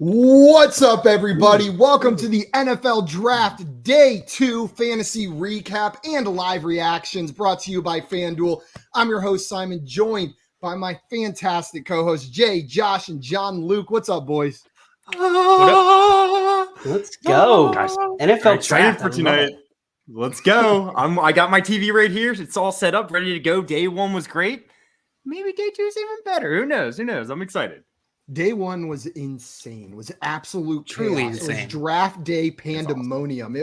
What's up, everybody? Welcome to the NFL Draft Day 2 Fantasy Recap and live reactions brought to you by FanDuel. I'm your host, Simon, joined by my fantastic co-hosts, Jay, Josh, and John Luke. What's up, boys? Let's go, guys. NFL Excited draft for tonight. Let's go. I got my TV right here. It's all set up, ready to go. Day 1 was great. Maybe day 2 is even better. Who knows? I'm excited. Day 1 was insane. It was absolute Truly chaos. insane. It was draft day pandemonium.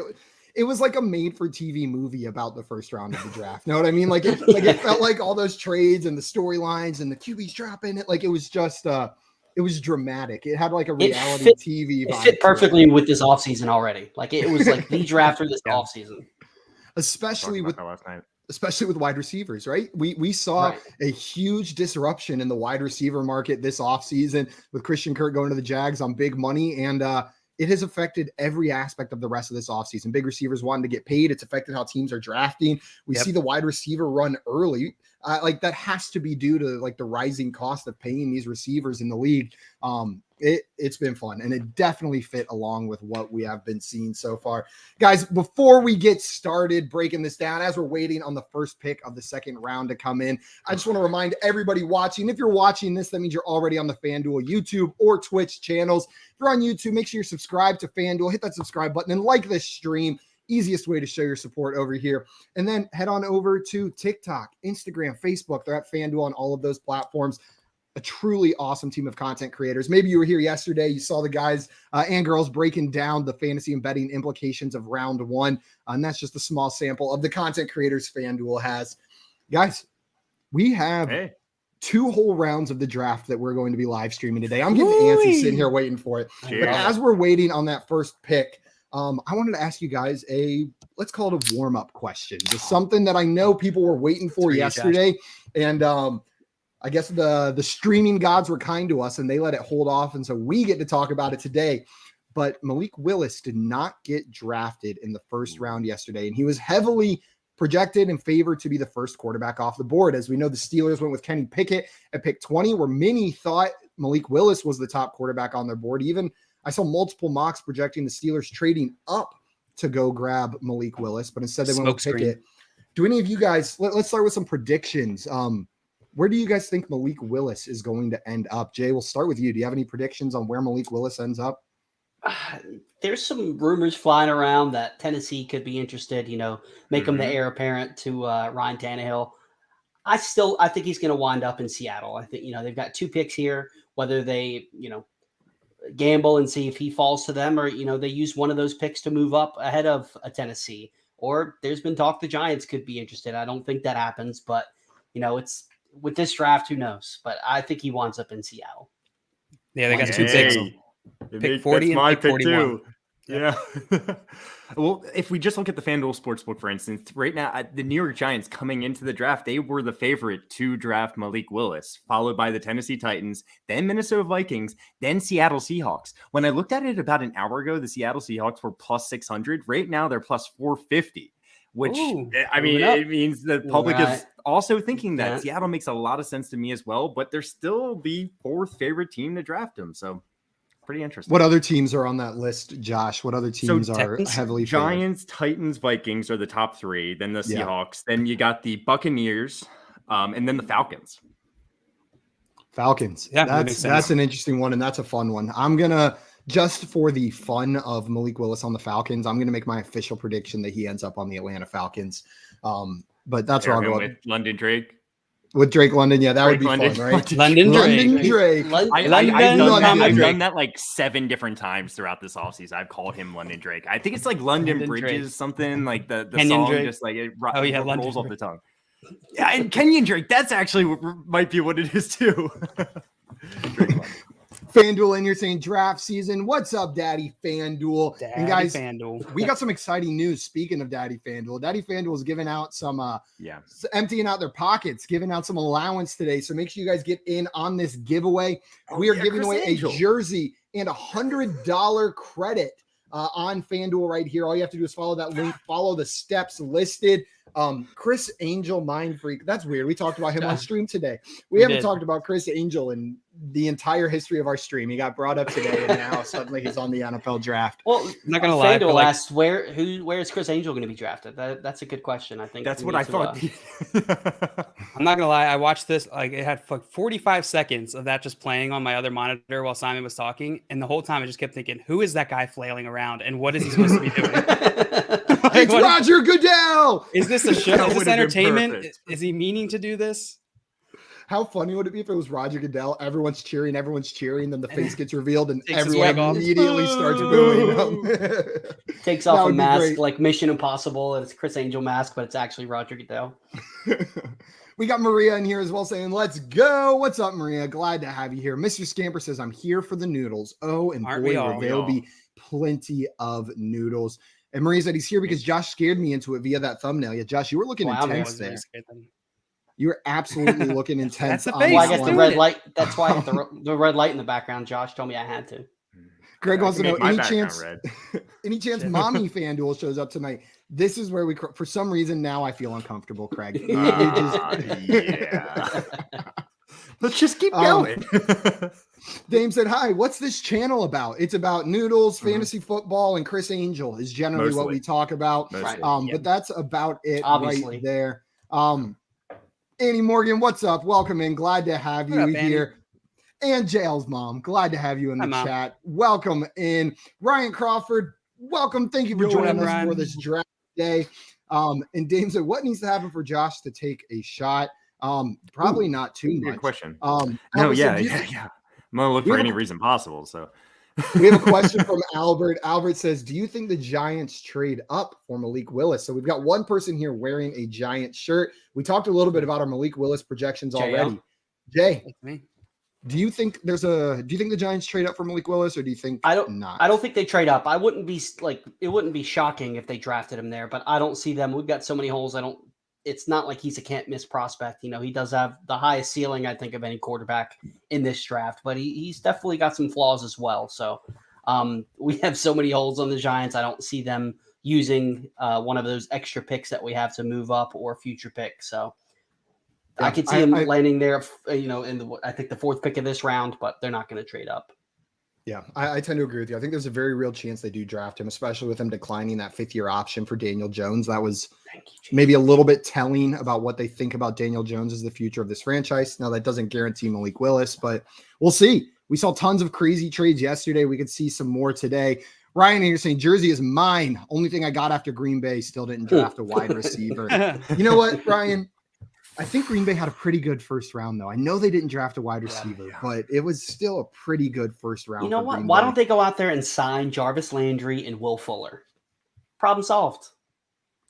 It was like a made-for-TV movie about the first round of the draft. Know what I mean? Like it felt like all those trades and the storylines and the QBs dropping it. Like it was just it was dramatic. It had like a reality TV vibe. It fit perfectly with this offseason already. Like it was like the draft for this offseason. Especially with wide receivers, right? We saw a huge disruption in the wide receiver market this offseason with Christian Kirk going to the Jags on big money. And it has affected every aspect of the rest of this offseason. Big receivers wanting to get paid. It's affected how teams are drafting. We see the wide receiver run early. Like that has to be due to like the rising cost of paying these receivers in the league. It's been fun, and it definitely fit along with what we have been seeing so far. Guys, before we get started breaking this down, as we're waiting on the first pick of the second round to come in, I just want to remind everybody watching, if you're watching this, that means you're already on the FanDuel YouTube or Twitch channels. If you're on YouTube, make sure you're subscribed to FanDuel, hit that subscribe button, and like this stream. Easiest way to show your support over here. And then head on over to TikTok, Instagram, Facebook. They're at FanDuel on all of those platforms. A truly awesome team of content creators. Maybe you were here yesterday. You saw the guys and girls breaking down the fantasy and betting implications of round 1. And that's just a small sample of the content creators FanDuel has. Guys, we have 2 whole rounds of the draft that we're going to be live streaming today. I'm getting antsy sitting here waiting for it. But as we're waiting on that first pick, I wanted to ask you guys let's call it a warm-up question. Just something that I know people were waiting for yesterday. And I guess the streaming gods were kind to us and they let it hold off. And so we get to talk about it today. But Malik Willis did not get drafted in the first round yesterday. And he was heavily projected and favored to be the first quarterback off the board. As we know, the Steelers went with Kenny Pickett at pick 20, where many thought Malik Willis was the top quarterback on their board. Even I saw multiple mocks projecting the Steelers trading up to go grab Malik Willis, but instead they went with Pickett. Do any of you guys, let's start with some predictions. Where do you guys think Malik Willis is going to end up? Jay, we'll start with you. Do you have any predictions on where Malik Willis ends up? There's some rumors flying around that Tennessee could be interested, make him the heir apparent to Ryan Tannehill. I think he's going to wind up in Seattle. I think, they've got 2 picks here, whether they, gamble and see if he falls to them or, they use one of those picks to move up ahead of a Tennessee. Or there's been talk the Giants could be interested. I don't think that happens, but, it's with this draft, who knows? But I think he winds up in Seattle. Yeah, they got 2 picks. Pick 40 and pick 41. Too. Yeah. Well, if we just look at the FanDuel Sportsbook, for instance, right now, the New York Giants coming into the draft, they were the favorite to draft Malik Willis, followed by the Tennessee Titans, then Minnesota Vikings, then Seattle Seahawks. When I looked at it about an hour ago, the Seattle Seahawks were plus 600. Right now, they're plus 450. Which, it means the public is also thinking that Seattle makes a lot of sense to me as well, but they're still the 4th favorite team to draft him. So pretty interesting. What other teams are on that list, Josh? What other teams are heavily Giants, favored? Titans, Vikings are the top 3. Then the Seahawks. Then you got the Buccaneers, and then the Falcons. Falcons. Yeah, that's an interesting one, and that's a fun one. I'm going to, just for the fun of Malik Willis on the Falcons, I'm going to make my official prediction that he ends up on the Atlanta Falcons. But that's where I'll go with London Drake. With Drake London, that would be fun, right? London Drake. I've done that like 7 different times throughout this offseason. I've called him London Drake. I think it's like London Bridges, Drake. Something like the song Drake. Just like it rolls off the tongue. Yeah, and Kenyon Drake, that's actually might be what it is too. FanDuel, and you're saying draft season. What's up, Daddy FanDuel? And guys, we got some exciting news. Speaking of Daddy FanDuel is giving out some emptying out their pockets, giving out some allowance today. So make sure you guys get in on this giveaway. We are giving away a jersey and $100 credit on FanDuel right here. All you have to do is follow that link, follow the steps listed. Chris Angel, Mind Freak. That's weird. We talked about him on stream today. We haven't talked about Chris Angel in the entire history of our stream. He got brought up today, and now suddenly he's on the NFL draft. Well, I'm not gonna lie. Fandor asked where is Chris Angel going to be drafted? That's a good question. I think that's what I thought. I'm not gonna lie. I watched this. Like it had 45 seconds of that just playing on my other monitor while Simon was talking, and the whole time I just kept thinking, "Who is that guy flailing around, and what is he supposed to be doing?" It's Roger Goodell. Is this a show? Is this entertainment? Is he meaning to do this? How funny would it be if it was Roger Goodell? Everyone's cheering, then the face gets revealed, and everyone immediately starts booing him. Takes off a mask like Mission Impossible, and it's Chris Angel mask, but it's actually Roger Goodell. We got Maria in here as well saying, let's go. What's up, Maria? Glad to have you here. Mr. Scamper says, I'm here for the noodles. Oh, and boy, there'll be plenty of noodles. And Maria said he's here because Josh scared me into it via that thumbnail. Yeah, Josh, you were looking intense there. You were absolutely looking intense. That's the face. Well, I guess the red light. That's why I got the red light in the background. Josh told me I had to. Greg wants to know any chance Mommy FanDuel shows up tonight. This is where for some reason now I feel uncomfortable, Craig. Yeah. Let's just keep going. Dame said, hi, what's this channel about? It's about noodles, fantasy football, and Chris Angel is generally what we talk about. But that's about it right there. Annie Morgan, what's up? Welcome in. Glad to have you here. And Jail's mom, glad to have you in the chat. Welcome in. Ryan Crawford, welcome. Thank you for joining us for this draft day. And Dame said, what needs to happen for Josh to take a shot? Probably not too much. Good question. I'm gonna look for any reason possible. So we have a question from Albert. Albert says, do you think the Giants trade up for Malik Willis? So we've got one person here wearing a Giant shirt. We talked a little bit about our Malik Willis projections already. Jay, do you think the Giants trade up for Malik Willis, or do you think not? I don't think they trade up. It wouldn't be shocking if they drafted him there, but I don't see them. We've got so many holes. It's not like he's a can't miss prospect. He does have the highest ceiling, I think, of any quarterback in this draft, but he's definitely got some flaws as well. So we have so many holes on the Giants. I don't see them using one of those extra picks that we have to move up or future picks. So I could see him landing there, in I think the fourth pick of this round, but they're not going to trade up. Yeah, I tend to agree with you. I think there's a very real chance they do draft him, especially with him declining that fifth-year option for Daniel Jones. That was maybe a little bit telling about what they think about Daniel Jones as the future of this franchise. Now, that doesn't guarantee Malik Willis, but we'll see. We saw tons of crazy trades yesterday. We could see some more today. Ryan here saying, Jersey is mine. Only thing I got after Green Bay, still didn't draft a wide receiver. You know what, Ryan? I think Green Bay had a pretty good first round, though. I know they didn't draft a wide receiver, but it was still a pretty good first round. You know what? Why don't they go out there and sign Jarvis Landry and Will Fuller? Problem solved.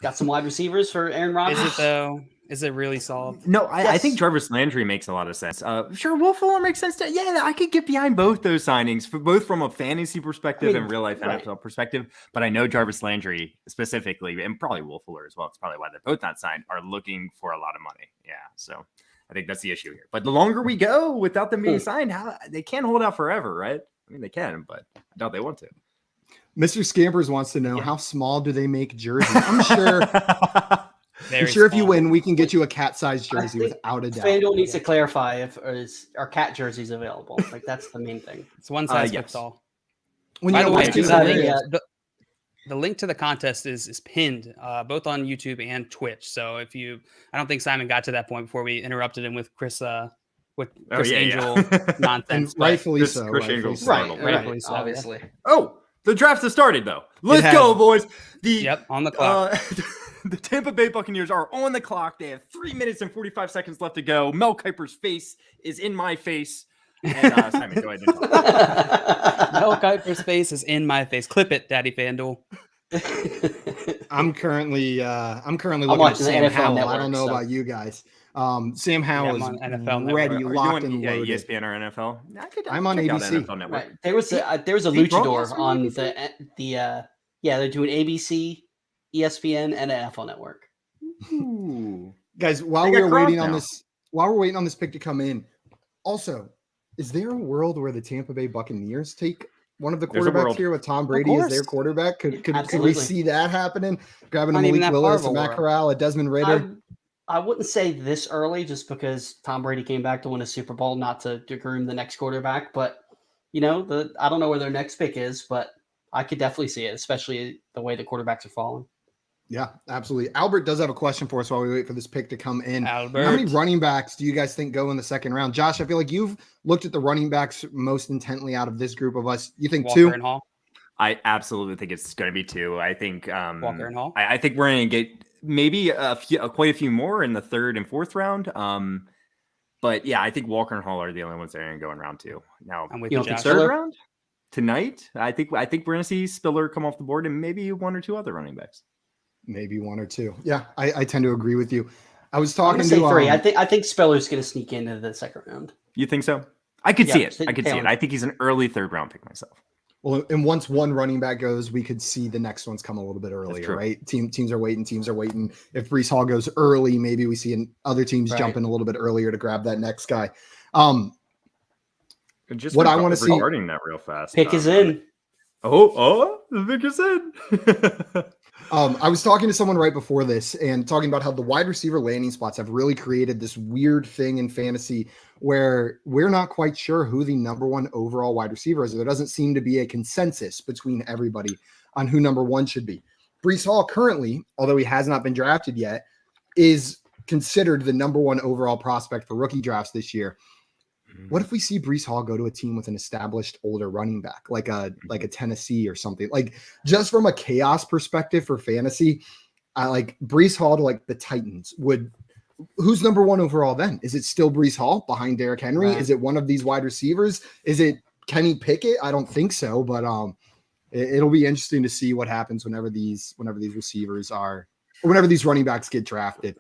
Got some wide receivers for Aaron Rodgers. Is it, though? Is it really solved? No, I think Jarvis Landry makes a lot of sense. Sure, Will Fuller makes sense. Yeah, I could get behind both those signings, both from a fantasy perspective and real life NFL perspective. But I know Jarvis Landry specifically, and probably Will Fuller as well. It's probably why they're both not signed, are looking for a lot of money. Yeah, so I think that's the issue here. But the longer we go without them being signed, they can't hold out forever, right? I mean, they can, but I doubt they want to. Mr. Scampers wants to know how small do they make jerseys? I'm sure. I'm sure if you win, we can get you a cat-sized jersey without a doubt. FanDuel needs to clarify if are cat jerseys available. Like, that's the main thing. It's one size fits all. By the way, the link to the contest is pinned both on YouTube and Twitch. So I don't think Simon got to that point before we interrupted him with Chris Angel nonsense. Rightfully so. Rightfully so, obviously. Oh, the draft has started, though. Let's go, boys. On the clock. The Tampa Bay Buccaneers are on the clock. They have 3 minutes and 45 seconds left to go. Mel Kiper's face is in my face. And Simon, go ahead and talk. Mel Kiper's face is in my face. Clip it, Daddy FanDuel. I'm currently looking at Sam Howell. I don't know about you guys. Sam Howell is NFL ready, locked and loaded. ESPN or NFL? I'm on ABC. Right. There was a luchador on they're doing ABC, ESPN, and NFL Network. Ooh. Guys, while we're waiting on this pick to come in, also, is there a world where the Tampa Bay Buccaneers take one of the There's a quarterbacks world. here with Tom Brady as their quarterback? Could we see that happening? Grabbing a Malik Willis, a Matt Corral, a Desmond Ridder? I wouldn't say this early just because Tom Brady came back to win a Super Bowl, not to groom the next quarterback. But, I don't know where their next pick is, but I could definitely see it, especially the way the quarterbacks are falling. Yeah, absolutely. Albert does have a question for us while we wait for this pick to come in. Albert. How many running backs do you guys think go in the second round? Josh, I feel like you've looked at the running backs most intently out of this group of us. You think Walker 2? And Hall. I absolutely think it's going to be 2. I think Walker and Hall. I think we're going to get maybe quite a few more in the 3rd and 4th round. But yeah, I think Walker and Hall are the only ones that are going to go in round 2. Now, I'm with you you, don't Josh. think 3rd round tonight, I think we're going to see Spiller come off the board and maybe 1 or 2 other running backs. Maybe 1 or 2. Yeah, I tend to agree with you. I was I'm talking gonna to say 3. I think Spiller's going to sneak into the second round. You think so? I could see it. Yeah, I could see it. I think he's an early 3rd round pick myself. Well, and once one running back goes, we could see the next ones come a little bit earlier, right? Teams are waiting. If Breece Hall goes early, maybe we see other teams jump in a little bit earlier to grab that next guy. Just what I want to see, regarding that real fast. Pick is in. The pick is in. I was talking to someone right before this and talking about how the wide receiver landing spots have really created this weird thing in fantasy where we're not quite sure who the number 1 overall wide receiver is. There doesn't seem to be a consensus between everybody on who number 1 should be. Breece Hall currently, although he has not been drafted yet, is considered the number 1 overall prospect for rookie drafts this year. What if we see Breece Hall go to a team with an established older running back, like a Tennessee or something? Like, just from a chaos perspective for fantasy, I like Breece Hall to like the Titans. Who's number 1 overall then? Is it still Breece Hall behind Derrick Henry? Right. Is it one of these wide receivers? Is it Kenny Pickett? I don't think so, but it'll be interesting to see what happens whenever these receivers are, or whenever these running backs get drafted.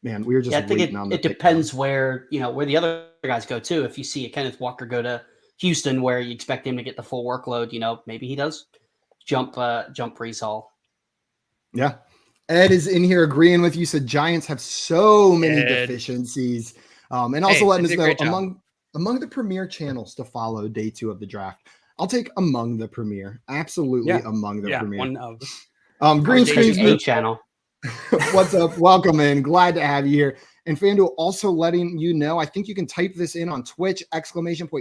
Man, we were just waiting on the it depends where the other guys go too. If you see a Kenneth Walker go to Houston where you expect him to get the full workload, maybe he does jump Breece Hall. Yeah. Ed is in here agreeing with you. Said Giants have so many deficiencies. And also letting us know among the premier channels to follow day 2 of the draft. I'll take among the premier. Absolutely among the premier. One of Green Screen channel. What's up? Welcome in. Glad to have you here. And FanDuel also letting you know, I think you can type this in on Twitch,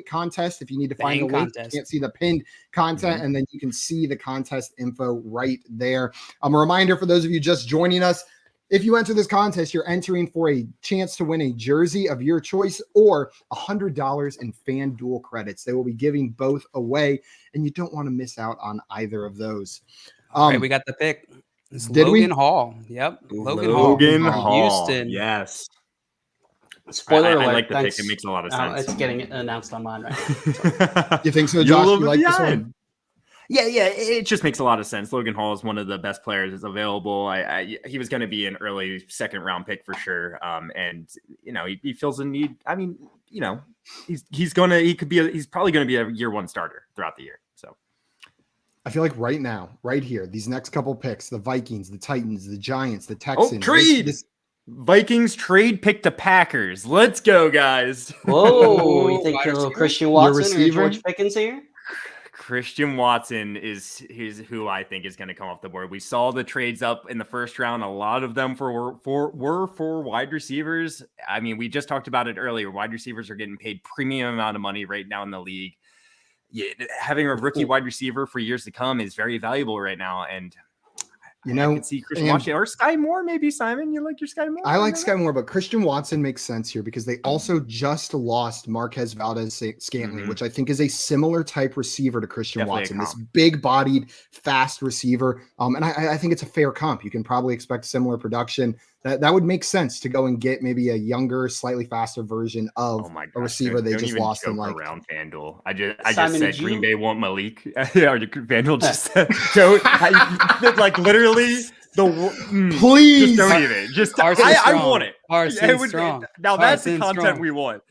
!contest. If you need to find the link, you can't see the pinned content, and then you can see the contest info right there. A reminder for those of you just joining us, if you enter this contest, you're entering for a chance to win a jersey of your choice or $100 in FanDuel credits. They will be giving both away, and you don't want to miss out on either of those. All right, we got the pick. It's Did Logan Hall. Yep. Logan Hall. Houston. Yes. Spoiler alert. I like the pick. It makes a lot of sense. It's getting announced on mine right. You think so, Josh? You like this one? Yeah. It just makes a lot of sense. Logan Hall is one of the best players that's available. He was going to be an early 2nd round pick for sure. And he feels a need. I mean, he's probably going to be a year 1 starter throughout the year. So. I feel like right now, right here, these next couple picks, the Vikings, the Titans, the Giants, the Texans. Trade! Vikings trade pick the Packers. Let's go, guys. Whoa, you think a little Christian Watson or George Pickens here? Christian Watson is who I think is going to come off the board. We saw the trades up in the 1st round. A lot of them were for wide receivers. I mean, we just talked about it earlier. Wide receivers are getting paid premium amount of money right now in the league. Yeah, having a rookie wide receiver for years to come is very valuable right now. And I can see Christian Watson or Sky Moore, maybe. Simon, you like your Sky Moore? I like Sky Moore, but Christian Watson makes sense here because they also just lost Marquez Valdez-Scantling, which I think is a similar type receiver to Christian Watson, this big-bodied, fast receiver. And I think it's a fair comp. You can probably expect similar production. That would make sense to go and get maybe a younger, slightly faster version of a receiver they just lost in like around FanDuel. I just said Green Bay want Malik. Yeah, FanDuel just said don't like literally please just don't even I want it. Now that's the content we want.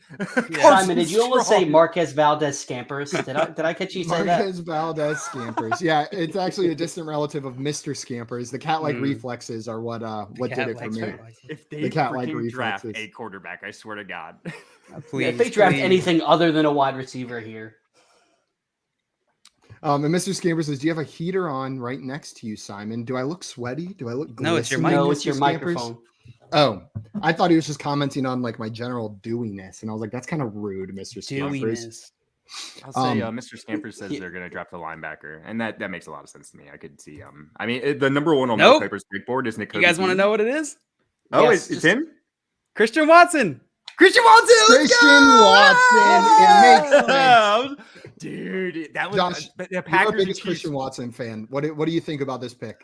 Simon, did you almost say Marquez Valdez Scampers? Did I catch you say that? Marquez Valdez Scampers. Yeah, it's actually a distant relative of Mr. Scampers. The cat-like reflexes are what did it for me. If they draft a quarterback, I swear to God. If they draft anything other than a wide receiver here. And Mr. Scamper says, do you have a heater on right next to you, Simon? Do I look sweaty? Do I look No, it's your glistening, No, Mr. it's your Scampers? microphone. Oh, I thought he was just commenting on like my general dewiness, and I was like, "That's kind of rude, Mr. Scampers." Dewiness. I'll say Mr. Scamper says they're going to draft a linebacker, and that makes a lot of sense to me. I could see. I mean, the number one on Mel Kiper's big board is Nick. You guys want to know what it is? Oh, Yes, it's him. Christian Watson. Christian Watson. It makes sense. Dude, that was Josh, the you're Packers. our biggest Christian Watson fan. What do you think about this pick?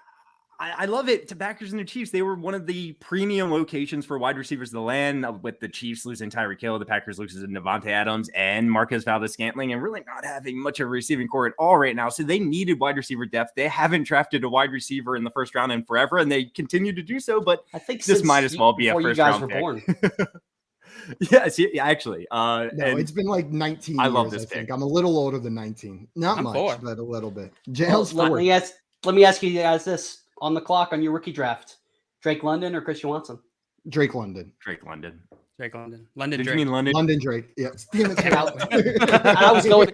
I love it. To Packers and the Chiefs, they were one of the premium locations for wide receivers of the land. With the Chiefs losing Tyreek Hill, the Packers losing Devonta Adams and Marquez Valdez-Scantling, and really not having much of a receiving core at all right now. So they needed wide receiver depth. They haven't drafted a wide receiver in the first round in forever, and they continue to do so. But I think this might as well be a first round pick. Born. Yes, yeah, actually. No, it's been like 19 I years, love this I think. pick. I'm a little older than 19. Not I'm much, 4. but a little bit. Well, Jail's let 4. me ask you guys this. On the clock on your rookie draft, Drake London or Christian Watson? Drake London. London. London Did Drake. you mean London? London Drake. Yeah. I was going.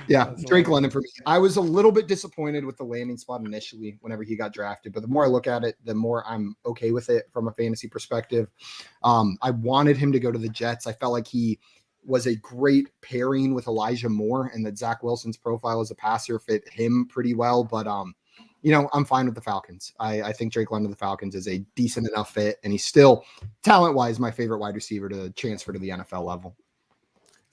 Yeah, That's Drake hilarious. London for me. I was a little bit disappointed with the landing spot initially whenever he got drafted, but the more I look at it, the more I'm okay with it from a fantasy perspective. I wanted him to go to the Jets. I felt like he was a great pairing with Elijah Moore, and that Zach Wilson's profile as a passer fit him pretty well. But I'm fine with the Falcons. I think Drake London of the Falcons is a decent enough fit, and he's still talent-wise my favorite wide receiver to transfer to the NFL level.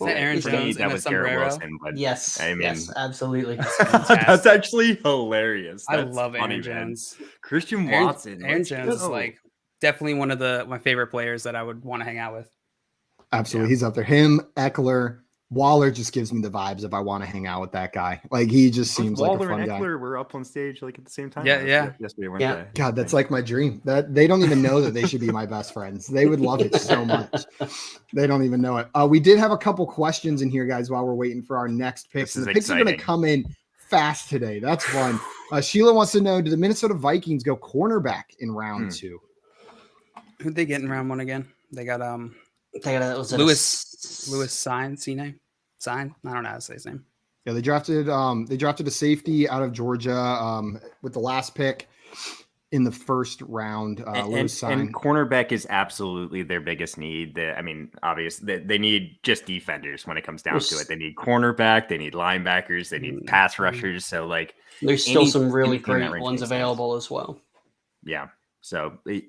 Is that Aaron For me, Jones that in a was Garrett sombrero? Wilson, but Yes, I mean, yes, absolutely. that's actually hilarious. I That's love funny, Aaron man. Jones. Christian Aaron, Watson. Aaron let's Jones is go. like definitely one of my favorite players that I would want to hang out with. Absolutely. He's up there. Him, Eckler, Waller just gives me the vibes if I want to hang out with that guy. Like, he just seems like a Waller fun and guy. Eckler were up on stage like at the same time. Yeah, yeah. Yesterday, weren't Yeah. they? God, that's like my dream. That they don't even know that they should be my best friends. They would love it so much. They don't even know it. We did have a couple questions in here, guys, while we're waiting for our next picks. This And the is picks are going to exciting. come in fast today. That's fun. Sheila wants to know, do the Minnesota Vikings go cornerback in round 2? Who'd they get in round 1 again? They got Was it Lewis Sign. I don't know how to say his name. Yeah, they drafted a safety out of Georgia with the last pick in the first round. Lewis Sign. And cornerback is absolutely their biggest need. Obviously, they need just defenders when it comes down to it. They need cornerback, they need linebackers, they need pass rushers. So, like, There's still some really anything that great range ones makes available as well. yeah. So, do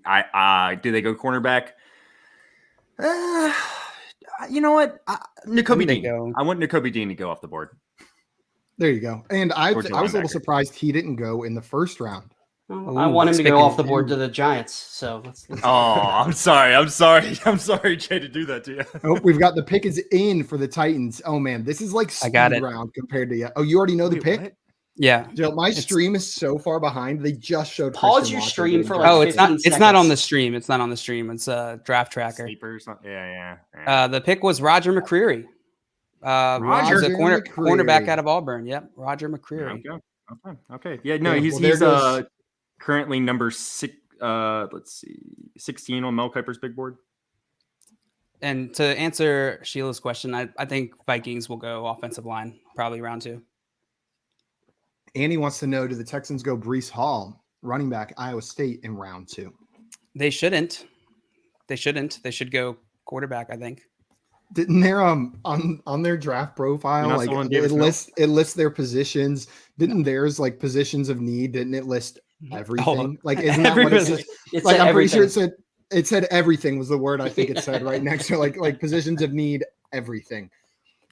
they go cornerback? You know what? Nakobe They Dean. go. I want Nakobe Dean to go off the board. There you go. And I was Georgia a little linebacker. surprised he didn't go in the first round. I want him to go off the board to the Giants. So let's Oh, I'm sorry, Jay, to do that to you. Oh, we've got the pick is in for the Titans. Oh man, this is like I got speed it. round compared to you. Oh, you already know the Wait, pick? what? Yeah. Jill, my stream is so far behind. They just showed. Pause Christian your Watson stream getting for, drafted. like, Oh, it's not. 15 It's not on seconds. the stream. It's not on the stream. It's a draft tracker. Sleeper or something. Yeah. The pick was Roger McCreary. Roger He's a cornerback McCreary. out of Auburn. Yep, Roger McCreary. Okay. Yeah, no, Yeah, he's well, there goes- currently number 6. Let's see, 16 on Mel Kiper's big board. And to answer Sheila's question, I think Vikings will go offensive line, probably round 2. Annie wants to know: do the Texans go Brees Hall, running back, Iowa State, in round 2? They shouldn't. They should go quarterback, I think. Didn't their on their draft profile, You're not like sold on it Davis Mills? lists their positions? Didn't theirs like positions of need? Didn't it list everything? Like, isn't that what it says? It's Like, I'm pretty sure everything. it said everything was the word I think it said right next to like positions of need, everything.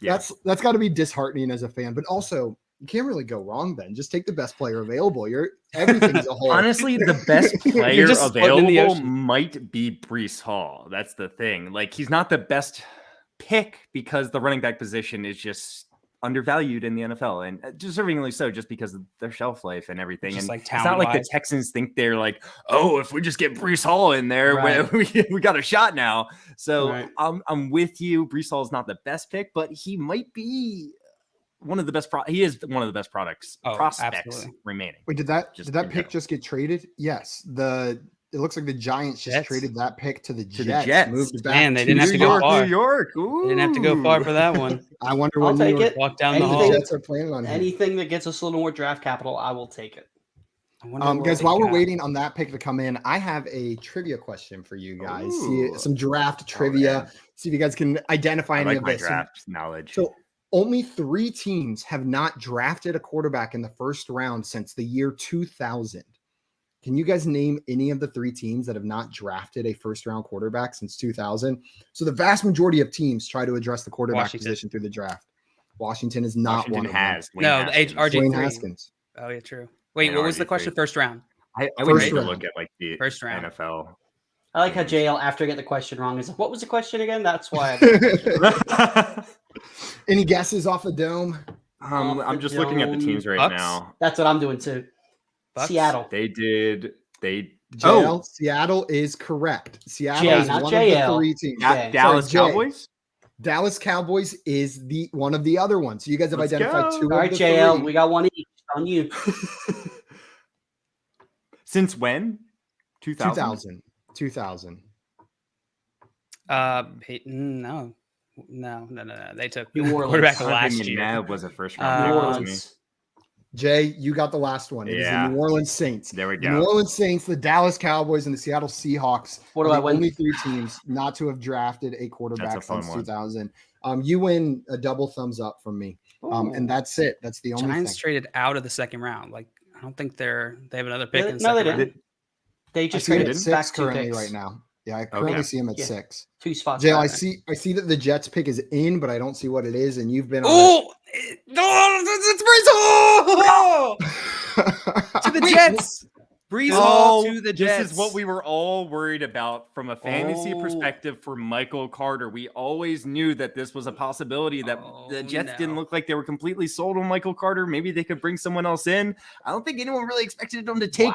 Yeah. That's got to be disheartening as a fan, but also you can't really go wrong then. Just take the best player available. Everything's a whole. Honestly, the best player just floating in the available ocean. might be Brees Hall. That's the thing. Like, he's not the best pick because the running back position is just undervalued in the NFL, and deservingly so, just because of their shelf life and everything. Just And like it's not like the talent-wise. Texans think they're like, oh, if we just get Brees Hall in there, Right. we got a shot now. So Right. I'm with you. Brees Hall is not the best pick, but he might be one of the best. He is one of the best prospects Absolutely. remaining. Wait, did that Just pick in general. just get traded? Yes. The it looks like the Giants just traded that pick to the Jets. Moved it back. Man, they didn't have to go far. New York. They didn't have to go far for that one. I wonder I'll when take it. Walk down the hall. Jets are planning on anything that gets us a little more draft capital. I will take it. Guys, while we're waiting on that pick to come in, I have a trivia question for you guys. See, some draft trivia. See if you guys can identify any of this. Draft knowledge. So only 3 teams have not drafted a quarterback in the first round since the year 2000. Can you guys name any of the 3 teams that have not drafted a first-round quarterback since 2000? So the vast majority of teams try to address the quarterback position through the draft. Washington is not one of them. No, RG3. Haskins. Oh, yeah, true. Wait, what was the question? First round. I would take a look at like the first round NFL. I like how JL, after I get the question wrong, is like, what was the question again? That's why. Any guesses off the dome? I'm just looking at the teams right now. That's what I'm doing too. Bucks? Seattle. Seattle is correct. Seattle is one of the 3 teams. Dallas Cowboys? Dallas Cowboys is one of the other ones. So you guys have identified 2 All right, of the JL, 3. we got one each on you. Since when? 2000. 2000. No. They took New Orleans. quarterback last year. That was a first round. New Orleans. Jay, you got the last one. It is the New Orleans Saints. There we go. New Orleans Saints, the Dallas Cowboys, and the Seattle Seahawks. What do I win? Only 3 teams not to have drafted a quarterback since 2000. You win a double thumbs up from me. And that's it. That's the only Giants thing. traded out of the second round. Like, I don't think they have another pick in the No, they second didn't. round. They just traded traded 6 back 2 currently picks. right now. Yeah, I currently see him at 6. 2 spots. Jay, I see that the Jets pick is in, but I don't see what it is. And you've been on it's Brees Hall to the Jets. Brees Hall to the Jets. This is what we were all worried about from a fantasy perspective for Michael Carter. We always knew that this was a possibility, that the Jets didn't look like they were completely sold on Michael Carter. Maybe they could bring someone else in. I don't think anyone really expected them to take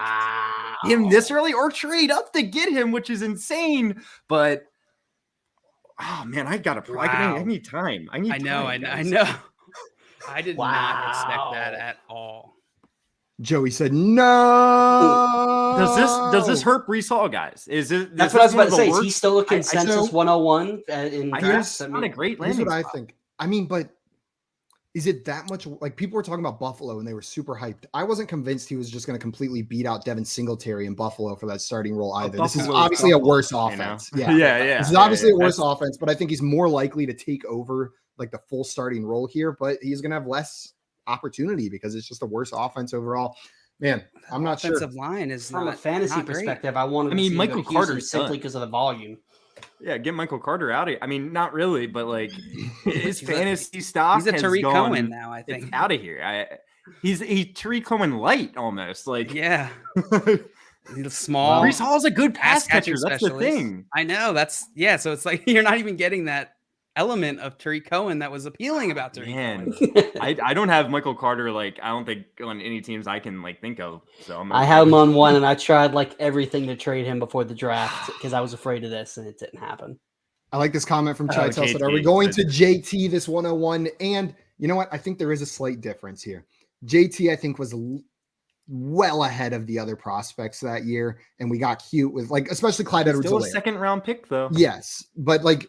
him this early or trade up to get him, which is insane. But oh man, I need time. I know. I did not expect that at all. Joey said no. Does this hurt Brees Hall, guys? That's what I was about to say. Is he still a consensus 101 in drafts? It's not a great landing. Here's what I think. I mean, but is it that much? Like, people were talking about Buffalo and they were super hyped. I wasn't convinced he was just going to completely beat out Devin Singletary in Buffalo for that starting role either. This is obviously a worse offense. You know? Yeah. This is obviously a worse offense, but I think he's more likely to take over like the full starting role here, but he's going to have less opportunity because it's just a worse offense overall. Man, I'm not sure. Offensive line is from a fantasy perspective. I wanted. I mean, Michael Carter simply because of the volume. Yeah, get Michael Carter out of here. I mean, not really, but like his fantasy stock. He's a Tariq Cohen now. I think out of here. He's a Tariq Cohen light almost. Like he's small. Brees Hall's a good pass catcher. That's the thing. I know. So it's like you're not even getting that element of Tariq Cohen that was appealing about Tariq Cohen. I don't have Michael Carter, like, I don't think on any teams I can like think of. So I have him on 1, and I tried like everything to trade him before the draft because I was afraid of this, and it didn't happen. I like this comment from Chitel. Said, are we going to JT this 101? And you know what? I think there is a slight difference here. JT, I think, was well ahead of the other prospects that year, and we got cute with like, especially Clyde Edwards-Helaire. Still a second round pick though. Yes, but like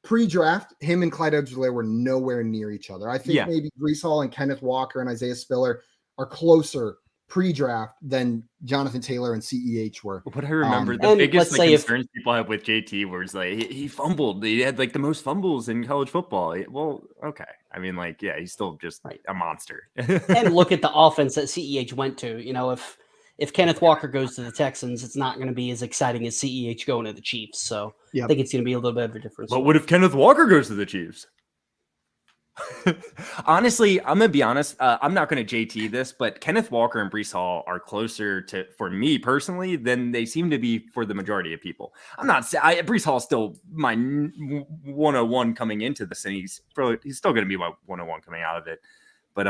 pre-draft, him and Clyde Edwards-Helaire were nowhere near each other. I think maybe Brees Hall and Kenneth Walker and Isaiah Spiller are closer pre-draft than Jonathan Taylor and CEH were. But I remember the biggest concerns people have with JT was like he fumbled. He had like the most fumbles in college football. Well, okay. I mean, like, yeah, he's still just a monster. And look at the offense that CEH went to. You know, if Kenneth Walker goes to the Texans, it's not going to be as exciting as CEH going to the Chiefs. So I think it's going to be a little bit of a difference. But what if Kenneth Walker goes to the Chiefs? Honestly, I'm gonna be honest. I'm not gonna JT this, but Kenneth Walker and Brees Hall are closer to, for me personally, than they seem to be for the majority of people. I'm not. Brees Hall is still my 101 coming into this, and he's still gonna be my 101 coming out of it. But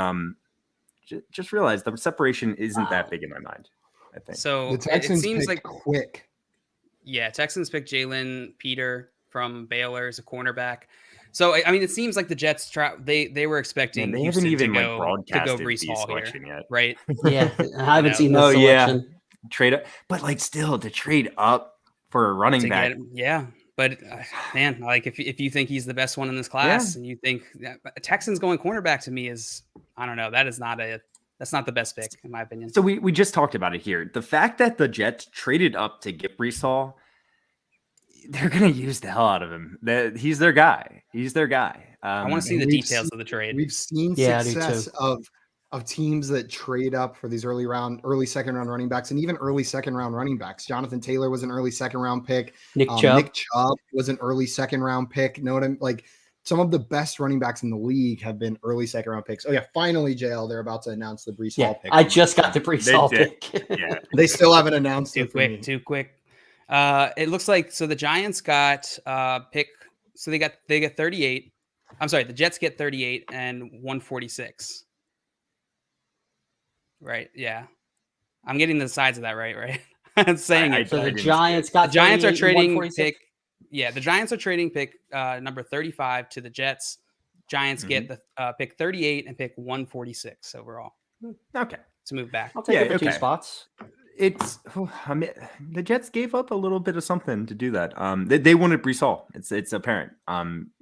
just realize the separation isn't that big in my mind. I think so. The Texans it seems like quick. Yeah, Texans picked Jalen Peter from Baylor as a cornerback. So I mean, it seems like the Jets they were expecting they haven't even to go broadcasted Brees Hall here, yet, right? Yeah, I haven't seen this selection. trade up, but like still to trade up for a running back. But man, like if you think he's the best one in this class, and you think Texans going cornerback to me is, I don't know, that's not the best pick in my opinion. So we just talked about it here. The fact that the Jets traded up to get Breece Hall, they're gonna use the hell out of him. He's their guy. I want to see the details of the trade. We've seen success of teams that trade up for these early second round running backs, and even early second round running backs. Jonathan Taylor was an early second round pick. Nick Chubb was an early second round pick. Know what I'm like? Some of the best running backs in the league have been early second round picks. Oh yeah, finally, JL, they're about to announce the Breece Hall pick. I just got the Breece Hall pick. Yeah, they still haven't announced too quick. It looks like the Giants got pick. So they get 38. I'm sorry, the Jets get 38 and 146. Right. Yeah. I'm getting the sides of that right. I'm saying it. So the Giants got the Giants are trading pick. Yeah, the Giants are trading pick number 35 to the Jets. Giants get the pick 38 and pick 146 overall. Okay. To move back. I'll take it for 2 spots. The Jets gave up a little bit of something to do that. They wanted Breece Hall. It's apparent.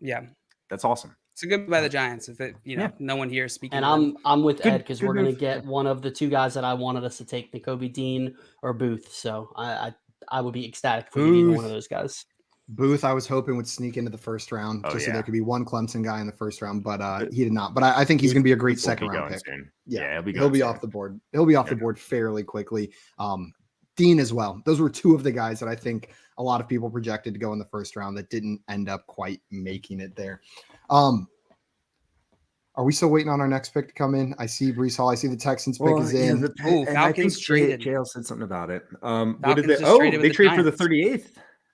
Yeah. That's awesome. It's a good by the Giants. If no one here is speaking. And I'm with Ed because we're going to get one of the 2 guys that I wanted us to take, Nakobe Dean or Booth. So I would be ecstatic if we could either one of those guys. Booth, I was hoping would sneak into the first round so there could be one Clemson guy in the first round, but he did not. But I think he's going to be a great second round pick. Soon. Yeah, he'll be off the board. He'll be off the board fairly quickly. Dean as well. Those were 2 of the guys that I think a lot of people projected to go in the first round that didn't end up quite making it there. Are we still waiting on our next pick to come in? I see Breece Hall. I see the Texans pick is in. Falcons traded. JL said something about it. What did they? They traded for the 38th.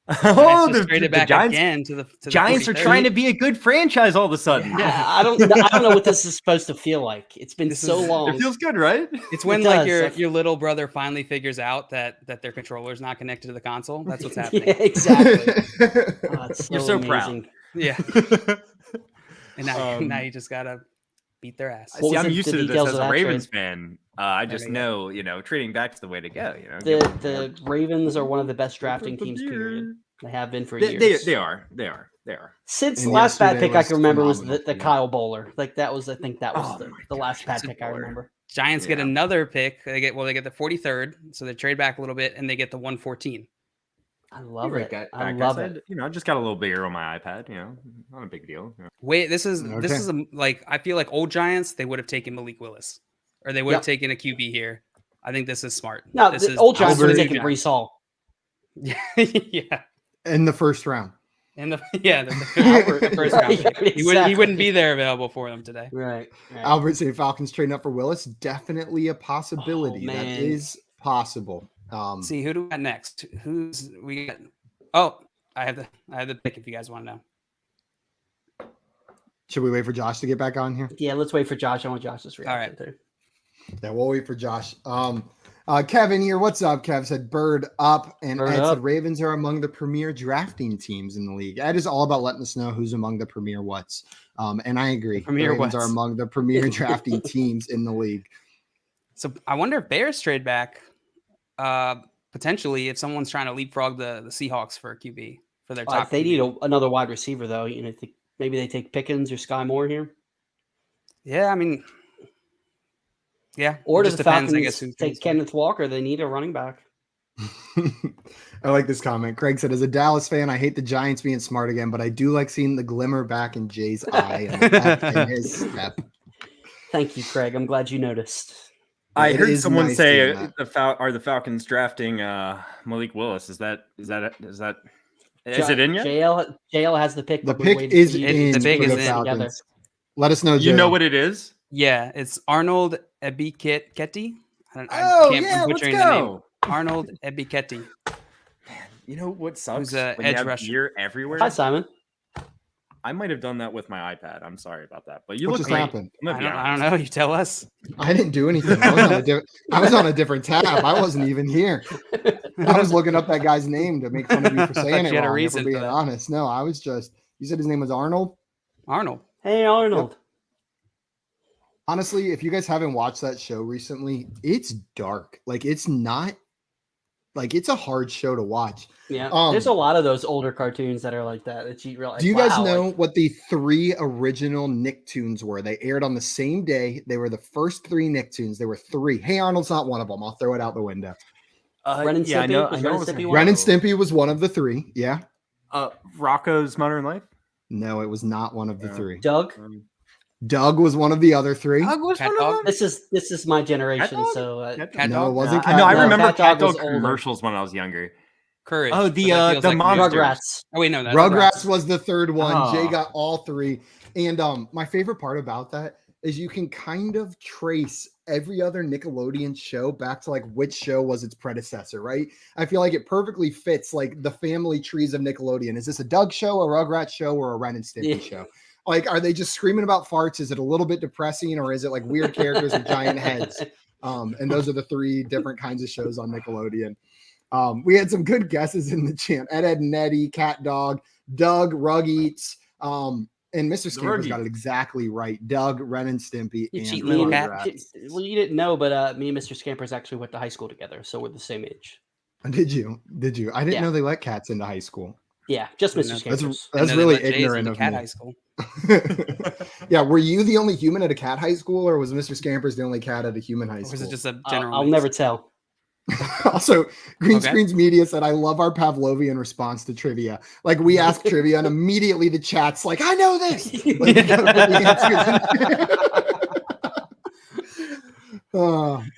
The Giants again to the Giants are trying to be a good franchise all of a sudden. Yeah, I don't know what this is supposed to feel like. It's been so long. It feels good, right? It's when like your little brother finally figures out that their controller is not connected to the console. That's what's happening. Yeah, exactly. You're so proud. Yeah. And now you just gotta beat their ass. See, I'm used to this as a Ravens fan. I just know, trading back's the way to go. The Ravens are one of the best drafting teams. Period. They have been for years. They are. Since the last bad pick I can remember was the Kyle Bowler. Like that was, I think that was the last bad pick I remember. Giants get another pick. They get the 43rd, so they trade back a little bit and they get the 114. I love it. I love it. I just got a little bigger on my iPad. Not a big deal. Wait, this is I feel like old Giants, they would have taken Malik Willis, or they would have taken a QB here. I think this is smart. No, the old Giants would have taken Breece Hall. Yeah, in the first round. The first round. He wouldn't be there available for them today. Right. Albert say Falcons trading up for Willis. Definitely a possibility. That is possible. See, who do we got next? We got? Oh, I have the pick if you guys want to know. Should we wait for Josh to get back on here? Yeah, let's wait for Josh. I want Josh's reaction too. Yeah, we'll wait for Josh. Kevin here. What's up? Kev said bird up, and Ed said Ravens are among the premier drafting teams in the league. Ed is all about letting us know who's among the premier whats. And I agree. The Ravens are among the premier drafting teams in the league. So I wonder if Bears trade back. Potentially, if someone's trying to leapfrog the Seahawks for a QB for their top, they need another wide receiver though. Maybe they take Pickens or Sky Moore here. Yeah, I mean, yeah. Or does the Falcons, I guess, take Kenneth Walker? They need a running back. I like this comment. Craig said, as a Dallas fan, I hate the Giants being smart again, but I do like seeing the glimmer back in Jay's eye and the pep in his step. Thank you, Craig. I'm glad you noticed. I heard someone say are the Falcons drafting Malik Willis? Is it in yet? JL has the pick. The pick is in. The pick is in. Let us know. You know what it is? Yeah, it's Arnold Ebiketie. Let's go. Arnold Ebiketie. Man, you know what sucks? Who's an edge rusher? You're everywhere. Hi, Simon. I might have done that with my iPad. I'm sorry about that. But what just happened? I don't know. You tell us. I didn't do anything. I was on a different tab. I wasn't even here. I was looking up that guy's name to make fun of you for saying it wrong. For being honest. No, I was just. You said his name was Arnold? Arnold. Hey, Arnold. Honestly, if you guys haven't watched that show recently, it's dark. Like, it's not Like, it's a hard show to watch. Yeah, there's a lot of those older cartoons that are like that. That you realize. Do you guys know what the 3 original Nicktoons were? They aired on the same day. They were the first 3 Nicktoons. There were 3. Hey Arnold's not one of them. I'll throw it out the window. Ren and Stimpy? Ren and Stimpy was one of the 3. Yeah. Rocco's Modern Life? No, it was not one of the 3. Doug? Doug was one of the other 3. Doug was one of them? This is my generation, so no, it wasn't. No, I remember Cat Dog was commercials when I was younger. Courage. Oh, the monsters. Rugrats. Oh wait, no, that's Rugrats was the 3rd one. Oh. Jay got all 3. And my favorite part about that is you can kind of trace every other Nickelodeon show back to like which show was its predecessor, right? I feel like it perfectly fits like the family trees of Nickelodeon. Is this a Doug show, a Rugrats show, or a Ren and Stimpy show? Like, are they just screaming about farts? Is it a little bit depressing, or is it like weird characters with giant heads? And those are the 3 different kinds of shows on Nickelodeon. We had some good guesses in the chat. Ed, and Eddie, Cat Dog, Doug, Rug Eats, and Mr. Scampers got it exactly right. Doug, Ren and Stimpy, and Rugrats. Well, you didn't know, but me and Mr. Scampers actually went to high school together, so we're the same age. Did you? I didn't know they let cats into high school. Yeah, just Mr. Scampers. That's really ignorant of cat me. high school. Yeah, were you the only human at a cat high school, or was Mr. Scampers the only cat at a human high school? Or was it just a general? I'll never tell. Also, Green Screens Media said, I love our Pavlovian response to trivia. Like, we ask trivia, and immediately the chat's like, I know this. Like,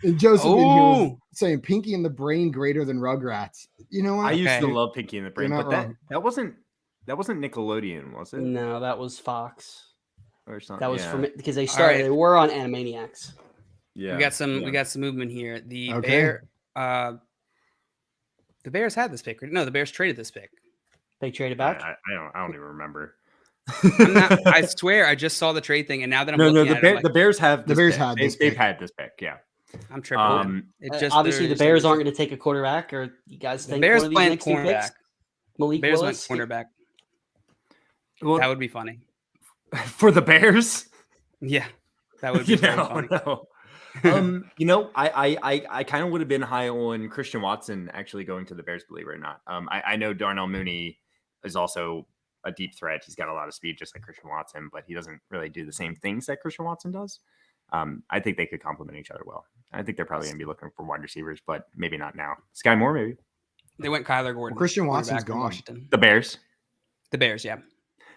and Joseph in here was saying Pinky and the Brain greater than Rugrats. You know what? I used to love Pinky and the Brain, but that wasn't Nickelodeon, was it? No, that was Fox. Or something. That was from because they started. They were on Animaniacs. Yeah, we got some movement here. The Bears had this pick. No, the Bears traded this pick. They traded back. I don't even remember. I swear, I just saw the trade thing, and now that I'm looking at it, the Bears have the Bears had they've had this pick. Yeah, I'm tripping. Obviously, the Bears aren't going to take a quarterback, or you guys think the Bears one of these playing next 2 picks? cornerback? Malik Bears Willis? went cornerback. Well, that would be funny for the Bears. Yeah, that would be funny. No. I kind of would have been high on Christian Watson actually going to the Bears, believe it or not. I know Darnell Mooney is also a deep threat. He's got a lot of speed, just like Christian Watson, but he doesn't really do the same things that Christian Watson does. I think they could complement each other well. I think they're probably going to be looking for wide receivers, but maybe not now. Sky Moore, maybe. They went Kyler Gordon. Well, Christian Watson's gone. Washington. The Bears, yeah.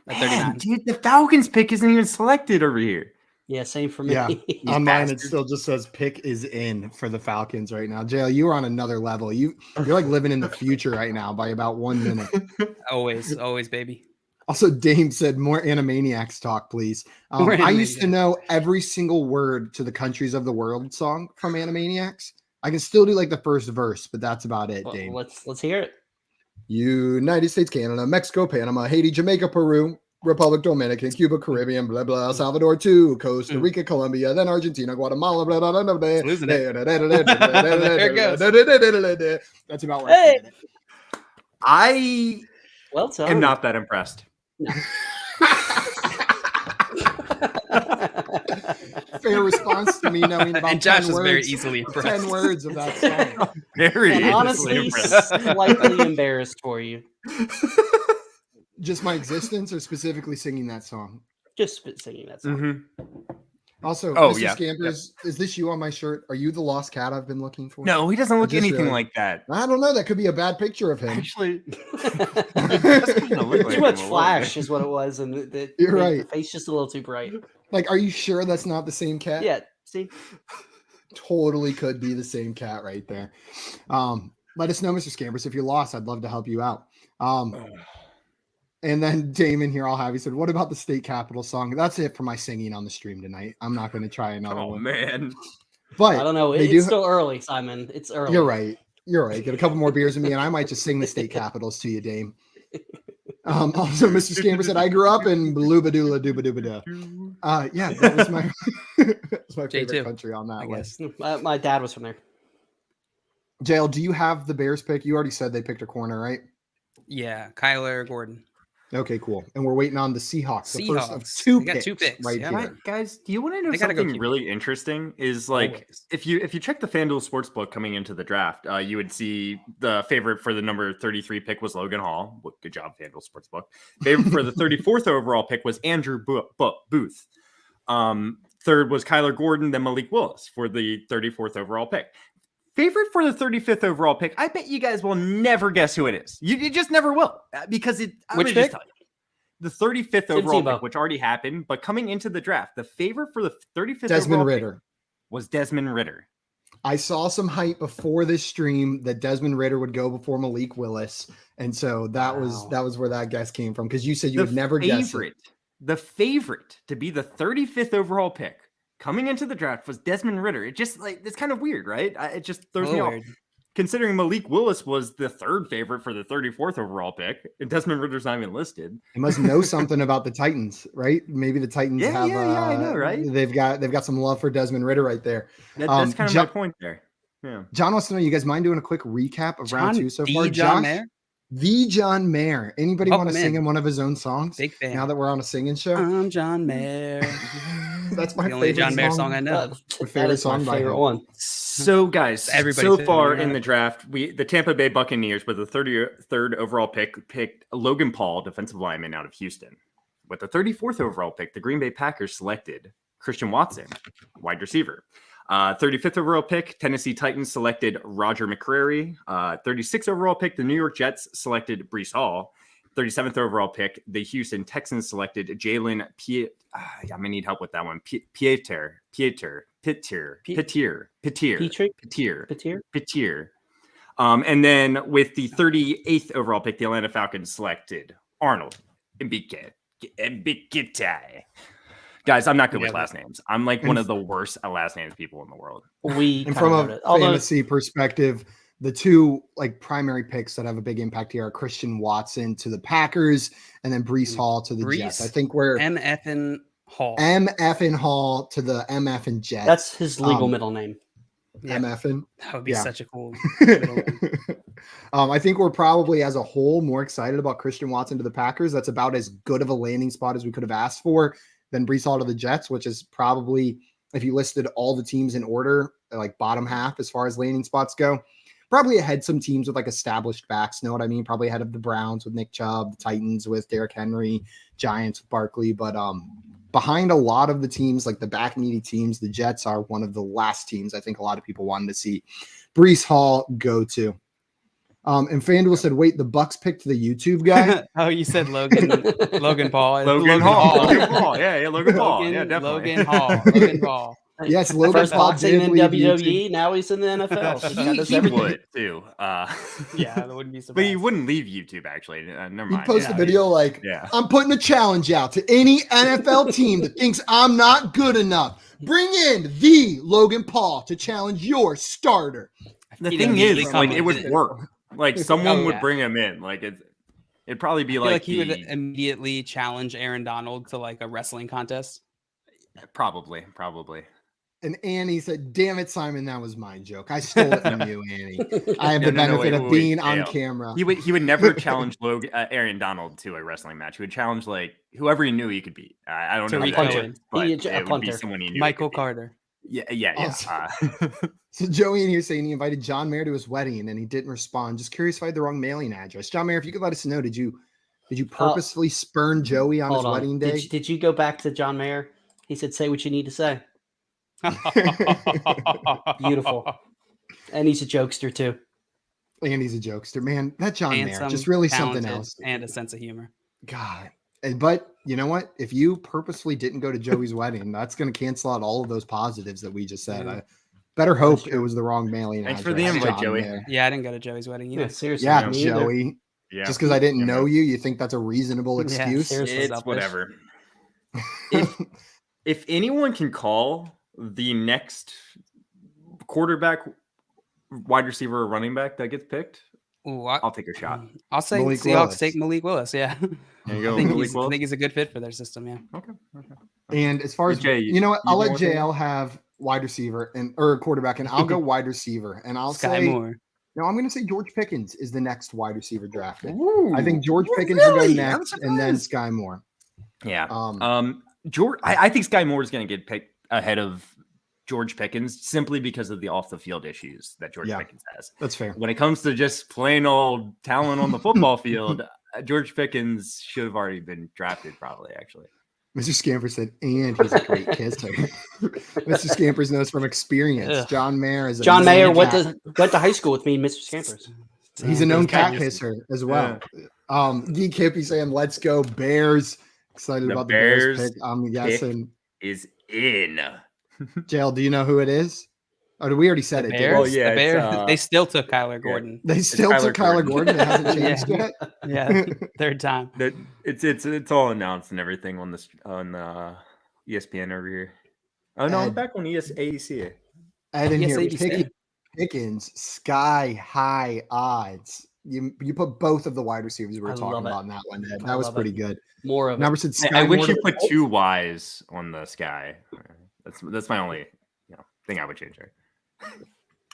At 39. Dude, the Falcons pick isn't even selected over here. Yeah, same for me. Yeah, on mine it still just says pick is in for the Falcons right now. JL, you are on another level. You're like living in the future right now by about 1 minute. Always, baby. Also, Dame said more Animaniacs talk, please. I used to know every single word to the Countries of the World song from Animaniacs. I can still do like the first verse, but that's about it, Dame. Let's hear it. United States, Canada, Mexico, Panama, Haiti, Jamaica, Peru, Republic Dominican, Cuba, Caribbean, blah, blah, El Salvador, 2, Costa Rica, Colombia, then Argentina, Guatemala, blah, blah, blah, blah, blah. Losing it. There it goes. That's about right. I Well am not that impressed. No. Fair response to me knowing about and Josh 10 is words, very easily impressed. 10 words of that song. Very honestly slightly embarrassed for you. Just my existence or specifically singing that song? Just singing that song. Mm-hmm. Also, Mr. Scampers, is this you on my shirt? Are you the lost cat I've been looking for? No, he doesn't look anything like that. I don't know. That could be a bad picture of him. Actually, too much flash is what it was, and you're right. The face just a little too bright. Like, are you sure that's not the same cat? Yeah. See, totally could be the same cat right there. Let us know, Mr. Scampers, if you're lost. I'd love to help you out. And then Damon here, I'll have you said, what about the state capital song? That's it for my singing on the stream tonight. I'm not going to try another one. Oh, man. But I don't know. It's still early, Simon. It's early. You're right. Get a couple more beers with me, and I might just sing the state capitals to you, Dame. Also, Mr. Scamper said, I grew up in Bloobadoola Doobadooba. Yeah, that was my, that's my favorite country on that list. My dad was from there. JL, do you have the Bears pick? You already said they picked a corner, right? Yeah, Kyler Gordon. Okay, cool. And we're waiting on the Seahawks. The first of two They got picks, 2 picks. right Yeah. here. Guys, do you want to know They gotta go something QB. really interesting? Is like Always. if you check the FanDuel Sportsbook coming into the draft, you would see the favorite for the number 33 pick was Logan Hall. Good job, FanDuel Sportsbook. Favorite for the 34th overall pick was Andrew Booth. Third was Kyler Gordon, then Malik Willis for the 34th overall pick. Favorite for the 35th overall pick. I bet you guys will never guess who it is. You just never will because it. Which pick? The 35th Tim overall Tebow. pick, which already happened, but coming into the draft, the favorite for the 35th Desmond overall Ritter. pick was Desmond Ritter. I saw some hype before this stream that Desmond Ritter would go before Malik Willis, and so that was where that guess came from, because you said you would never guess it. The favorite to be the 35th overall pick coming into the draft was Desmond Ritter. It just it's kind of weird, right? It just throws me off. Considering Malik Willis was the third favorite for the 34th overall pick, and Desmond Ritter's not even listed. He must know something about the Titans, right? Maybe the Titans have. I know, right? They've got some love for Desmond Ritter right there. That's kind of my point there. Yeah. John wants to know, you guys mind doing a quick recap of round 2 so far? John Mayer? The John Mayer. Anybody want to sing him one of his own songs? Big fan. Now that we're on a singing show. I'm John Mayer. That's my the only favorite John Mayer song I know. My favorite song by him. one. So, guys, Everybody's so far favorite. in the draft, the Tampa Bay Buccaneers with the 33rd overall pick picked Logan Paul, defensive lineman out of Houston. With the 34th overall pick, the Green Bay Packers selected Christian Watson, wide receiver. 35th overall pick, Tennessee Titans selected Roger McCreary. 36th overall pick, the New York Jets selected Breece Hall. 37th overall pick, the Houston Texans selected Jalen I'm going to need help with that one. Petier. And then with the 38th overall pick, the Atlanta Falcons selected Arnold Mbike. Guys, I'm not good with last names. I'm like one of the worst last names people in the world. And from a fantasy perspective, the two primary picks that have a big impact here are Christian Watson to the Packers and then Breece Hall to the Jets. I think we're MF Hall to the MF and Jets. That's his legal middle name. Yeah. MF. That would be such a cool middle name. I think we're probably as a whole more excited about Christian Watson to the Packers. That's about as good of a landing spot as we could have asked for, than Breece Hall to the Jets, which is probably, if you listed all the teams in order, bottom half as far as landing spots go, probably ahead some teams with established backs. Know what I mean? Probably ahead of the Browns with Nick Chubb, the Titans with Derrick Henry, Giants with Barkley. But behind a lot of the teams, the back needy teams, the Jets are one of the last teams I think a lot of people wanted to see Breece Hall go to. And FanDuel said, wait, the Bucks picked the YouTube guy? Oh, you said Logan Paul. Logan Hall. Yeah, Logan Paul. Yeah, definitely. Logan Paul. Yes, Logan First Paul boxing in did leave WWE, YouTube. now he's in the NFL. He would too. Yeah, that wouldn't be surprised. But he wouldn't leave YouTube, actually. Never He mind. posted a video I'm putting a challenge out to any NFL team that thinks I'm not good enough. Bring in the Logan Paul to challenge your starter. The thing is, it would work. Someone would bring him in. It'd probably be I feel he would immediately challenge Aaron Donald to a wrestling contest. Probably. And Annie said, damn it, Simon, that was my joke. I stole it from you, Annie. I have the benefit of being on camera. He would never challenge Aaron Donald to a wrestling match. He would challenge whoever he knew he could beat. I don't know who that is, but it would be someone he knew. Michael Carter. Yeah. Awesome. So Joey in here saying he invited John Mayer to his wedding and he didn't respond. Just curious if I had the wrong mailing address. John Mayer, if you could let us know, did you purposefully spurn Joey on his wedding day? Did you go back to John Mayer? He said, say what you need to say. Beautiful. And he's a jokester too. And he's a jokester, man. That John Handsome, Mayer, just really something else. And a sense of humor. God. But you know what? If you purposefully didn't go to Joey's wedding, that's going to cancel out all of those positives that we just said. I better hope it was the wrong mailing Thanks address. for the invite, Joey. Mayer. Yeah, I didn't go to Joey's wedding either. Yeah, seriously. Yeah, Joey. Yeah. Just because I didn't know you, you think that's a reasonable excuse? It's whatever. If anyone can call the next quarterback, wide receiver, or running back that gets picked, I'll take a shot. I'll say Malik Seahawks Willis. take Malik Willis. Yeah. There you go. I think he's a good fit for their system. Yeah. Okay. And as far as Jay, you know what, I'll let want to JL have wide receiver or quarterback, and I'll go wide receiver, and I'll Sky say Moore. No, I'm going to say George Pickens is the next wide receiver drafted. Ooh, I think George Pickens will go next, and then Sky Moore. Yeah. George, I think Sky Moore is going to get picked ahead of George Pickens simply because of the off the field issues that George Pickens has. That's fair. When it comes to just plain old talent on the football field, George Pickens should have already been drafted, probably, actually. Mr. Scamper said, and he's a great kisser. Mr. Scampers knows from experience. John Mayer is John Mayer went to high school with me, Mr. Scampers. He's a known cat kisser as well. Geek Hippie saying, let's go Bears. Excited about the Bears pick. I'm guessing is in. JL, do you know who it is? Oh, we already said it. Well, yeah, the Bears, they still took Kyler Gordon. They still took Kyler Gordon. It hasn't changed yet. Yeah, third time. It's all announced and everything on ESPN over here. Oh no, I'm back on AEC. Ed in here, Pickens, sky high odds. You put both of the wide receivers we were talking about in that one, Ed. That was pretty good. More of it. I wish you put 2 Ys on the sky. That's my only thing I would change there.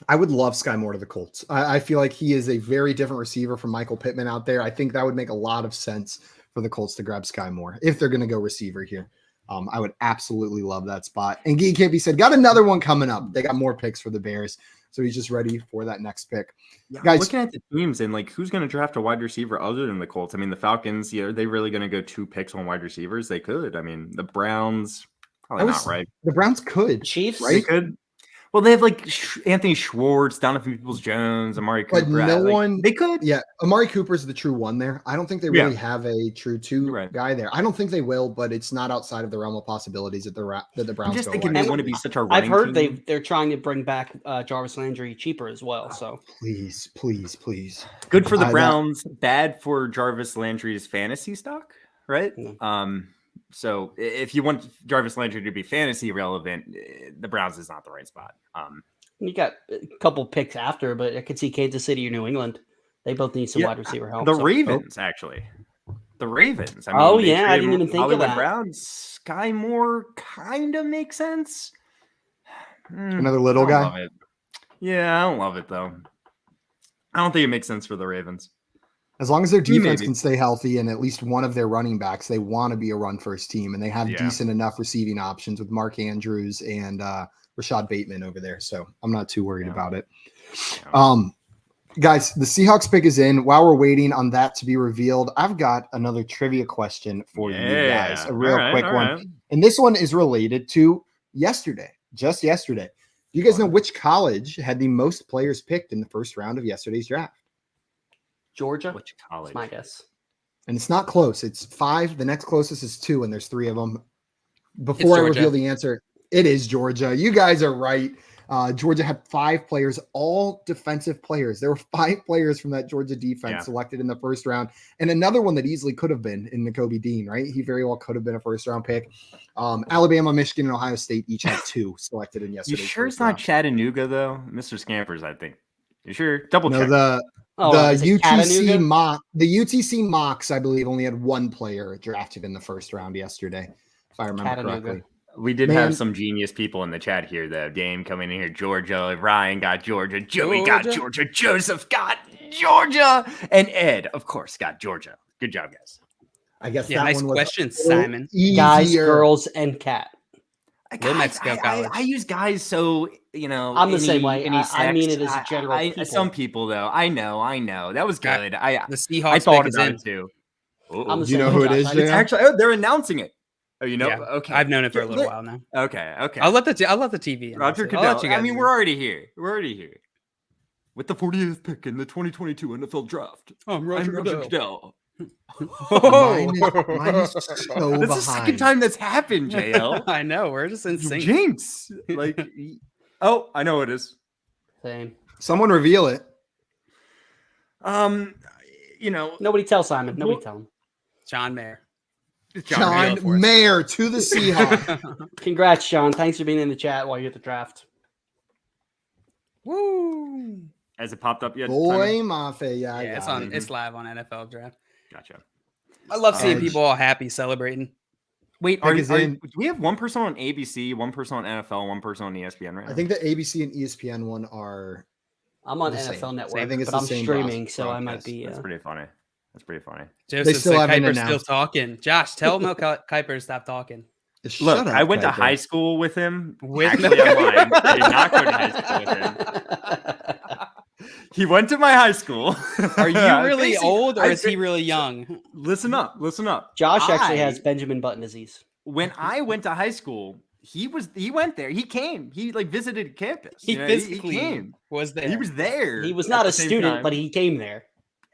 I would love Sky Moore to the Colts. I feel like he is a very different receiver from Michael Pittman out there. I think that would make a lot of sense for the Colts to grab Sky Moore if they're going to go receiver here. I would absolutely love that spot. And Geek Hippie said, got another one coming up. They got more picks for the Bears. So he's just ready for that next pick. Yeah, guys, looking at the teams and who's going to draft a wide receiver other than the Colts? I mean, the Falcons, are they really going to go 2 picks on wide receivers? They could. I mean, the Browns, probably not, right? The Browns could. Chiefs, right? They could. Well, they have Anthony Schwartz, Donovan Peoples-Jones, Amari Cooper. But they could. Yeah, Amari Cooper's the true one there. I don't think they really have a true 2 guy there. I don't think they will, but it's not outside of the realm of possibilities that the Browns. I'm just thinking they want to be such a running I've heard team. they're trying to bring back Jarvis Landry cheaper as well. So please. Good for the Browns, bad for Jarvis Landry's fantasy stock, right? So if you want Jarvis Landry to be fantasy relevant, the Browns is not the right spot. You got a couple picks after, but I could see Kansas City or New England. They both need some wide receiver help. The Ravens, actually. The Ravens. I mean, I didn't even think of that. Browns, Sky Moore kind of makes sense. Another little guy. Yeah, I don't love it, though. I don't think it makes sense for the Ravens. As long as their defense can stay healthy and at least one of their running backs, they want to be a run-first team, and they have decent enough receiving options with Mark Andrews and Rashad Bateman over there. So I'm not too worried about it. Guys, the Seahawks pick is in. While we're waiting on that to be revealed, I've got another trivia question for you guys, a real quick one. Right. And this one is related to just yesterday. Do you guys know which college had the most players picked in the first round of yesterday's draft? Georgia. Which college? That's my guess. And it's not close. It's 5. The next closest is 2, and there's 3 of them. Before I reveal the answer, it is Georgia. You guys are right. Georgia had 5 players, all defensive players. There were 5 players from that Georgia defense selected in the first round. And another one that easily could have been in Nakobe Dean, right? He very well could have been a first-round pick. Alabama, Michigan, and Ohio State each had 2 selected in yesterday's You sure it's round. not Chattanooga, though? Mr. Scampers, I think. You sure? Double check. The UTC mocks, I believe, only had 1 player drafted in the first round yesterday, if I remember correctly. We did have some genius people in the chat here. The game coming in here. Georgia, Ryan got Georgia, Joey got Georgia, Joseph got Georgia, and Ed, of course, got Georgia. Good job, guys. I guess that nice one was question, Simon. Easier. Guys, girls, and cat. New Mexico College. I use guys, so I'm the same way. I mean it as a general. People. Some people, though, I know that was good. The Seahawks. I thought about it too. Do you know who it is? It's actually, they're announcing it. Oh, you know? Yeah, okay. I've known it for a little while now. Okay. I'll let the TV. Roger Goodell. I mean, we're already here. With the 40th pick in the 2022 NFL Draft. I'm Roger Goodell. Mine is so That's the second time that's happened, JL. I know. We're just in sync. Jinx. I know it is. Same. Someone reveal it. Nobody tell Simon. Nobody tell him. John Mayer. John Mayer to the Seahawks. Congrats, John. Thanks for being in the chat while you're at the draft. Woo! Has it popped up yet? Boy, Mafe. Yeah, it's live on NFL Draft. Gotcha. I love seeing people all happy celebrating. Wait, do we have one person on ABC, one person on NFL, one person on ESPN right now? I think the ABC and ESPN one are I'm on The NFL same. Network, I think it's but the I'm same streaming, so I might broadcast. be. That's pretty funny. That's pretty funny. Joseph still said haven't Kuiper's still announced. talking. Josh, tell Mel Kiper to stop talking. Shut Look, up, I went to Kuiper. high school with him. With Actually, I'm lying. I did not go to high school with him. He went to my high school. Are you really old or is he really young? Listen up. Josh actually has Benjamin Button disease. When I went to high school, he went there. He came. He like visited campus. He physically came. was there. He was there. He was not a student, but he came there.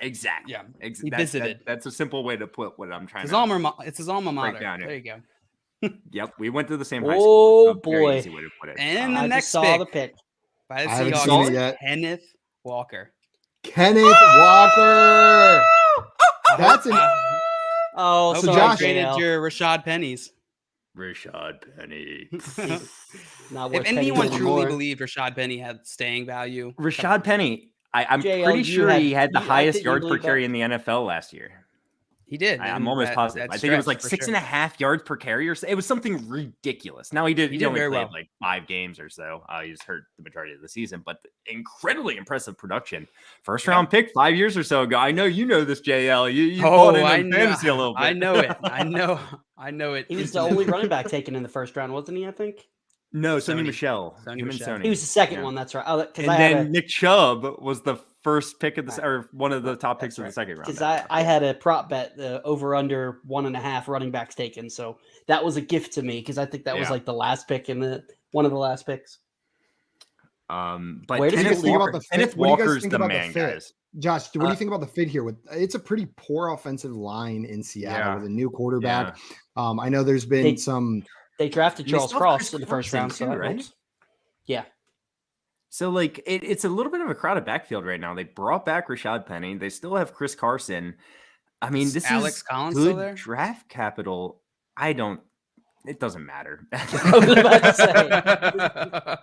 Exactly. Yeah. He That's, visited. that's a simple way to put what I'm trying His to it's his alma mater. break down here. There you go. Yep, we went to the same high school. Oh A very boy! easy way to put it. And the I next just saw pick the pick. by the I haven't seen it Seahawks, yet. Kenneth Walker. Kenneth Walker. That's an Oh, Hope so you Josh- traded your Rashad Pennies. Rashad Penny. not If worth anyone pennies truly anymore. believed Rashad Penny had staying value, Rashad Penny. I'm JL, pretty you sure have- he had the I highest think you yards per believe carry that? in the NFL last year. he did. I'm and almost that- positive. that I think it was stretched like for 6.5 yards per carry, or so. It was something ridiculous. Now he He did only very played well. like 5 games or so. He's hurt the majority of the season, but incredibly impressive production. First round pick 5 years or so ago. I know you know this, JL. You bought in I on fantasy a little bit. I know it. I know it. He was the only running back taken in the first round, wasn't he? I think No, Sony Sony. Michel. Sony Him and Michel. Sony. he was the second Yeah. one. That's right. Oh, because And I had then Nick Chubb was the first pick of the Right. or one of the top picks That's of right. the second round. because that I draft. had a prop bet over under 1.5 running backs taken, so that was a gift to me because I think that was Yeah. like the last pick in one of the last picks. But Where does he Kenneth think about Walker, the fit? Kenneth What do you guys Walker's think the about the man, fit? guys. Josh, what do you think about the fit here? It's a pretty poor offensive line in Seattle Yeah. with a new quarterback. Yeah. I know there's been They- some. They drafted And they Charles still have Cross Chris in the first Carson round, so too, that right? helps. Yeah, So like it's a little bit of a crowded backfield right now. They brought back Rashad Penny. They still have Chris Carson. I mean, Is this Alex is Collins good still there? draft capital. It doesn't matter. I was about to say.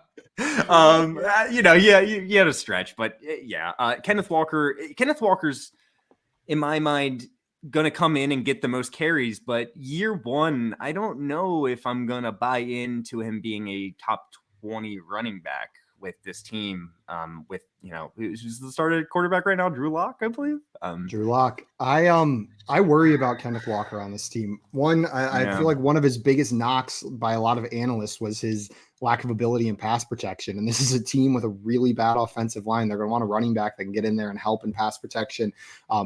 You had a stretch, but Kenneth Walker's in my mind gonna come in and get the most carries, but year one, I don't know if I'm gonna buy into him being a top 20 running back with this team. Who's the starter quarterback right now? Drew Lock, I believe. Drew Lock. I worry about Kenneth Walker on this team. I feel like one of his biggest knocks by a lot of analysts was his lack of ability in pass protection. And this is a team with a really bad offensive line. They're going to want a running back that can get in there and help in pass protection.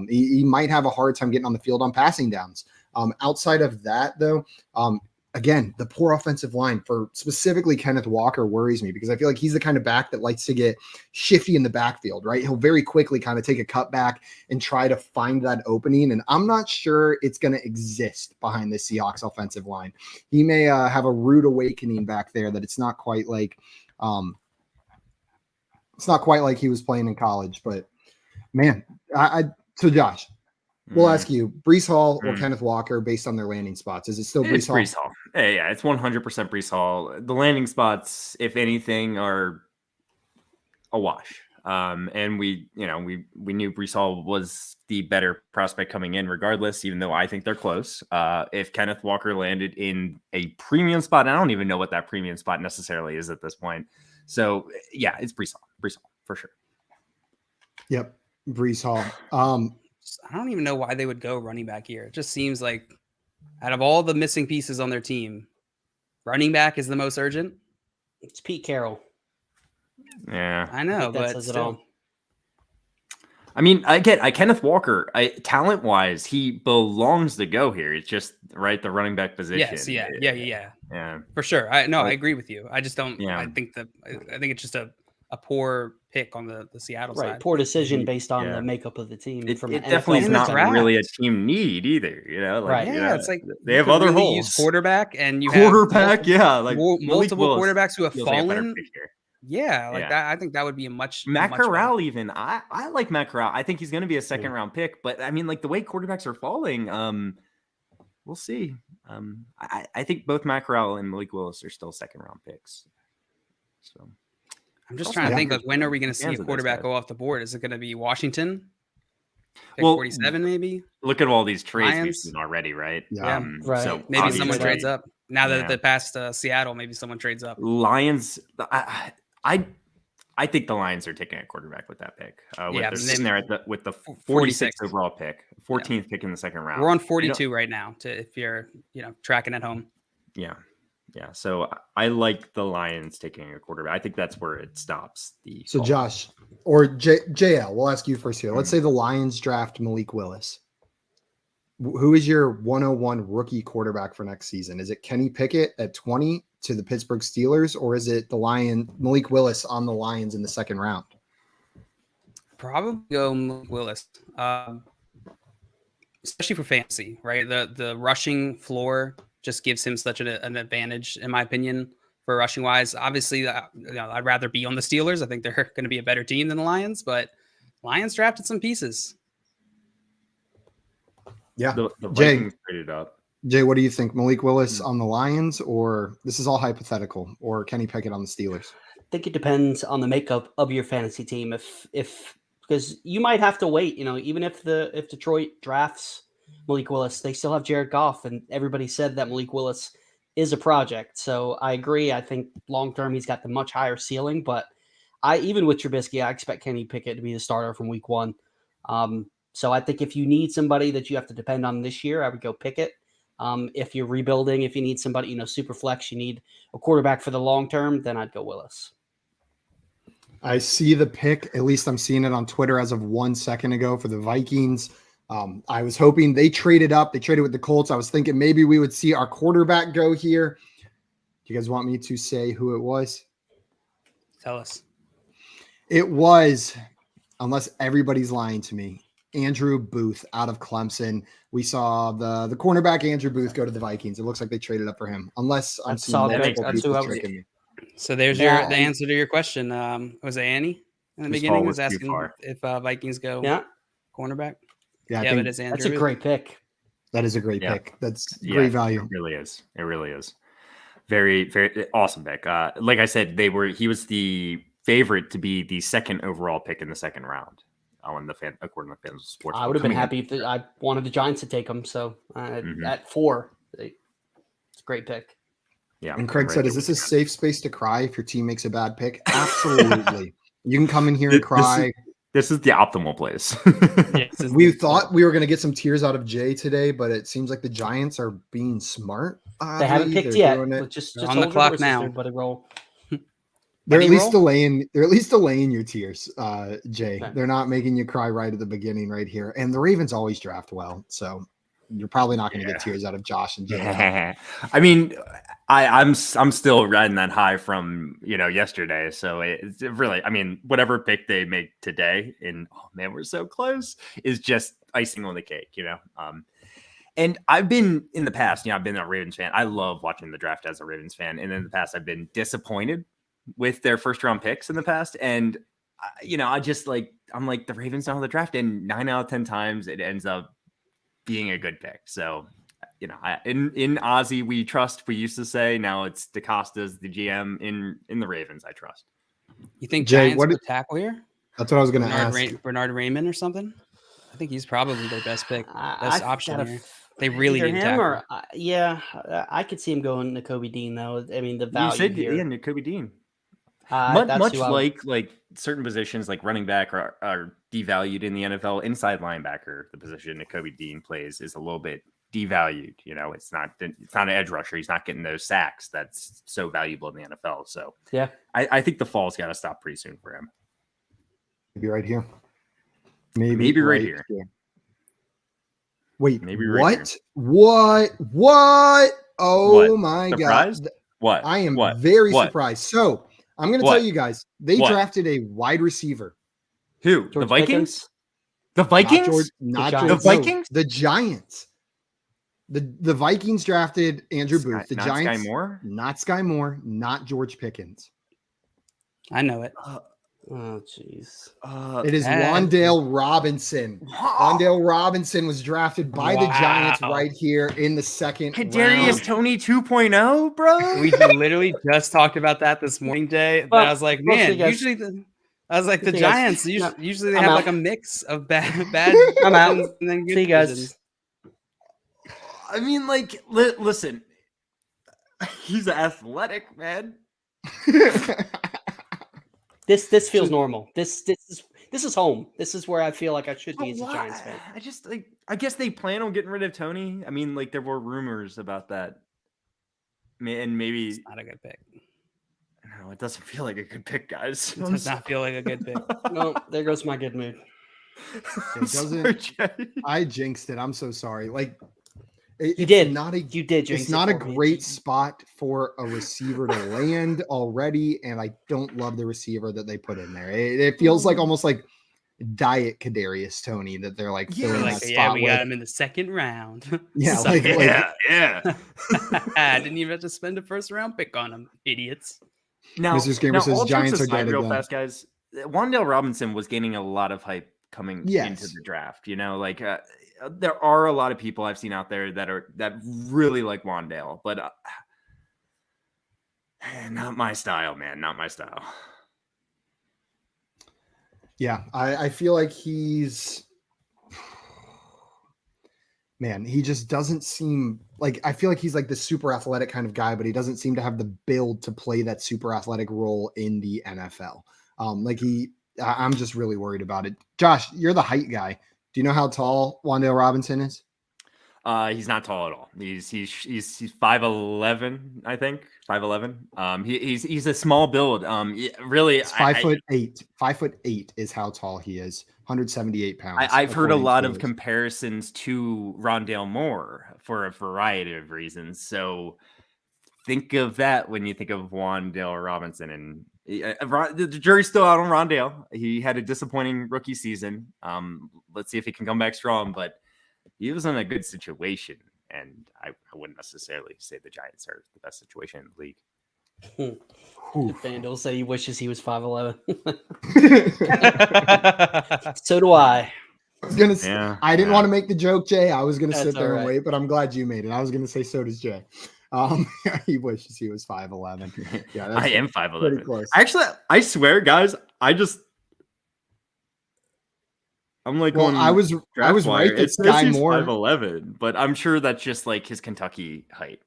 He might have a hard time getting on the field on passing downs. Outside of that, though, again, the poor offensive line for specifically Kenneth Walker worries me because I feel like he's the kind of back that likes to get shifty in the backfield, right? He'll very quickly kind of take a cutback and try to find that opening. And I'm not sure it's going to exist behind the Seahawks offensive line. He may have a rude awakening back there that it's not quite like he was playing in college, but man, so Josh, we'll ask you, Breece Hall or Kenneth Walker based on their landing spots. Is it still It's Breece Hall? Breece Hall. Yeah, it's 100% Breece Hall. The landing spots, if anything, are a wash. And we knew Breece Hall was the better prospect coming in regardless, even though I think they're close. If Kenneth Walker landed in a premium spot, I don't even know what that premium spot necessarily is at this point. So yeah, it's Breece Hall for sure. Yep. Breece Hall. I don't even know why they would go running back here. It just seems like out of all the missing pieces on their team, running back is the most urgent. It's Pete Carroll. Yeah, I know, that but says it still. all. I mean, I get Kenneth Walker. Talent wise, he belongs to go here. It's just right the running back position. Yes, yeah, for sure. I Like, agree with you. I just don't. Yeah. I think it's just a poor pick on the Seattle Right, side. poor decision based on Yeah. the makeup of the team. It from an definitely is NFL not perspective. really a team need either. Right. Yeah, it's like they you have could other really holes. use quarterback, and you Quarterback, have yeah, like Malik multiple Willis quarterbacks who have feels like a better fallen. pick here. Yeah, like Yeah. that. I think that would be a much Matt much better. Corral, even I like Matt Corral. I think he's going to be a second round pick, but I mean, like the way quarterbacks are falling, we'll see. I think both Matt Corral and Malik Willis are still second round picks. So I'm just Also, trying to yeah, think of when are we going to see fans a of those quarterback guys. go off the board? Is it going to be Washington? Pick Well, 47 maybe? look at all these trades we've Lions? seen already, right? Yeah. Right. So Maybe someone obviously- trades up. Now that Yeah. they passed Seattle, maybe someone trades up. Lions. I think the Lions are taking a quarterback with that pick. They're sitting there with the 46th overall pick, 14th pick in the second round. We're on 42 right now. If you're tracking at home. Yeah. So I like the Lions taking a quarterback. I think that's where it stops. So Josh or JL, we'll ask you first here. Let's say the Lions draft Malik Willis. Who is your 101 rookie quarterback for next season? Is it Kenny Pickett at 20 to the Pittsburgh Steelers, or is it Malik Willis on the Lions in the second round? Probably go Malik Willis, especially for fantasy, right? The rushing floor just gives him such an advantage, in my opinion, for rushing wise. Obviously, I'd rather be on the Steelers. I think they're going to be a better team than the Lions, but Lions drafted some pieces. Yeah, the Vikings traded up. Jay, what do you think? Malik Willis on the Lions, or this is all hypothetical, or Kenny Pickett on the Steelers? I think it depends on the makeup of your fantasy team. If because you might have to wait, even if Detroit drafts Malik Willis, they still have Jared Goff, and everybody said that Malik Willis is a project. So I agree. I think long term he's got the much higher ceiling, but even with Trubisky, I expect Kenny Pickett to be the starter from week 1. So I think if you need somebody that you have to depend on this year, I would go Pickett. If you're rebuilding, if you need somebody, super flex, you need a quarterback for the long term, then I'd go Willis. I see the pick. At least I'm seeing it on Twitter as of 1 second ago for the Vikings. I was hoping they traded up. They traded with the Colts. I was thinking maybe we would see our quarterback go here. Do you guys want me to say who it was? Tell us. It was, unless everybody's lying to me, Andrew Booth out of Clemson. We saw the cornerback Andrew Booth go to the Vikings. It looks like they traded up for him. Unless I'm seeing multiple people tricking me. So there's the answer to your question. Was it Annie in the beginning? Was asking if Vikings go cornerback. Yeah, but it's Andrew. That's a great pick. That is a great pick. That's great value. It really is. It really is. Very, very awesome pick. Like I said, he was the favorite to be the second overall pick in the second round. According to Fantasy Sports. I would have been happy if I wanted the Giants to take him. So at 4, it's a great pick. Yeah. And Craig said, "Is this a safe space to cry if your team makes a bad pick?" Absolutely. You can come in here and cry. This is the optimal place. We thought we were going to get some tears out of Jay today, but it seems like the Giants are being smart. They haven't picked yet. Just on the clock now. They're at least delaying your tears, Jay. Okay. They're not making you cry right at the beginning right here. And the Ravens always draft well, so you're probably not going to get tears out of Josh and Jay. I mean, I'm still riding that high from yesterday. So it's really, I mean, whatever pick they make today, and oh man, we're so close, is just icing on the cake, And I've been in the past, I've been a Ravens fan. I love watching the draft as a Ravens fan, and in the past, I've been disappointed with their first round picks in the past. And, I'm like, the Ravens don't have the draft, and 9 out of 10 times it ends up being a good pick. So, in Ozzie, we trust, we used to say. Now it's DeCosta's the GM in the Ravens. I trust. You think Giants would tackle here? That's what I was going to ask. Bernard Raymond or something? I think he's probably their best pick. Best option here. They really need tackle. I could see him going to Kobe Dean, though. I mean, the value here. Yeah, Kobe Dean. Much like certain positions like running back are devalued in the NFL, inside linebacker, the position that Kobe Dean plays is a little bit devalued. It's not an edge rusher. He's not getting those sacks that's so valuable in the NFL. So yeah, I think the fall's got to stop pretty soon for him. Maybe right here. Maybe right here. Wait, maybe right here. What? Oh my Surprised? God. What? I am very surprised. So I'm going to tell you guys, they drafted a wide receiver. Who? George the Vikings? Pickens? The Vikings? Not Giants. George, the Vikings? No, the Giants. The Vikings drafted Andrew Booth. The Giants. Sky Moore? Not Sky Moore. Not George Pickens. I know it. Oh, jeez. It is Wandale Robinson. Wandale Robinson was drafted by the Giants right here in the second Kadarius Toney 2.0, bro. We literally just talked about that this morning, Jay. But I was like, man, usually the Giants usually they have like a mix of bad. I'm out. And then good See you guys. I mean, like, listen, he's athletic, man. This feels normal. This is home. This is where I feel like I should be as a Giants fan. I guess they plan on getting rid of Tony. I mean, like there were rumors about that, and maybe It's not a good pick. No, it doesn't feel like a good pick, guys. It does not feel like a good pick. No, there goes my good mood. It doesn't. I jinxed it. I'm so sorry. Like you did. You did. Jinx it's not a great spot for a receiver to land already, and I don't love the receiver that they put in there. It feels like almost like Diet Kadarius Toney that they're like filling that spot we got him in the second round. Yeah, I didn't even have to spend a first round pick on him, idiots. Now, Mr. Scammer says Giants are dead real again. Fast, guys. Wandel Robinson was gaining a lot of hype coming into the draft. You know, like there are a lot of people I've seen out there that really like Wandale, but not my style, man. Not my style. Yeah, I feel like he just doesn't seem like, I feel like he's like the super athletic kind of guy, but he doesn't seem to have the build to play that super athletic role in the NFL. I'm just really worried about it. Josh, you're the height guy. Do you know how tall Wandale Robinson is? He's not tall at all. He's 5'11", I think. 5'11". He's a small build. Really, it's 5'8". 5'8" is how tall he is. 178 pounds. I've heard a lot of comparisons to Rondale Moore for a variety of reasons. So think of that when you think of Wandale Robinson. And the jury's still out on Rondale. He had a disappointing rookie season. Let's see if he can come back strong. But he was in a good situation, and I wouldn't necessarily say the Giants are the best situation in the league. Vandal said he wishes he was 5'11". So do I. I didn't want to make the joke, Jay. I was gonna sit there and wait, but I'm glad you made it. I was gonna say so does Jay. He wishes he was 5'11". Yeah, I am 5'11". Pretty close. Actually, I swear, guys, I'm like, I was right. It's Sky Moore 5'11", but I'm sure that's just like his Kentucky height.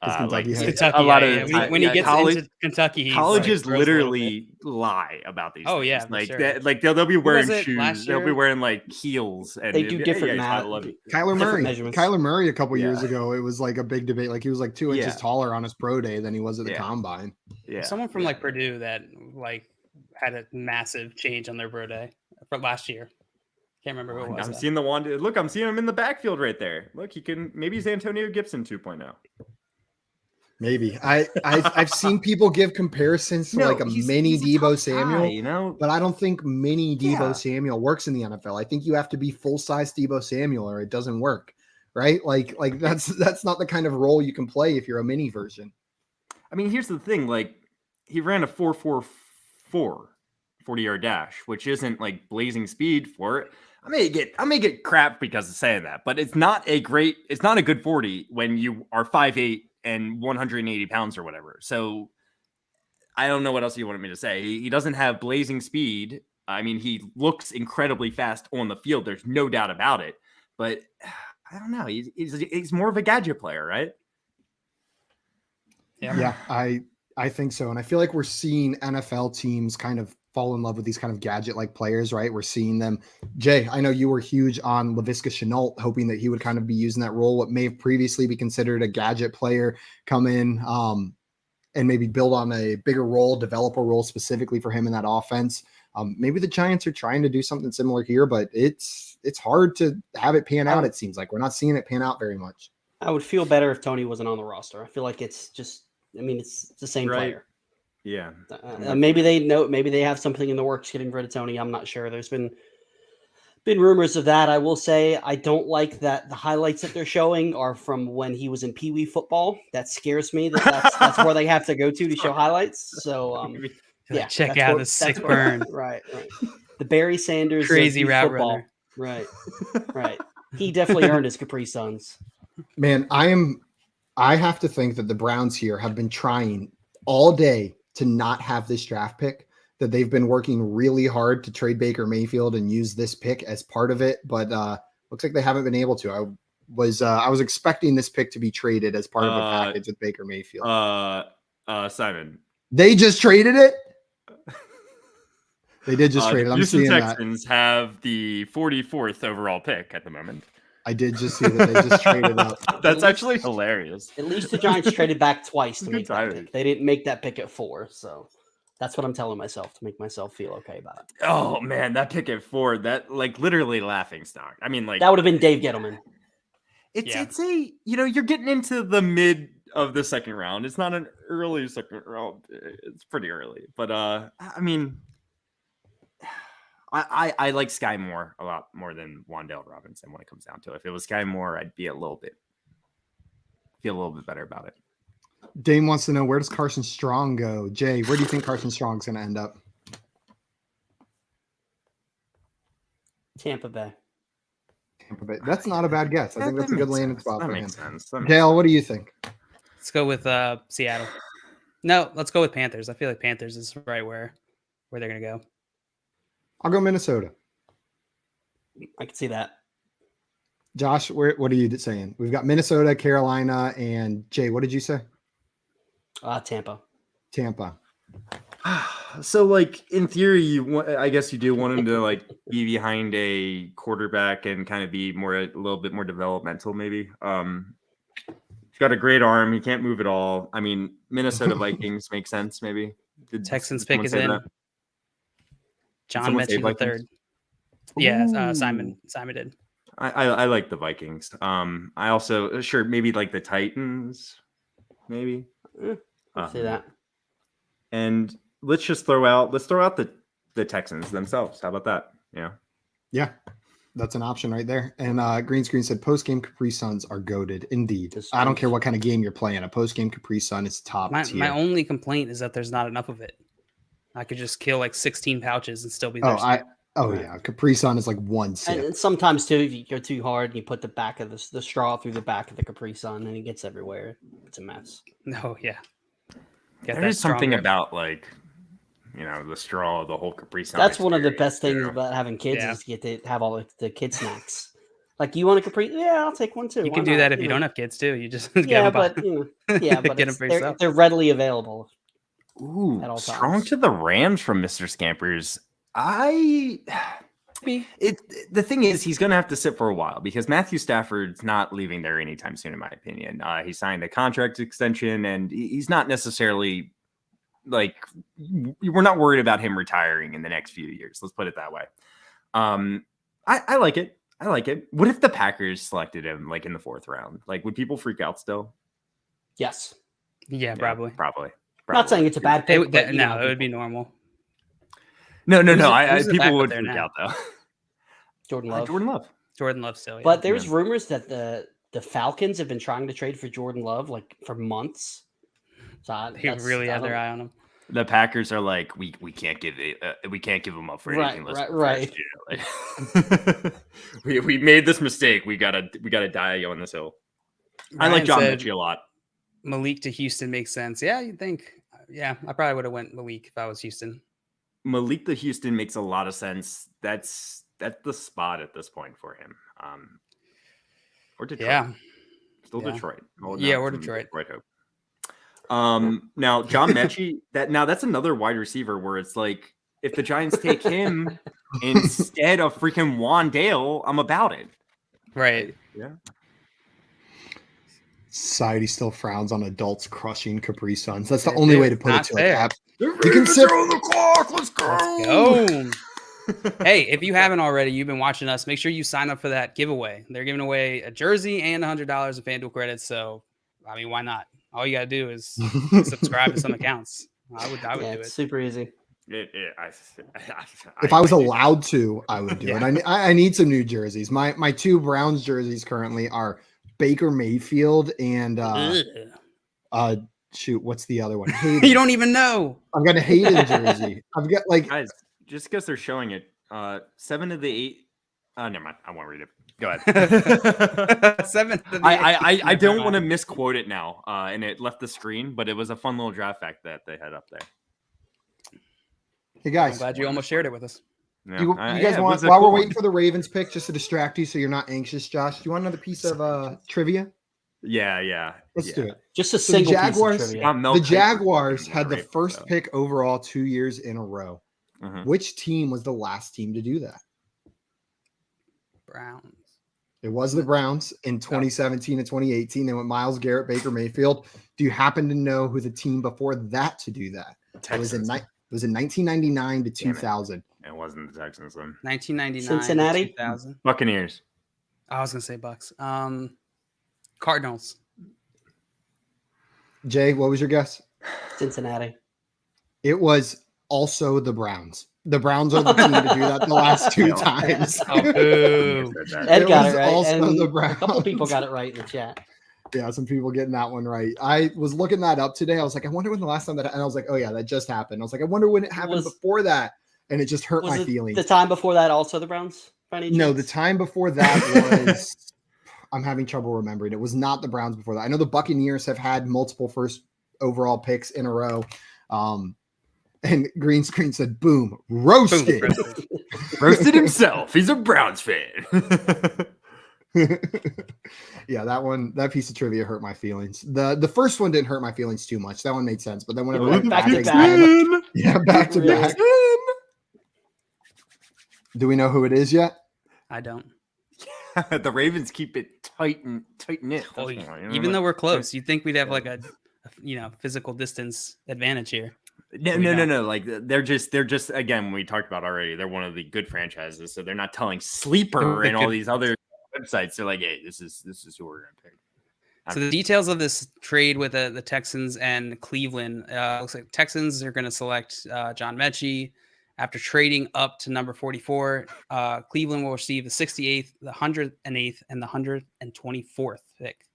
Kentucky, a lot of when he gets into Kentucky, colleges literally lie about these. Oh things. yeah, like sure. that, like they'll be wearing shoes. They'll be wearing like heels, and they do different math. Kyler Murray a couple years ago, it was like a big debate. Like he was like 2 inches taller on his pro day than he was at the combine. Yeah, someone from like Purdue that like had a massive change on their pro day for last year. Can't remember who it was. I'm seeing the one. Look, I'm seeing him in the backfield right there. Look, maybe he's Antonio Gibson 2.0. Maybe I've seen people give comparisons to like a mini Deebo Samuel, but I don't think mini Deebo Samuel works in the NFL. I think you have to be full size Deebo Samuel or it doesn't work, right? Like that's not the kind of role you can play if you're a mini version. I mean, here's the thing: like he ran a 4.44 40-yard dash, which isn't like blazing speed for it. I may get crap because of saying that, but it's not a good 40 when you are 5'8" and 180 pounds or whatever. So I don't know what else you wanted me to say. He doesn't have blazing speed. I mean, he looks incredibly fast on the field. There's no doubt about it. But I don't know. He's more of a gadget player, right? Yeah, I think so. And I feel like we're seeing NFL teams kind of fall in love with these kind of gadget-like players, right? We're seeing them. Jay, I know you were huge on Laviska Shenault, hoping that he would kind of be using that role, what may have previously be considered a gadget player, come in and maybe build on a bigger role, develop a role specifically for him in that offense. Maybe the Giants are trying to do something similar here, but it's hard to have it pan out, it seems like. We're not seeing it pan out very much. I would feel better if Tony wasn't on the roster. I feel like it's the same player. Yeah. Maybe they have something in the works getting rid of Tony. I'm not sure. There's been rumors of that. I will say I don't like that the highlights that they're showing are from when he was in Pee Wee football. That scares me. That's where they have to go to show highlights. So check out the sick burn. Right. The Barry Sanders crazy route football. Runner. Right. He definitely earned his Capri Suns. Man, I have to think that the Browns here have been trying all day to not have this draft pick, that they've been working really hard to trade Baker Mayfield and use this pick as part of it, but looks like they haven't been able to. I was expecting this pick to be traded as part of a package with Baker Mayfield. Simon, they just traded it. They did just trade it. I'm Houston seeing Texans have the 44th overall pick at the moment. I did just see that they just traded up. That's actually hilarious. At least the Giants traded back twice to Good make that timing. pick. They didn't make that pick at 4, so that's what I'm telling myself to make myself feel okay about it. Oh man, that pick at 4, that like literally laughing stock. I mean, like That would have been Dave Gettleman. it's a you're getting into the mid of the second round. It's not an early second round. It's pretty early, but I mean, I like Sky Moore a lot more than Wandel Robinson when it comes down to it. If it was Sky Moore, I'd feel a little bit better about it. Dame wants to know, where does Carson Strong go? Jay, where do you think Carson Strong's going to end up? Tampa Bay. That's not a bad guess. I think that's a good landing spot that for him. makes sense. Dale, what do you think? Let's go with Seattle. No, let's go with Panthers. I feel like Panthers is right where they're gonna go. I'll go Minnesota. I can see that. Josh, what are you saying? We've got Minnesota, Carolina, and Jay, what did you say? Tampa. Tampa. So, like, in theory, I guess you do want him to like be behind a quarterback and kind of be a little bit more developmental, maybe. He's got a great arm. He can't move at all. I mean, Minnesota Vikings make sense, maybe. Texans pick is in. That? John Mechie the third. Yeah, Simon did. I like the Vikings. I also maybe like the Titans, maybe. See that. And let's throw out the Texans themselves. How about that? Yeah, that's an option right there. And Green Screen said post-game Capri Suns are goated. Indeed. I don't care what kind of game you're playing. A post-game Capri Sun is top tier. My only complaint is that there's not enough of it. I could just kill like 16 pouches and still be thirsty. Yeah. Capri Sun is like one sip. And sometimes too, if you go too hard and you put the back of the straw through the back of the Capri Sun and it gets everywhere. It's a mess. No, yeah. There is something about like, the straw, the whole Capri Sun. That's one of the best things about having kids is you get to have all the kid snacks. Like, you want a Capri? Yeah, I'll take one too. You can do that if you don't have kids too. You just but get them for yourself. They're readily available. Ooh, at all strong times. to the Rams from Mr. Scampers. The thing is, he's going to have to sit for a while because Matthew Stafford's not leaving there anytime soon, in my opinion. He signed a contract extension, and he's not necessarily like we're not worried about him retiring in the next few years. Let's put it that way. I like it. I like it. What if the Packers selected him like in the 4th round? Like, would people freak out still? Yes. Yeah, probably. Probably. Not saying it's a bad pick. It would be normal. No. People would freak out though. Jordan Love. Jordan Love still. Yeah. But there's rumors that the Falcons have been trying to trade for Jordan Love like for months. So they really have their eye on him. The Packers are like, we can't give him up for anything. Right. Like, we made this mistake. We gotta die on this hill. Ryan, I like John Mechie a lot. Malik to Houston makes sense. Yeah, you'd think. Yeah, I probably would have went Malik if I was Houston. Malik to Houston makes a lot of sense. That's the spot at this point for him. Or Detroit. Yeah. Still Detroit. Or Detroit. Right hope. Now John Mechie, that's another wide receiver where it's like if the Giants take him instead of freaking Wandale, I'm about it. Right. Yeah. Society still frowns on adults crushing Capri Suns. That's the only way to put it to it. You can sit on the clock. Let's go. Hey, if you haven't already, you've been watching us. Make sure you sign up for that giveaway. They're giving away a jersey and $100 in FanDuel credits. So, I mean, why not? All you got to do is subscribe to some accounts. I would do it. It's super easy. If I was allowed to, I would do it. I need some new jerseys. My 2 Browns jerseys currently are Baker Mayfield and what's the other one? Hayden. You don't even know. I've got a Hayden jersey. I've got guys, just because they're showing it. 7 of the 8. Never mind. I won't read it. Go ahead. 7 of the 8. I don't want to misquote it now. And it left the screen, but it was a fun little draft fact that they had up there. Hey guys, I'm glad you almost shared it with us. Yeah. You guys want, while we're waiting for the Ravens pick, just to distract you so you're not anxious, Josh, do you want another piece of trivia? Yeah. Let's do it. Just a single piece of trivia. The Jaguars had the first pick overall 2 years in a row. Which team was the last team to do that? Browns. It was the Browns in 2017 and 2018. They went Myles Garrett, Baker Mayfield. Do you happen to know who the team before that to do that? It was in 1999 to 2000. It wasn't the Texans then. 1999. Cincinnati? 2000. Buccaneers. I was gonna say Bucks. Cardinals. Jay, what was your guess? Cincinnati. It was also the Browns. The Browns are the team to do that the last 2 times. Ed got it right. Also And the a Browns. couple people got it right in the chat. Yeah, some people getting that one right. I was looking that up today. I was like, I wonder when the last time that, and I was like, oh yeah, that just happened. I was like, I wonder when it happened before that, and it just hurt my feelings. The time before that, also the Browns. No, the time before that was. I'm having trouble remembering. It was not the Browns before that. I know the Buccaneers have had multiple first overall picks in a row. And Green Screen said, boom, roasted. Boom, Roasted himself. He's a Browns fan. Yeah, that piece of trivia hurt my feelings. The first one didn't hurt my feelings too much. That one made sense. But then whenever I back to back. Yeah, back to back. Do we know who it is yet? I don't. The Ravens keep it tight knit. Even though we're close, you'd think we'd have like a physical distance advantage here. No. Like they're just again, we talked about already. They're one of the good franchises, so they're not telling Sleeper and all these other websites. They're like, hey, this is who we're gonna pick. So the details of this trade with the Texans and Cleveland looks like Texans are going to select John Mechie after trading up to number 44. Cleveland will receive the 68th, the 108th, and the 124th pick.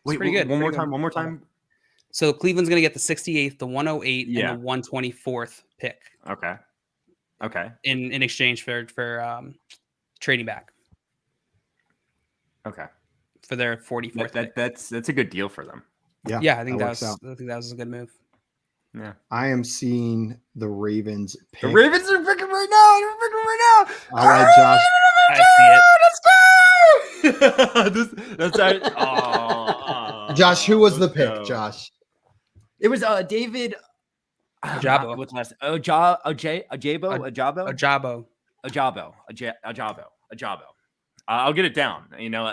Wait, pretty good. One more time. So Cleveland's going to get the 68th, the 108th, and the 124th pick. Okay. In exchange for trading back. Okay. For their 44th pick. That's a good deal for them. Yeah, I think that was a good move. Yeah. I am seeing the Ravens pick. The Ravens are picking right now. All right, Josh. I see it. Let's go. Josh, who was the pick, Josh? It was David Ajabo. What's last? Ajabo. I'll get it down.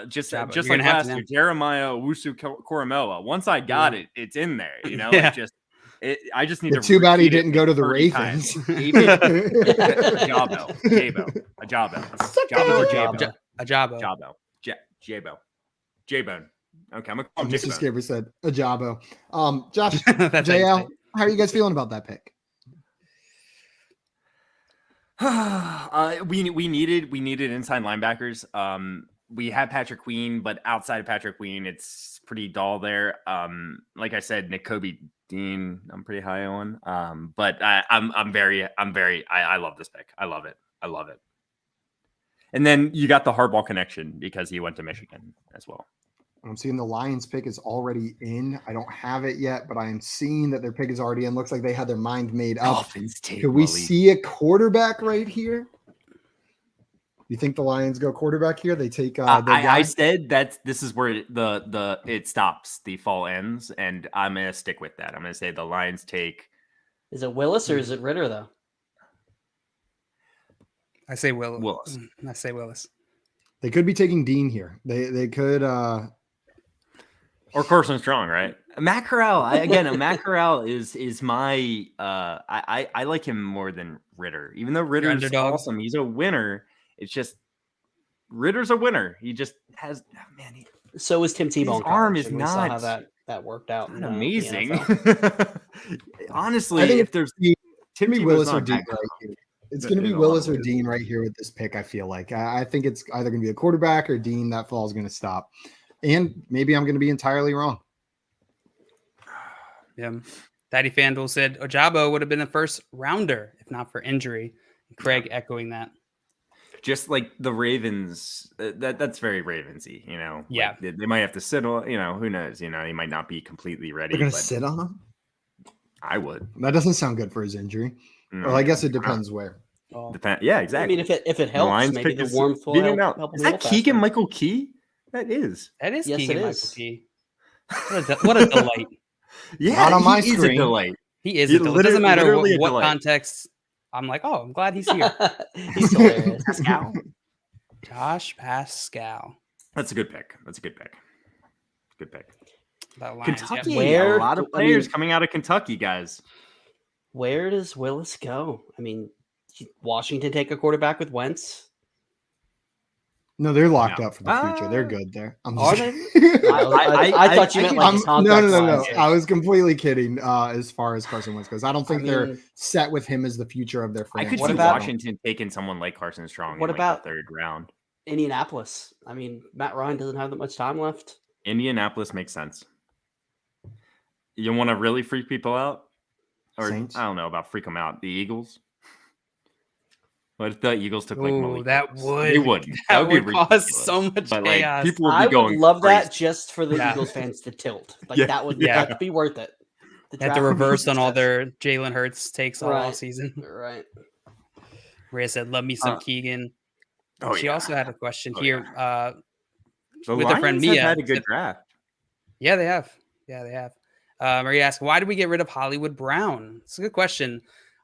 Just like last year, Jeremiah Owusu Coromella. Once I got it, it's in there. I just need to. Too bad he didn't go to the Ravens. J-Bone. Okay, I'm gonna call him Mr. J-Bone. Skipper said Ajabo. Josh, JL, how are you guys feeling about that pick? We needed inside linebackers. We had Patrick Queen, but outside of Patrick Queen, it's pretty dull there. Like I said, Nick Kobe Dean, I'm pretty high on. But I love this pick. I love it. And then you got the Harbaugh connection because he went to Michigan as well. I'm seeing the Lions pick is already in. I don't have it yet, but I am seeing that their pick is already in. Looks like they had their mind made up. Could we see a quarterback right here? You think the Lions go quarterback here? They take. I said this is where it stops. The fall ends, and I'm gonna stick with that. I'm gonna say the Lions take. Is it Willis or is it Ritter though? I say Willis. Willis. I say Willis. They could be taking Dean here. They could. Or Carson Strong, right? Matt Corral. Matt Corral is my. I like him more than Ritter, even though Ritter's awesome. He's a winner. It's just Ritter's a winner. He just has so is Tim Tebow. His arm is not. We saw how that worked out. Not amazing. Honestly, I think if there's Timmy Willis or Dean right here. It's going to be Willis or Dean right here with this pick. I feel like I think it's either going to be a quarterback or Dean. That fall is going to stop, and maybe I'm going to be entirely wrong. Yeah, Daddy FanDuel said Ajabo would have been a first rounder if not for injury. Craig echoing that. Just like the Ravens, that's very Ravensy, Yeah, like they might have to sit on. Who knows? He might not be completely ready. They're going to sit on him. I would. That doesn't sound good for his injury. Well, I guess it depends where. Yeah, exactly. I mean, if it helps, maybe the warmth will help. Is that Keegan Michael Key? That is. Yes, Keegan Michael Key. What a delight. Yeah, not on my screen. Is a delight. He is a delight. It doesn't matter what context I'm like, oh, I'm glad he's here. He's hilarious. Pascal. Josh Pascal. That's a good pick. Good pick. That Lions, Kentucky. yeah. A lot of players coming out of Kentucky, guys. Where does Willis go? I mean, Washington take a quarterback with Wentz? No, they're locked up for the future. They're good there. Are they? I thought you meant like his contract. No. I was completely kidding as far as Carson Wentz goes. I don't think they're set with him as the future of their franchise. I could see Washington taking someone like Carson Strong in the third round. Indianapolis? I mean, Matt Ryan doesn't have that much time left. Indianapolis makes sense. You want to really freak people out? Or Saints? I don't know about freak them out. The Eagles? What if the Eagles took like Malik? That would. They wouldn't. That would be cause so much but, chaos. People would be going I would love crazy. that just for the Eagles fans to tilt. Like that would be worth it. They had to reverse on all their Jalen Hurts takes all season. Right. Rhea said, love me some Keegan. She also had a question here the with Lions a friend Mia. Had a good draft. Yeah, they have. Maria asked, why did we get rid of Hollywood Brown? It's a good question.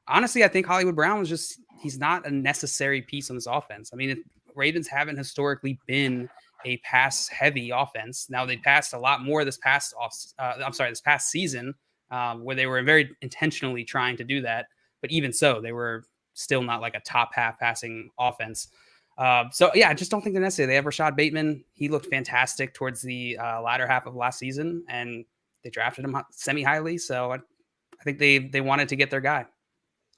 Honestly, I think Hollywood Brown was he's not a necessary piece on this offense. I mean, Ravens haven't historically been a pass-heavy offense. Now, they passed a lot more this past season, where they were very intentionally trying to do that. But even so, they were still not like a top half passing offense. I just don't think they're necessary. They have Rashad Bateman. He looked fantastic towards the latter half of last season, and they drafted him semi-highly. So I think they wanted to get their guy.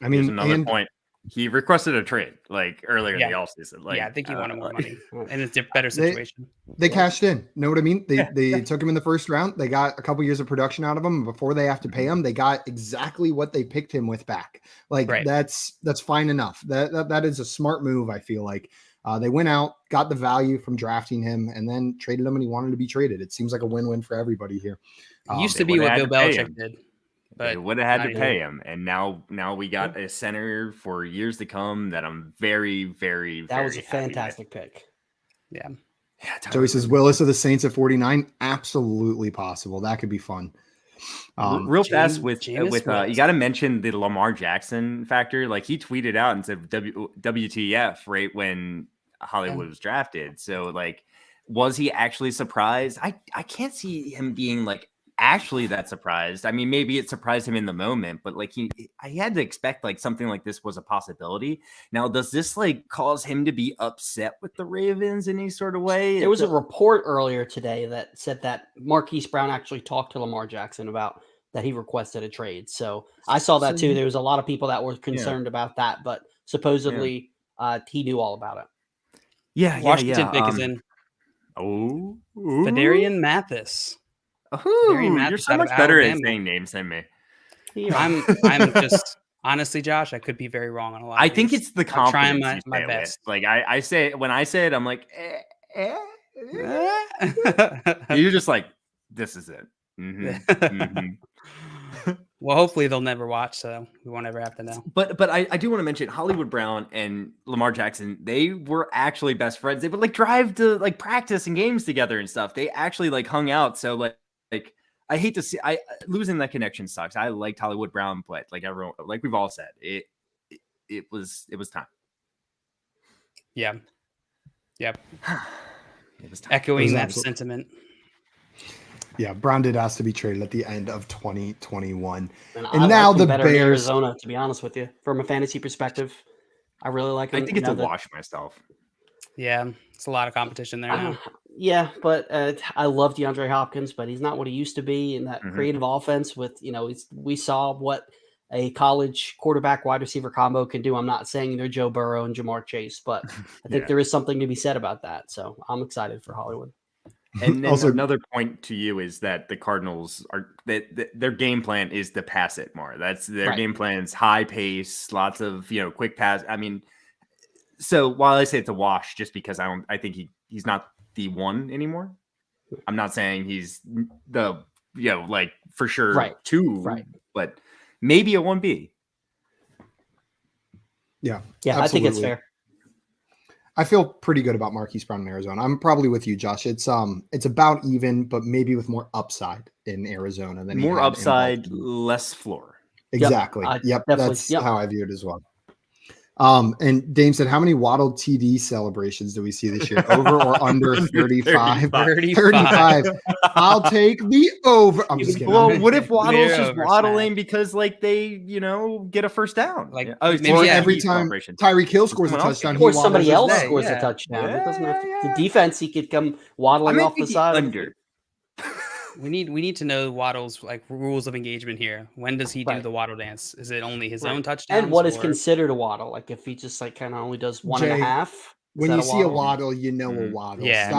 I mean, here's another point. He requested a trade like earlier in the offseason. I think he wanted more money in a better situation. They cashed in. Know what I mean? They took him in the first round. They got a couple years of production out of him. Before they have to pay him, they got exactly what they picked him with back. That's fine enough. That is a smart move. I feel like they went out, got the value from drafting him, and then traded him, and he wanted to be traded. It seems like a win-win for everybody here. It used to be what Bill Belichick did. But they would have had to pay him, and now we got a center for years to come that I'm very, very, that was a fantastic pick. Yeah. Joey says Willis of the Saints at 49. Absolutely possible. That could be fun. Real fast with you got to mention the Lamar Jackson factor. Like he tweeted out and said WTF right when Hollywood was drafted. So like, was he actually surprised? I can't see him being like actually that surprised. I mean, maybe it surprised him in the moment, but like he had to expect like something like this was a possibility. Now, does this like cause him to be upset with the Ravens in any sort of way? There was a report earlier today that said that Marquise Brown actually talked to Lamar Jackson about that he requested a trade. So I saw that too. There was a lot of people that were concerned about that, but supposedly he knew all about it. Washington pick is in. Fedarian Mathis. You're so much better at saying names than me. I'm just honestly, Josh, I could be very wrong on a lot. I think it's the confidence. I'm trying my best. Like I say, when I say it, I'm like, you're just like, this is it. Well, hopefully they'll never watch, so we won't ever have to know. But I do want to mention Hollywood Brown and Lamar Jackson. They were actually best friends. They would like drive to like practice and games together and stuff. They actually like hung out. So like I hate to see losing that connection sucks. I liked Hollywood Brown, but like everyone, like we've all said, it was time. Yeah. Yep. It was time. Echoing that sentiment. Yeah, Brown did ask to be traded at the end of 2021. And now like the better Bears. in Arizona, to be honest with you, from a fantasy perspective, I really like him. I think it's a wash myself. Yeah, it's a lot of competition there now. Yeah, but I love DeAndre Hopkins, but he's not what he used to be in that creative offense. With we saw what a college quarterback wide receiver combo can do. I'm not saying they're Joe Burrow and Jamar Chase, but I think there is something to be said about that. So I'm excited for Hollywood. And then also, another point to you is that the Cardinals are their game plan is to pass it more. That's their game plan is high pace, lots of quick pass. I mean, so while I say it's a wash, just because I think he's not the one anymore. I'm not saying he's the like for sure two, but maybe a 1B. Yeah, absolutely. I think it's fair. I feel pretty good about Marquise Brown in Arizona. I'm probably with you, Josh. It's about even, but maybe with more upside in Arizona than more upside, less floor. Exactly. Yep. That's how I view it as well. And Dame said, how many Waddle TD celebrations do we see this year? Over or under 35? 35. I'll take the over. I'm just kidding. Well, what if Waddle's just waddling because like they, get a first down? Like maybe every time Tyreek Hill scores a touchdown, or somebody else scores a touchdown. It doesn't have to, the defense, he could come waddling off the side. Under. We need to know Waddle's like rules of engagement here. When does he do the waddle dance? Is it only his own touchdowns? And what is considered a waddle? Like if he just like kind of only does 1.5. When you see a waddle, you know a waddle. Yeah.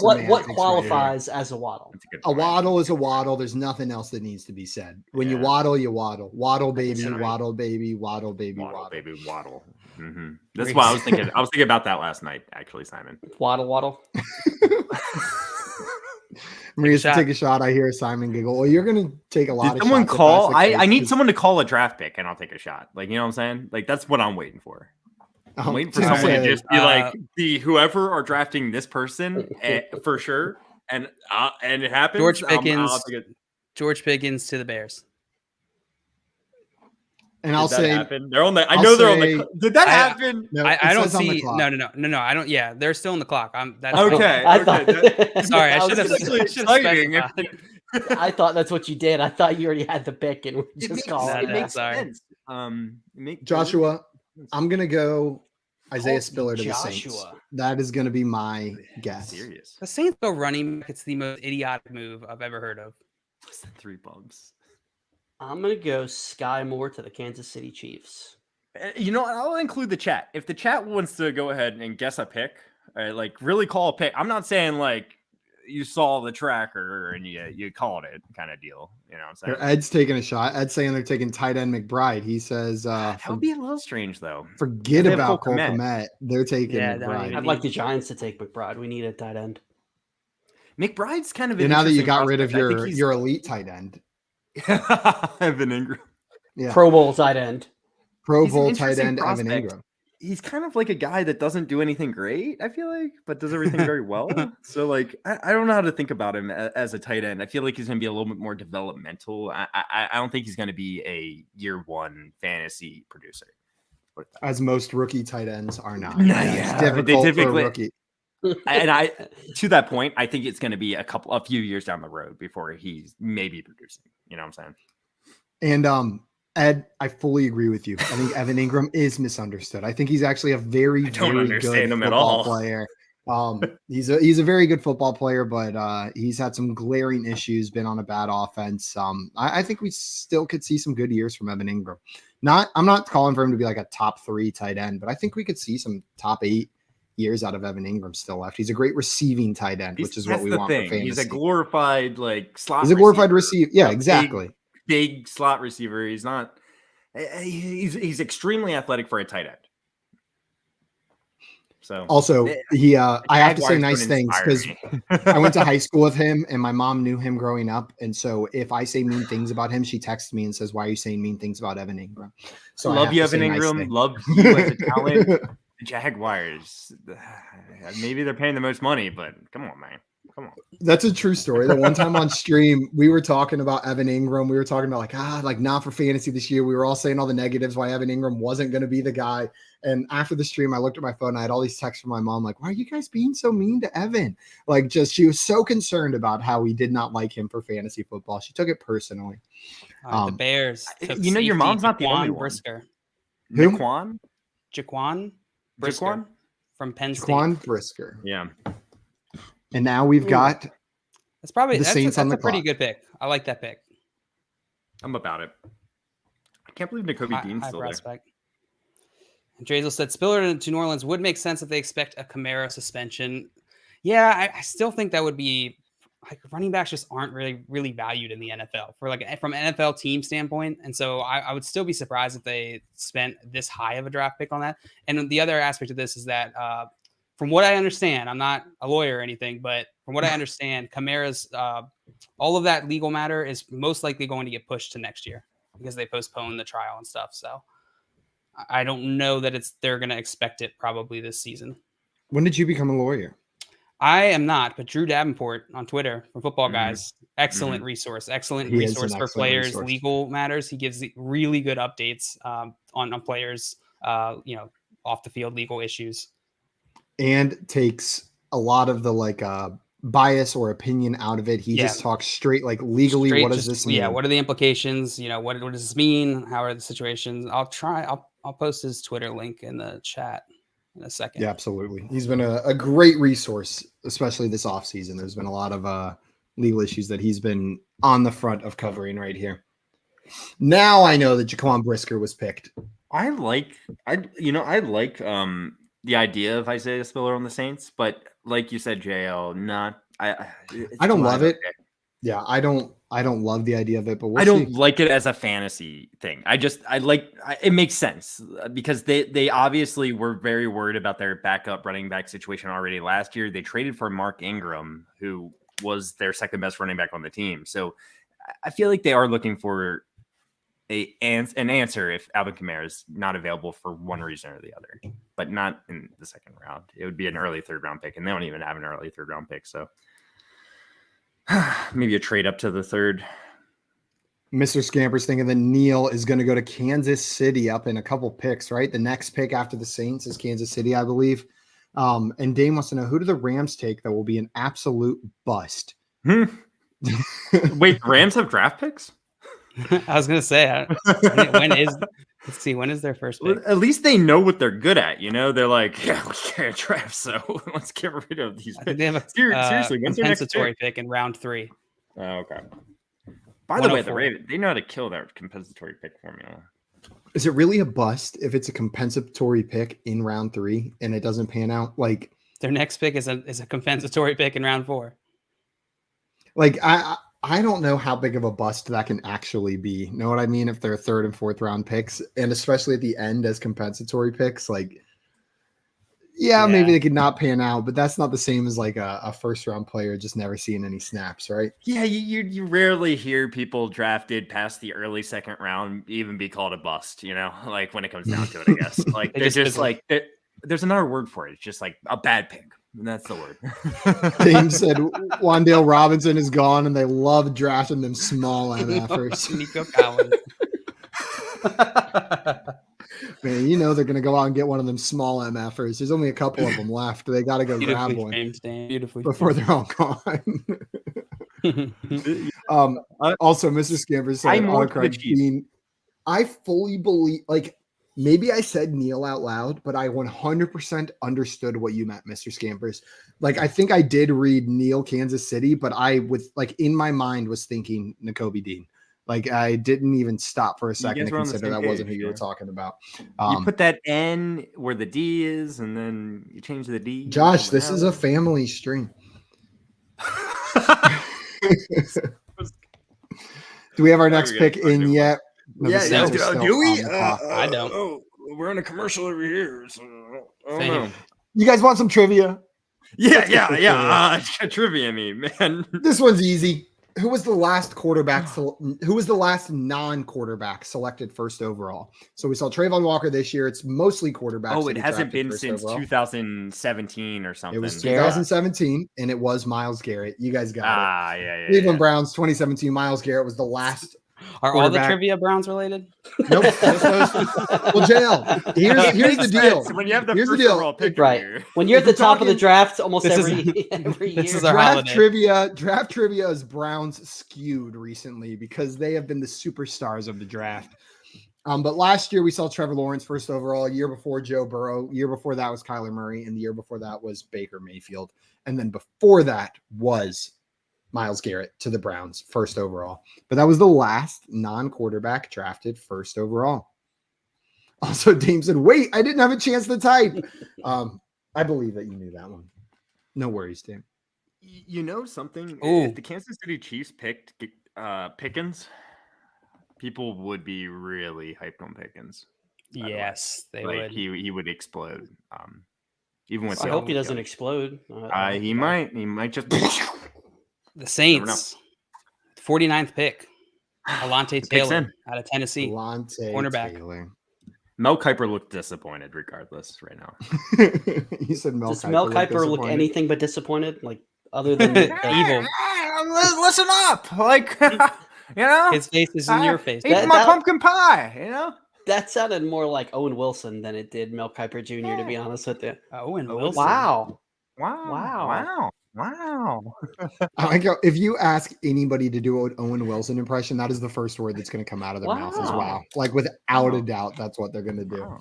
What qualifies as a waddle? A waddle is a waddle. There's nothing else that needs to be said. When you waddle, you waddle. Waddle baby, waddle baby, waddle baby, waddle baby, waddle. Mm-hmm. That's why I was thinking. I was thinking about that last night, actually, Simon. Waddle. Maria's to take a shot. I hear Simon giggle. Well, you're gonna take a lot. Did someone call? I need someone to call a draft pick, and I'll take a shot. Like, you know what I'm saying? Like, that's what I'm waiting for. I'm waiting for someone to just be like, the whoever are drafting this person for sure, and it happens. George Pickens to the Bears. And I'll say they're on the. I know they're on the. Did that happen? No, I don't see. No. I don't. Yeah, they're still on the clock. That's okay. Sorry, I should have. I thought that's what you did. I thought you already had the pick and we just called it. It makes sense. Joshua, I'm gonna go Isaiah Spiller to the Saints. That is gonna be my guess. Serious. The Saints go running back. It's the most idiotic move I've ever heard of. What's that 3 bumps? I'm going to go Sky Moore to the Kansas City Chiefs. I'll include the chat. If the chat wants to go ahead and guess a pick, like really call a pick. I'm not saying like you saw the tracker and you called it kind of deal. You know what I'm saying? Ed's taking a shot. Ed's saying they're taking tight end McBride. He says that would be a little strange though. Forget about Cole Kmet. They're taking McBride. I'd like the Giants to take McBride. We need a tight end. McBride's kind of now that you got rid of your elite tight end. Evan Ingram. Yeah. Pro Bowl tight end. Pro Bowl tight end Evan Ingram. He's kind of like a guy that doesn't do anything great, I feel like, but does everything very well. So like I don't know how to think about him as a tight end. I feel like he's gonna be a little bit more developmental. I don't think he's gonna be a year one fantasy producer. As most rookie tight ends are not. It's difficult for a rookie. And to that point, I think it's going to be a few years down the road before he's maybe producing. You know what I'm saying? And Ed, I fully agree with you. I think Evan Ingram is misunderstood. I think he's actually a very good football player. He's a very good football player, but he's had some glaring issues. Been on a bad offense. I think we still could see some good years from Evan Ingram. I'm not calling for him to be like a top 3 tight end, but I think we could see some top 8 years out of Evan Ingram still left. He's a great receiving tight end, which is what we want for fantasy. He's a glorified slot. He's a glorified receiver. Yeah, exactly. Big slot receiver. He's not. He's extremely athletic for a tight end. So also I have to say nice things because I went to high school with him and my mom knew him growing up. And so if I say mean things about him, she texts me and says, "Why are you saying mean things about Evan Ingram?" So love you, Evan Ingram. Love you as a talent. Jaguars, maybe they're paying the most money, but come on, man. Come on. That's a true story. The one time on stream, we were talking about Evan Ingram. We were talking about not for fantasy this year. We were all saying all the negatives why Evan Ingram wasn't going to be the guy. And after the stream, I looked at my phone. I had all these texts from my mom, like, "Why are you guys being so mean to Evan?" She was so concerned about how we did not like him for fantasy football. She took it personally. The Bears. Your mom's not the only one. Brisker. Jaquan Brisker from Penn State. Jaquan Brisker. Yeah. And now we've got that's probably the Saints on the clock. Pretty good pick. I like that pick. I'm about it. I can't believe Nakobe Dean's still there. And Drazel said Spiller to New Orleans would make sense if they expect a Kamara suspension. Yeah, I still think that would be like running backs just aren't really valued in the NFL from an NFL team standpoint. And so I would still be surprised if they spent this high of a draft pick on that. And the other aspect of this is that from what I understand, I'm not a lawyer or anything, but from what I understand, Kamara's all of that legal matter is most likely going to get pushed to next year because they postpone the trial and stuff. So I don't know that they're going to expect it probably this season. When did you become a lawyer? I am not, but Drew Davenport on Twitter from Football Guys, excellent resource for players' legal matters. He gives really good updates on players, off the field legal issues. And takes a lot of the bias or opinion out of it. He just talks straight, legally. What does this mean? Yeah. What are the implications? What does this mean? How are the situations? I'll post his Twitter link in the chat in a second. Yeah, absolutely. He's been a great resource, especially this offseason. There's been a lot of legal issues that he's been on the front of covering right here. Now I know that Jaquan Brisker was picked. I like the idea of Isaiah Spiller on the Saints, but like you said, JL, I don't love it. Yeah, I don't love the idea of it, but I don't like it as a fantasy thing. It makes sense because they obviously were very worried about their backup running back situation already last year. They traded for Mark Ingram, who was their second best running back on the team. So I feel like they are looking for an answer if Alvin Kamara is not available for one reason or the other, but not in the second round. It would be an early third round pick, and they don't even have an early third round pick. So maybe a trade up to the third. Mr. Scamper's thinking that Neal is going to go to Kansas City up in a couple picks, right? The next pick after the Saints is Kansas City, I believe. And Dame wants to know, who do the Rams take that will be an absolute bust? Wait, Rams have draft picks? I was gonna say, when is their first pick? Well, at least they know what they're good at. They're like, yeah, we can't draft, so let's get rid of these. I think they have a seriously, when's their next compensatory pick in round 3. Oh, okay. By the way, the Ravens, they know how to kill that compensatory pick formula. Is it really a bust if it's a compensatory pick in round 3 and it doesn't pan out? Their next pick is a compensatory pick in round 4. I don't know how big of a bust that can actually be. Know what I mean? If they're third and fourth round picks, and especially at the end as compensatory picks, maybe they could not pan out, but that's not the same as a first round player just never seeing any snaps, right? Yeah, you rarely hear people drafted past the early second round even be called a bust, when it comes down to it, I guess. They're just there's another word for it. It's just a bad pick. And that's the word. Dame said Wandale Robinson is gone, and they love drafting them small MFers. Nico Collins. Man, they're going to go out and get one of them small MFers. There's only a couple of them left. They got to go grab one before they're all gone. Also, Mr. Scamper said, I fully believe, maybe I said Neal out loud, but I 100% understood what you meant, Mr. Scampers. I think I did read Neal, Kansas City, but I in my mind was thinking Nakobe Dean. I didn't even stop for a second to consider that wasn't who you were talking about. You put that N where the D is, and then you change the D. Josh, this is a family stream. Do we have our next pick in yet? No, yeah, do we? I don't. Oh, we're in a commercial over here. So I don't know. You guys want some trivia? Yeah. Trivia me, man. This one's easy. Who was the last quarterback? Who was the last non-quarterback selected first overall? So we saw Trayvon Walker this year. It's mostly quarterbacks. Oh, it hasn't been since 2017 or something. It was 2017, and it was Myles Garrett. You guys got it. Yeah. Cleveland Browns 2017. Myles Garrett was the last. Are all the trivia Browns related? Nope. Well, JL, here's the deal. When you have the first overall pick, right? When you're at the top of the draft, almost every year. This is our holiday. Draft trivia is Browns skewed recently because they have been the superstars of the draft. But last year we saw Trevor Lawrence first overall. A year before Joe Burrow. Year before that was Kyler Murray, and the year before that was Baker Mayfield, and then before that was Myles Garrett to the Browns first overall. But that was the last non-quarterback drafted first overall. Also, Dame said, wait, I didn't have a chance to type. I believe that you knew that one. No worries, Dame. You know something? Ooh. If the Kansas City Chiefs picked Pickens, people would be really hyped on Pickens. Yes, they would. He would explode. Even with I hope he doesn't explode. He might just... The Saints, 49th pick, Alontae Taylor out of Tennessee, cornerback. Taylor. Mel Kiper looked disappointed regardless right now. You said Mel Does Kiper Mel Kiper look anything but disappointed? Other than evil. Listen up. His face is in your face. Eat my pumpkin pie, That sounded more like Owen Wilson than it did Mel Kiper Jr., to be honest with you. Owen Wilson. Wow. Wow. I like how if you ask anybody to do an Owen Wilson impression, that is the first word that's going to come out of their mouth is wow. Like without a doubt, that's what they're going to do.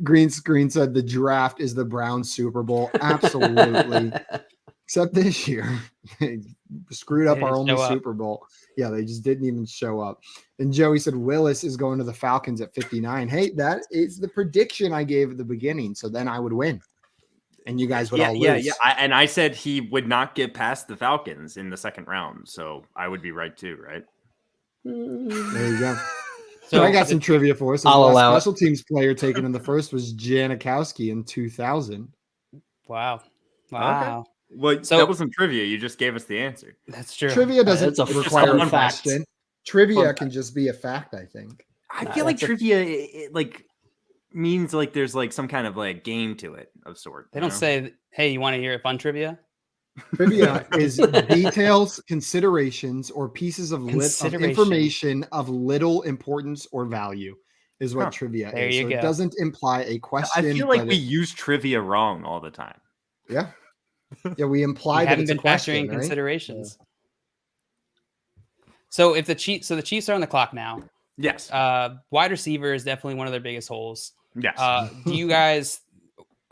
Green said the draft is the Browns Super Bowl. Absolutely. Except this year, they screwed up our only Super Bowl. Yeah, they just didn't even show up. And Joey said Willis is going to the Falcons at 59. Hey, that is the prediction I gave at the beginning. So then I would win. And you guys would all lose. Yeah. I said he would not get past the Falcons in the second round. So I would be right too, right? There you go. So I got some trivia for us. The special teams player taken in the first was Janikowski in 2000. Wow. Okay. Well, so that was some trivia. You just gave us the answer. That's true. Trivia doesn't require a question. Trivia can just be a fact, I think. I feel like trivia it means like there's like some kind of like game to it of sort. They don't say, hey, you want to hear a fun trivia? Trivia is details, considerations, or pieces of information of little importance or value is what trivia is. There you go. It doesn't imply a question. I feel like we use trivia wrong all the time. Yeah. Yeah, we imply that it's a question, factoring considerations. Yeah. So if the Chiefs are on the clock now. Yes. Wide receiver is definitely one of their biggest holes. Yes. Do you guys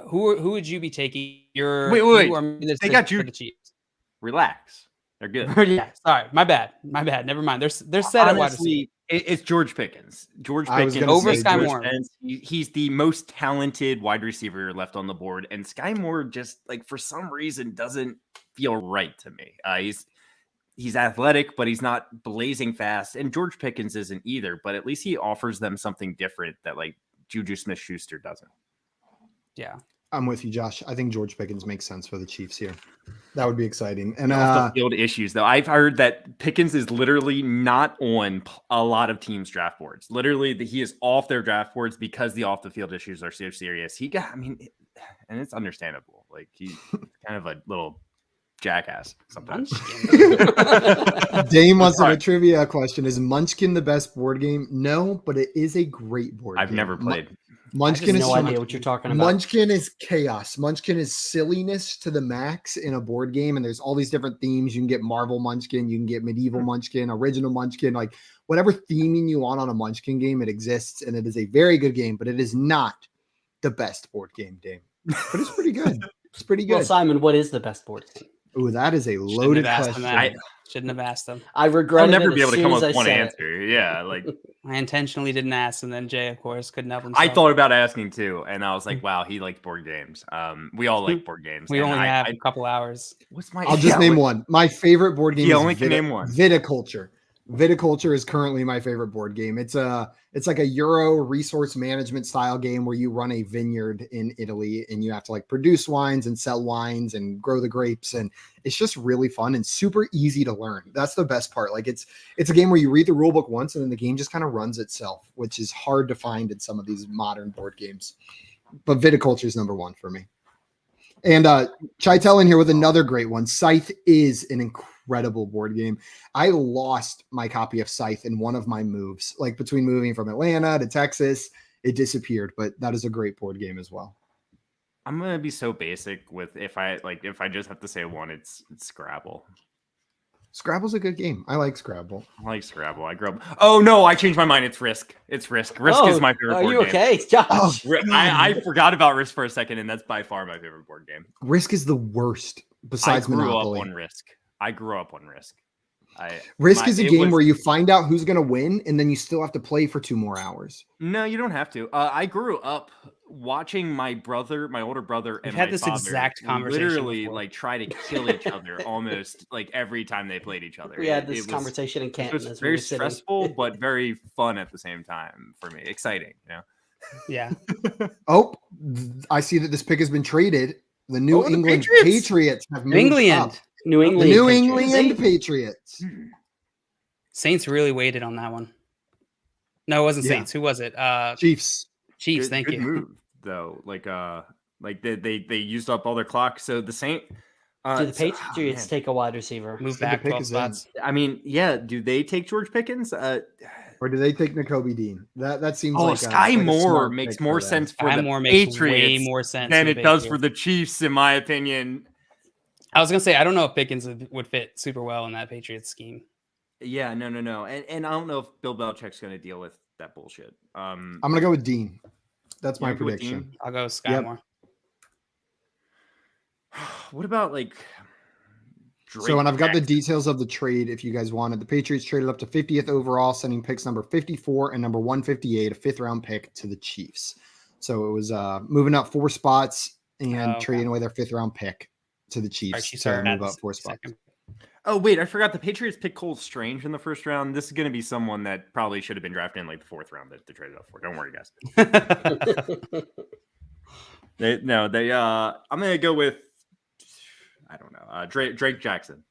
who would you be taking? Wait. They got you. The Chiefs. Relax. They're good. Yeah. Sorry. My bad. Never mind. They're set at wide receiver. It's George Pickens. George Pickens over Sky Moore. He's the most talented wide receiver left on the board, and Sky Moore just like for some reason doesn't feel right to me. He's athletic, but he's not blazing fast, and George Pickens isn't either. But at least he offers them something different that like Juju Smith-Schuster doesn't. Yeah. I'm with you, Josh. I think George Pickens makes sense for the Chiefs here. That would be exciting. And off the field issues, though, I've heard that Pickens is literally not on a lot of teams' draft boards. Literally, he is off their draft boards because the off the field issues are so serious. And it's understandable. Like he's kind of a little jackass sometimes. Dame wants a trivia question: is Munchkin the best board game? No, but it is a great board game. I've never played. Munchkin is no idea what you're talking about. Munchkin is chaos. Munchkin is silliness to the max in a board game, and there's all these different themes. You can get Marvel Munchkin, you can get medieval Munchkin, original Munchkin, like whatever theming you want on a Munchkin game, it exists, and it is a very good game, but it is not the best board game, Dame. But it's pretty good. It's pretty good. Well, Simon, what is the best board game? Oh, that is a loaded question. I shouldn't have asked them. I regret. I'll never be able to come up with one answer. Yeah, like I intentionally didn't ask, and then Jay, of course, couldn't help himself. I thought about asking too, and I was like, "Wow, he likes board games." We all like board games. We only have a couple hours. I'll just name one. My favorite board game. You only can name one. Viticulture. Viticulture is currently my favorite board game. It's like a Euro resource management style game where you run a vineyard in Italy and you have to like produce wines and sell wines and grow the grapes, and it's just really fun and super easy to learn. That's the best part. Like it's a game where you read the rule book once and then the game just kind of runs itself, which is hard to find in some of these modern board games. But Viticulture is number one for me. And Chitel in here with another great one. Scythe is an incredible board game. I lost my copy of Scythe in one of my moves, like between moving from Atlanta to Texas, it disappeared, but that is a great board game as well. I'm going to be so basic with if I just have to say one, it's Scrabble. Scrabble's a good game. I like Scrabble. I grew up. Oh no, I changed my mind. It's Risk. Risk is my favorite board game. Are you okay, Josh? Oh, I forgot about Risk for a second, and that's by far my favorite board game. Risk is the worst besides Monopoly. I grew up on Risk. Risk is a game where you find out who's going to win, and then you still have to play for 2 more hours. No, you don't have to. I grew up watching my older brother, and had this exact conversation literally before. like try to kill each other almost like every time they played each other. We had this conversation in Canton. It was very stressful, but very fun at the same time for me. Exciting, you know? Yeah. Oh, I see that this pick has been traded. The New England Patriots have moved up. New England Patriots. Saints really waited on that one. No, it wasn't Saints. Who was it? Chiefs. Thank good you. Move, though. Like they used up all their clock. So the Saints. Do the Patriots take a wide receiver? Move back 12 spots. I mean, yeah. Do they take George Pickens? Or do they take Nakobe Dean? That seems Oh, like Sky like a Moore smart makes pick more for them. sense for Sky the Moore makes Patriots way more sense than for it the does for Patriots. the Chiefs, in my opinion. I was gonna say I don't know if Pickens would fit super well in that Patriots scheme. Yeah, no. And I don't know if Bill Belichick's going to deal with that bullshit. I'm going to go with Dean. That's my prediction. I'll go with Sky Moore. What about like Drake So, and I've got the Jackson? details of the trade if you guys wanted. The Patriots traded up to 50th overall, sending picks number 54 and number 158, a 5th-round pick, to the Chiefs. So it was moving up 4 spots and trading away their 5th-round pick to the Chiefs to move up 4 spots. Oh, wait, I forgot the Patriots picked Cole Strange in the first round. This is going to be someone that probably should have been drafted in like the 4th round that they traded up for. Don't worry, guys. I'm going to go with, I don't know, Drake Jackson,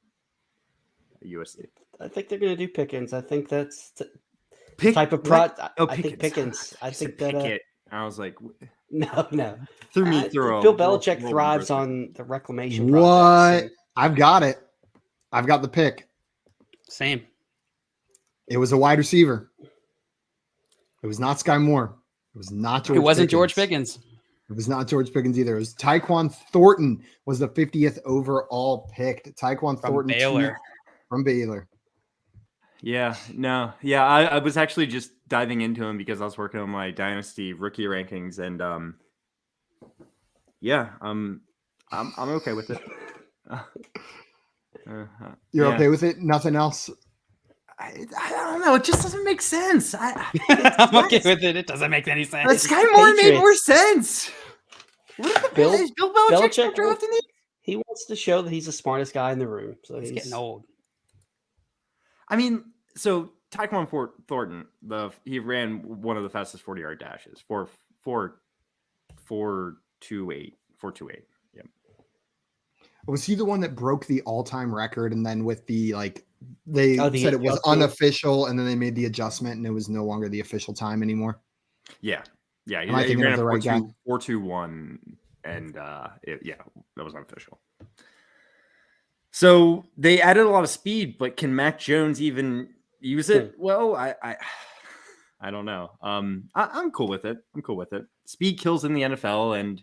USC. I think they're going to do Pickens. I think that's the type of I think Pickens. I think that. I was like, no. Threw me through. Bill Belichick thrives on the reclamation. What? I've got it. I've got the pick. Same. It was a wide receiver. It was not Sky Moore. It was not George. It wasn't Pickens. George Pickens. It was not George Pickens either. It was Taekwon Thornton was the 50th overall picked. Taekwon Thornton from Baylor. Yeah, no. Yeah, I was actually just diving into him because I was working on my Dynasty rookie rankings, and I'm okay with it. You're okay with it? Nothing else? I don't know. It just doesn't make sense. I'm okay with it. It doesn't make any sense. But Sky Moore made more sense. Bill Belichick drafting it? He wants to show that he's the smartest guy in the room. So he's getting old. I mean, so Taekwon Thornton, he ran one of the fastest 40-yard dashes, 4.28. Yeah. Was he the one that broke the all-time record? And then with the they said it was unofficial, and then they made the adjustment, and it was no longer the official time anymore. Yeah. He ran a the right guy? 4.21, and that was unofficial. So they added a lot of speed, but can Mac Jones even use it? Well, I don't know. I'm cool with it. Speed kills in the NFL, and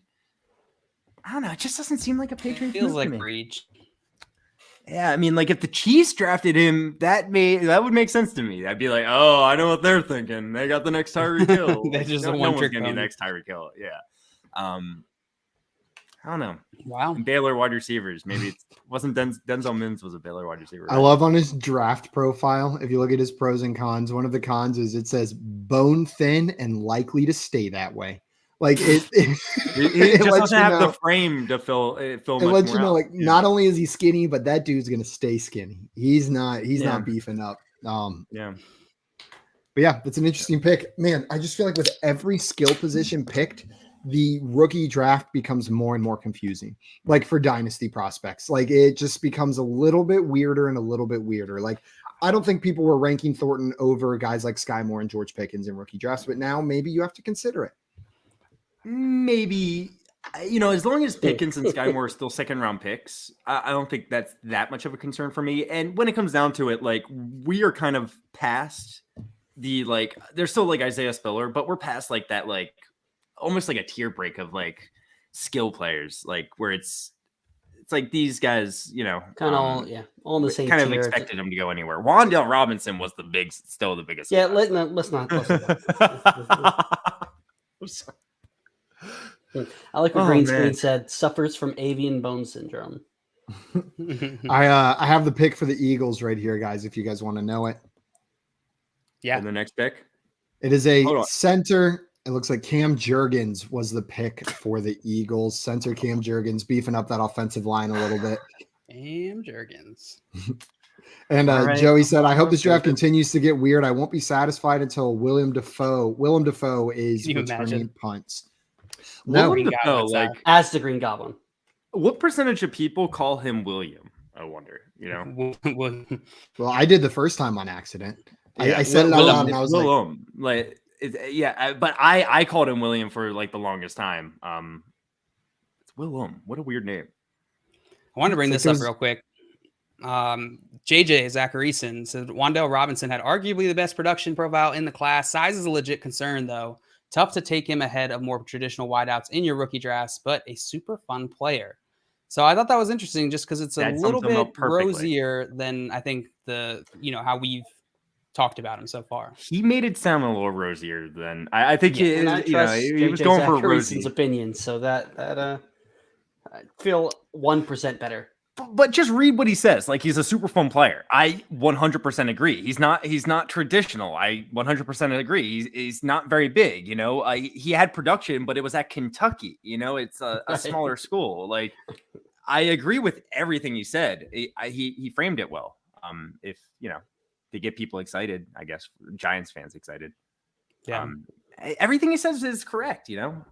I don't know. It just doesn't seem like a Patriot. Feels like reach. Yeah, I mean, like if the Chiefs drafted him, that would make sense to me. I'd be like, oh, I know what they're thinking. They got the next Tyreek Hill. They just no one one's trick gonna be pony. next Tyreek Hill. Yeah. I don't know. Wow. And Baylor wide receivers. Maybe it wasn't Denzel Mims was a Baylor wide receiver. Right? I love on his draft profile. If you look at his pros and cons, one of the cons is it says bone thin and likely to stay that way. Like he it just doesn't have the know, frame to fill. It lets you know, like not only is he skinny, but that dude's gonna stay skinny. He's not beefing up. Yeah. But yeah, that's an interesting pick. Man, I just feel like with every skill position picked, the rookie draft becomes more and more confusing. Like for dynasty prospects, like it just becomes a little bit weirder and a little bit weirder. Like I don't think people were ranking Thornton over guys like Sky Moore and George Pickens in rookie drafts, but now maybe you have to consider it. Maybe, as long as Pickens and Sky Moore are still 2nd-round picks, I don't think that's that much of a concern for me. And when it comes down to it, like we are kind of past the there's still like Isaiah Spiller, but we're past like that, like almost like a tier break of like skill players, like where it's like these guys, kind of all in the same kind tier. of expected them to go anywhere. Wandel Robinson was still the biggest. Yeah, let's not. I'm sorry. I like what Green Screen said, suffers from avian bone syndrome. I have the pick for the Eagles right here, guys, if you guys want to know it. Yeah. And the next pick? It is a center. It looks like Cam Jurgens was the pick for the Eagles. Center Cam Jurgens beefing up that offensive line a little bit. Cam Jurgens. And Joey said, I hope this draft continues to get weird. I won't be satisfied until Willem Dafoe is returning punts. No, Dafoe, as the Green Goblin. What percentage of people call him William? I wonder, Well, I did the first time on accident. I said it out loud and I was but I called him William for like the longest time. It's Willem. What a weird name. I want to bring this up real quick. JJ Zacharyson said Wandel Robinson had arguably the best production profile in the class. Size is a legit concern, though. Tough to take him ahead of more traditional wideouts in your rookie drafts, but a super fun player. So I thought that was interesting just because it's a little bit rosier than I think how we've talked about him so far. He made it sound a little rosier than I think he was going for Rosie's opinion. So that I feel 1% better. But just read what he says. Like, he's a super fun player. I 100% agree. He's not traditional. I 100% agree. He's not very big. He had production, but it was at Kentucky. It's a smaller school. Like, I agree with everything he said. He framed it well. If to get people excited, I guess Giants fans excited. Yeah. Everything he says is correct. We'll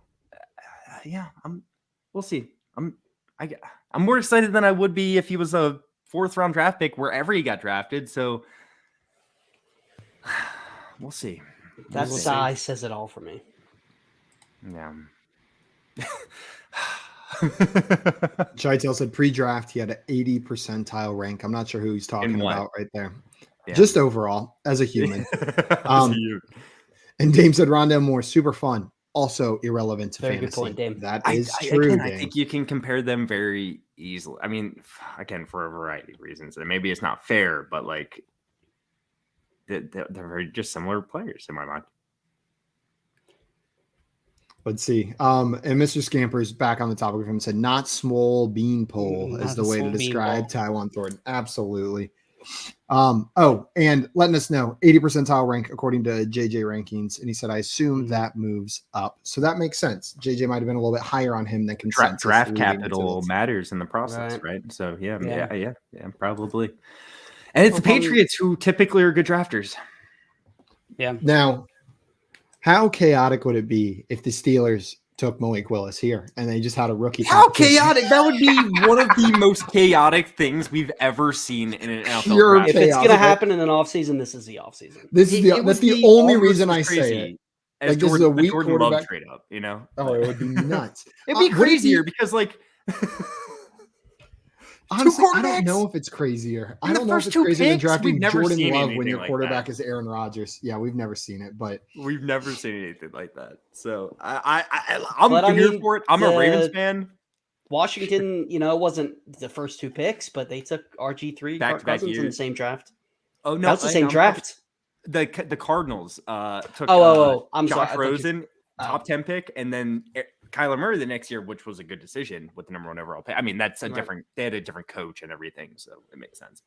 see. I'm more excited than I would be if he was a 4th round draft pick wherever he got drafted. So we'll see. That size says it all for me. Yeah. Chitel said pre-draft he had an 80 percentile rank. I'm not sure who he's talking about right there. Yeah. Just overall as a human. And Dame said Rondale Moore, super fun. Also irrelevant to fantasy. Good point, Dame. That is true. Again, I think you can compare them very easily. I mean, again, for a variety of reasons. And maybe it's not fair, but like they're very just similar players in my mind. Let's see. And Mr. Scamper's back on the topic of him said, not small beanpole is the way to describe Taekwon Thornton. Absolutely. And letting us know 80 percentile rank according to JJ rankings. And he said, I assume that moves up. So that makes sense. JJ might have been a little bit higher on him than consensus. Draft capital matters in the process, right? So yeah, probably. And it's the Patriots who typically are good drafters. Yeah. Now, how chaotic would it be if the Steelers took Malik Willis here and they just had a rookie? How chaotic! That would be one of the most chaotic things we've ever seen in an NFL draft. If it's going to happen in an offseason, this is the offseason. That's the only reason I say it. Like, this is a weak quarterback trade up, Oh, it would be nuts. It'd be crazier because, like, honestly, I don't know if it's crazier. I don't know if it's crazier than drafting Jordan Love when your quarterback is Aaron Rodgers. Yeah, we've never seen it, but we've never seen anything like that. So I'm here for it. I'm a Ravens fan. Washington, wasn't the first 2 picks, but they took RG3 Cousins in the same draft. Oh no, that's the same draft. The Cardinals took I'm Josh sorry, Rosen, top 10 pick, and then Kyler Murray the next year, which was a good decision with the number 1 overall pick. I mean, that's different. They had a different coach and everything, so it makes sense.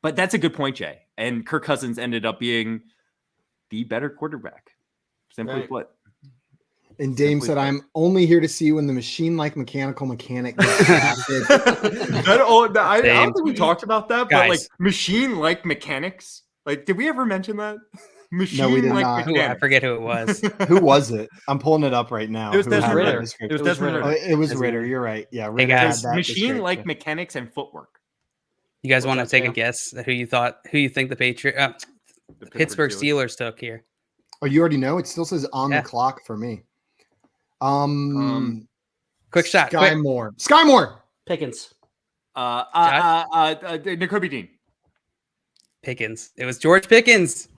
But that's a good point, Jay. And Kirk Cousins ended up being the better quarterback. Simply put. And Dame said, "I'm only here to see when the machine-like mechanical mechanic gets drafted." I don't think we talked about that, but like machine-like mechanics. Like, did we ever mention that? No, we did not. I forget who it was. Who was it? I'm pulling it up right now. It was Desmond Ritter. It was Ritter. You're right. Yeah, Ritter. Hey guys, machine-like mechanics and footwork. You guys want to take a guess at who you think the Pittsburgh Steelers took here? Oh, you already know. It still says on the clock for me. Quick shot. Sky Moore. Pickens. N'Kobe Dean. Pickens. It was George Pickens.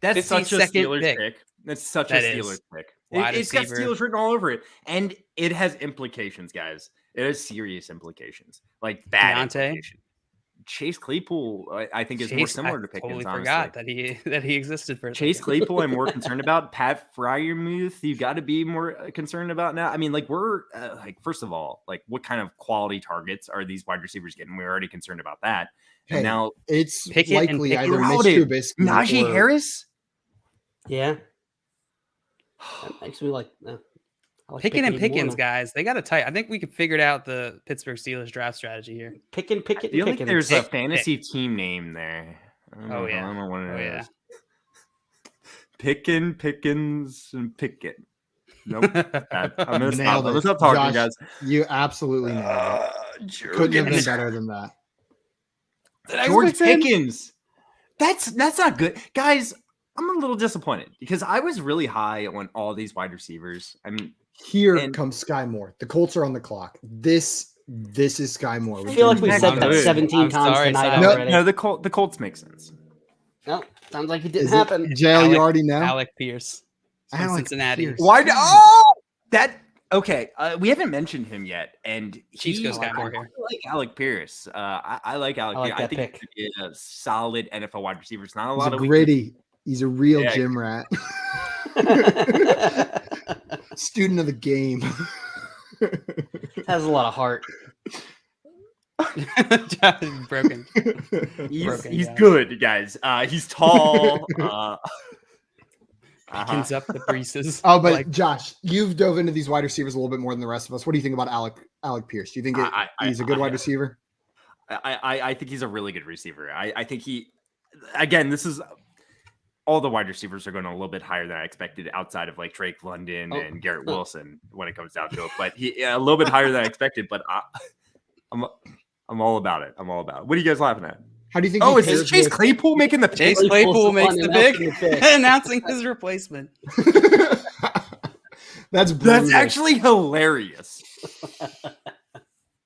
That's such a Steelers pick. That's such a Steelers pick. It's got Steelers written all over it. And it has implications, guys. It has serious implications. Like bad implications. Chase Claypool, I think, is more similar to Pickens. I totally forgot that he existed for Chase Claypool. I'm more concerned about. Pat Freiermuth, you got to be more concerned about now. I mean, like, we're first of all, like, what kind of quality targets are these wide receivers getting? We're already concerned about that. And now it's Pickett likely either Mitch Trubisky, Najee Harris. Yeah, that makes me like. Pickett and Pickens, guys, they got to tight. I think we could figure out the Pittsburgh Steelers draft strategy here. Pickett. I feel like there's a fantasy team name there. I don't know what it is. Pickens, and Pickett. Nope. I'm going to stop talking, guys. You absolutely nailed it. Couldn't have been better than that. George Pickens. That's not good. Guys, I'm a little disappointed because I was really high on all these wide receivers. I mean, here comes Sky Moore. The Colts are on the clock. This This is Sky Moore. I feel like we said that Good. 17 times tonight No, already. No, the Colts make sense. No, sounds like it didn't Is happen. it, Jail, you already know? Alec Pierce from Alec Cincinnati. Pierce. Why? Oh, that. Okay, we haven't mentioned him yet, and Chiefs go Sky Moore here. I like Alec Pierce. I like Alec I like Pierce. I that think pick. he's a solid NFL wide receiver. It's not a He's lot a of gritty. He's a real Yeah. gym rat. Student of the game. Has a lot of heart. Broken. He's guy. good, guys. He's tall. Pickens up the Breeses. Oh, but Like, Josh, you've dove into these wide receivers a little bit more than the rest of us. What do you think about Alec Pierce? Do you think he's a good wide receiver? I think he's a really good receiver. I think again, this is all the wide receivers are going a little bit higher than I expected outside of like Drake London and Garrett Wilson when it comes down to it. But a little bit higher than I expected. But I'm all about it. I'm all about it. What are you guys laughing at? How do you think? Oh, he is this pairs Chase with- Claypool making the pick? Chase Claypool's Claypool the makes one the announcing pick, the pick. announcing his replacement. That's That's brutal. actually hilarious. That's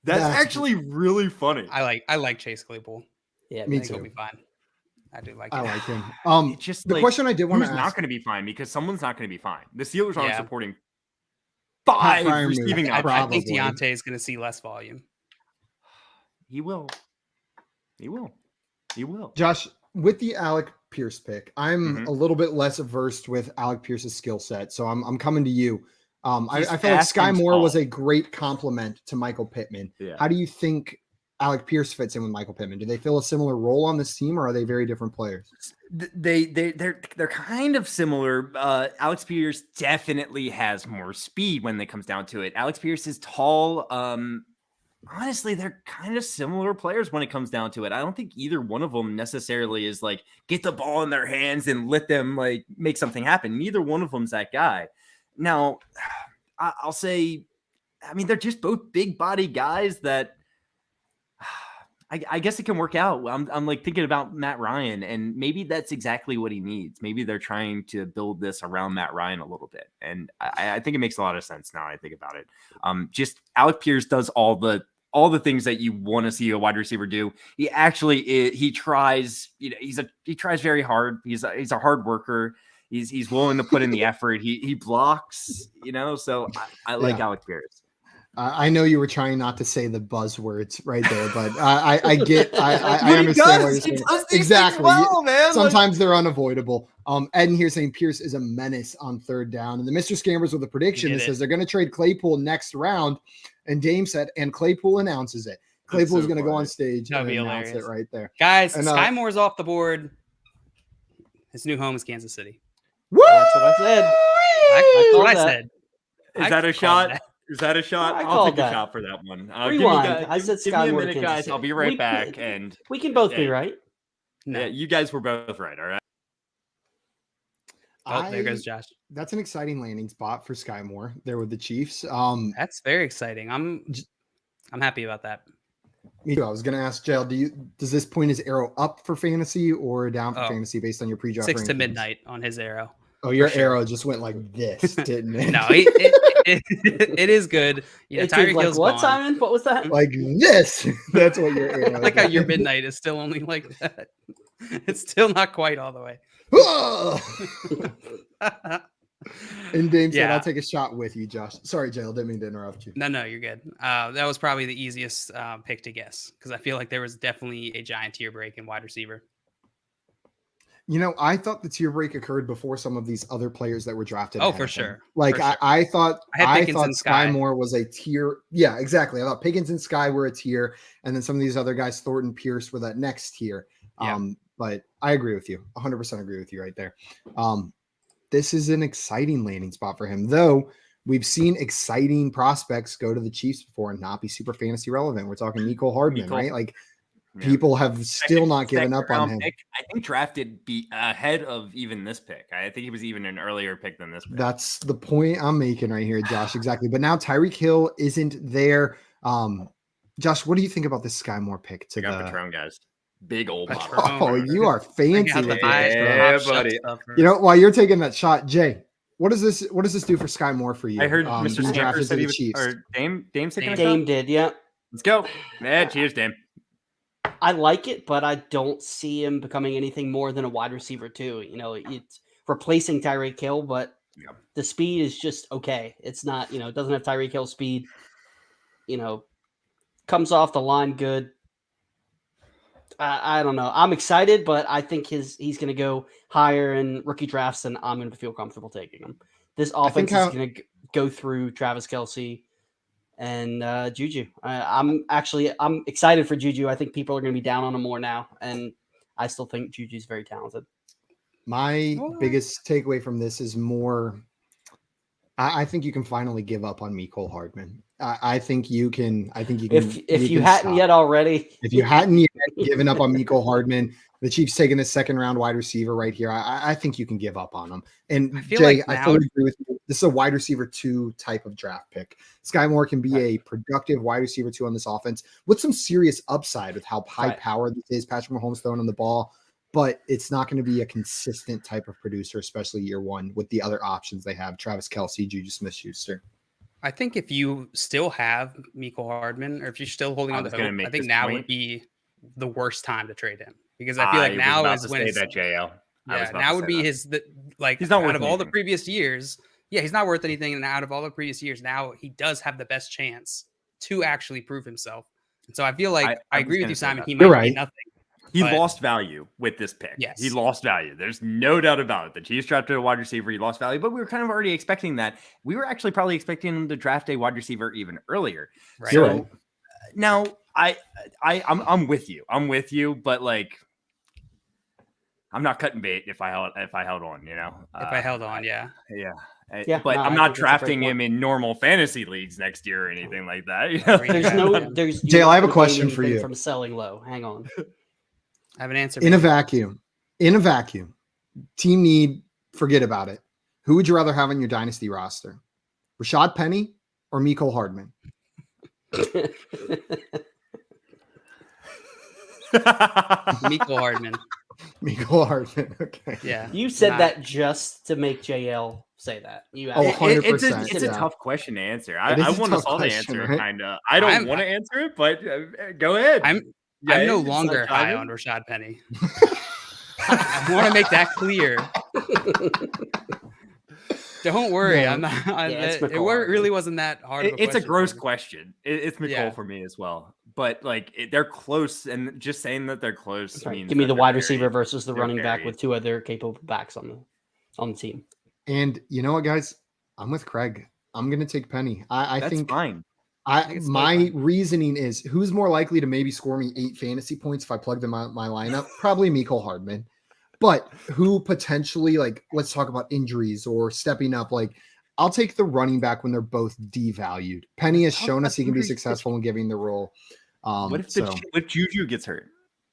That's- actually really funny. I like Chase Claypool. Yeah, Me I think he'll too. be fine. I do like I it. like him. It's just The like, question I did want who's to not ask. going to be fine because someone's not going to be fine. The Steelers aren't Yeah. supporting Pat 5 Freiermuth. receiving I options. think Deontay is going to see less volume. He will. He will. He will. Josh, with the Alec Pierce pick, I'm Mhm. a little bit less versed with Alec Pierce's skill set, so I'm coming to you. I He's feel like fast Sky and Moore tall. was a great compliment to Michael Pittman. Yeah. How do you think Alec Pierce fits in with Michael Pittman? Do they fill a similar role on this team, or are they very different players? They're kind of similar. Alex Pierce definitely has more speed when it comes down to it. Alex Pierce is tall. Honestly, they're kind of similar players when it comes down to it. I don't think either one of them necessarily is like get the ball in their hands and let them like make something happen. Neither one of them's that guy. Now, I'll say, I mean, they're just both big body guys that I guess it can work out. I'm like thinking about Matt Ryan, and maybe that's exactly what he needs. Maybe they're trying to build this around Matt Ryan a little bit. And I think it makes a lot of sense now I think about it. Just Alec Pierce does all the things that you want to see a wide receiver do. He actually he tries, he tries very hard. He's a hard worker. He's willing to put in the effort. He blocks, so I like Alec Pierce. I know you were trying not to say the buzzwords right there, but I get, I But he understand what you're does. He saying. does these Exactly. things well, man. Sometimes they're unavoidable. Eden here saying Pierce is a menace on third down. And the Mr. Scammers with a prediction that says they're going to trade Claypool next round. And Dame said, and Claypool announces it. Claypool is going to go on stage and announce it right there. Guys, And, Sky Moore's off the board. His new home is Kansas City. Woo! That's what I said. That's called what I that. said. Is that a called shot? that. Is that a shot? I I'll called take a that. shot for that one. Rewind. I said give Sky me a Moore to minute, Kansas guys. City. I'll be right We- back. And We can both be Yeah. right. No. yeah, you guys were both right. All right. Oh, there goes Josh. That's an exciting landing spot for Sky Moore there with the Chiefs. That's very exciting. I'm happy about that. Me too. I was going to ask Jail, does this point his arrow up for fantasy or down for Oh. fantasy based on your pre-draft 6 to rankings? midnight on his arrow. Oh, your For sure. arrow just went like this, didn't it? No, it is good. It's Tyreek like, Hill's what, gone. Simon? What was that? Like this. That's what your arrow I like how is. your midnight is still only like that. It's still not quite all the way. And Dame said, Yeah. I'll take a shot with you, Josh. Sorry, Jail. Didn't mean to interrupt you. No, you're good. That was probably the easiest pick to guess because I feel like there was definitely a giant tier break in wide receiver. I thought the tier break occurred before some of these other players that were drafted. Oh, ahead for of him. sure. Like For sure. I thought I had Pickens and Sky Sky. Moore was a tier. Yeah, exactly. I thought Pickens and Sky were a tier, and then some of these other guys, Thornton, Pierce, were that next tier. Yeah. But I agree with you. 100% agree with you right there. This is an exciting landing spot for him, though. We've seen exciting prospects go to the Chiefs before and not be super fantasy relevant. We're talking Nico Hardman, right? Like Yeah. people have still not given up on Second-round him. pick, I think drafted be ahead of even this pick. I think he was even an earlier pick than this pick. That's the point I'm making right here, Josh. Exactly. But now Tyreek Hill isn't there. Josh, what do you think about this Sky Moore pick? I got Patron, guys. Big old bottle. Patron. Oh, you are fancy. Got the with high- this, bro. Yeah, top shelf buddy. stuff. While you're taking that shot, Jay, what does this do for Sky Moore for you? I heard being Mr. Stanford drafted said to he the was, Chiefs? or Dame's taking a Dame shot. did, yeah. Let's go. Yeah, cheers, Dan. I like it, but I don't see him becoming anything more than a wide receiver too. It's replacing Tyreek Hill, but the speed is just okay. It's not, it doesn't have Tyreek Hill speed. Comes off the line good. I don't know. I'm excited, but I think he's going to go higher in rookie drafts, and I'm going to feel comfortable taking him. This offense is going to go through Travis Kelce and Juju. I'm excited for Juju. I think people are going to be down on him more now, and I still think Juju's very talented. My biggest takeaway from this is more. I think you can finally give up on Mecole Hardman. I think you can. If you hadn't yet already, if you hadn't yet given up on Mecole Hardman, the Chiefs taking the second round wide receiver right here. I think you can give up on him. And Jay, I fully agree with you. This is a wide receiver 2 type of draft pick. Sky Moore can be a productive wide receiver 2 on this offense with some serious upside with how high powered this is. Patrick Mahomes throwing on the ball. But it's not going to be a consistent type of producer, especially year one with the other options they have. Travis Kelce, Juju Smith-Schuster. I think if you still have Mecole Hardman, or if you're still holding on to hope, I think now would be the worst time to trade him, because I feel like now is when it's JL. Yeah, now would be he's not out of all the previous years. Yeah, he's not worth anything. And out of all the previous years, now he does have the best chance to actually prove himself. And so I feel like I agree with you, Simon. He might be nothing. He lost value with this pick. Yes. He lost value. There's no doubt about it. The Chiefs drafted a wide receiver. He lost value, but we were kind of already expecting that. We were actually probably expecting him to draft a wide receiver even earlier. Right. So now I'm with you. I'm with you, but like I'm not cutting bait if I held on, if I held on, yeah. But I'm not drafting him in normal fantasy leagues next year or anything like that. There's Jay, I have a question for you. From selling low. Hang on. I have an answer. In a vacuum, team need, forget about it. Who would you rather have on your dynasty roster? Rashad Penny or Mecole Hardman? Mecole Hardman. Mecole Hardman. Okay. Yeah. You said that just to make JL say that. You 100%. It's a tough question to answer. I want us all to answer it, kind of. I don't want to answer it, but go ahead. I'm no longer high on Rashad Penny. I want to make that clear. Don't worry. I'm not. It really wasn't that hard. It's a gross question. It's Mecole for me as well. But like they're close, and just saying that they're close means give me the wide receiver versus the running back with 2 other capable backs on the team. And you know what, guys? I'm with Craig. I'm going to take Penny. I think fine. My reasoning is who's more likely to maybe score me 8 fantasy points if I plug them out my lineup? Probably Mecole Hardman. But who potentially, like, let's talk about injuries or stepping up. Like, I'll take the running back when they're both devalued. Penny has shown us he can be successful in giving the role. What if Juju gets hurt?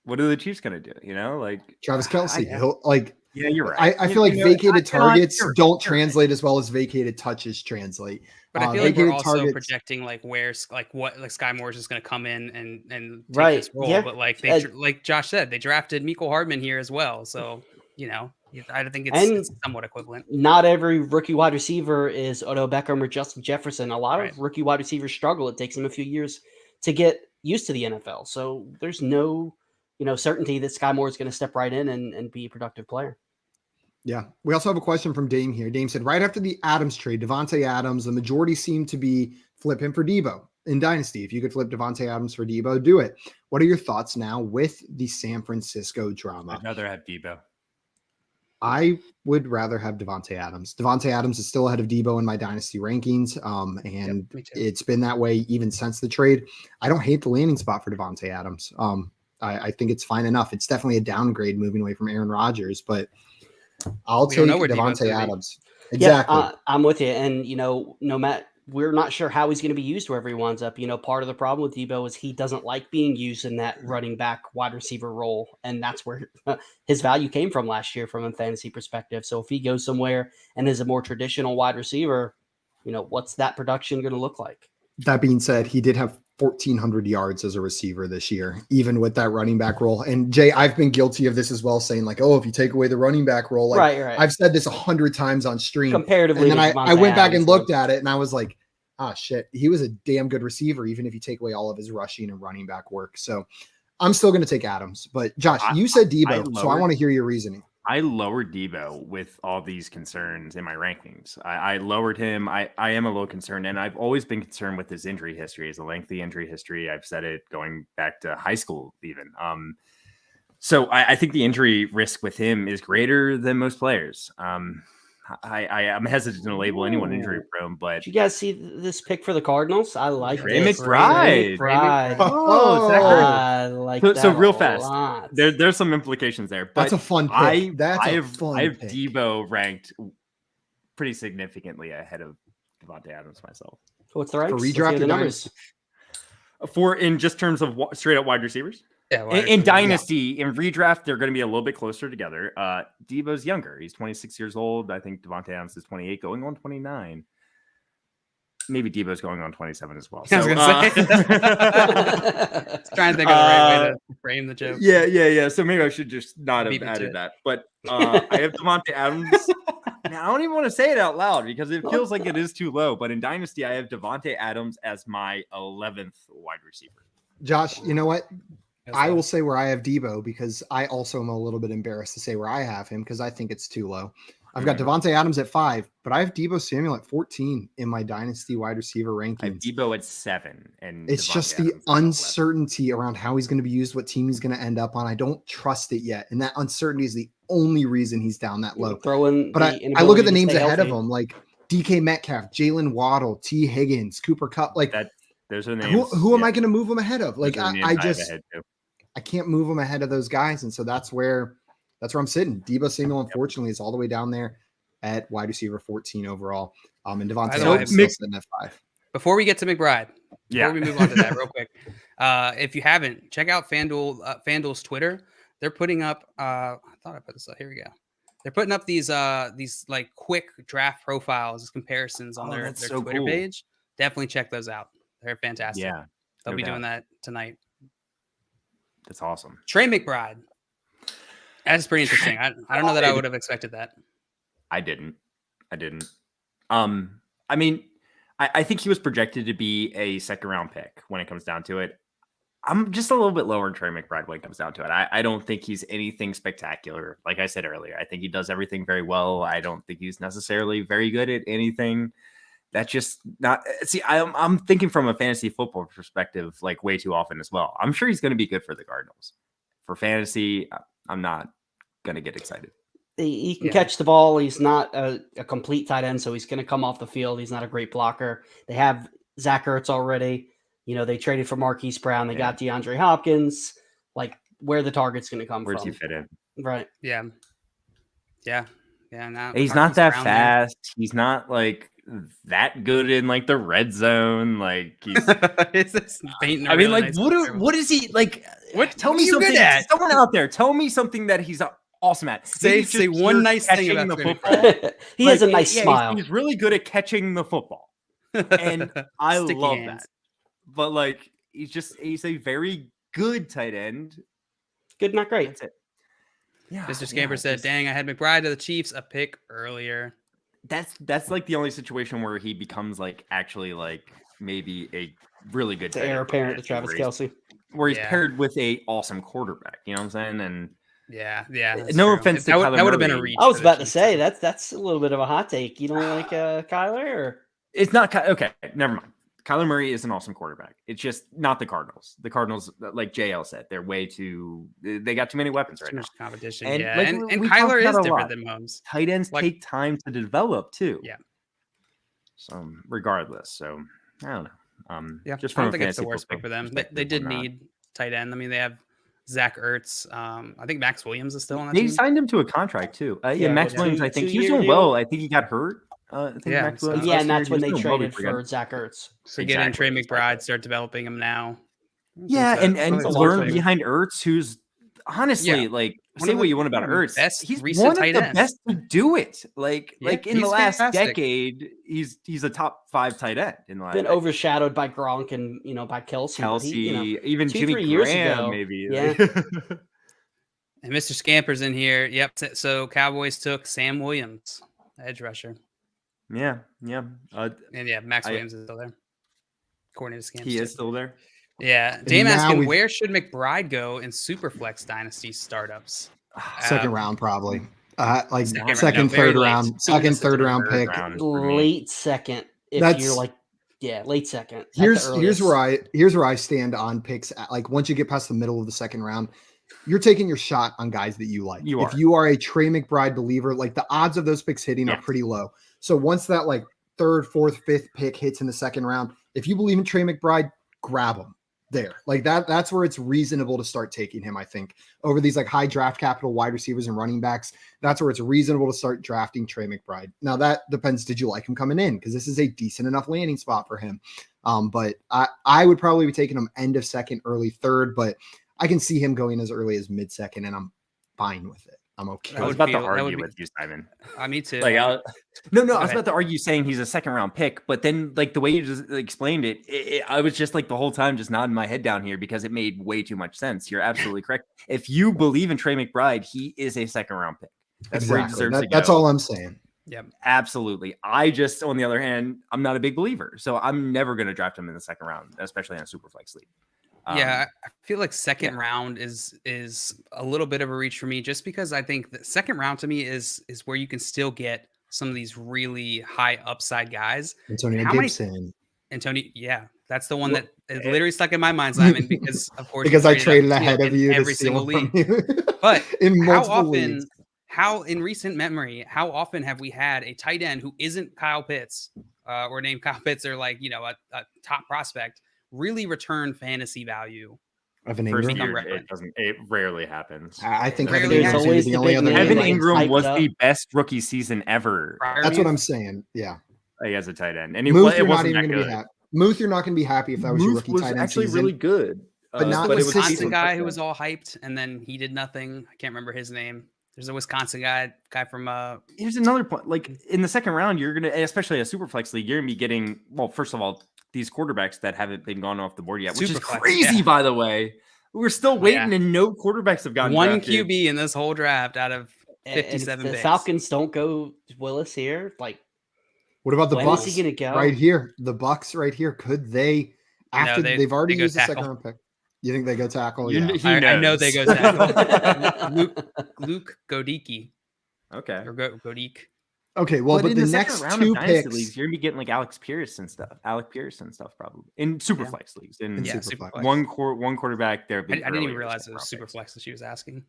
What are the Chiefs going to do? Like Travis Kelce. Yeah, you're right. I feel like vacated targets don't translate as well as vacated touches translate. But I feel like we're also projecting like where's like what like Sky Moore's just going to come in and take this role. Yeah. But like like Josh said, they drafted Mecole Hardman here as well. So I think it's somewhat equivalent. Not every rookie wide receiver is Odell Beckham or Justin Jefferson. A lot of rookie wide receivers struggle. It takes them a few years to get used to the NFL. So there's no certainty that Sky Moore is going to step right in and be a productive player. Yeah. We also have a question from Dame here. Dame said, right after the Adams trade, Devonta Adams, the majority seemed to be flip him for Debo in Dynasty. If you could flip Devonta Adams for Debo, do it. What are your thoughts now with the San Francisco drama? I'd rather have Debo. I would rather have Devonta Adams. Devonta Adams is still ahead of Debo in my Dynasty rankings. And it's been that way even since the trade. I don't hate the landing spot for Devonta Adams. I think it's fine enough. It's definitely a downgrade moving away from Aaron Rodgers, but I'll take Devonta Adams. Exactly. Yeah, I'm with you. And, no matter, we're not sure how he's going to be used wherever he winds up. Part of the problem with Debo is he doesn't like being used in that running back wide receiver role. And that's where his value came from last year from a fantasy perspective. So if he goes somewhere and is a more traditional wide receiver, what's that production going to look like? That being said, he did have 1,400 yards as a receiver this year, even with that running back role. And Jay, I've been guilty of this as well, saying like, oh, if you take away the running back role, like right. I've said this 100 times on stream. Comparatively, and then I went back and looked at it and I was like, shit, he was a damn good receiver, even if you take away all of his rushing and running back work. So I'm still going to take Adams. But Josh, you said Debo, so I want to hear your reasoning. I lowered Debo with all these concerns in my rankings. I lowered him. I am a little concerned, and I've always been concerned with his injury history. It's a lengthy injury history. I've said it going back to high school even. So I think the injury risk with him is greater than most players. I'm hesitant to label anyone injury prone, but did you guys see this pick for the Cardinals? I like Trey this. McBride. Oh, I like that. So real a fast, lot. there's some implications there. But that's a fun pick. I have pick. Debo ranked pretty significantly ahead of Devonta Adams myself. What's the ranks? For redraft the numbers? In just terms of straight up wide receivers. Yeah, in Dynasty, in redraft, they're going to be a little bit closer together. Debo's younger. He's 26 years old. I think Devonta Adams is 28, going on 29. Maybe Debo's going on 27 as well. I was gonna say. Trying to think of the right way to frame the joke. Yeah. So maybe I should just not have added that. But I have Devonta Adams. Now, I don't even want to say it out loud because it feels like it is too low. But in Dynasty, I have Devonta Adams as my 11th wide receiver. Josh, you know what? I will say where I have Debo because I also am a little bit embarrassed to say where I have him because I think it's too low. I've got Devonta Adams at 5, but I have Debo Samuel at 14 in my Dynasty wide receiver rankings. I have Debo at 7. And it's Devonta just Adams the uncertainty around how he's going to be used, what team he's going to end up on. I don't trust it yet. And that uncertainty is the only reason he's down that low. But I look at the names ahead of him, like DK Metcalf, Jalen Waddle, T. Higgins, Cooper Kupp. Like those are the names. Who am I going to move him ahead of? Like I can't move him ahead of those guys. And so that's where I'm sitting. Debo Samuel, unfortunately, is all the way down there at wide receiver 14 overall. And Devonta Adams still sitting at 5. Before we get to McBride, before we move on to that real quick, if you haven't, check out FanDuel's Twitter. They're putting up, I thought I put this up. Here we go. They're putting up these like quick draft profiles, comparisons on their Twitter page. Definitely check those out. They're fantastic. Yeah. They'll be doing that tonight. That's awesome. Trey McBride. That's pretty interesting. I don't know that I would have expected that. I didn't. I mean, I think he was projected to be a second round pick when it comes down to it. I'm just a little bit lower in Trey McBride when it comes down to it. I don't think he's anything spectacular. Like I said earlier, I think he does everything very well. I don't think he's necessarily very good at anything. That's just not. See, I'm thinking from a fantasy football perspective, like way too often as well. I'm sure he's going to be good for the Cardinals. For fantasy, I'm not going to get excited. He can catch the ball. He's not a complete tight end, so he's going to come off the field. He's not a great blocker. They have Zach Ertz already. You know, they traded for Marquise Brown. They got DeAndre Hopkins. Like, where the target's going to come from. Where's he fit in? Right. Yeah. Now he's not that fast. He's not like that good in like the red zone. Like he's I mean, like what is he like? What? Tell me something. Someone out there, tell me something that he's awesome at. Say one nice thing about the football. He has a nice smile. He's really good at catching the football, and I love that. But like, he's a very good tight end. Good, not great. That's it. Yeah, Mr. Scamper said, "Dang, I had McBride to the Chiefs a pick earlier." That's like the only situation where he becomes like actually like maybe a really good the heir apparent to Travis Kelce, where he's paired with a awesome quarterback. You know what I'm saying? And yeah. No offense to Kyler that would have been a reach. I was about to say that's a little bit of a hot take. You don't like Kyler, or it's not okay. Never mind. Kyler Murray is an awesome quarterback. It's just not the Cardinals. The Cardinals, like JL said, they're way too. They got too many weapons right now. Competition, and Kyler is different than Mahomes. Tight ends take time to develop too. Yeah. So regardless, I don't know. Just I don't think it's the worst pick for them. They did need tight end. I mean, they have Zach Ertz. I think Max Williams is still on that team. They signed him to a contract too. Max Williams. I think he was doing well. I think he got hurt. And that's when they traded for Zach Ertz. So get in Trey McBride, start developing him now. Yeah, and learn behind Ertz, who's honestly like say what you want about Ertz. He's one of the best to do it. Like in the last decade, he's a top 5 tight end in the last. Been overshadowed by Gronk and by Kelsey, even 2-3 Jimmy years Graham, ago. maybe. Yeah. And Mr. Scamper's in here. Yep. So Cowboys took Sam Williams, edge rusher. Yeah. And yeah, Max Williams is still there. According to scans. He is still there. Yeah. Dame asking, where should McBride go in Superflex Dynasty startups? Second round, probably. Like second, third round pick. Late second. If you're like, late second. Here's where I stand on picks. Like once you get past the middle of the second round, you're taking your shot on guys that you like. If you are a Trey McBride believer, like the odds of those picks hitting are pretty low. So once that like third, fourth, fifth pick hits in the second round, if you believe in Trey McBride, grab him there. Like that's where it's reasonable to start taking him, I think, over these like high draft capital wide receivers and running backs. That's where it's reasonable to start drafting Trey McBride. Now that depends. Did you like him coming in? Because this is a decent enough landing spot for him. But I would probably be taking him end of second, early third, but I can see him going as early as mid second, and I'm fine with it. I'm okay. I was about to argue with you, Simon. Me too. Like, I was about to argue saying he's a second round pick, but then like the way you just explained it, I was just like the whole time just nodding my head down here because it made way too much sense. You're absolutely correct. If you believe in Trey McBride, he is a second round pick. That's where he deserves to go. That's all I'm saying. Yeah, absolutely. I just, on the other hand, I'm not a big believer, so I'm never going to draft him in the second round, especially in a super flex league. I feel like second round is a little bit of a reach for me, just because I think the second round to me is where you can still get some of these really high upside guys. Antonio Gibson. That's the one that is literally stuck in my mind, Simon, because of course I traded ahead of you every single league. But how in recent memory, how often have we had a tight end who isn't Kyle Pitts or named Kyle Pitts or like a top prospect really return fantasy value? Evan Ingram, it rarely happens. I think Evan Ingram was the best rookie season ever. That's what I'm saying. Yeah, like as a tight end, and Muth, you're not even going to be happy. Muth, you're not going to be happy if that was your rookie tight end. Actually, really good. But not the Wisconsin guy who was all hyped, and then he did nothing. I can't remember his name. There's a Wisconsin guy from. Here's another point. Like in the second round, you're gonna, especially a super flex league, you're gonna be getting. Well, first of all, these quarterbacks that haven't been gone off the board yet, which is crazy, by the way. We're still waiting, and no quarterbacks have gotten one drafted. QB in this whole draft out of 57 the picks. Falcons don't go Willis here. Like, what about the Bucks? Is he gonna go? Right here, the Bucks right here. Could they? After they've already used the second round pick. You think they go tackle? I know they go tackle. Luke Godicki. Okay. Or Okay, well, but the next two picks, leagues, you're gonna be getting like Alec Pearson stuff probably in superflex leagues. In superflex. One quarterback there. I didn't even realize it was superflex that she was asking.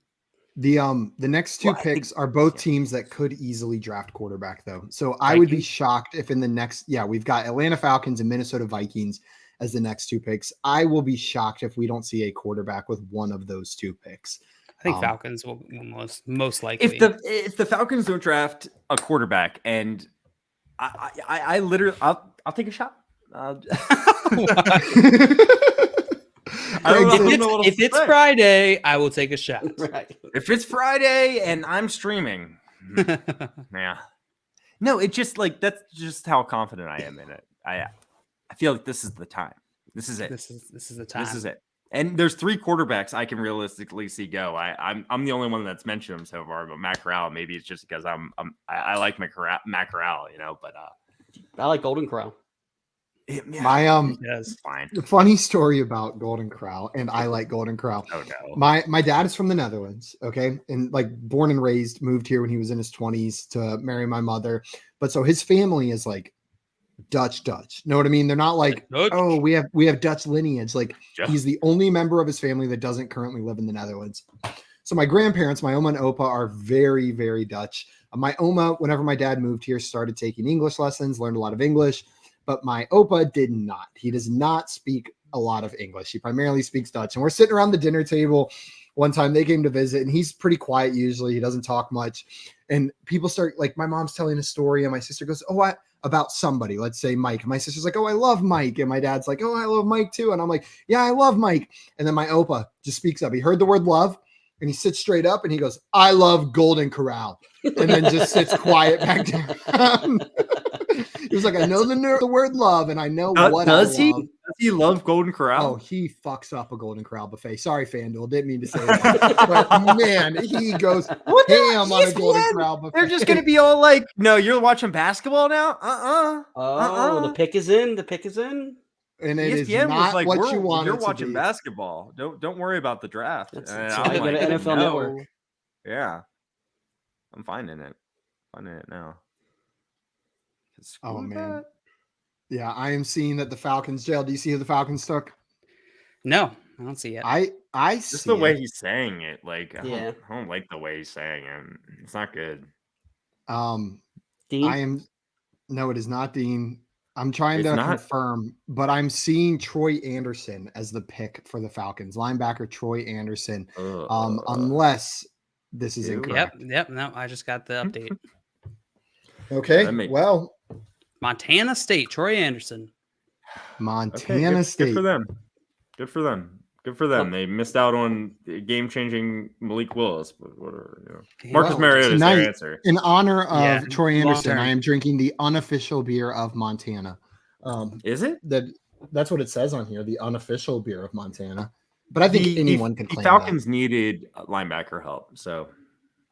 The next two picks are both teams that could easily draft quarterback though. So I would be shocked if in the next, we've got Atlanta Falcons and Minnesota Vikings as the next two picks. I will be shocked if we don't see a quarterback with one of those two picks. I think Falcons will most likely. If the Falcons don't draft a quarterback, and I literally, I'll take a shot. If it's Friday, I will take a shot. Right. If it's Friday and I'm streaming, no, it just like that's just how confident I am in it. I feel like this is the time. This is it. This is the time. This is it. And there's three quarterbacks I can realistically see go. I'm the only one that's mentioned them so far, but Matt Corral, maybe it's just because I like Matt Corral, but I like Golden Corral. My fine. Funny story about Golden Corral, and I like Golden Corral. Oh no. My dad is from the Netherlands, okay, and like born and raised, moved here when he was in his 20s to marry my mother. But so his family is like Dutch. Know what I mean? They're not like, oh, we have Dutch lineage. Like he's the only member of his family that doesn't currently live in the Netherlands. So my grandparents, my Oma and Opa, are very, very Dutch. My Oma, whenever my dad moved here, started taking English lessons, learned a lot of English, but my Opa did not. He does not speak a lot of English. He primarily speaks Dutch. And we're sitting around the dinner table. One time they came to visit, and he's pretty quiet usually. He doesn't talk much. And people start, like, my mom's telling a story, and my sister goes, about somebody, let's say Mike. And my sister's like, oh, I love Mike. And my dad's like, oh, I love Mike too. And I'm like, yeah, I love Mike. And then my Opa just speaks up. He heard the word love, and he sits straight up, and he goes, I love Golden Corral. And then just sits quiet back down. He was like, I know the word love, and I know what does I he? love. Does he love Golden Corral? Oh, he fucks up a Golden Corral buffet. Sorry, FanDuel. Didn't mean to say that. But man, he goes ham on a Golden Corral buffet. They're just going to be all like, no, you're watching basketball now? The pick is in. The pick is in. And it is ESPN not was like, what you want. You're watching basketball. Don't worry about the draft. It's I'm like an NFL Network. Yeah. I'm finding it now. Oh, man. Yeah, I am seeing that the Falcons jail. Do you see who the Falcons took? No, I don't see it. I Just see the way it. he's saying it. Like, Yeah. I don't like the way he's saying it. It's not good. Dean? No, it is not Dean. I'm trying It's to not? confirm, but I'm seeing Troy Anderson as the pick for the Falcons. Linebacker Troy Anderson. Unless this is Ew. incorrect. Yep. No, I just got the update. Okay. That makes- Well, Montana State, Troy Anderson. Montana good, State. Good for them. Good for them. They missed out on game-changing Malik Willis. But whatever. Marcus Mariota is tonight, their answer. In honor of Troy Anderson, long-term. I am drinking the unofficial beer of Montana. Is it? That's what it says on here, the unofficial beer of Montana. But I think anyone could The claim Falcons needed linebacker help, so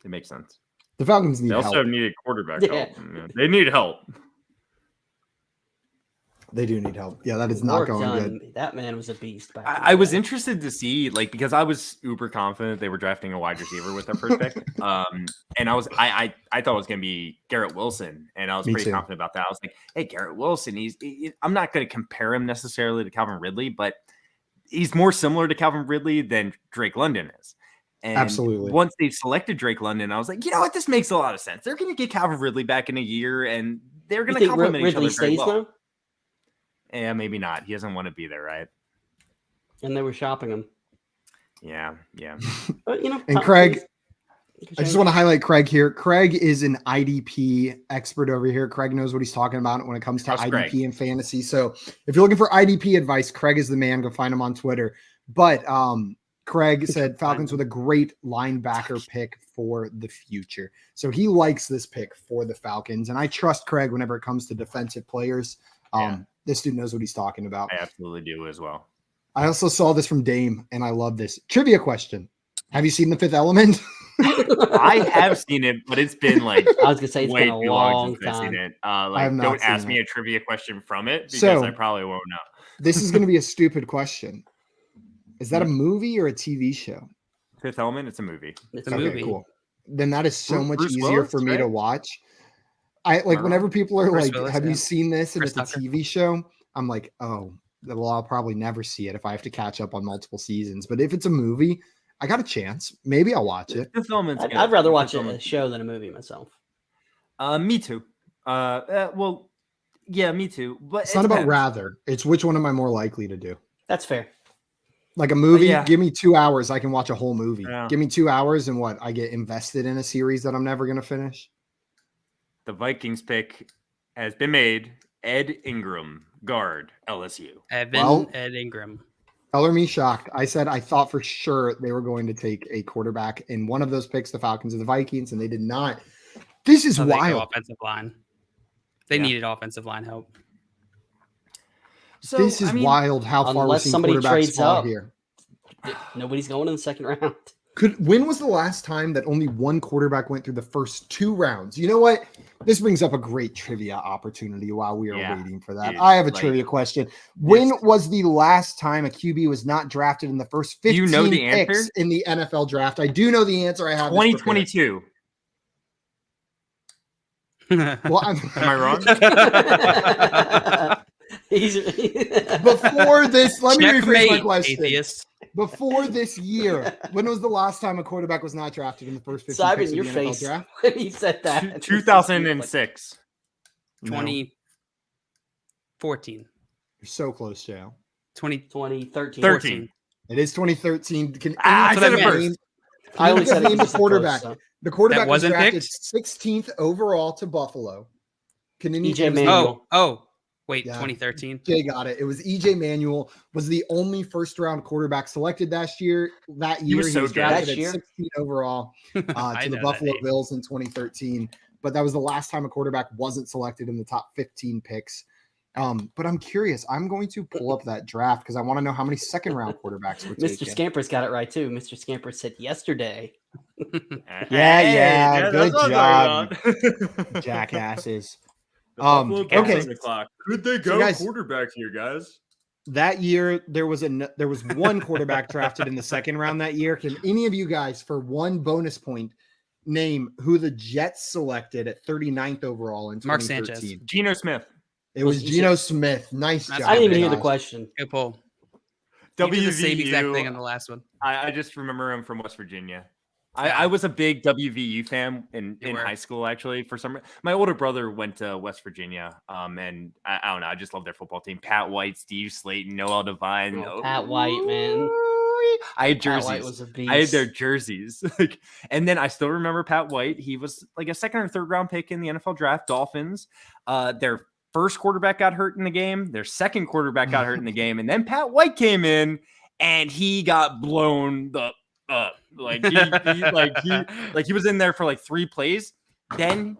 it makes sense. that. The Falcons need They also help. needed quarterback Yeah. help. They need help. They do need help. Yeah, that is not Work going done. good. That man was a beast. Back I was interested to see, like, because I was uber confident they were drafting a wide receiver with their first pick. And I thought it was going to be Garrett Wilson, and I was Me pretty too. confident about that. I was like, hey, Garrett Wilson, I'm not going to compare him necessarily to Calvin Ridley, but he's more similar to Calvin Ridley than Drake London is. And Absolutely. once they selected Drake London, I was like, you know what? This makes a lot of sense. They're going to get Calvin Ridley back in a year, and they're going to complement each Ridley other very stays well. though? Yeah, maybe not. He doesn't want to be there, right? And they were shopping him. Yeah. But, And Craig, I just want to highlight Craig here. Craig is an IDP expert over here. Craig knows what he's talking about when it comes to How's IDP Craig? and fantasy. So if you're looking for IDP advice, Craig is the man. Go find him on Twitter. But Craig said Falcons with a great linebacker pick for the future. So he likes this pick for the Falcons. And I trust Craig whenever it comes to defensive players. This dude knows what he's talking about. I absolutely do as well. I also saw this from Dame, and I love this. Trivia question. Have you seen The Fifth Element? I have seen it, but it's been like I was gonna say it's way been a too long long since I've seen time. it. I have not Don't ask seen me it. a trivia question from it because So- I probably won't know. This is going to be a stupid question. Is that a movie or a TV show? Fifth Element, it's a movie. It's a a movie. Cool. Then that is so much Bruce easier Willis, for me to right? watch. I like Wow. whenever people are Bruce like, Willis, "Have yeah. you seen this?" and Chris it's a Tucker. TV show. I'm like, "Oh, well, I'll probably never see it if I have to catch up on multiple seasons." But if it's a movie, I got a chance. Maybe I'll watch it. Fifth Element's good. I'd rather Fifth watch a Element- show than a movie myself. Me too. Well, yeah, me too. But It's it not about depends. rather. It's which one am I more likely to do? That's fair. Like a movie, yeah. give me 2 hours. I can watch a whole movie. Yeah. Give me 2 hours and what? I get invested in a series that I'm never going to finish. The Vikings pick has been made. Ed Ingram, guard, LSU. Ed Ingram. Color me shocked. I said I thought for sure they were going to take a quarterback in one of those picks, the Falcons or the Vikings, and they did not. This is So they go wild. offensive line. They Yeah. needed offensive line help. So This is wild how far we're unless seeing somebody quarterbacks trades fall up. here. Nobody's going in the second round. When was the last time that only one quarterback went through the first 2 rounds? You know what? This brings up a great trivia opportunity while we are Yeah, waiting for that. dude, I have a like- trivia question. When Yes. was the last time a QB was not drafted in the first 15 you know the picks answer? in the NFL draft? I do know the answer. I have this prepared. 2022. Well, I'm, Am I wrong? before this, let me rephrase my Checkmate, question. atheist. Before this year, when was the last time a quarterback was not drafted in the first 15 Simon, picks of your the NFL face draft? when he said that. 2006. 2014. You're so close, Joe. 2013. 13. It is 2013. Can I anyone said it name- first. can I you only said name it the because quarterback? close, so. The quarterback was wasn't drafted picked? 16th overall to Buffalo. Can any EJ Manuel. Wait, Yeah. 2013. Jay got it. It was EJ Manuel was the only first round quarterback selected last year. That year was so good. drafted That at year? 16 overall I to the know that Buffalo name. Bills in 2013. But that was the last time a quarterback wasn't selected in the top 15 picks. But I'm curious. I'm going to pull up that draft because I want to know how many second round quarterbacks we're taking. Mr. Scamper's got it right too. Mr. Scamper said yesterday. Yeah, good job, jackasses. Okay. Could they go guys, quarterback here, guys? That year there was one quarterback drafted in the second round that year. Can any of you guys, for one bonus point, name who the Jets selected at 39th overall in 2013? Mark Sanchez. Geno Smith. It was Geno Smith. Nice job. I didn't even hear the question. Good pull. WVU. He did the same exact thing on the last one. I just remember him from West Virginia. I was a big WVU fan in high school, actually. For some, my older brother went to West Virginia, and I don't know. I just love their football team. Pat White, Steve Slayton, Noel Devine. Pat White, man. I had jerseys. Pat White was a beast. I had their jerseys. And then I still remember Pat White. He was like a second or third round pick in the NFL draft. Dolphins. Their first quarterback got hurt in the game. Their second quarterback got hurt in the game, and then Pat White came in, and he got blown the up. Like he was in there for like 3 plays. Then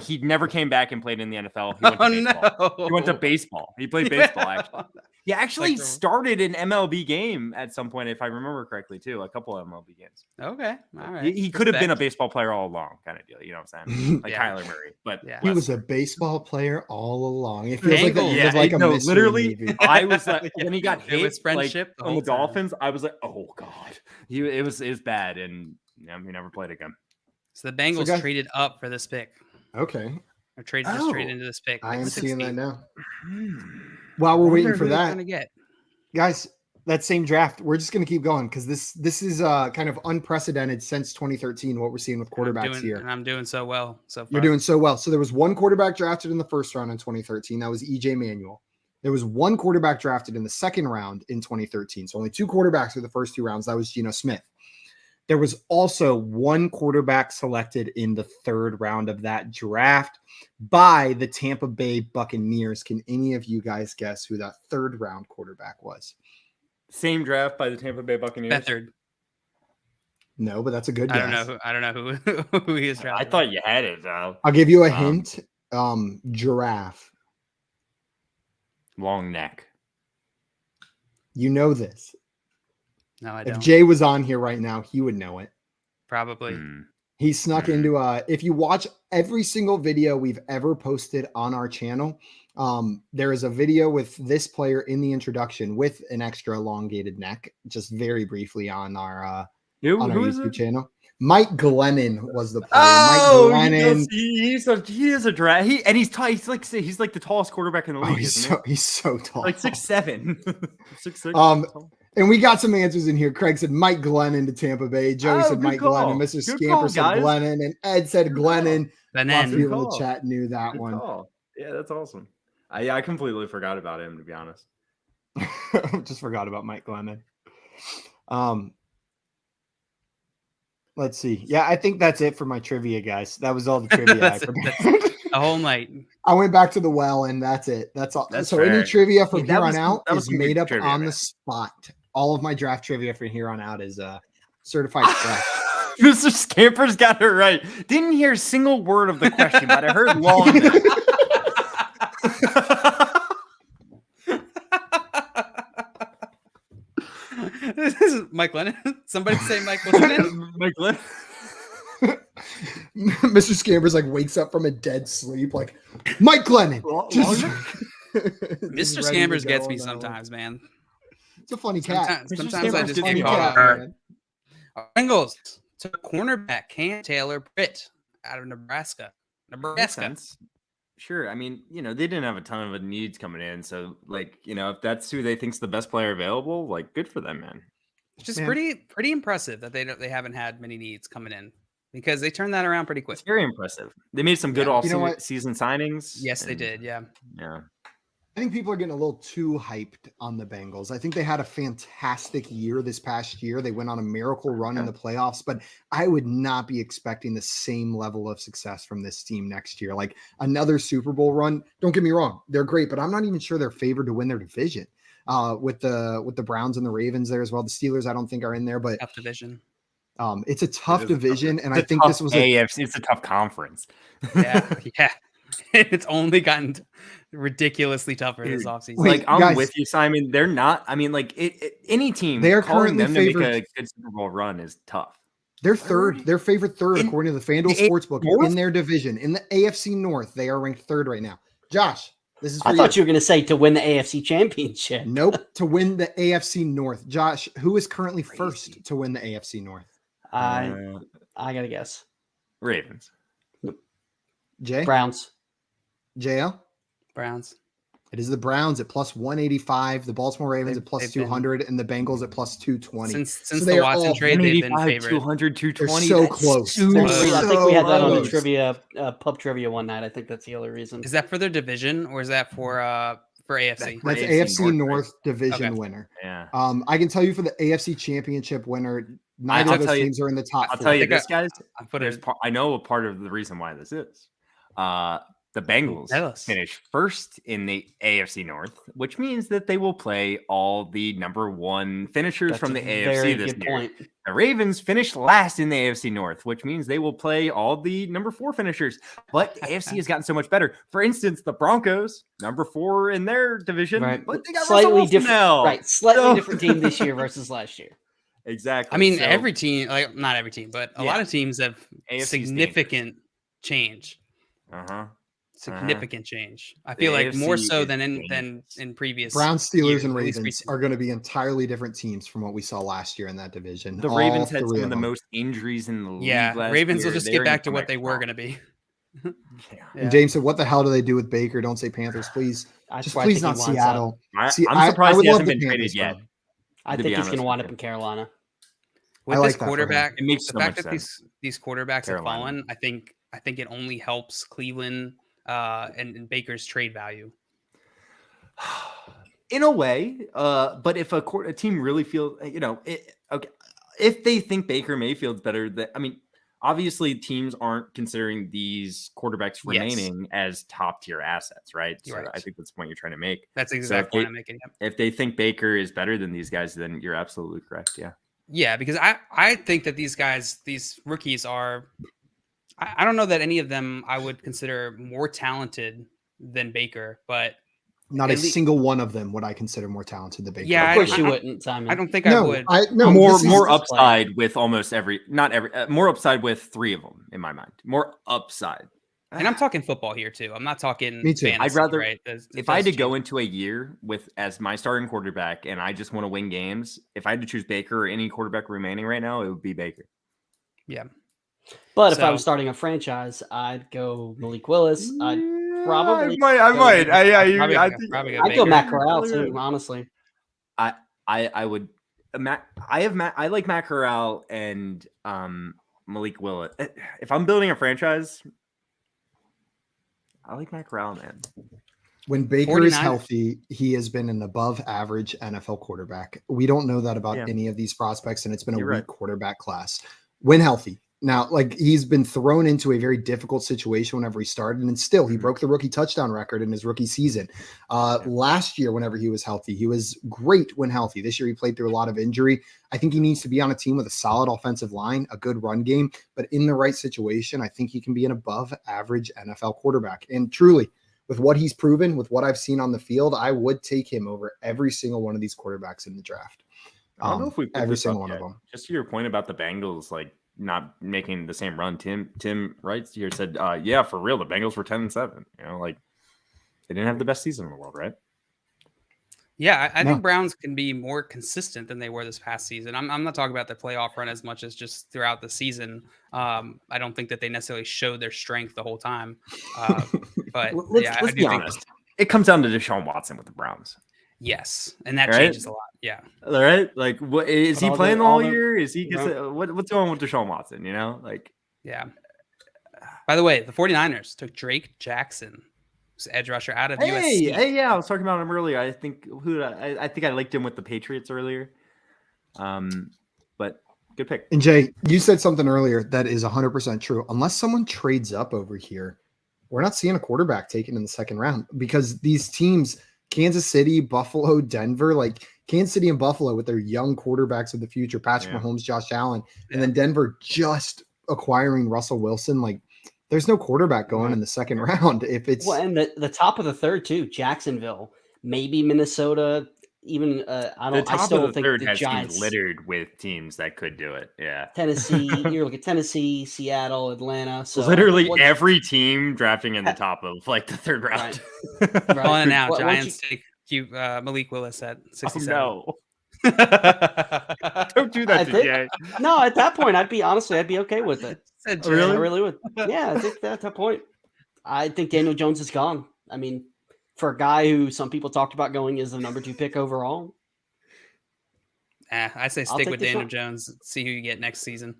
he never came back and played in the NFL. He went to baseball. No. He went to baseball. He played baseball, actually. He actually started an MLB game at some point, if I remember correctly, too. A couple of MLB games. Okay. All right. He could have been a baseball player all along, kind of deal. You know what I'm saying? Like Kyler Murray. But he was a baseball player all along. It feels like that. Yeah, like a literally. movie. I was like, when he got hit was friendship on the Dolphins, I was like, oh god, it was bad, and he never played again. So the Bengals traded up for this pick. Okay. Or traded just straight into this pick. I am 16. seeing that now. While we're waiting for that, guys, that same draft, we're just going to keep going because this is kind of unprecedented since 2013. What we're seeing with quarterbacks here, and I'm doing so well. So you're doing so well. So there was one quarterback drafted in the first round in 2013. That was EJ Manuel. There was one quarterback drafted in the second round in 2013. So only 2 quarterbacks for the first 2 rounds. That was Geno Smith. There was also one quarterback selected in the third round of that draft by the Tampa Bay Buccaneers. Can any of you guys guess who that third round quarterback was? Same draft by the Tampa Bay Buccaneers. Beathard. No, but that's a good guess. I don't know who he is drafted. I thought you had it, though. I'll give you a hint. Giraffe. Long neck. You know this. No, I don't. If Jay was on here right now, he would know it. Probably. He snuck into if you watch every single video we've ever posted on our channel, there is a video with this player in the introduction with an extra elongated neck, just very briefly on our YouTube channel. Mike Glennon was the player. Oh, Mike Glennon. He is a draft. He's like the tallest quarterback in the league. He's so tall. Like 6'7". 6'6". And we got some answers in here. Craig said Mike Glennon to Tampa Bay. Joey said Mike Glennon. Mr. Scamper said Glennon. And Ed said Glennon. Lots of people in the chat knew that one. Call. Yeah, that's awesome. I completely forgot about him, to be honest. Just forgot about Mike Glennon. Let's see. Yeah, I think that's it for my trivia, guys. That was all the trivia I prepared. A whole night. I went back to the well, and that's it. That's all. That's so fair. Any trivia from here on out is made up trivia, on the spot. All of my draft trivia from here on out is certified fresh. Mr. Scamper's got it right. Didn't hear a single word of the question, but I heard long. This is Mike Glennon. Somebody say Mike Glennon. Mike Glennon. Mr. Scamper's like wakes up from a dead sleep, like Mike Glennon. Mr. Scamper's gets me sometimes, man. It's a funny cat. Sometimes I just get caught. Bengals to cornerback Cam Taylor Britt out of Nebraska. Sure. I mean, they didn't have a ton of needs coming in. So, if that's who they think's the best player available, good for them, man. It's just pretty impressive that they haven't had many needs coming in because they turned that around pretty quick. It's very impressive. They made some good off-season signings. Yes, they did. Yeah. Yeah. I think people are getting a little too hyped on the Bengals. I think they had a fantastic year this past year. They went on a miracle run in the playoffs, but I would not be expecting the same level of success from this team next year. Like another Super Bowl run. Don't get me wrong. They're great, but I'm not even sure they're favored to win their division with the Browns and the Ravens there as well. The Steelers, I don't think are in there, but tough division. It's a tough division. And I think this was AFC. It's a tough conference. Yeah. It's only gotten ridiculously tougher this offseason. Wait, I'm guys. with you, Simon. They're not. I mean, like any team, They are calling them to currently make a good Super Bowl run is tough. They're third. They're favored third In according to the FanDuel the Sportsbook North? in their division. In the AFC North, they are ranked third right now. Josh, this is for I thought you were going to say to win the AFC Championship. Nope, to win the AFC North. Josh, who is currently first to win the AFC North? I got to guess. Ravens. Jay? Browns. JL? Browns. It is the Browns at plus 185, the Baltimore Ravens at plus they've 200, and the Bengals at plus 220. Since they the are Watson all trade, they've been 185, favored. 200, 220. so That's close. too They're close. I think we had that on the close. trivia, pub trivia one night. I think that's the other reason. Is that for their division or is that for AFC? That's AFC AFC North, North division Okay. winner. Yeah. I can tell you for the AFC Championship winner, neither I'll of those tell you- teams are in the top I'll four. tell you think this, guys. I put it. I know a part of the reason why this is. The Bengals Tell us. finish first in the AFC North, which means that they will play all the number one finishers That's from the a very AFC this good year. point. The Ravens finished last in the AFC North, which means they will play all the number 4 finishers. But the AFC has gotten so much better. For instance, the Broncos, number 4 in their division, Right. but they got Slightly Russell Wilson different. now. Right. Slightly So- different team this year versus last year. Exactly. I mean, So, every team, like not every team, but a lot of teams have AFC 's significant change. Uh-huh. Significant change. I The feel like more AFC so is than dangerous. in previous. Browns, Steelers, years, and at least Ravens recently. are going to be entirely different teams from what we saw last year in that division. The All Ravens had three some of of the them. most injuries in the league. Yeah, last Ravens will year. just They're get gonna back to come what back they were strong. going to be. Yeah. And James said, "What the hell do they do with Baker? Don't say Panthers, please. That's Just why I please think he not winds up. Seattle." See, I'm surprised I would he love hasn't the been traded Panthers, yet. though. I to think be he's going to honest wind with up you. in Carolina. With I like this that for him. quarterback, It makes the so fact much that sense. these quarterbacks have Carolina. fallen, I think it only helps Cleveland and Baker's trade value. In a way, but if a team really feels, okay, if they think Baker Mayfield's better, obviously teams aren't considering these quarterbacks Yes. remaining as top tier assets, right? You're So right. I think that's the point you're trying to make. That's the So exact if point they- I'm making. Yep. If they think Baker is better than these guys, then you're absolutely correct. Yeah. Yeah, because I think that these rookies are. I don't know that any of them I would consider more talented than Baker, but Not a At lea- single one of them would I consider more talented than Baker. Yeah, Of course I- you I- wouldn't, Simon. I don't think I No, would. more this is- more this upside with almost more upside with 3 of them in my mind. More upside. And I'm talking football here too. I'm not talking. Me too. Fantasy, I'd rather- right? If I had to go into a year with as my starting quarterback and I just want to win games, if I had to choose Baker or any quarterback remaining right now, it would be Baker. But if I So- was starting a franchise, I'd go Malik Willis. I'd I probably might. go- Probably- I think probably go I'd go Baker. Matt Corral too, honestly. I would. I like Matt Corral and Malik Willis. If I'm building a franchise, I like Matt Corral, man. When Baker is 49 healthy, he has been an above average NFL quarterback. We don't know that about Yeah. any of these prospects, and it's been a You're weak right. quarterback class. When healthy. Now, he's been thrown into a very difficult situation whenever he started, and still he Mhm. broke the rookie touchdown record in his rookie season. Last year, whenever he was healthy, he was great when healthy. This year, he played through a lot of injury. I think he needs to be on a team with a solid offensive line, a good run game, but in the right situation, I think he can be an above average NFL quarterback. And truly, with what he's proven, with what I've seen on the field, I would take him over every single one of these quarterbacks in the draft. I don't know if we picked every this single up one of yet. them. Just to your point about the Bengals, not making the same run. Tim Wright here said, "Yeah, for real, the Bengals were 10-7. They didn't have the best season in the world, right?" Yeah, I No. think Browns can be more consistent than they were this past season. I'm not talking about the playoff run as much as just throughout the season. I don't think that they necessarily showed their strength the whole time. But Let's I be do think honest. It comes down to Deshaun Watson with the Browns. yes, and that Right? changes a lot. Yeah, All right, what is But he all playing the- all all the- year? Is he no. what's going on with Deshaun Watson? yeah. By the way, the 49ers took Drake Jackson, who's edge rusher out of USC. Yeah, I was talking about him earlier. I think I think I liked him with the Patriots earlier. But good pick. And Jay, you said something earlier that is 100% true. Unless someone trades up over here, we're not seeing a quarterback taken in the second round because these teams, Kansas City, Buffalo, Denver, Kansas City and Buffalo with their young quarterbacks of the future, Patrick Yeah. Mahomes, Josh Allen, and then Denver just acquiring Russell Wilson. there's no quarterback going in the second round. If it's and the top of the third too, Jacksonville, maybe Minnesota. Even I still don't think the Giants littered with teams that could do it. Yeah, Tennessee. You look at Tennessee, Seattle, Atlanta. So literally every team drafting in the top of like the third round. Right. On and out, Giants take Malik Willis at 67. Oh, no. Don't do that to Jay. No, at that point, I'd be okay with it. Really? I really would. Yeah, I think at that point, I think Daniel Jones is gone. I mean, for a guy who some people talked about going as the number 2 pick overall. I say stick with Daniel Jones. See who you get next season.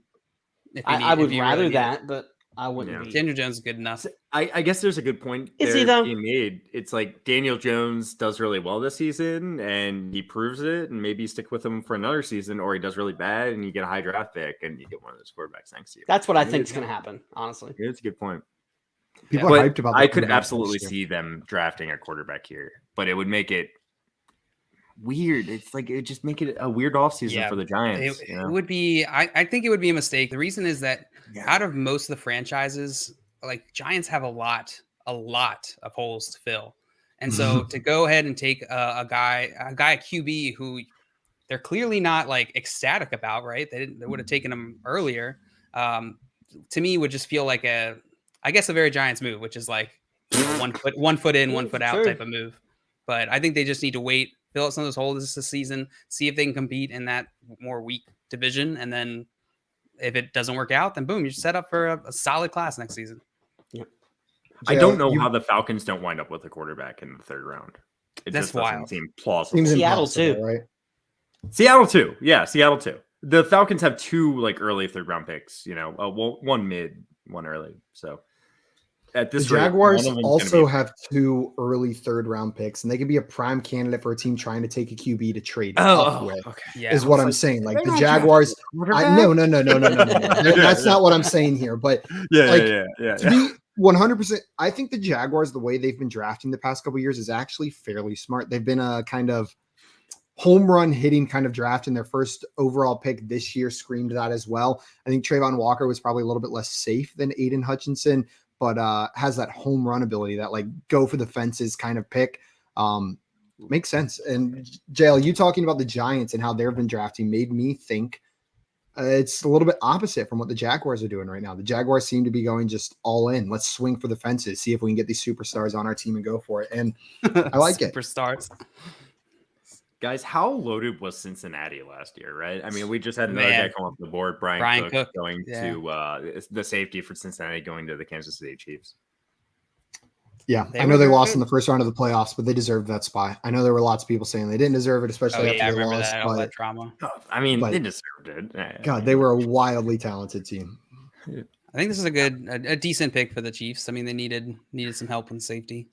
I would rather that, but I wouldn't be. Daniel Jones is good enough. I guess there's a good point being made. It's like Daniel Jones does really well this season and he proves it, and maybe you stick with him for another season, or he does really bad and you get a high draft pick and you get one of those quarterbacks next year. That's what I think is going to happen, honestly. It's a good point. People are hyped about that. I could absolutely see them drafting a quarterback here, but it would make it weird. It's like it would just make it a weird offseason for the Giants. It would be. I think it would be a mistake. The reason is that out of most of the franchises, like Giants have a lot of holes to fill, and so to go ahead and take a guy at QB who they're clearly not like ecstatic about, right? They would have taken him earlier. To me, would just feel like a very Giants move, which is like one foot in, 1 foot out type of move. But I think they just need to wait, fill out some of those holes this season, see if they can compete in that more weak division. And then if it doesn't work out, then boom, you're set up for a solid class next season. Yeah. I don't know how the Falcons don't wind up with a quarterback in the third round. That's wild. Seem plausible. Seattle too, right? Seattle too. Yeah, Seattle too. The Falcons have 2 like early third round picks. One mid, one early. So. At this the Jaguars also have 2 early third round picks, and they could be a prime candidate for a team trying to take a QB to trade up with. Okay. Yeah, is what I'm saying. Like the Jaguars. No. That's not what I'm saying here. But to be 100%, I think the Jaguars, the way they've been drafting the past couple of years, is actually fairly smart. They've been a kind of home run hitting kind of draft, and their first overall pick this year screamed that as well. I think Trayvon Walker was probably a little bit less safe than Aiden Hutchinson, but has that home run ability, that like go for the fences kind of pick. Makes sense. And JL, you talking about the Giants and how they've been drafting made me think it's a little bit opposite from what the Jaguars are doing right now. The Jaguars seem to be going just all in. Let's swing for the fences, see if we can get these superstars on our team and go for it. And I like it. Superstars. Guys, how loaded was Cincinnati last year, right? I mean, we just had another guy come off the board, Brian Cook going to the safety for Cincinnati, going to the Kansas City Chiefs. Yeah, I know they lost in the first round of the playoffs, but they deserved that spot. I know there were lots of people saying they didn't deserve it, especially after they lost. All that drama. I mean, they deserved it. God, they were a wildly talented team. I think this is a decent pick for the Chiefs. I mean, they needed some help in safety.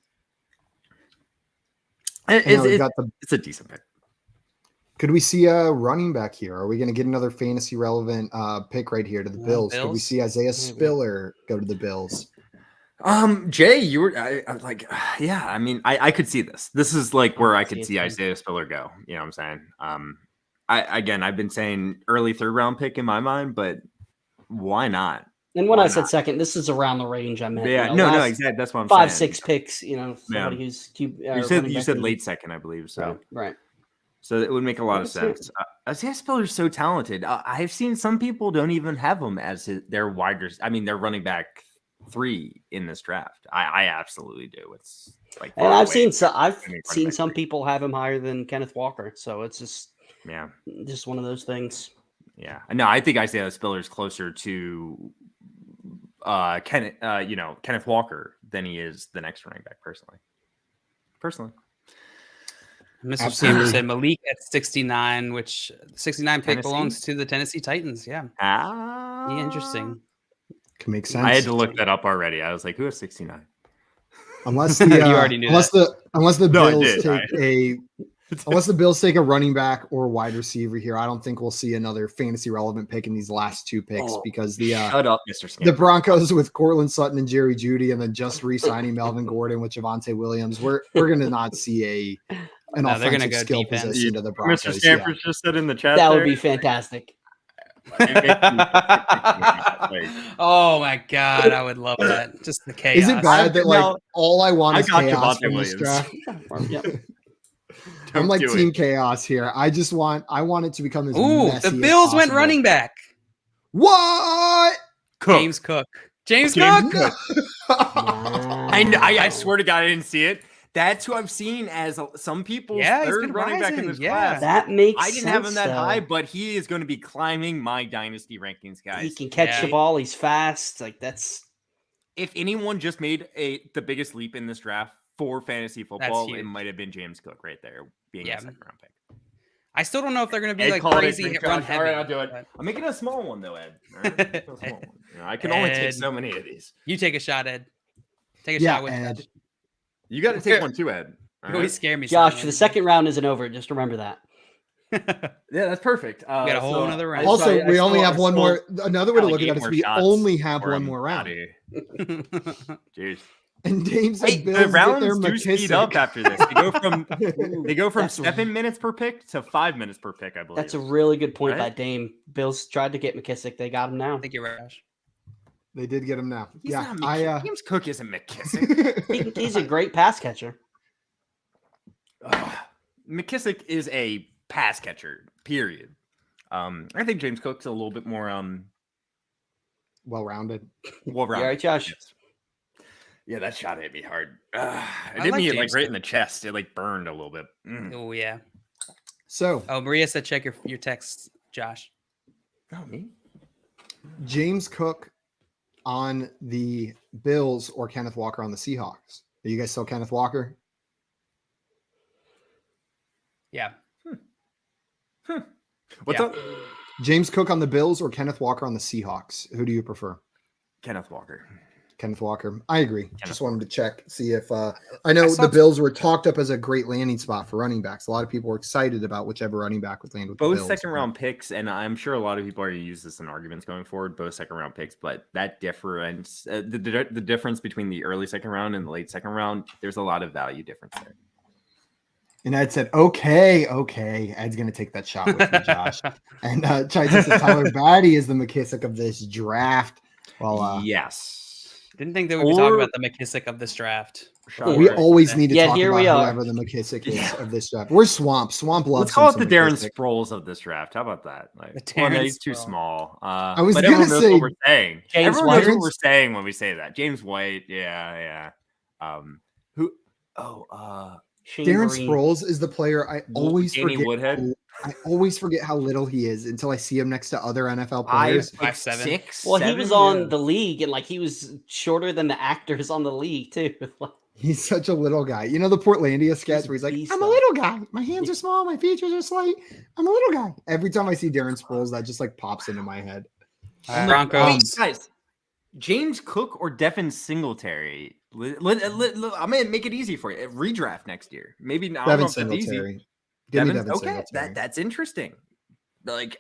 It's a decent pick. Could we see a running back here? Are we going to get another fantasy relevant pick right here to the Bills? Could we see Isaiah Spiller go to the Bills? Jay, you were I was like, yeah. I mean, I could see this. This is like where I could see Isaiah Spiller go. You know what I'm saying? I've been saying early third round pick in my mind, but why not? And when I said second, this is around the range I meant. Yeah, no, exactly. That's what I'm 5, saying. 6 picks. Somebody who's you said late second, I believe. So right. So it would make a lot of sense. Isaiah Spiller is so talented. I've seen some people don't even have him as their their running back 3 in this draft. I absolutely do. It's like, and I've seen some people have him higher than Kenneth Walker. So it's just one of those things. Yeah, no, I think Isaiah Spiller is closer to Kenneth Walker than he is the next running back. Personally. Mr. Sanders said Malik at 69, which 69 pick belongs to the Tennessee Titans. Yeah. Interesting. Can make sense. I had to look that up already. I was like, who has 69? Unless the you already knew unless the Bills take a running back or wide receiver here, I don't think we'll see another fantasy relevant pick in these last 2 picks because shut up, Mr. Sanders. The Broncos with Cortland Sutton and Jerry Jeudy, and then just re-signing Melvin Gordon with Javonte Williams. We're gonna not see an offensive skill position to the Broncos. Mr. Stanford just said in the chat that would be fantastic. Oh my god, I would love that. Just the chaos. Is it bad that like all I want is chaos Javonte from this draft? I'm like team chaos here. I want it to become as messy the Bills as went running back. What? James Cook. James Cook. I swear to God, I didn't see it. That's who I've seen as some people's third running back in this class. That makes I didn't have him that high, but he is going to be climbing my dynasty rankings, guys. He can catch the ball. He's fast. Like that's. If anyone just made the biggest leap in this draft for fantasy football, it might have been James Cook right there, being a second round pick. I still don't know if they're going to be like crazy run heavy. All right, I'll do it. I'm making a small one though, Ed. Right, I can only take so many of these. You take a shot, Ed. Take a shot with Ed. You got to take one too, Ed. You always scare me. Josh, the second round isn't over. Just remember that. Yeah, that's perfect. We got a whole another round. Also, we only have one more. Another way to look at it is we only have one more round. Jeez. And James and Bills the rounds get their do McKissick. speed up after this. They go from 7 minutes per pick to 5 minutes per pick, I believe. That's a really good point by Dame. Bills tried to get McKissick. They got him now. I think you're right, Josh. They did get him now. He's not James Cook isn't McKissick. He's a great pass catcher. McKissick is a pass catcher, period. I think James Cook's a little bit more well-rounded. Well-rounded. You all right, Josh? Yes. Yeah, that shot hit me hard. It hit me like right in the chest. It like burned a little bit. Oh yeah. So, Maria said check your text, Josh. Oh, me? James Cook on the Bills or Kenneth Walker on the Seahawks? Are you guys still Kenneth Walker? Yeah. What's up? James Cook on the Bills or Kenneth Walker on the Seahawks? Who do you prefer? Kenneth Walker. Kenneth Walker. I agree. Just wanted to check, see if I know the Bills were talked up as a great landing spot for running backs. A lot of people were excited about whichever running back would land with both the Bills. Second-round picks, and I'm sure a lot of people are going to use this in arguments going forward. Both second-round picks, but that difference, the difference between the early second round and the late second round, there's a lot of value difference there. And Ed said, okay. Ed's going to take that shot with me, Josh. And Chai said Tyler Batty is the McKissick of this draft. Well, yes. Didn't think that we would talk about the McKissick of this draft. We always need to talk about whoever the McKissick is of this draft. We're Swamp. Swamp loves. Let's call it the Darren Sproles of this draft. How about that? He's too small. I was going to say what we're saying. Everyone knows what we're saying when we say that. James White. Yeah. Who? Darren Sproles is the player I always forget. Woodhead. I always forget how little he is until I see him next to other NFL players. 5'7". Well, he was on the league, and like he was shorter than the actors on the league too. He's such a little guy. You know the Portlandia sketch where he's like, "I'm a little guy. My hands are small. My features are slight. I'm a little guy." Every time I see Darren Sproles, that just like pops into my head. Broncos. Guys, James Cook or Devin Singletary? I'm gonna make it easy for you. Redraft next year. Maybe not. Devin Singletary. Give me Devin Singletary. That's interesting. Like,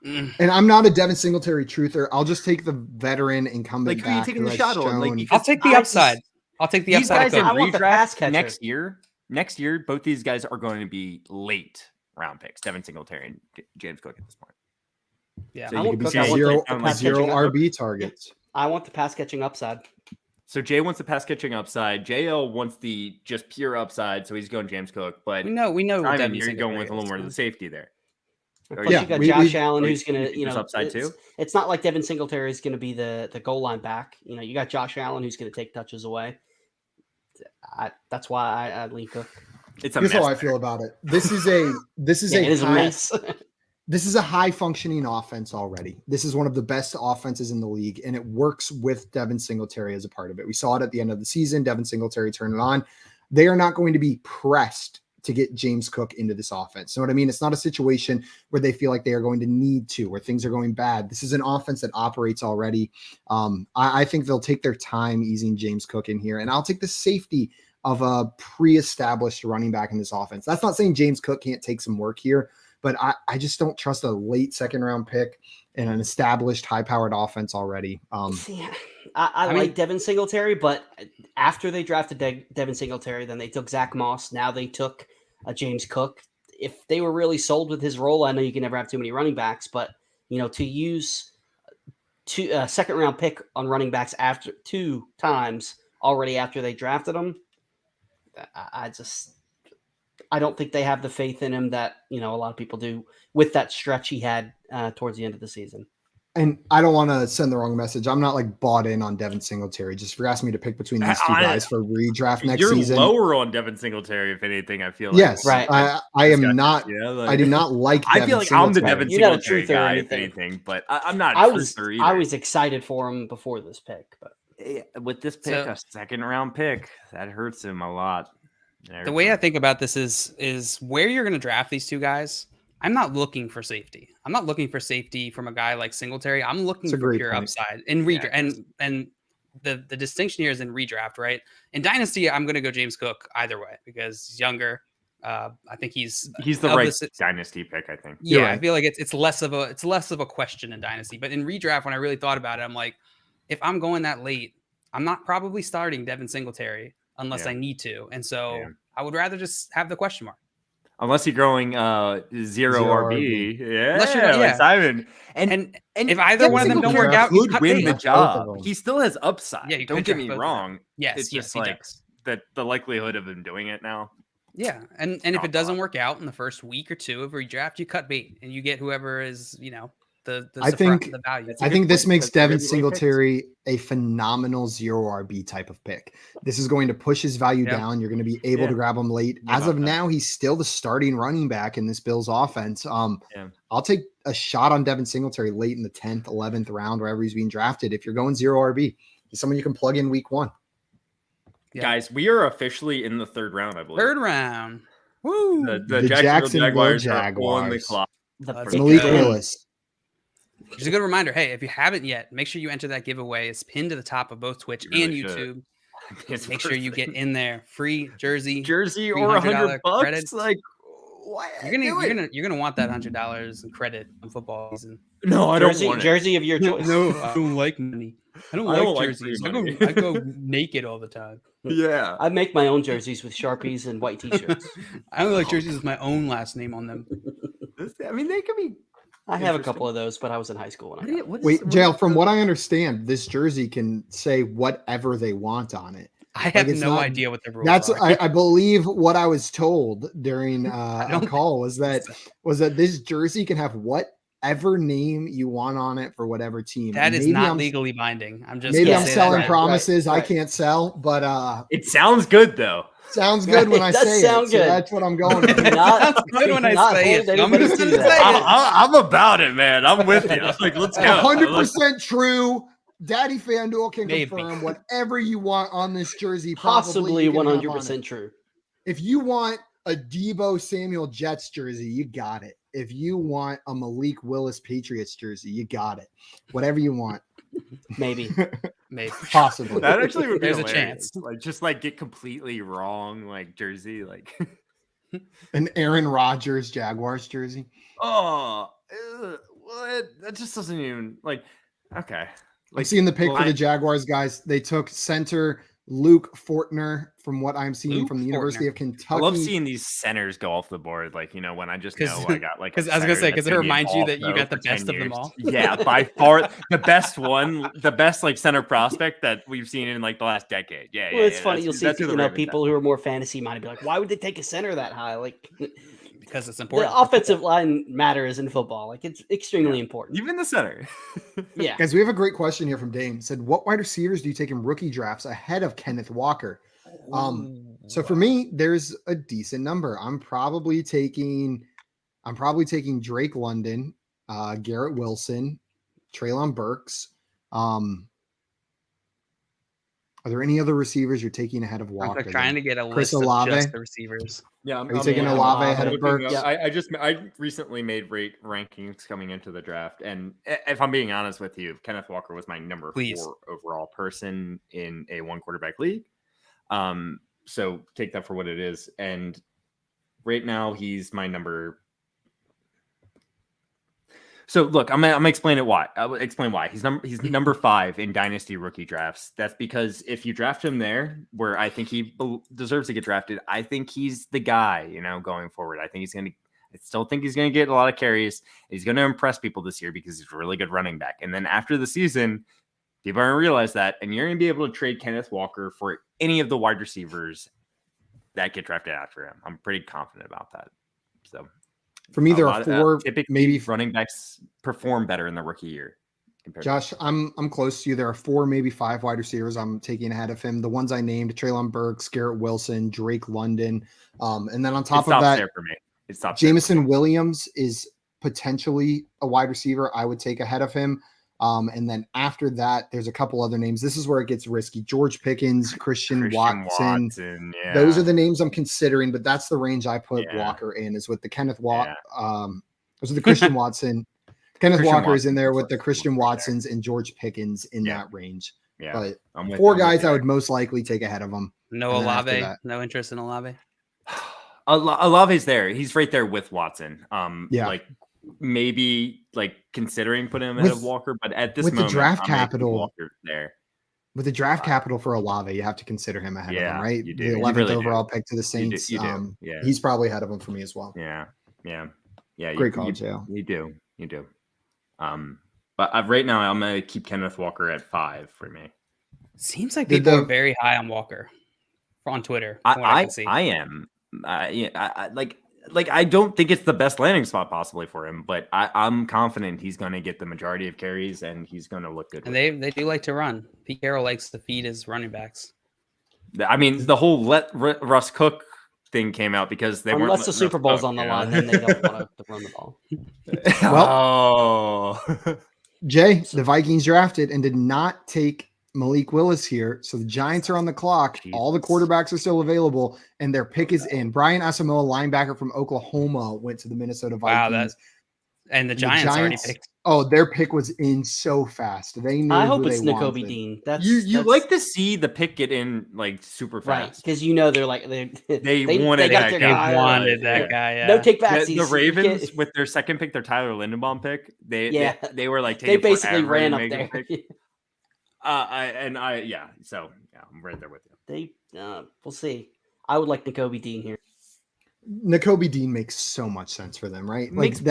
and I'm not a Devin Singletary truther. I'll just take the veteran incumbent. Like, who are you taking the shot on? Like, I'll take the upside. I'll take the upside. These guys in redraft next year, both these guys are going to be late round picks. Devin Singletary and James Cook at this point. Yeah, so you could be zero RB targets. I want the pass catching upside. So Jay wants the pass catching upside. JL wants the just pure upside. So he's going James Cook. But we know. I mean, you're going with a little more of the safety there. Plus you got Josh Allen, who's going to, upside too. It's not like Devin Singletary is going to be the goal line back. You got Josh Allen, who's going to take touches away. That's why I lean Cook. Here's how I feel about it. This is a mess. This is a high functioning offense already. This is one of the best offenses in the league, and it works with Devin Singletary as a part of it. We saw it at the end of the season. Devin Singletary turned it on. They are not going to be pressed to get James Cook into this offense. You know what I mean? It's not a situation where they feel like they are going to need to, where things are going bad. This is an offense that operates already. I think they'll take their time easing James Cook in here, and I'll take the safety of a pre-established running back in this offense. That's not saying James Cook can't take some work here, but I just don't trust a late second round pick in an established high-powered offense already. I like Devin Singletary, but after they drafted Devin Singletary, then they took Zach Moss. Now they took James Cook. if they were really sold with his role, I know you can never have too many running backs, but to use second round pick on running backs after 2 times already after they drafted him, I don't think they have the faith in him that a lot of people do with that stretch he had towards the end of the season. And I don't want to send the wrong message. I'm not like bought in on Devin Singletary. Just if you're asking me to pick between these two guys for redraft next season. You're lower on Devin Singletary, if anything, I feel like. Yes, right. I am not. I do not like Devin I feel like Singletary. I'm the Devin Singletary guy, if anything, but I'm not I was excited for him before this pick. But with this pick, a second round pick, that hurts him a lot. The way I think about this is where you're going to draft these two guys. I'm not looking for safety. I'm not looking for safety from a guy like Singletary. I'm looking for pure upside in redraft. And the distinction here is in redraft, right? In Dynasty, I'm going to go James Cook either way because he's younger. I think he's the right Dynasty pick. I think. Yeah, right. I feel like it's less of a question in Dynasty, but in redraft, when I really thought about it, I'm like, if I'm going that late, I'm not probably starting Devin Singletary unless I need to, and so I would rather just have the question mark. Unless you're going zero RB. Yeah. Simon. And if either one of them don't work out, he could win the job. He still has upside. Yeah, don't get me wrong. Yes, it's just like the likelihood of him doing it now. Yeah, and if it doesn't work out in the first week or two of redraft, you cut bait and you get whoever is the value. I think this makes Devin Singletary a phenomenal zero RB type of pick. This is going to push his value down. You're going to be able to grab him late. As of now, he's still the starting running back in this Bills offense. I'll take a shot on Devin Singletary late in the 10th, 11th round, wherever he's being drafted. If you're going zero RB, he's someone you can plug in week 1. Yeah. Guys, we are officially in the 3rd round, I believe. 3rd round. Woo! The Jacksonville Jaguars are on the clock. Malik Willis. Just a good reminder. Hey, if you haven't yet, make sure you enter that giveaway. It's pinned to the top of both Twitch and YouTube. Make sure you get in there. Free jersey or $100 credit. Like, what? You're gonna want that $100 in credit on football season. No, I don't want jersey of your choice. No, I don't like money. I don't like jerseys. I go naked all the time. Yeah, I make my own jerseys with Sharpies and white T-shirts. I only like jerseys with my own last name on them. I mean, they could be. I have a couple of those, but I was in high school when I got Wait, Jail, from what I understand, this jersey can say whatever they want on it. I have no idea what the rules are. I believe what I was told during a call was that this jersey can have whatever name you want on it for whatever team. That is not legally binding. I'm selling promises I can't sell, but it sounds good though. Sounds good when I say it. Good. So that's what I'm going with. Sounds good when I say it. I'm just going to say it. I'm about it, man. I'm with you. I'm like, let's go. 100% true. Daddy FanDuel can confirm whatever you want on this jersey. Possibly 100% true. If you want a Deebo Samuel Jets jersey, you got it. If you want a Malik Willis Patriots jersey, you got it. Whatever you want. Maybe. Possibly. That actually would be There's a chance. Like just like get completely wrong, like jersey, like an Aaron Rodgers Jaguars jersey. Oh, what? That just doesn't even like. Okay, I'm seeing the pick for the Jaguars guys. They took center Luke Fortner, from what I'm seeing from the University of Kentucky. I love seeing these centers go off the board. Like, when I just know I got like, because I was gonna say, because it reminds you that you got the best of them all. Yeah, by far the best one, the best like center prospect that we've seen in like the last decade. Yeah, well, it's funny. You'll see people who are more fantasy minded be like, why would they take a center that high? Like, because it's important. The offensive line matters in football. Like, it's extremely important. Even the center. Yeah. Guys, we have a great question here from Dame. Said, what wide receivers do you take in rookie drafts ahead of Kenneth Walker? So for me, there's a decent number. I'm probably taking Drake London, Garrett Wilson, Treylon Burks. Are there any other receivers you're taking ahead of Walker? I'm trying to get a Chris list Olave? of just the receivers. Yeah, I'm taking Olave ahead of Burks. Yeah, I recently made rankings coming into the draft, and if I'm being honest with you, Kenneth Walker was my number 4 overall person in a 1 quarterback league. So take that for what it is. And right now he's my number. So look, I'm gonna explain it why. I will explain why. He's number 5 in dynasty rookie drafts. That's because if you draft him there, where I think he deserves to get drafted, I think he's the guy, going forward. I think he's going to I still think he's going to get a lot of carries. He's going to impress people this year because he's a really good running back. And then after the season, people are going to realize that, and you're going to be able to trade Kenneth Walker for any of the wide receivers that get drafted after him. I'm pretty confident about that. So for me, there are four maybe running backs perform better in the rookie year. Josh, I'm close to you. There are 4, maybe 5 wide receivers I'm taking ahead of him. The ones I named: Treylon Burks, Garrett Wilson, Drake London, and then on top of that, there for me. It stops. Jameson Williams is potentially a wide receiver I would take ahead of him. And then after that, there's a couple other names. This is where it gets risky: George Pickens, Christian Watson. Yeah. Those are the names I'm considering, but that's the range I put Walker in. Is with the Kenneth Walker. Was the Christian Watson. Kenneth Walker is in there with the Christian Watsons and George Pickens in that range. Yeah. But 4 guys I would most likely take ahead of him. No Olave. No interest in Olave. Olave's there. He's right there with Watson. Yeah. Maybe considering putting him ahead of Walker, but at this moment, the draft capital Walker's there. With the draft capital for Olave, you have to consider him ahead of him, right? You do. The 11th overall pick to the Saints. You do. He's probably ahead of him for me as well. Yeah. Great call, Joe. You do. But right now I'm gonna keep Kenneth Walker at 5 for me. Seems like people are very high on Walker on Twitter. I am. I don't think it's the best landing spot possibly for him, but I'm confident he's going to get the majority of carries and he's going to look good. And they do like to run. Pete Carroll likes to feed his running backs. I mean, the whole let Russ cook thing came out because they weren't. Unless the Super Bowl's on the line, then they don't want to run the ball. Well, Jay, the Vikings drafted and did not take Malik Willis here. So the Giants are on the clock. Jesus. All the quarterbacks are still available, and their pick is in. Brian Asamoah, linebacker from Oklahoma, went to the Minnesota Vikings. Wow, the Giants already picked. Oh, their pick was in so fast. They knew. I hope who it's they Nakobe wanted. Dean. You like to see the pick get in super fast, right? Because they're like they wanted that guy. Yeah. No take backsies. The Ravens with their second pick, their Tyler Lindenbaum pick. They were like they basically ran up there. I'm right there with you. We'll see. I would like Nakobe Dean here. Nakobe Dean makes so much sense for them, right? Wait,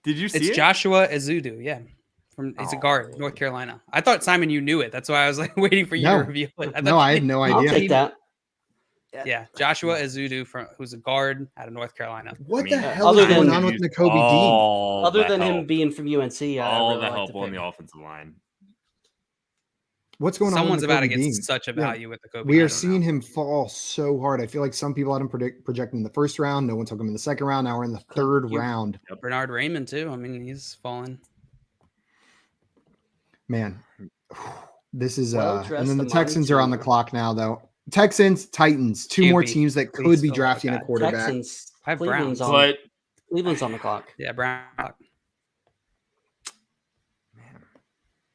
did you see it? Joshua Ezeudu, he's a guard, North Carolina. I thought, Simon, you knew it. That's why I was waiting for you to reveal it. I had no idea. I'll take that. Yeah, Joshua Ezeudu who's a guard out of North Carolina. What the hell is going on with Nakobe Dean? Other than him being from UNC, all the help on the offensive line. What's going on? Someone's about to get such a value with the Kobe. We are seeing him fall so hard. I feel like some people had him projected in the first round. No one took him in the second round. Now we're in the third round. Bernard Raymond too. I mean, he's fallen. Man, this is and then the Texans are on the clock now, though. Texans, Titans, two more teams that could be drafting a quarterback. Texans, I have Browns, but Cleveland's on the clock. Yeah, Brown.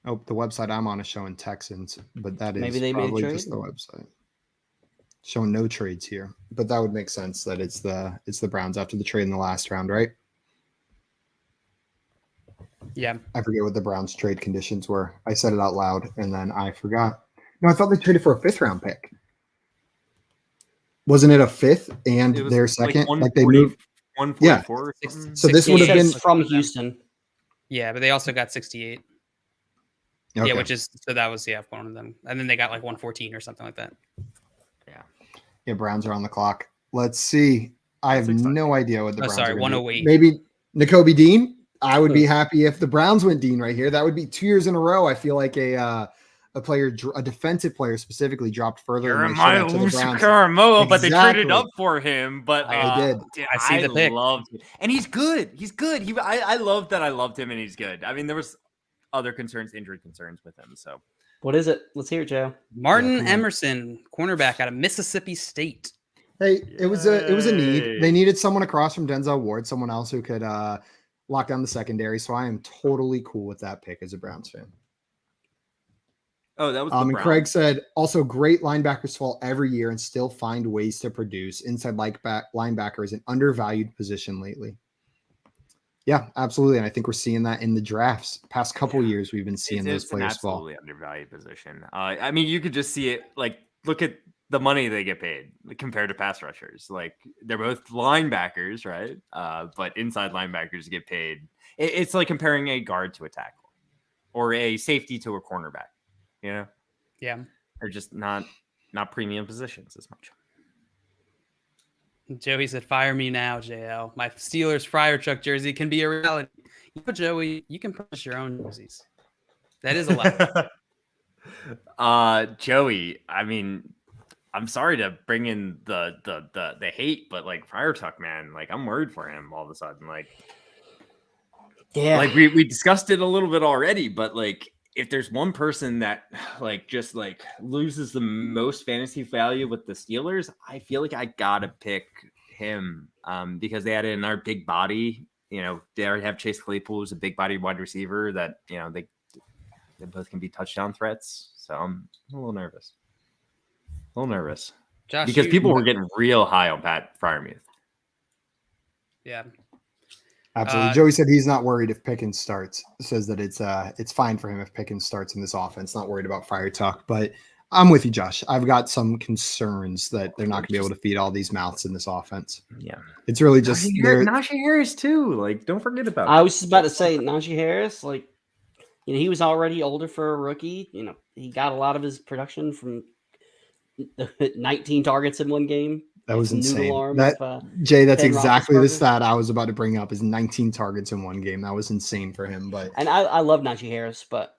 Oh, the website I'm on is showing Texans, but that is maybe they probably made a trade? just the website. Showing no trades here, but that would make sense that it's the Browns after the trade in the last round, right? Yeah. I forget what the Browns trade conditions were. I said it out loud and then I forgot. No, I thought they traded for a 5th round pick. Wasn't it a 5th and their second? Like they moved 144. Yeah. So this would have been from Houston. Yeah, but they also got 68. Okay. Yeah, which is that was one of them. And then they got like 114 or something like that. Yeah, Browns are on the clock. Let's see. I have no idea what the Browns are 108. Maybe Nakobe Dean. I would be happy if the Browns went Dean right here. That would be 2 years in a row. I feel like a defensive player specifically dropped further. Jeremiah Karamoa, but they traded up for him. But they did. Dude, I see the pick. Loved it. And he's good. He's good. I love that. I loved him, and he's good. I mean, there was other injury concerns with him. So what is it? Let's hear it, Joe. Martin Emerson, cornerback out of Mississippi State. Hey, it was a need. They needed someone across from Denzel Ward, someone else who could lock down the secondary. So I am totally cool with that pick as a Browns fan. Oh, that was and Craig said also great linebackers fall every year and still find ways to produce. Inside linebacker is an undervalued position lately. Yeah, absolutely. And I think we're seeing that in the drafts. Past couple years, we've been seeing those players fall. Absolutely undervalued position. I mean, you could just see it. Like, look at the money they get paid compared to pass rushers. Like they're both linebackers, right? But inside linebackers get paid. It's like comparing a guard to a tackle or a safety to a cornerback. You know? Yeah. They're just not premium positions as much. Joey said, "Fire me now, JL. My Steelers fryer truck jersey can be a reality." You know, Joey, you can purchase your own jerseys. That is allowed. Joey, I mean, I'm sorry to bring in the hate, but like Fryer Tuck, man, like I'm worried for him all of a sudden. Like, yeah, like we discussed it a little bit already, but like if there's one person that like just like loses the most fantasy value with the Steelers, I feel like I gotta pick him because they added in our big body. You know, they already have Chase Claypool, who's a big body wide receiver that, you know, they both can be touchdown threats. So I'm a little nervous. Josh, because people were getting real high on Pat Freiermuth. Yeah. Absolutely. Joey said he's not worried if Pickens starts. Says that it's fine for him if Pickens starts in this offense. Not worried about Fryer Tuck, but I'm with you, Josh. I've got some concerns that they're not going to be able to feed all these mouths in this offense. Yeah. It's really just Najee Harris too. Like, don't forget about I was just about to say Najee Harris, like, you know, he was already older for a rookie. You know, he got a lot of his production from 19 targets in one game. That was insane. Jay, that's exactly the stat I was about to bring up is 19 targets in one game. That was insane for him. But I love Najee Harris, but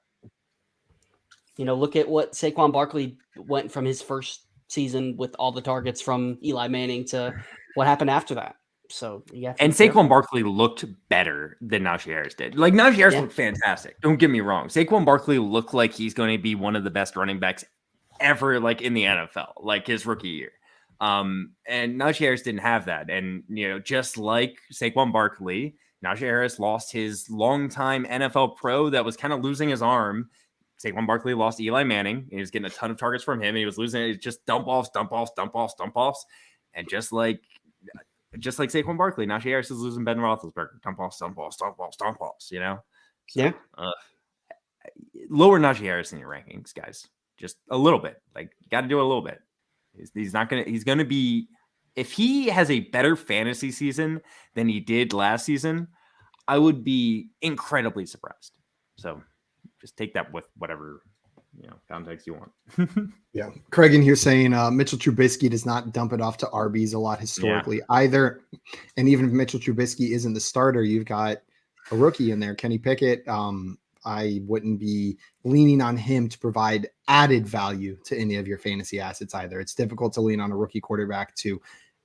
you know, look at what Saquon Barkley went from his first season with all the targets from Eli Manning to what happened after that. So and Saquon Barkley looked better than Najee Harris did. Like Najee Harris looked fantastic. Don't get me wrong. Saquon Barkley looked like he's going to be one of the best running backs ever, like in the NFL, like his rookie year. And Najee Harris didn't have that. And you know, just like Saquon Barkley, Najee Harris lost his longtime NFL pro that was kind of losing his arm. Saquon Barkley lost Eli Manning. He was getting a ton of targets from him, and he was losing it. Just dump offs. And just like Saquon Barkley, Najee Harris is losing Ben Roethlisberger. Dump offs. You know? So, yeah. Lower Najee Harris in your rankings, guys. Just a little bit. Like, you got to do it a little bit. He's going to be, if he has a better fantasy season than he did last season, I would be incredibly surprised. So just take that with whatever, you know, context you want. Yeah. Craig in here saying Mitchell Trubisky does not dump it off to RBs a lot historically either. And even if Mitchell Trubisky isn't the starter, you've got a rookie in there, Kenny Pickett. I wouldn't be leaning on him to provide added value to any of your fantasy assets either. It's difficult to lean on a rookie quarterback to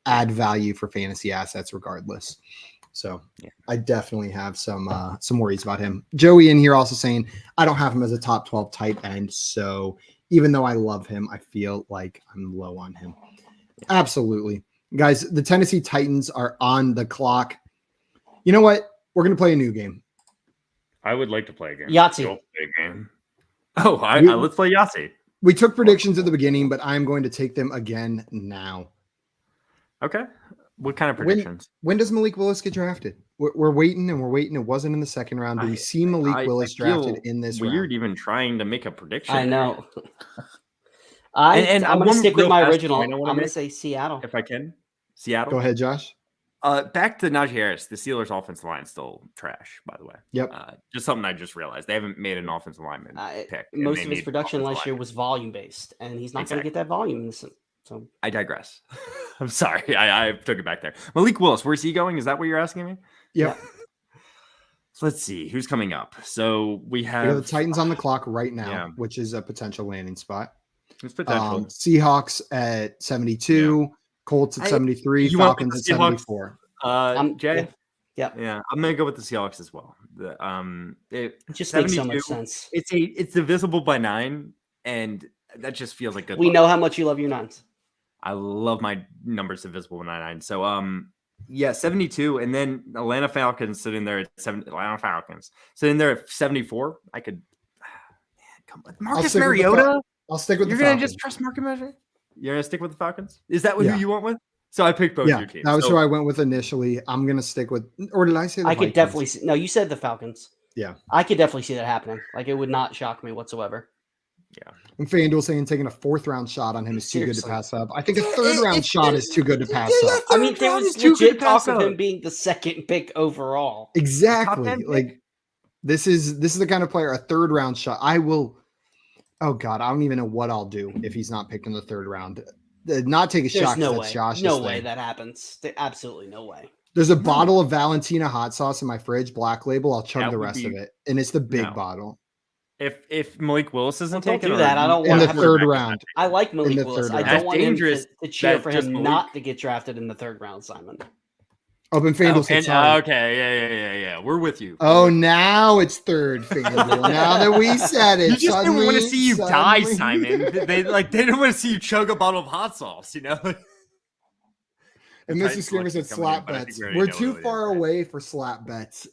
add value for fantasy assets regardless. So I definitely have some worries about him. Joey in here also saying, I don't have him as a top 12 tight end. So even though I love him, I feel like I'm low on him. Absolutely. Guys, the Tennessee Titans are on the clock. You know what? We're going to play a new game. I would like to play a game. Yahtzee. Play a game. Oh, let's play Yahtzee. We took predictions at the beginning, but I'm going to take them again now. Okay. What kind of predictions? When does Malik Willis get drafted? We're waiting. It wasn't in the second round. Do we see Malik Willis drafted in this round? Weird even trying to make a prediction. I know. I'm going to stick with my original. I'm going to say Seattle. If I can. Seattle. Go ahead, Josh. Back to Najee Harris. The Steelers' offensive line is still trash, by the way. Yep. Just something I just realized. They haven't made an offensive lineman pick. Most of his production last year was volume-based, and he's not going to get that volume. So I digress. I'm sorry. I took it back there. Malik Willis, where's he going? Is that what you're asking me? Yep. So let's see. Who's coming up? So we have the Titans on the clock right now, which is a potential landing spot. It's potential. Seahawks at 72. Colts at 73, Falcons at 74. Jay? Yeah. I'm gonna go with the Seahawks as well. It just makes so much sense. It's divisible by 9, and that just feels like good. We know how much you love your 9s. I love my numbers divisible by 9. So 72, and then Atlanta Falcons sitting there at 7. Atlanta Falcons sitting there at 74. I could come on. Marcus Mariota. I'll stick with. You're gonna just trust Marcus Mariota. You're going to stick with the Falcons? Is that who you went with? So I picked both your teams. That was who I went with initially. I'm going to stick with, or did I say the Vikings? Could definitely see, no, you said the Falcons. Yeah. I could definitely see that happening. Like, it would not shock me whatsoever. Yeah. And FanDuel saying taking a 4th-round shot on him is too good to Seriously. pass up. I think a 3rd-round shot is too good to pass up. I mean, there was legit talk of him being the 2nd pick overall. Exactly. Like this is the kind of player, a 3rd-round shot. Oh God, I don't even know what I'll do if he's not picked in the 3rd round. Not take a shot. No that's way. Josh's No thing. way that happens. Absolutely no way. There's a bottle of Valentina hot sauce in my fridge, Black Label. I'll chug That the would rest be- of it, and it's the big bottle If Malik Willis isn't Don't taken, do or that. I don't in want the to have 3rd to. round. I like Malik the Willis. 3rd I round. don't That's want dangerous. him to cheer That's for just him Malik. not to get drafted in the 3rd round, Simon. Oh, and FanDuel said sorry. Okay, yeah. We're with you. Oh, now it's 3rd FanDuel. Now that we said it, You just didn't want to see you die, suddenly- Simon. They didn't want to see you chug a bottle of hot sauce, you know. And The Mr. Titans Skimmer selection said coming in, slap but I think bets. we already We're know too what it far is. away for slap bets.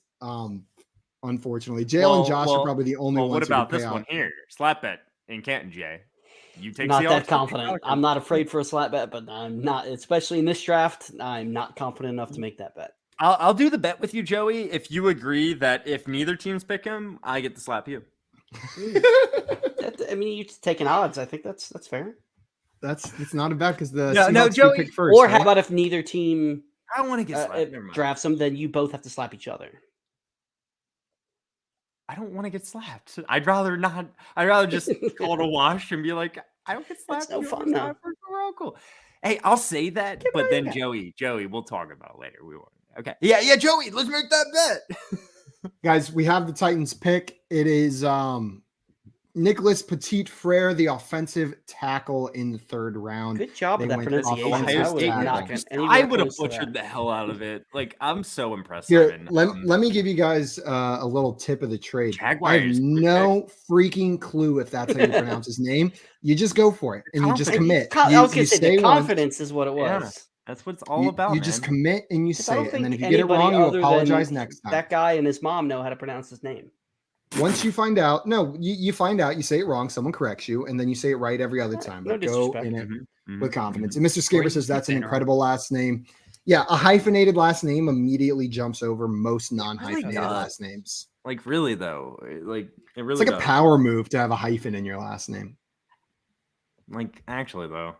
Unfortunately, Jalen and Josh are probably the only ones. What who about could this pay one out. here? Slap bet in Canton, Jay. You take Not Seahawks, that you confident. take I'm not afraid for a slap bet, but I'm not, especially in this draft. I'm not confident enough to make that bet. I'll do the bet with you, Joey. If you agree that if neither teams pick him, I get to slap you. I mean, you're taking odds. I think that's fair. It's not a bet because the No, Seahawks Joey, picked first. Or right? how about if neither team I don't want to get slapped. Never mind. drafts them, then you both have to slap each other. I don't want to get slapped. I'd rather not. I'd rather just call it a wash and be like, I don't get slapped. no you don't fun, get though. slapped, we're all cool. Hey, I'll say that, but then Joey, we'll talk about it later. We won't. Okay. Yeah, Joey, let's make that bet. Guys, we have the Titans pick. It is Nicholas Petit Frere, the offensive tackle in the 3rd round. Good job with that went pronunciation. Ohio I would State have not tackle. been anywhere I would have close to butchered that. the hell out of it. Like, I'm so impressed. Here, Simon. let me give you guys a little tip of the trade. I have Jaguars no freaking clue if that's how you pronounce his name. You just go for it and you just commit. I was You going to say say the once, confidence is what it was. Yeah. That's what it's all about. You man. just commit and you I say don't it. And then think if you get it anybody wrong, you other apologize than next time. That guy and his mom know how to pronounce his name. Once you find out, you find out, you say it wrong, someone corrects you, and then you say it right every other time. No But go disrespect. in it Mhm. with confidence. And Mr. Skaver Great says that's an interrupt. incredible last name. Yeah, a hyphenated last name immediately jumps over most non-hyphenated does. last names. Like, really though, like it really. It's like does. a power move to have a hyphen in your last name. Like, actually though.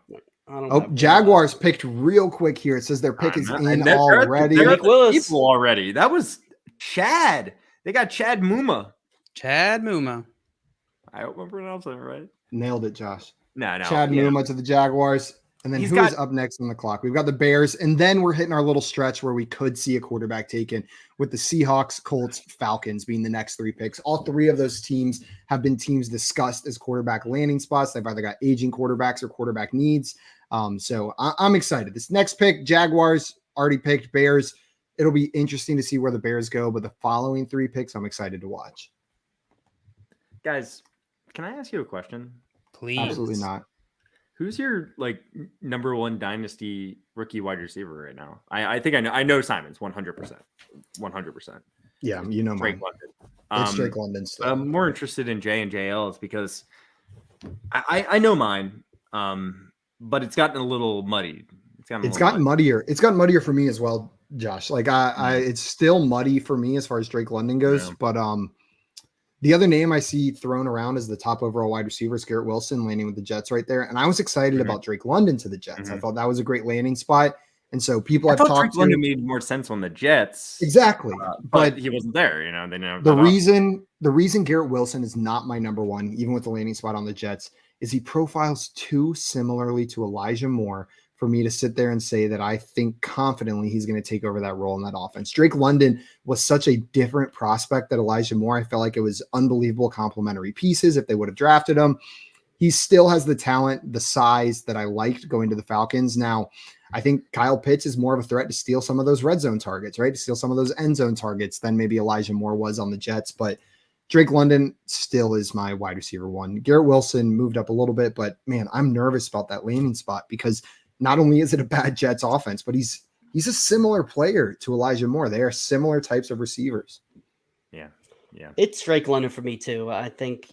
I don't Oh, have- Jaguars picked real quick here. It says their pick is in already. They're Malik Willis. people already. That was Chad. They got Chad Muma. Chad Muma. I hope I'm pronouncing it right. Nailed it, Josh. No. Chad yeah. Muma to the Jaguars. And then He's who is got- up next on the clock? We've got the Bears, and then we're hitting our little stretch where we could see a quarterback taken with the Seahawks, Colts, Falcons being the next 3 picks. All 3 of those teams have been teams discussed as quarterback landing spots. They've either got aging quarterbacks or quarterback needs. So I'm excited. This next pick, Jaguars already picked, Bears. It'll be interesting to see where the Bears go, but the following 3 picks, I'm excited to watch. Guys, can I ask you a question? Please. Absolutely not. Who's your like number 1 dynasty rookie wide receiver right now? I think I know Simon's 100%. 100%. Yeah, you know Drake mine. London. It's Drake London still. I'm more interested in J and JL's because I know mine, but it's gotten a little muddied. It's gotten muddier. It's gotten muddier for me as well, Josh. Like it's still muddy for me as far as Drake London goes. Yeah. But the other name I see thrown around as the top overall wide receiver is Garrett Wilson landing with the Jets right there. And I was excited about Drake London to the Jets. I thought that was a great landing spot. And so people have talked Drake to London made more sense on the Jets. Exactly. But he wasn't there, you know. They never the reason Garrett Wilson is not my number 1, even with the landing spot on the Jets, is he profiles too similarly to Elijah Moore for me to sit there and say that I think confidently he's going to take over that role in that offense. Drake London was such a different prospect than Elijah Moore. I felt like it was unbelievable complementary pieces if they would have drafted him. He still has the talent, the size that I liked going to the Falcons. Now, I think Kyle Pitts is more of a threat to steal some of those red zone targets, right? To steal some of those end zone targets than maybe Elijah Moore was on the Jets. But Drake London still is my wide receiver 1. Garrett Wilson moved up a little bit, but man, I'm nervous about that landing spot because not only is it a bad Jets offense, but he's a similar player to Elijah Moore. They are similar types of receivers. Yeah. It's Drake London for me too. I think,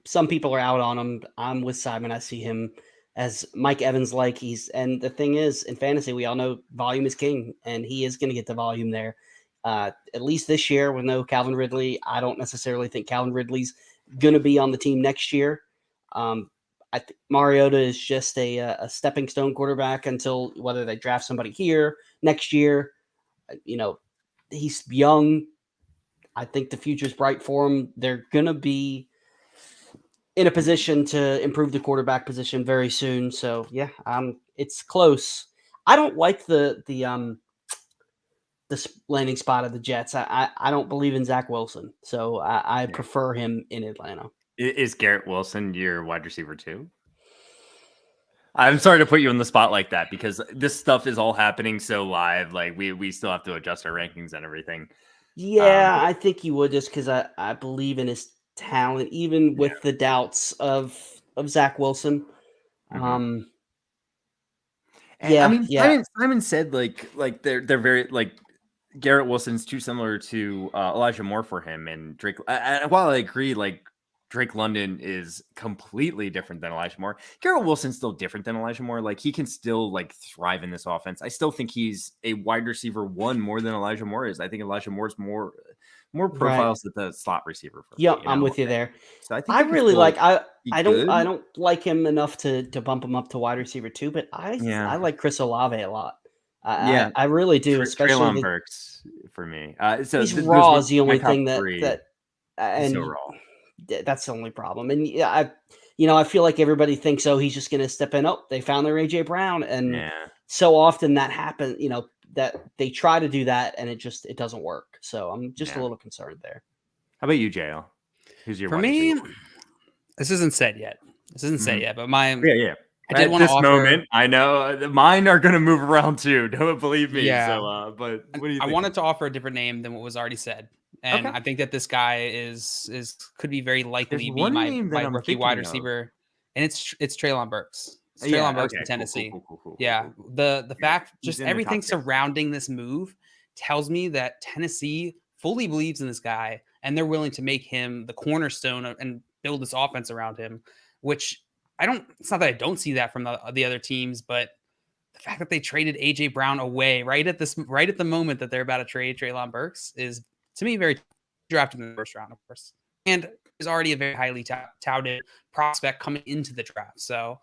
some people are out on him. I'm with Simon. I see him as Mike Evans like. And the thing is, in fantasy, we all know volume is king, and he is going to get the volume there. At least this year with no Calvin Ridley. I don't necessarily think Calvin Ridley's going to be on the team next year. I think Mariota is just a stepping stone quarterback until whether they draft somebody here next year. He's young. I think the future's bright for him. They're going to be in a position to improve the quarterback position very soon. So yeah, it's close. I don't like the landing spot of the Jets. I don't believe in Zach Wilson, so I prefer him in Atlanta. Is Garrett Wilson your wide receiver too? I'm sorry to put you on the spot like that because this stuff is all happening so live. Like we still have to adjust our rankings and everything. Yeah, I think you would just because I believe in his talent, even with the doubts of Zach Wilson. Mm-hmm. I mean, Simon said like they're very like Garrett Wilson's too similar to Elijah Moore for him and Drake. While I agree, like Drake London is completely different than Elijah Moore, Garrett Wilson's still different than Elijah Moore. Like he can still like thrive in this offense. I still think he's a wide receiver one more than Elijah Moore is. I think Elijah Moore's more profiles at the slot receiver. Yeah, I'm with you there. So I think I really like I don't like him enough to bump him up to wide receiver 2, but I like Chris Olave a lot. I really do, especially Treylon Burks for me. So he's raw is the only thing that and so raw. That's the only problem. And I feel like everybody thinks, he's just going to step in. Oh, they found their AJ Brown, and so often that happens. That they try to do that and it doesn't work. So I'm just a little concerned there. How about you, JL? Who's your for me? receiver? This isn't said yet. But my I did want to offer. Moment, I know mine are going to move around too. Don't believe me. Yeah. So, but what do you think? I wanted to offer a different name than what was already said, and I think that this guy could be very likely be my rookie wide receiver, and it's Treylon Burks. It's Treylon Burks in Tennessee. Cool. The fact, just everything surrounding this move tells me that Tennessee fully believes in this guy, and they're willing to make him the cornerstone and build this offense around him. Which it's not that I don't see that from the other teams, but the fact that they traded AJ Brown away right at the moment that they're about to trade Treylon Burks is to me very drafted in the first round, of course, and is already a very highly touted prospect coming into the draft. So.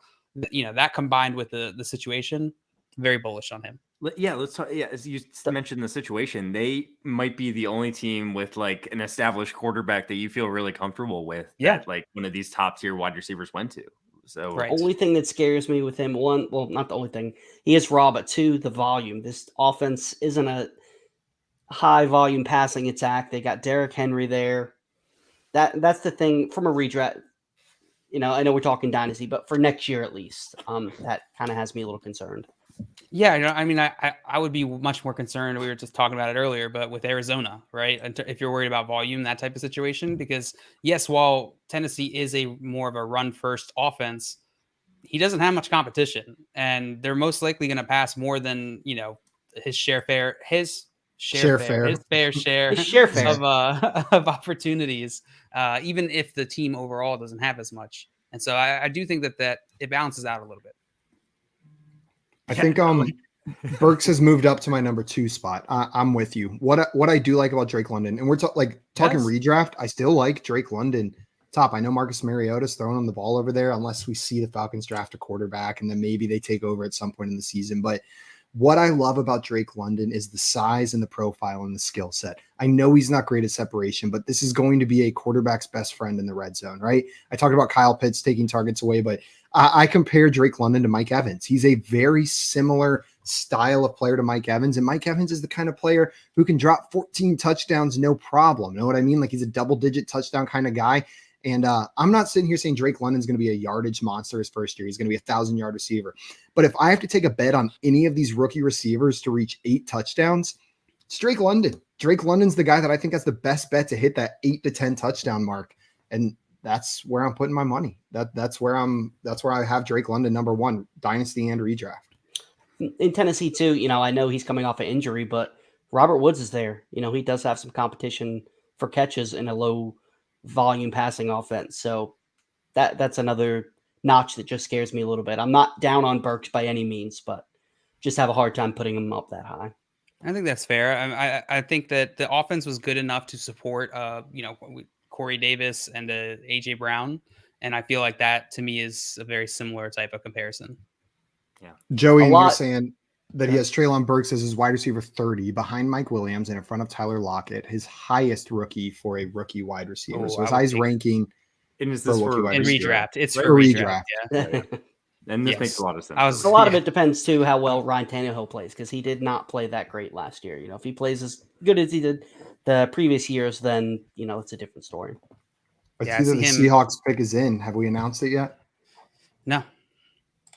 That combined with the situation, very bullish on him. Yeah, let's talk. Yeah, as you mentioned the situation, they might be the only team with like an established quarterback that you feel really comfortable with. Yeah, that, like one of these top tier wide receivers went to. So the only thing that scares me with him, not the only thing, he is raw, but two, the volume. This offense isn't a high volume passing attack. They got Derrick Henry there. That's the thing from a redraft. I know we're talking dynasty, but for next year at least, that kind of has me a little concerned. Yeah, I would be much more concerned. We were just talking about it earlier, but with Arizona, right? If you're worried about volume, that type of situation, because yes, while Tennessee is a more of a run first offense, he doesn't have much competition, and they're most likely going to pass more than his fair share of opportunities, even if the team overall doesn't have as much. And so I do think that it balances out a little bit. I think Burks has moved up to my number 2 spot. I'm with you. What I do like about Drake London, and we're talking redraft, I still like Drake London top. I know Marcus Mariota's throwing on the ball over there unless we see the Falcons draft a quarterback and then maybe they take over at some point in the season. But what I love about Drake London is the size and the profile and the skill set. I know he's not great at separation, but this is going to be a quarterback's best friend in the red zone, right? I talked about Kyle Pitts taking targets away, but I compare Drake London to Mike Evans. He's a very similar style of player to Mike Evans, and Mike Evans is the kind of player who can drop 14 touchdowns no problem. You know what I mean? Like he's a double-digit touchdown kind of guy. And I'm not sitting here saying Drake London's going to be a yardage monster his first year. He's going to be 1,000-yard receiver. But if I have to take a bet on any of these rookie receivers to reach 8 touchdowns, it's Drake London. Drake London's the guy that I think has the best bet to hit that 8 to 10 touchdown mark. And that's where I'm putting my money. That's where I have Drake London number 1, dynasty and redraft. In Tennessee too, I know he's coming off an injury, but Robert Woods is there. He does have some competition for catches in a low volume passing offense. So that's another notch that just scares me a little bit. I'm not down on Burks by any means, but just have a hard time putting him up that high. I think that's fair. I think that the offense was good enough to support, Corey Davis and AJ Brown. And I feel like that to me is a very similar type of comparison. Yeah. Joey, you're saying that he has Treylon Burks as his wide receiver 30 behind Mike Williams and in front of Tyler Lockett, his highest rookie for a rookie wide receiver. So his highest ranking. And is this for redraft? It's for redraft. Yeah. And this makes a lot of sense. A lot of it depends too how well Ryan Tannehill plays, because he did not play that great last year. If he plays as good as he did the previous years, then it's a different story. But either the Seahawks pick is in. Have we announced it yet? No,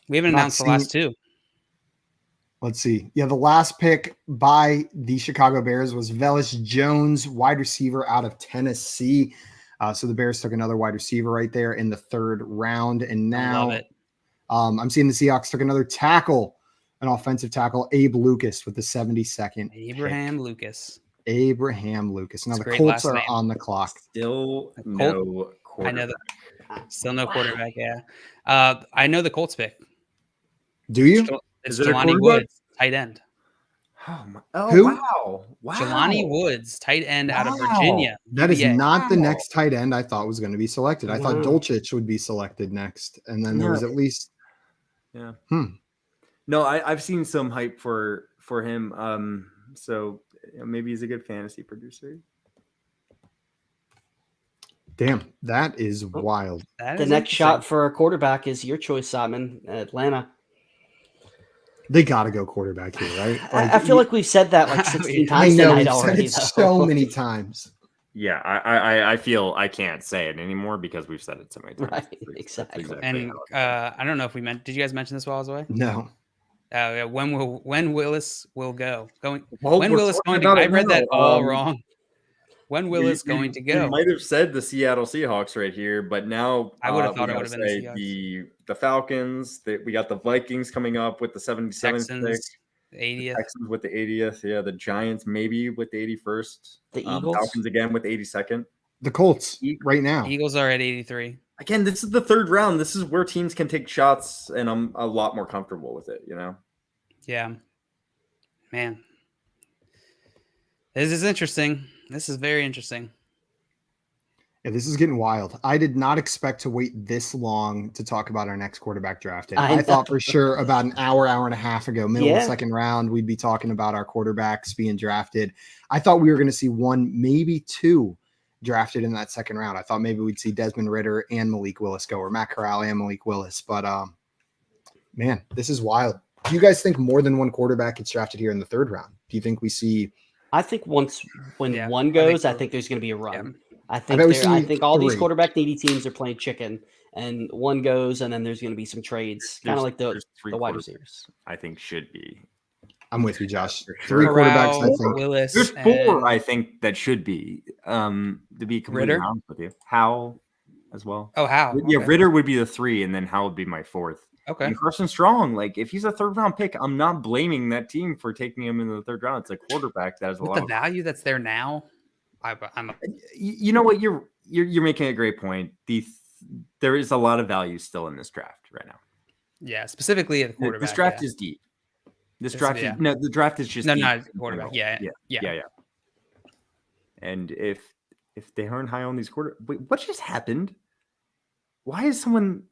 we haven't announced the last two. Let's see. Yeah, the last pick by the Chicago Bears was Velus Jones, wide receiver out of Tennessee. So the Bears took another wide receiver right there in the 3rd round. And now I'm seeing the Seahawks took another tackle, an offensive tackle, Abe Lucas with the 72nd. Abraham Lucas. Now the Colts are on the clock. Still no quarterback. I know that. Still no quarterback, yeah. I know the Colts pick. Do you? It's Jelani Woods, tight end. Who? Wow. Jelani Woods, tight end out of Virginia. That is not the next tight end I thought was going to be selected. I thought Dulcich would be selected next. And then there was at least. Yeah. No, I've seen some hype for him. So maybe he's a good fantasy producer. Damn, that is wild. The next shot for a quarterback is your choice, Simon, Atlanta. They got to go quarterback here, right? I feel like we've said that like 16 times tonight already. So many times. Yeah, I feel I can't say it anymore because we've said it so many times. Right, exactly. And I don't know if did you guys mention this while I was away? No. When Willis will go? When Willis going to go? I read that all wrong. When Willis going to go? You might have said the Seattle Seahawks right here, but now I would have thought it would have been the Seahawks. The Falcons. We got the Vikings coming up with the 77th pick. 80th. Texans with the 80th. Yeah, the Giants maybe with the 81st. The Eagles. Falcons again with the 82nd. The Colts right now. Eagles are at 83. Again, this is the 3rd round. This is where teams can take shots, and I'm a lot more comfortable with it, Yeah. Man. This is interesting. This is very interesting. Yeah, this is getting wild. I did not expect to wait this long to talk about our next quarterback draft. I thought for sure about an hour and a half ago, middle of the 2nd round, we'd be talking about our quarterbacks being drafted. I thought we were going to see 1, maybe 2 drafted in that 2nd round. I thought maybe we'd see Desmond Ridder and Malik Willis go, or Matt Corral and Malik Willis. But, man, this is wild. Do you guys think more than one quarterback gets drafted here in the 3rd round? Do you think we see... I think when one goes, I think there's going to be a run. Yeah. I think all these quarterback needy teams are playing chicken, and one goes, and then there's going to be some trades, kind of like the wide receivers. I think should be. I'm with you, Josh. Sure. 3 quarterbacks. I think Willis. There's 4. I think that should be. To be completely honest with you, Howell as well. Oh, Howell. Yeah, okay. Ridder would be the 3, and then Howell would be my 4th. Okay. And Carson Strong, if he's a 3rd round pick, I'm not blaming that team for taking him in the 3rd round. It's a quarterback that has a lot of value that's there now. You know what? You're making a great point. There is a lot of value still in this draft right now. Yeah, specifically at the quarterback. This draft is deep. The draft is just deep. Not quarterback. Yeah. And if they aren't high on these wait, what just happened? Why did someone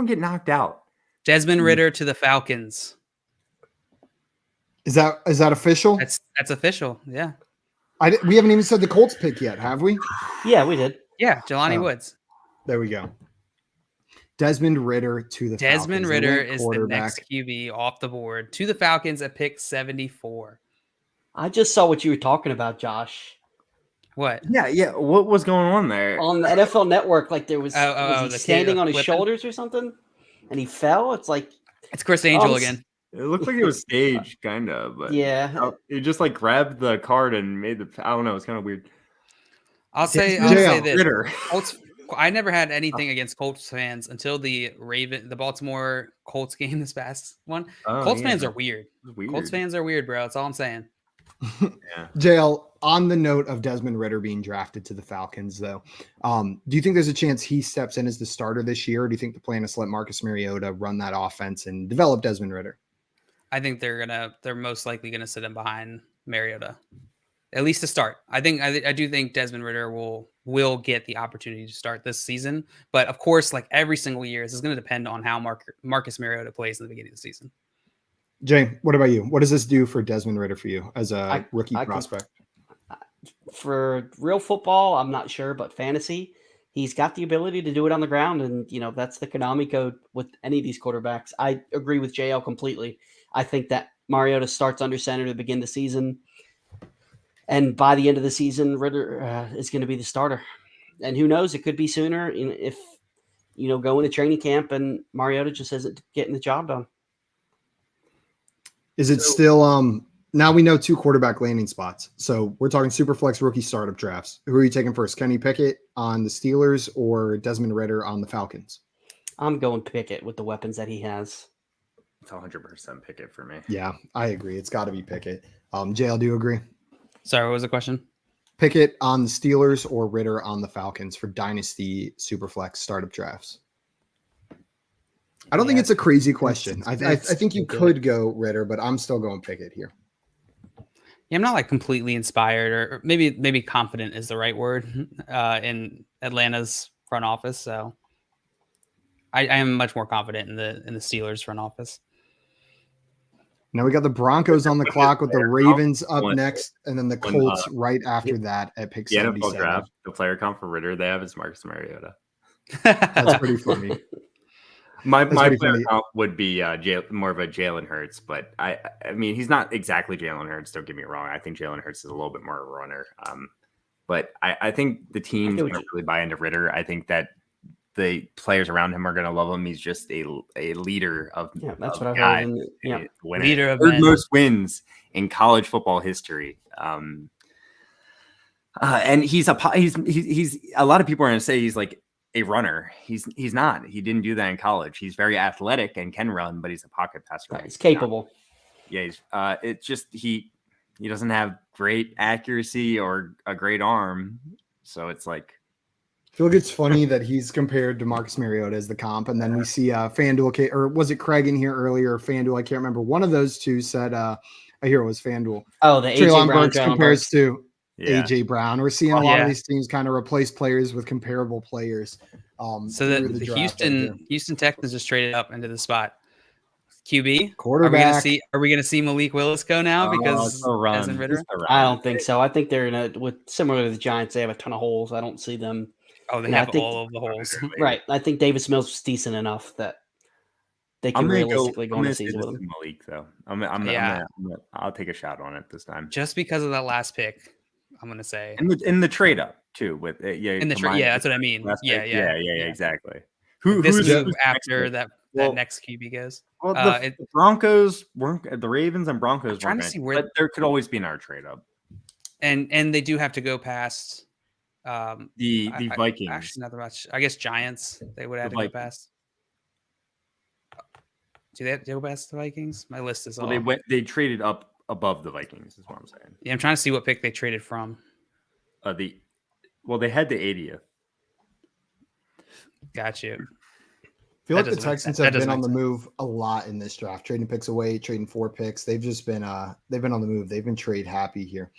get knocked out? Desmond Ridder to the Falcons. Is that official? That's official. Yeah. We haven't even said the Colts pick yet, have we? Yeah, we did. Yeah, Jelani Woods. There we go. Desmond Ridder to the Falcons. Desmond Ridder is the next QB off the board to the Falcons at pick 74. I just saw what you were talking about, Josh. What? Yeah. What was going on there? On the NFL Network, there was, was he standing on his shoulders or something? And he fell? It's Chris Angel again. It looked like it was staged, kind of. But yeah. It just grabbed the card and made I don't know. It's kind of weird. I'll say this. Colts, I never had anything against Colts fans until the Baltimore Colts game this past one. Colts fans are weird. Colts fans are weird, bro. That's all I'm saying. Yeah. JL, on the note of Desmond Ridder being drafted to the Falcons, though, do you think there's a chance he steps in as the starter this year? Or do you think the plan is to let Marcus Mariota run that offense and develop Desmond Ridder? I think they're most likely gonna sit him behind Mariota. at least to start. I do think Desmond Ridder will get the opportunity to start this season. But of course, like every single year, this is going to depend on how Marcus Mariota plays in the beginning of the season. Jay, what about you? What does this do for Desmond Ridder for you as a rookie prospect? For real football, I'm not sure, but fantasy, he's got the ability to do it on the ground, and that's the Konami code with any of these quarterbacks. I agree with JL completely. I think that Mariota starts under center to begin the season, and by the end of the season, Ridder is going to be the starter. And who knows? It could be sooner if go into training camp and Mariota just isn't getting the job done. Is it still now we know 2 quarterback landing spots. So we're talking Superflex rookie startup drafts. Who are you taking first? Kenny Pickett on the Steelers or Desmond Ridder on the Falcons? I'm going Pickett with the weapons that he has. It's 100% Pickett for me. Yeah, I agree. It's got to be Pickett. JL, do you agree? Sorry, what was the question? Pickett on the Steelers or Ridder on the Falcons for Dynasty Superflex startup drafts? I don't think it's a crazy question. I think you could go Ridder, but I'm still going Pickett here. Yeah, I'm not like completely inspired, or maybe confident is the right word in Atlanta's front office. So I am much more confident in the Steelers front office. Now we got the Broncos on the clock with the Ravens up next, and then the Colts right after that at pick 77. NFL draft, the player count for Ridder they have is Marcus Mariota. That's pretty funny. My player count would be more of a Jalen Hurts, but I mean he's not exactly Jalen Hurts. Don't get me wrong. I think Jalen Hurts is a little bit more of a runner. But I think the team's going to really buy into Ridder. I think that the players around him are going to love him. He's just a leader of that's what I heard. Leader of third most wins in college football history. And he's a lot of people are going to say he's like a runner. He's not. He didn't do that in college. He's very athletic and can run, but he's a pocket passer. Right, he's capable. Yeah, he's it's just he doesn't have great accuracy or a great arm. So it's like I feel like it's funny that he's compared to Marcus Mariota as the comp, and then we see FanDuel, or was it Craig in here earlier? Or FanDuel, I can't remember. One of those two said, I hear it was FanDuel. Oh, the AJ Brown compares to AJ Brown. We're seeing a lot of these teams kind of replace players with comparable players. So the Houston Texans just traded up into the spot. QB quarterback. Are we gonna see Malik Willis go now because Desmond Ridder? I don't think so. I think they're similar to the Giants. They have a ton of holes. I don't see them. Oh, they have all of the holes. Right. I think Davis Mills was decent enough that they can realistically go into the season with him. Malik, though. I'll take a shot on it this time. Just because of that last pick, I'm gonna say. In the trade up too, with that's what I mean. Yeah, exactly. Who's after that next QB goes? Well, the Broncos weren't the Ravens and Broncos. I'm trying to see where, but there could always be another trade up. And they do have to go past the Vikings. Actually, not that much. I guess Giants. They would have to go past. Do they have to go past the Vikings? My list is all. They traded up above the Vikings. Is what I'm saying. Yeah, I'm trying to see what pick they traded from. They had the 80th. Got you. I feel like the Texans have been on the move a lot in this draft, trading picks away, trading 4 picks. They've just been on the move. They've been trade happy here.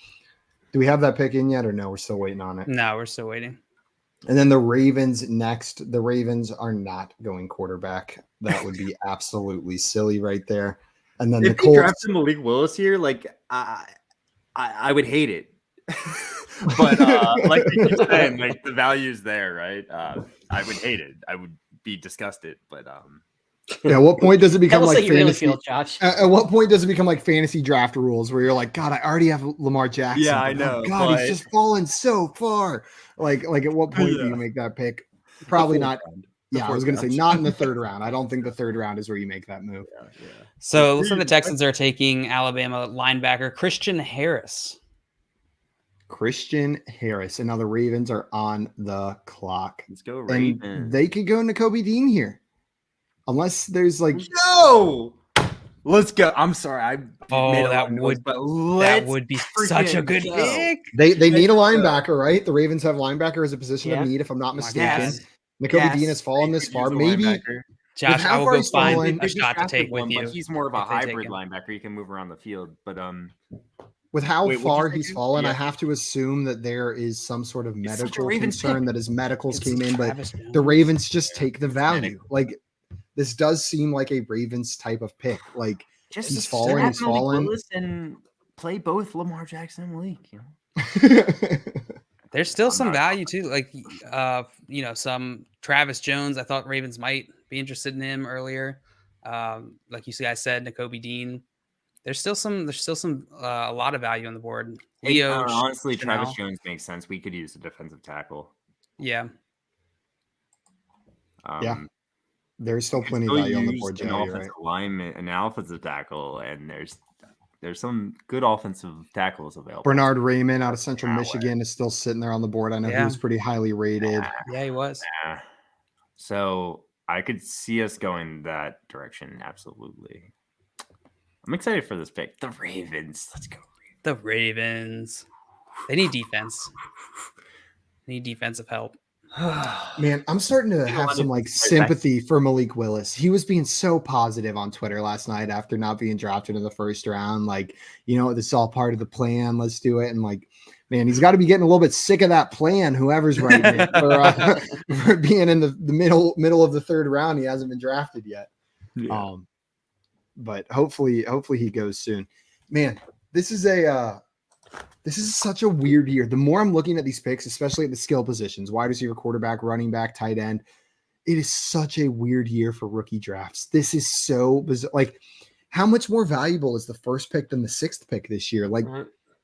Do we have that pick in yet, or no? We're still waiting on it. No, we're still waiting. And then the Ravens next. The Ravens are not going quarterback. That would be absolutely silly right there. And then if the Colts drafted Malik Willis here, like I would hate it. But like you keep saying, like the value's there, right? I would hate it. I would be disgusted. But yeah, at what point does it become like fantasy? Really feel, Josh. At what point does it become like fantasy draft rules where you're like, God, I already have Lamar Jackson. Yeah, I know. God, he's just fallen so far. Like at what point do you make that pick? Probably not. Yeah, I was going to say not in the 3rd round. I don't think the 3rd round is where you make that move. Yeah. So it looks like the Texans are taking Alabama linebacker Christian Harris. And now the Ravens are on the clock. Let's go Ravens. And they could go Nakobe Dean here. Unless there's like let's go. I'm sorry. That would be such a good pick. They need a linebacker, right? The Ravens have linebacker as a position of need, if I'm not mistaken. Nakobe Dean has fallen this far. Maybe Josh, I will go find a shot to take with you. He's more of a hybrid linebacker. He can move around the field, but With how far he's say? fallen, Yeah. I have to assume that there is some sort of It's such a medical Ravens concern pick. that his medicals It's came in, but Travis the Jones. Ravens just take the It's value. medical. Like this does seem like a Ravens type of pick. Like Just he's fallen, draft he's Malik fallen. Willis and play both Lamar Jackson and Malik. You know? There's still I'm some not value too. Like, some Travis Jones. I thought Ravens might be interested in him earlier. Like you guys said, Nakobe Dean. There's still a lot of value on the board. Leo, honestly, Travis Chanel. Jones makes sense. We could use a defensive tackle. Yeah. Yeah. There's still plenty of Still value on the use board, an Joe. You're right. offensive lineman, an offensive tackle, and there's some good offensive tackles available. Bernard Raymond out of Central That Michigan is still sitting there on the board. I know he Yeah. was pretty highly rated. Yeah, he was. Yeah. So I could see us going that direction. Absolutely. I'm excited for this pick. The Ravens. Let's go. The Ravens. They need defense. They need defensive help. Man, I'm starting to have some like sympathy for Malik Willis. He was being so positive on Twitter last night after not being drafted in the first round. Like, this is all part of the plan. Let's do it. And like, man, he's got to be getting a little bit sick of that plan. Whoever's writing it for being in the middle of the third round. He hasn't been drafted yet. Yeah. But hopefully he goes soon. Man, this is such a weird year. The more I'm looking at these picks, especially at the skill positions, wide receiver, quarterback, running back, tight end, it is such a weird year for rookie drafts. This is so bizarre. Like, how much more valuable is the first pick than the sixth pick this year? Like,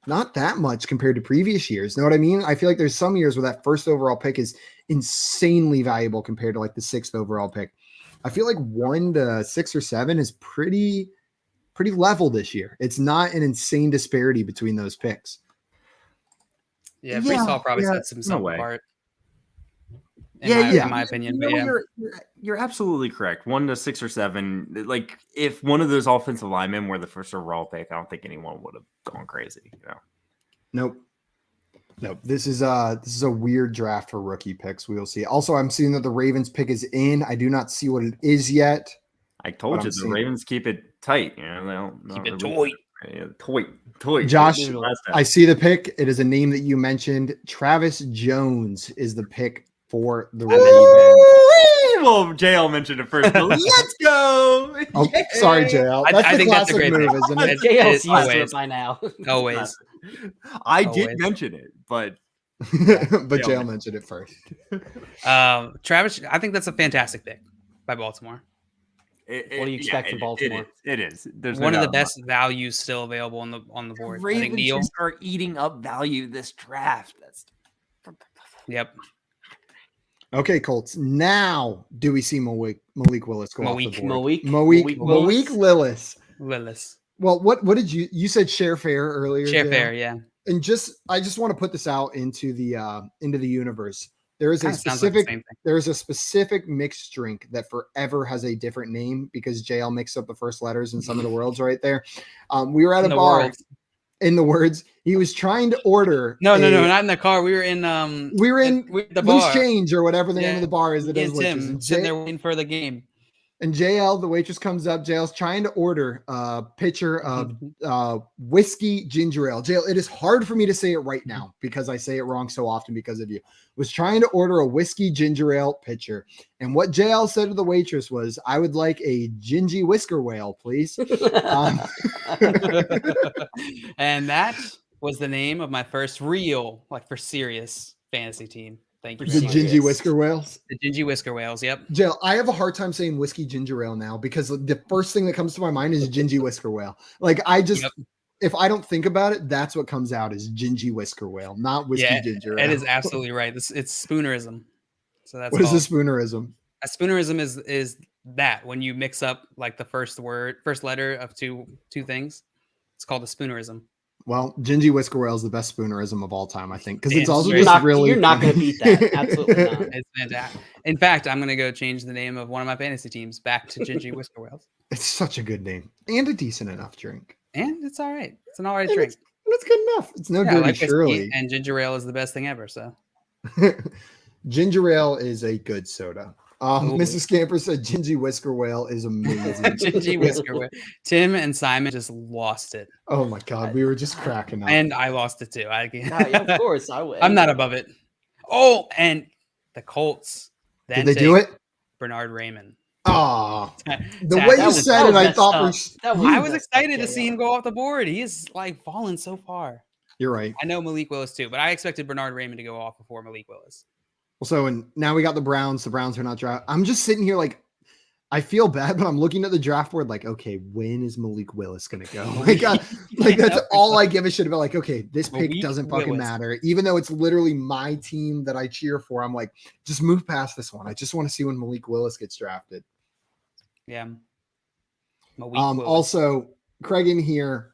not that much compared to previous years. Know what I mean? I feel like there's some years where that first overall pick is insanely valuable compared to like the sixth overall pick. I feel like 1 to 6 or 7 is pretty level this year. It's not an insane disparity between those picks. Yeah, Brees Hall probably sets himself way. apart. In my opinion. You But know, yeah. you're absolutely correct. 1 to 6 or 7. Like if one of those offensive linemen were the first overall pick, I don't think anyone would have gone crazy. Nope. This is a weird draft for rookie picks. We will see. Also, I'm seeing that the Ravens pick is in. I do not see what it is yet. I told you the Ravens keep it tight. They don't Keep it really, toy. Josh, I see the pick. It is a name that you mentioned. Travis Jones is the pick for the Ravens. Well, JL mentioned it first. But let's go. Oh, sorry, JL. That's I the think that's a classic great move, pick. isn't it? JL's It's used to always. it by now. Always. I did Always. mention it, but But JL mentioned it first. Travis, I think that's a fantastic pick by Baltimore. What do you expect from Baltimore? It is. There's One no of the doubt best values still available on the board. I think Ravens Neil. just are eating up value this draft. Yep. Okay, Colts. Now, do we see Malik Willis go off the board? Malik Willis. Willis. Well, what did you said share fair earlier? Share JL? fair, yeah. And I just want to put this out into the universe. There is Kinda sounds like the same thing. there is a specific mixed drink that forever has a different name because JL mixed up the first letters in some of the worlds right there. We were at a bar in the words. He was trying to order. No, not in the car. We were in the the Loose bar. Change or whatever the name of the bar is that does Tim witches. sitting there waiting for the game. And JL, the waitress comes up. JL's trying to order a pitcher of whiskey ginger ale. JL, it is hard for me to say it right now because I say it wrong so often because of you. Was trying to order a whiskey ginger ale pitcher. And what JL said to the waitress was, I would like a gingy whisker whale, please. And that was the name of my first real, for serious fantasy team. Thank you. The gingy whisker whales. The gingy whisker whales. Yep. JL, I have a hard time saying whiskey ginger ale now because the first thing that comes to my mind is gingy whisker whale. If I don't think about it, that's what comes out is gingy whisker whale, not whiskey ginger ale. It is absolutely right. It's spoonerism. So that's what is a spoonerism? A spoonerism is that when you mix up the first letter of two things, it's called a spoonerism. Well, gingy whisker whale is the best spoonerism of all time, I think, because it's also you're not going to beat that. Absolutely not. It's fantastic. In fact, I'm going to go change the name of one of my fantasy teams back to gingy whisker whales. It's such a good name and a decent enough drink. And it's all right. It's an all right drink. It's good enough. It's no dirty Shirley. And ginger ale is the best thing ever. So ginger ale is a good soda. Mrs. Scamper said Gingy Whisker Whale is amazing. Gingy Whisker Whale. Tim and Simon just lost it. Oh my God, we were just cracking up. And I lost it too. Yeah, of course, I would. I'm not above it. Oh, and the Colts. Did they do it? Bernard Raymond. Oh, the way you said it, I thought I was excited to see him go off the board. He is like fallen so far. You're right. I know Malik Willis too, but I expected Bernard Raymond to go off before Malik Willis. Well, so and now we got the Browns. The Browns are not draft. I'm just sitting here like I feel bad, but I'm looking at the draft board like, okay, when is Malik Willis gonna go? Like that's all I give a shit about. Like, okay, this pick doesn't fucking matter, even though it's literally my team that I cheer for. I'm like, just move past this one. I just want to see when Malik Willis gets drafted. Yeah. Also, Craig in here,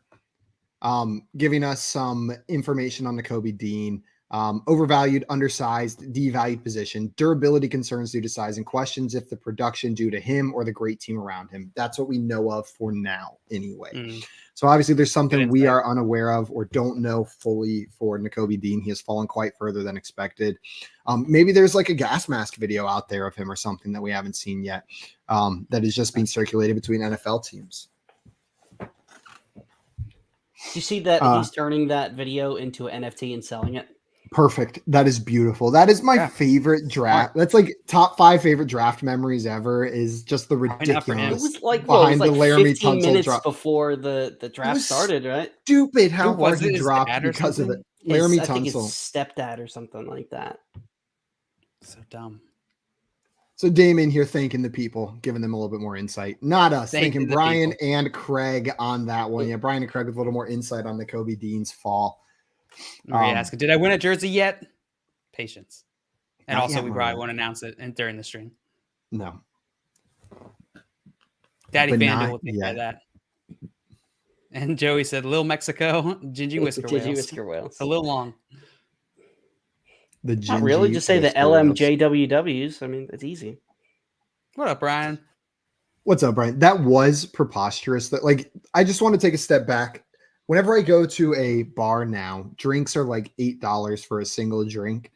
giving us some information on Nakobe Dean. Overvalued, undersized, devalued position, durability concerns due to size, and questions if the production due to him or the great team around him. That's what we know of for now anyway. So obviously there's something we are unaware of or don't know fully for Nakobe Dean. He has fallen quite further than expected. Maybe there's like a gas mask video out there of him or something that we haven't seen yet that is just being circulated between NFL teams. Do you see that he's turning that video into an NFT and selling it? Perfect. That is beautiful. That is my favorite draft. That's like top 5 favorite draft memories ever. Is just the ridiculous. It was like behind the Laramie 15 Tunsil minutes drop before the draft started, right? Stupid how far he dropped because of it. Laramie I think Tunsil, his stepdad or something like that. So dumb. So Damon here thanking the people, giving them a little bit more insight. Not us. Thanking Brian and Craig on that one. Yeah, Brian and Craig with a little more insight on Nakobe Dean's fall. Maria asking, did I win a jersey yet? Patience. And also, we probably won't announce it during the stream. No. Daddy FanDuel will take care of that. And Joey said, Lil Mexico, Gingy Whisker Whales. Gingy Whisker Whales. It's a little long. Not really. Just say the LMJWWs. I mean, it's easy. What up, Brian? What's up, Brian? That was preposterous. That I just want to take a step back. Whenever I go to a bar now, drinks are like $8 for a single drink.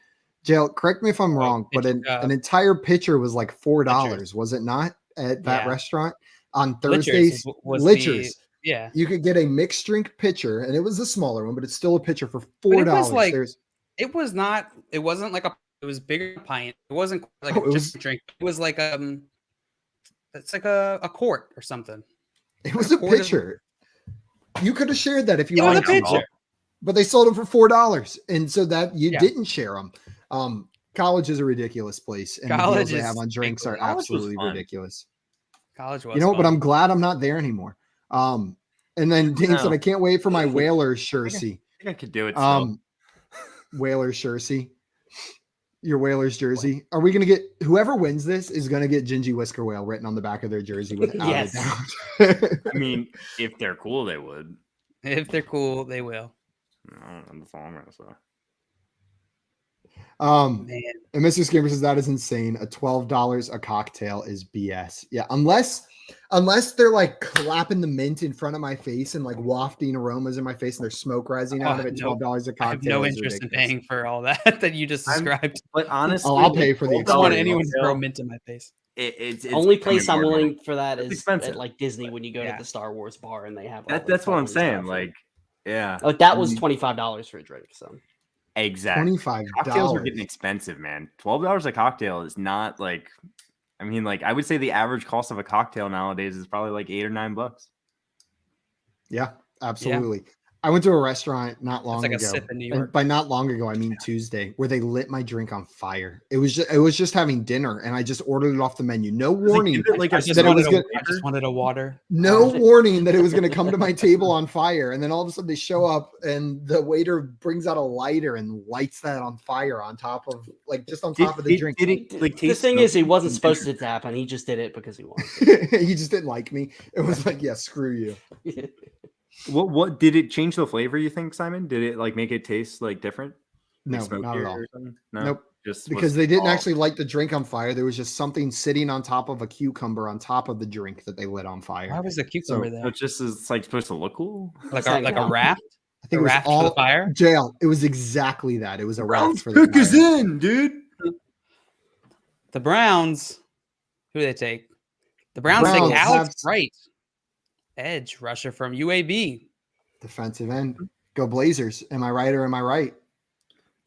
Jail, correct me if I'm wrong, but an entire pitcher was like $4, was it not, at that restaurant on Thursdays? Lichers. Yeah, you could get a mixed drink pitcher, and it was a smaller one, but it's still a pitcher for $4. It wasn't like it was bigger pint. It wasn't like just a drink. It was like it's like a quart or something. It was a pitcher. You could have shared that if you wanted to, but they sold them for $4, and so that you didn't share them. College is a ridiculous place, and the deals they have on drinks are absolutely ridiculous. College was, but I'm glad I'm not there anymore. And then Dane said, "I can't wait for my Whalers jersey." I think I could do it. Whalers jersey, your Whalers jersey. Are we gonna get whoever wins this is gonna get Gingy Whisker Whale written on the back of their jersey without a doubt? I mean, if they're cool, they would. If they're cool, they will. That's all I'm gonna say. And Mr. Skimmer says that is insane. A $12 a cocktail is BS. Yeah, unless they're like clapping the mint in front of my face and like wafting aromas in my face and there's smoke rising out of it. $12 a cocktail. I have no interest in paying for all that you just described. But honestly, I'll pay for the. I don't want anyone to throw mint in my face. It's only place I'm willing for that is at like Disney when you go to the Star Wars bar and they have that's what I'm saying. Like, yeah. Oh, that was $25 for a drink. So exactly. $25. Cocktails are getting expensive, man. $12 a cocktail is not like. I mean, like I would say the average cost of a cocktail nowadays is probably like $8 or $9. Yeah, absolutely. Yeah. I went to a restaurant not long ago. A sip in New York. And by not long ago, I mean Tuesday, where they lit my drink on fire. It was just having dinner, and I just ordered it off the menu. No warning. I just wanted a water. No warning that it was going to come to my table on fire. And then all of a sudden they show up, and the waiter brings out a lighter and lights that on fire on top of just on top of the drink. The thing is, he wasn't supposed to happen. He just did it because he wanted to. He just didn't like me. It was like, yeah, screw you. What did it change the flavor, you think, Simon? Did it like make it taste like different? No, not at all. No? Nope. Just because they didn't actually light the drink on fire. There was just something sitting on top of a cucumber on top of the drink that they lit on fire. Why was the cucumber there? It just is like supposed to look cool. Like a raft? I think it was raft all for the fire. Jail. It was exactly that. It was a raft for the fire. Cook is fire. in, dude. The Browns Who do they take? The Browns take Browns Alex have- Wright, edge rusher from UAB. Defensive end. Go Blazers. Am I right or am I right?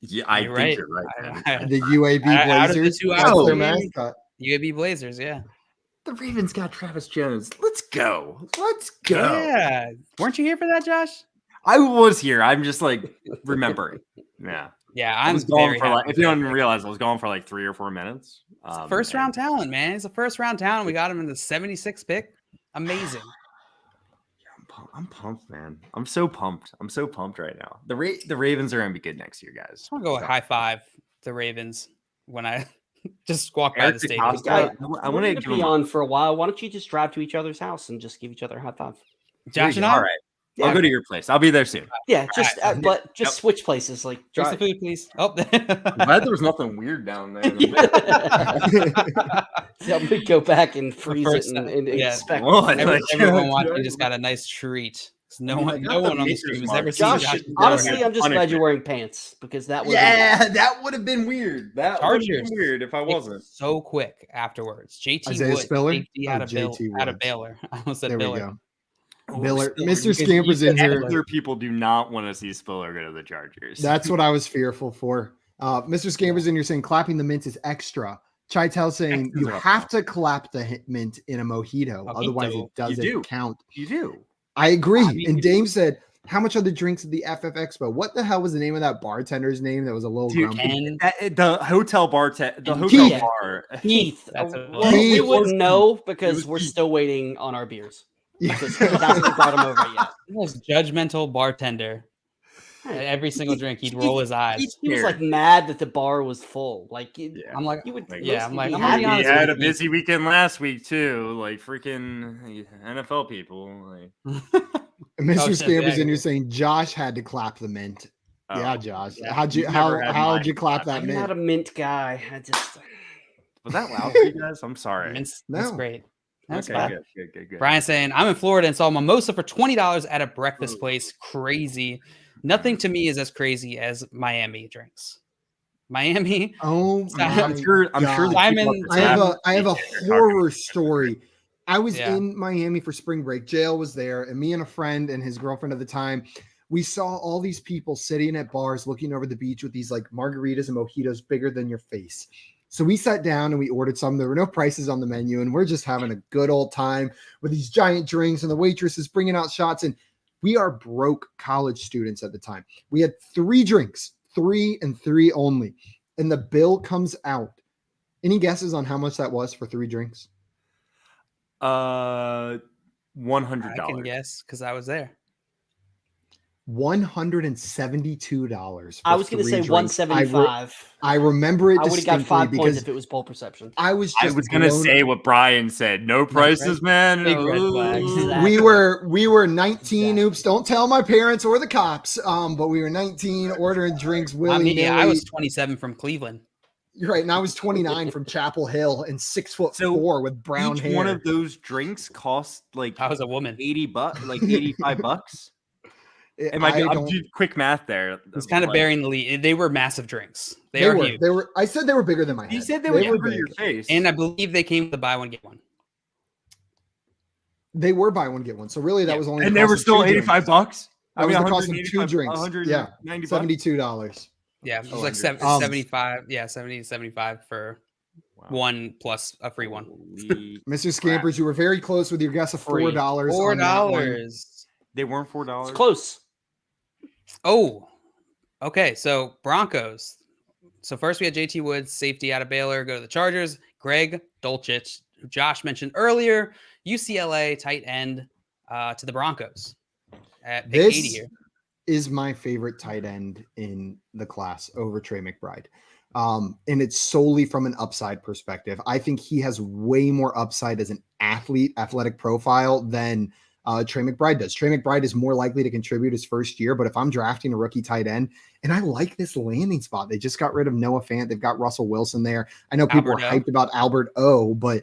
Yeah, I You're think right. you're right. Man. The UAB Out of the Blazers. two That's out their of the game. mascot. UAB Blazers, yeah. The Ravens got Travis Jones. Let's go. Let's go. Yeah. Weren't you here for that, Josh? I was here. I'm just like remembering. Yeah. Yeah, I I'm was gone very for like, happy if you with don't that. realize, I was gone for like 3 or 4 minutes. First round talent, man. He's a first round talent. We got him in the 76th pick. Amazing. I'm pumped, man. I'm so pumped. I'm so pumped right now. The Ravens are gonna be good next year, guys. Just want to go high five the Ravens when I just walk by Eric the stadium. DeCosta, I We're want gonna be on for a while. Why don't you just drive to each other's house and just give each other a high five? Josh and I. All right. I'll go to your place. I'll be there soon. Yeah, just Right. but just switch places. Like Here's the drive. food, please. Oh, I'm glad there was nothing weird down there. So I'm gonna go back and freeze it first and, time. Yeah. expect. Everyone watching just got a nice treat. No one on the stream has ever seen Josh, Josh. honestly, I'm just glad you're wearing pants because that would that would have been weird. That would have Chargers. been weird if I wasn't. So quick afterwards. JT Isaiah Wood, Spiller? safety out of JT out of Woods. Baylor. I almost said There we Baylor. go. Oh, Biller, Spiller. Mr. Because Scamper's in here. Other people do not want to see Spiller go to the Chargers. That's what I was fearful for. Mr. Scamper's in here saying clapping the mint is extra. Chitel saying Extras you are have fun. to clap the mint in a mojito, otherwise it doesn't do. count. You do. I agree. I mean, and Dame said, how much are the drinks at the FF Expo? What the hell was the name of that bartender's name that was a little Dude, grumpy? The hotel bar, the And hotel Keith. bar. Heath. That's a- Well, we Keith. wouldn't know It because was we're Keith. still waiting on our beers. Yeah. Because he hasn't brought them over yet. The most judgmental bartender. At every single drink, he'd roll his eyes. He was like mad that the bar was full. Like Yeah. I'm like, you would. yeah, I'm like, be I'm gonna be happy. We honest had a with you. busy weekend last week too, like freaking NFL people. Like, And Mr. Oh, shit, Scamper's yeah, in here saying Josh had to clap the mint. oh, Yeah, Josh. yeah. How'd you You've never had how'd mine you clap that I'm not a mint? mint guy. I just. was that loud for you guys? I'm sorry. That's No. great. That's Okay, fine. good. Brian saying, I'm in Florida and saw mimosa for $20 at a breakfast place. Crazy. Nothing to me is as crazy as Miami drinks. Miami. Oh my I'm sure. I'm sure. God. Simon- I have a horror story. I was Yeah. in Miami for spring break. Jail was there, and me and a friend and his girlfriend at the time, we saw all these people sitting at bars looking over the beach with these like margaritas and mojitos bigger than your face. So we sat down and we ordered some. There were no prices on the menu, and we're just having a good old time with these giant drinks, and the waitress is bringing out shots. And we are broke college students at the time. We had 3 drinks, 3 and 3 only, and the bill comes out. Any guesses on how much that was for 3 drinks? $100. I can guess because I was there. $172. I was going to say 175. I remember it I would have got distinctly 5 points because if it was poll perception. I was I just was gonna blown- say what Brian said. No prices, man. Big red flag. Exactly. we were 19. Exactly. Oops, don't tell my parents or the cops. But we were 19 ordering drinks I willy mean, nilly. I was 27 from Cleveland. You're right, and I was 29 from Chapel Hill and 6'4" with brown Each hair. one of those drinks cost like I was a woman. $80, like $85. Am I I'm doing quick math there. It's kind of Like, bearing the lead. They were massive drinks. They They are were. huge. They were. I said they were bigger than my head. You said they were big. for your face. And I believe they came with the buy one, get one. They were buy one get one. So really, that Yeah. was only. and the they cost were of still 2 drinks. $85. That was the cost of 2 drinks. Yeah, $190. $72. Yeah, it was Oh, like 100. 75. Yeah, 75 for Wow. one plus a free one. Holy- Mr. Scampers, you were very close with your guess of Free. $4. $4. They weren't $4. It's close. Oh, okay. So Broncos. So first we had JT Woods, safety out of Baylor, go to the Chargers. Greg Dulcich, who Josh mentioned earlier, UCLA tight end to the Broncos at pick 80 This here. is my favorite tight end in the class over Trey McBride. And it's solely from an upside perspective. I think he has way more upside as an athletic profile than Trey McBride does. Trey McBride is more likely to contribute his first year, but if I'm drafting a rookie tight end, and I like this landing spot, they just got rid of Noah Fant. They've got Russell Wilson there. I know people Albert are O. hyped about Albert O, but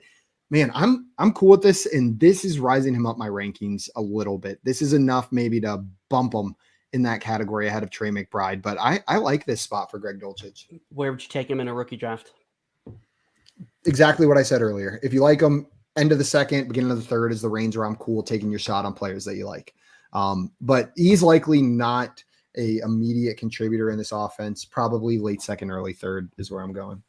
man, I'm cool with this, and this is rising him up my rankings a little bit. This is enough maybe to bump him in that category ahead of Trey McBride, but I like this spot for Greg Dulcich. Where would you take him in a rookie draft? exactly what I said earlier. If you like him, end of the second, beginning of the third is the range where I'm cool taking your shot on players that you like. But he's likely not a immediate contributor in this offense. Probably late second, early third is where I'm going.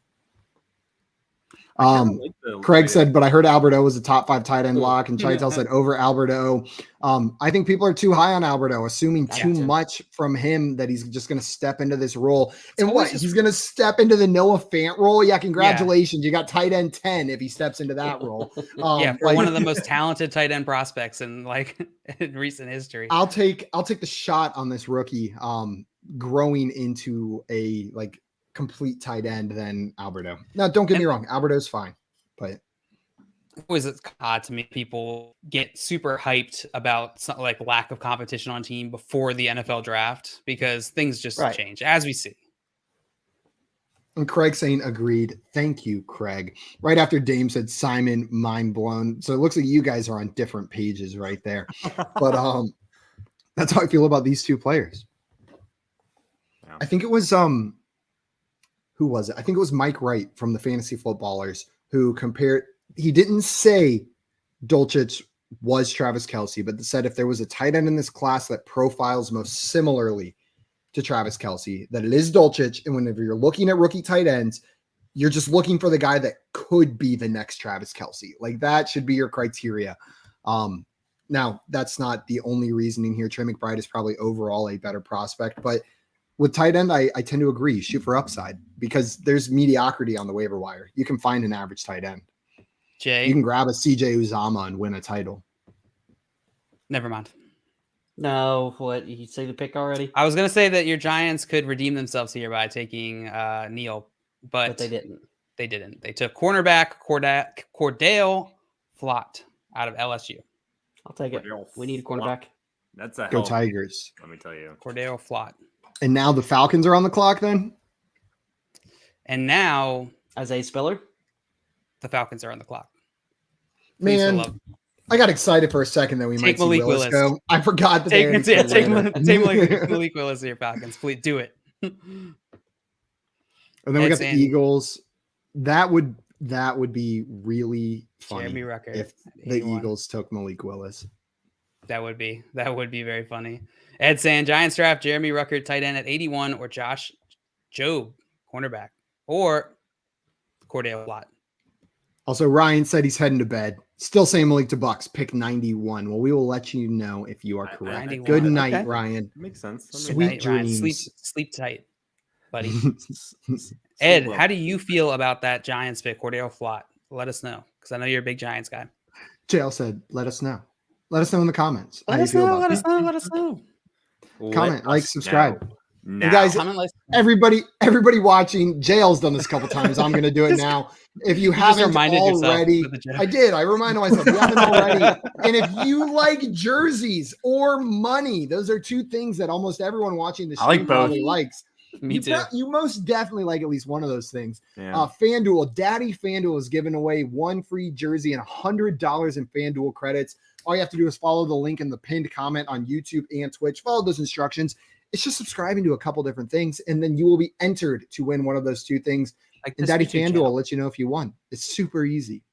Craig said, but I heard Alberto was a top 5 tight end lock, and Chitel said over Alberto. I think people are too high on Alberto, assuming too much from him that he's just going to step into this role. And what? He's going to step into the Noah Fant role? Yeah, congratulations. You got tight end 10 if he steps into that role. For one of the most talented tight end prospects in recent history. I'll take the shot on this rookie growing into a complete tight end than Alberto. Now, don't get me wrong, Alberto's fine, but always it's odd to me people get super hyped about lack of competition on team before the NFL draft because things just change as we see. And Craig saying agreed. Thank you, Craig. Right after Dame said Simon, mind blown. So it looks like you guys are on different pages right there. But that's how I feel about these two players. Yeah. I think it was who was it? I think it was Mike Wright from the Fantasy Footballers who compared. He didn't say Dulcich was Travis Kelce, but said if there was a tight end in this class that profiles most similarly to Travis Kelce, that it is Dulcich. And whenever you're looking at rookie tight ends, you're just looking for the guy that could be the next Travis Kelce. That should be your criteria. Now, that's not the only reasoning here. Trey McBride is probably overall a better prospect, but with tight end, I tend to agree. Shoot for upside because there's mediocrity on the waiver wire. You can find an average tight end. Jay, you can grab a CJ Uzama and win a title. Never mind. No, what? You say the pick already? I was going to say that your Giants could redeem themselves here by taking Neal, but they didn't. They didn't. They took cornerback Cordale Flott out of LSU. I'll take it. We need a cornerback. That's a go Tigers. Let me tell you. Cordale Flott. And now the Falcons are on the clock then? And now Isaiah Spiller? The Falcons are on the clock. Man, I got excited for a second that we might see Malik Willis go. I forgot that take Malik Willis to your Falcons. Please do it. And then we got the Eagles. That would be really funny if the Eagles took Malik Willis. That would be very funny. Ed saying Giants draft Jeremy Ruckert, tight end at 81, or Josh Jobe, cornerback, or Cordale Flott. Also, Ryan said he's heading to bed. Still saying Malik to Bucks, pick 91. Well, we will let you know if you are correct. 91. Good night, Ryan. Makes sense. Sweet night, dreams. Ryan. Sleep tight, buddy. Ed, how do you feel about that Giants pick, Cordale Flott? Let us know, because I know you're a big Giants guy. JL said, let us know. Let us know in the comments. Let us know. Comment, subscribe. And guys, everybody watching, JL's done this a couple times. I'm going to do it now. If you haven't already, I did. I reminded myself, you haven't already. And if you like jerseys or money, those are two things that almost everyone watching the stream probably likes. Me too. You most definitely like at least one of those things. Yeah. FanDuel, Daddy FanDuel is giving away one free jersey and $100 in FanDuel credits. All you have to do is follow the link in the pinned comment on YouTube and Twitch. Follow those instructions. It's just subscribing to a couple different things, and then you will be entered to win one of those two things. And Daddy FanDuel will let you know if you won. It's super easy.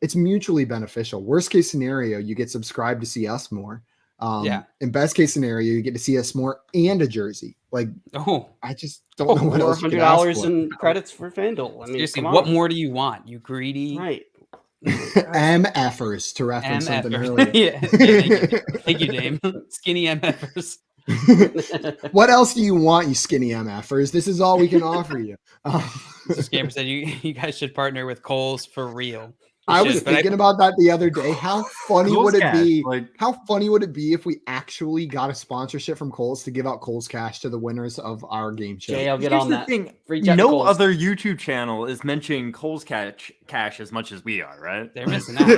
It's mutually beneficial. Worst case scenario, you get subscribed to see us more. In best case scenario, you get to see us more and a jersey. I just don't know what else. $100 in credits for FanDuel. I mean, seriously, what more do you want? You greedy, right? MFers to reference something earlier. Thank you, Dame. Skinny MFers. What else do you want, you skinny MFers? This is all we can offer you. Scamper said you guys should partner with Kohl's for real. I was thinking about that the other day. How funny would it be? How funny would it be if we actually got a sponsorship from Kohl's to give out Kohl's Cash to the winners of our game show? Jay, I'll get on that. No other YouTube channel is mentioning Kohl's Cash as much as we are, right? They're missing out.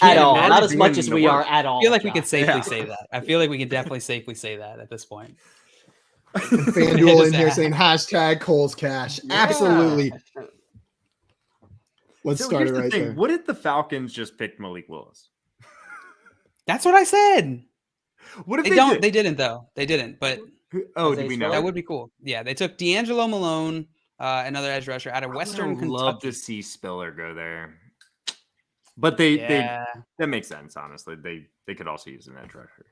At all. Not as much as we are at all. I feel like we could safely say that. I feel like we can definitely safely say that at this point. FanDuel in here saying hashtag Kohl's Cash. Yeah. Absolutely. Let's start it right there. What if the Falcons just picked Malik Willis? That's what I said. What if they don't? They didn't though. They didn't. But did we know? That would be cool. Yeah, they took D'Angelo Malone, another edge rusher out of Western Kentucky. Love to see Spiller go there, but that makes sense. Honestly, they could also use an edge rusher.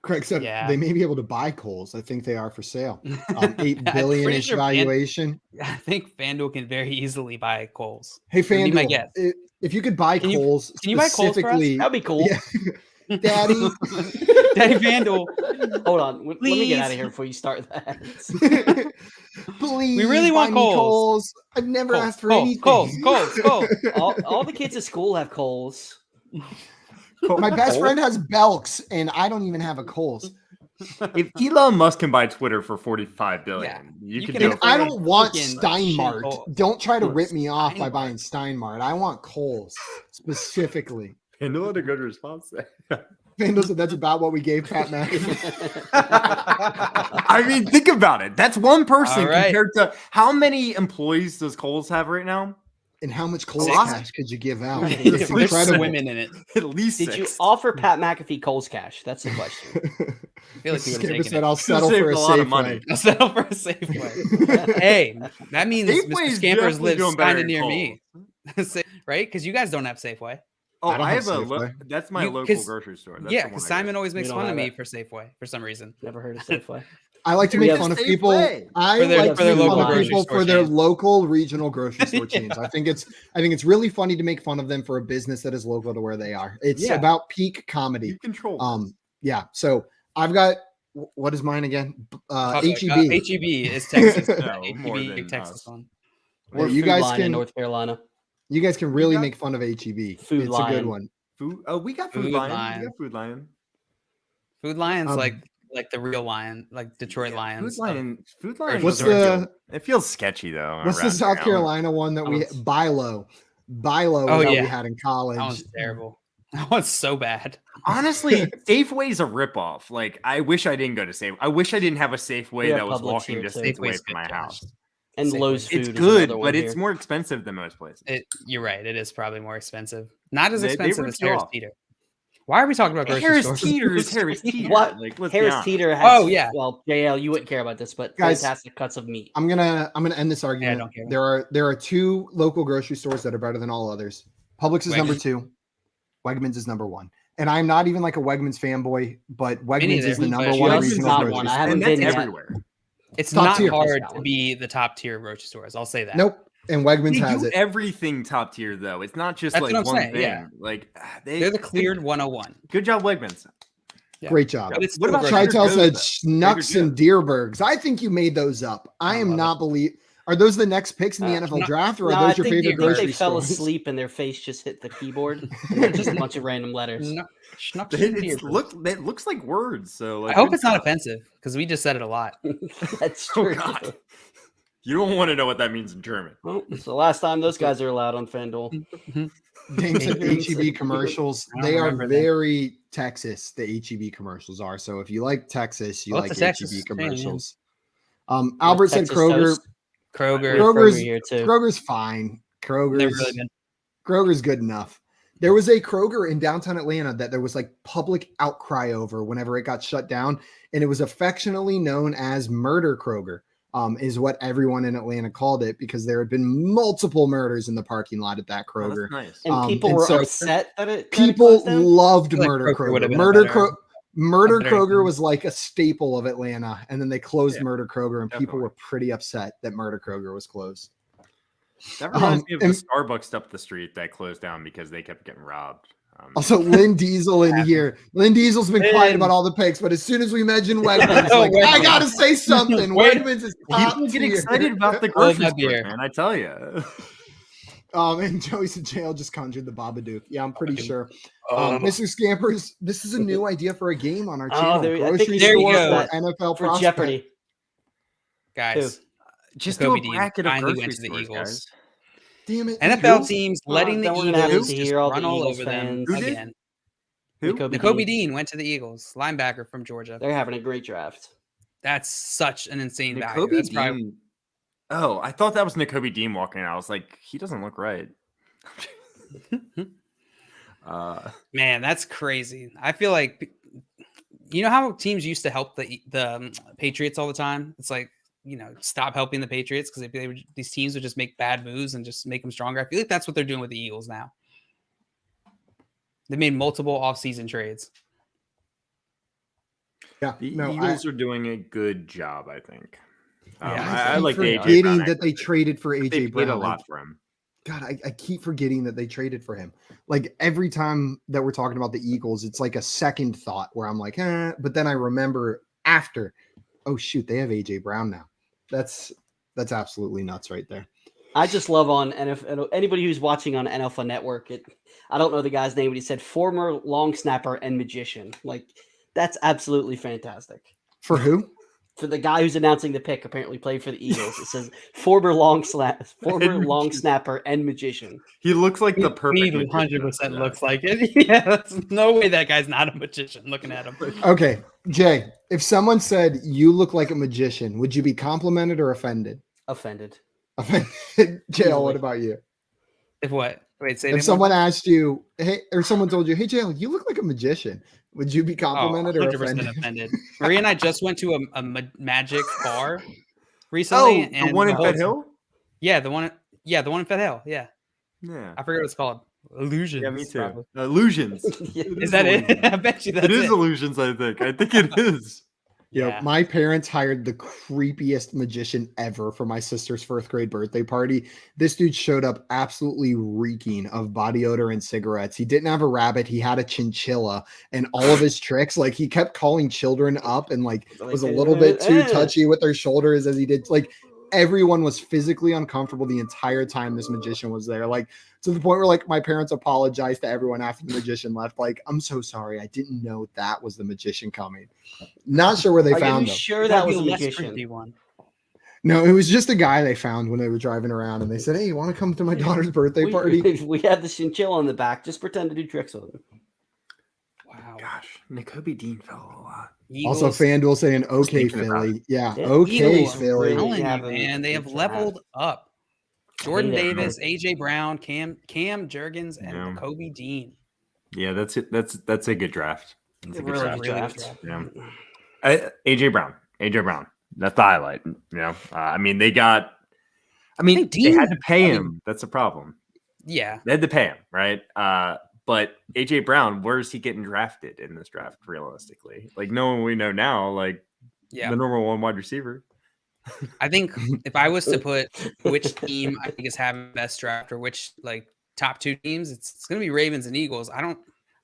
Craig said they may be able to buy Coles. I think they are for sale. $8 billion-ish valuation. I think FanDuel can very easily buy Coles. Hey, FanDuel, if you could buy Coles, can you buy Coles for us? That'd be cool. Yeah. Daddy FanDuel. Hold on. Let me get out of here before you start that. Please, we really want Coles. I've never asked for anything. Coles. All the kids at school have Coles. My best friend has Belks, and I don't even have a Coles. If Elon Musk can buy Twitter for $45 billion, you can do it. I don't want Steinmart. Don't try to rip me off by buying Steinmart. I want Coles specifically. FanDuel had a good response there. FanDuel said that's about what we gave Pat McAfee. I mean, think about it. That's one person compared to how many employees does Coles have right now? And how much Coles cash could you give out? There's women in it. At least Did you offer Pat McAfee Coles cash? That's the question. I feel like you would have taken said, I'll settle for a Safeway. I'll settle for a Safeway. Hey, that means Mr. Scampers lives kind of near me. Right? Because you guys don't have Safeway. Oh, I have that's my local grocery store. That's because Simon always makes fun of me for Safeway for some reason. Never heard of Safeway. I like to make fun of people. I like to make fun of people for their local regional grocery store chains. I think it's really funny to make fun of them for a business that is local to where they are. It's about peak comedy. You control. Yeah. So I've got, what is mine again? HEB. HEB is Texas. HEB Texas one. Or you guys can North Carolina. You guys can really make fun of HEB. It's a good one. We got Food Lion. We got Food Lion. Food Lion's like the real lion, like Detroit Lions. Food Lion. What's it feels sketchy though. What's the South Carolina one that we Bilo? Bilo we had in college. That was terrible. That was so bad. Honestly, Safeway's a ripoff. Like, I wish I didn't go to Safeway. I wish I didn't have a Safeway that was walking distance away from my house. And Lowe's food. It's good, but it's more expensive than most places. You're right. It is probably more expensive. Not as expensive as Harris Teeter. Why are we talking about grocery stores? Harris Teeter. What? Like, Harris Teeter has. Oh yeah. Well, JL, you wouldn't care about this, but guys, fantastic cuts of meat. I'm gonna end this argument. I don't care. There are two local grocery stores that are better than all others. Publix is number 2. Wegmans is number 1. And I'm not even like a Wegmans fanboy, but Wegmans is the number 1 regional grocery store. I haven't been everywhere. It's not hard to be the top tier grocery stores. I'll say that. Nope. And Wegmans has do it. Everything top tier though. It's not just like one thing. Yeah. Like they're the cleared 101. Good job, Wegmans. Yeah. Great job. What about Chitel said Schnucks and Deerbergs? I think you made those up. I am not Are those the next picks in the NFL draft, or are those your favorite grocery stores? They fell asleep and their face just hit the keyboard. And just a bunch of random letters. It looks like words. So I hope it's not offensive because we just said it a lot. That's true. Oh, God. You don't want to know what that means in German. Well, it's the last time those guys are allowed on FanDuel. Dang, said HEB commercials. They are very Texas. The HEB commercials are. So if you like Texas, you like HEB commercials. Albert said Kroger. Kroger's fine. Kroger's good enough. There was a Kroger in downtown Atlanta that there was like public outcry over whenever it got shut down, and it was affectionately known as Murder Kroger. Is what everyone in Atlanta called it because there had been multiple murders in the parking lot at that Kroger. Oh, nice. And people were upset that it loved Murder Kroger. Murder Kroger was like a staple of Atlanta, and then they closed Murder Kroger, and people were pretty upset that Murder Kroger was closed. That reminds me of the Starbucks up the street that closed down because they kept getting robbed. Also, Lynn Diesel in here. Lynn Diesel's been quiet about all the picks, but as soon as we mention Wegmans, I gotta say something. Wegmans is top People get excited about the grocery store, man. I tell you. And Joey said jail just conjured the Babadook. Yeah, I'm pretty sure. Mr. Scampers, this is a new idea for a game on our channel. Grocery store for NFL for Jeopardy. Guys, just do a bracket of grocery went to the stores, Eagles. guys. Damn it. NFL teams letting the Eagles just run all over them again. Nakobe Dean went to the Eagles, linebacker from Georgia. They're having a great draft. That's such an insane value. That's probably... Oh, I thought that was Nakobe Dean walking out. I was like, he doesn't look right. Man, that's crazy. I feel like, you know how teams used to help the Patriots all the time? It's like stop helping the Patriots because these teams would just make bad moves and just make them stronger. I feel like that's what they're doing with the Eagles now. They made multiple offseason trades. Yeah, the Eagles are doing a good job, I think. I like forgetting that they traded for AJ Brown. Paid a lot for him. God, I keep forgetting that they traded for him. Like every time that we're talking about the Eagles, it's like a second thought where I'm like, but then I remember after, oh shoot, they have AJ Brown now. That's absolutely nuts right there. I just love on NFL. Anybody who's watching on NFL Network, I don't know the guy's name, but he said former long snapper and magician. Like that's absolutely fantastic. For who? For the guy who's announcing the pick, apparently played for the Eagles. It says former long snapper and magician. He looks like the perfect. 100% looks like it. Yeah, that's no way that guy's not a magician. Looking at him. Okay, Jay. If someone said you look like a magician, would you be complimented or offended? Offended. JL, what about you? If what? Wait, say if someone asked you, hey, or someone told you, hey, JL, you look like a magician, would you be complimented or offended? Maria and I just went to a magic bar recently. And the one in Fed Hill? Yeah, the one in Fed Hill. Yeah. I forget what it's called. Illusions. Yeah, me too. Probably. Illusions. Is that it? I bet you that's it. It is Illusions, I think. I think it is. Yeah, my parents hired the creepiest magician ever for my sister's 4th grade birthday party. This dude showed up absolutely reeking of body odor and cigarettes. He didn't have a rabbit. He had a chinchilla, and all of his tricks, like he kept calling children up and like was a little bit too touchy with their shoulders as he did. Like everyone was physically uncomfortable the entire time this magician was there. Like to the point where like my parents apologized to everyone after the magician left. Like, I'm so sorry. I didn't know that was the magician coming. Not sure where they found him. Sure that was a magician. No, it was just a guy they found when they were driving around and they said, hey, you want to come to my daughter's birthday party? We had the chinchilla in the back. Just pretend to do tricks with him. Wow. Gosh, Nakobe Dean fell a lot. Eagles. Also, FanDuel saying, okay, Philly. Yeah, okay, Philly. Man, they have leveled up. Jordan Davis, AJ Brown, Cam Jurgens, and Kobe Dean. Yeah, that's it. That's a good draft. That's a good draft. Yeah. AJ Brown. That's the highlight. I mean, they had to pay him. That's a problem. Yeah, they had to pay him, right? But AJ Brown, where is he getting drafted in this draft? Realistically, like no one we know now, like the number 1 wide receiver. I think if I was to put which team I think is having the best draft or which like top 2 teams, it's going to be Ravens and Eagles. I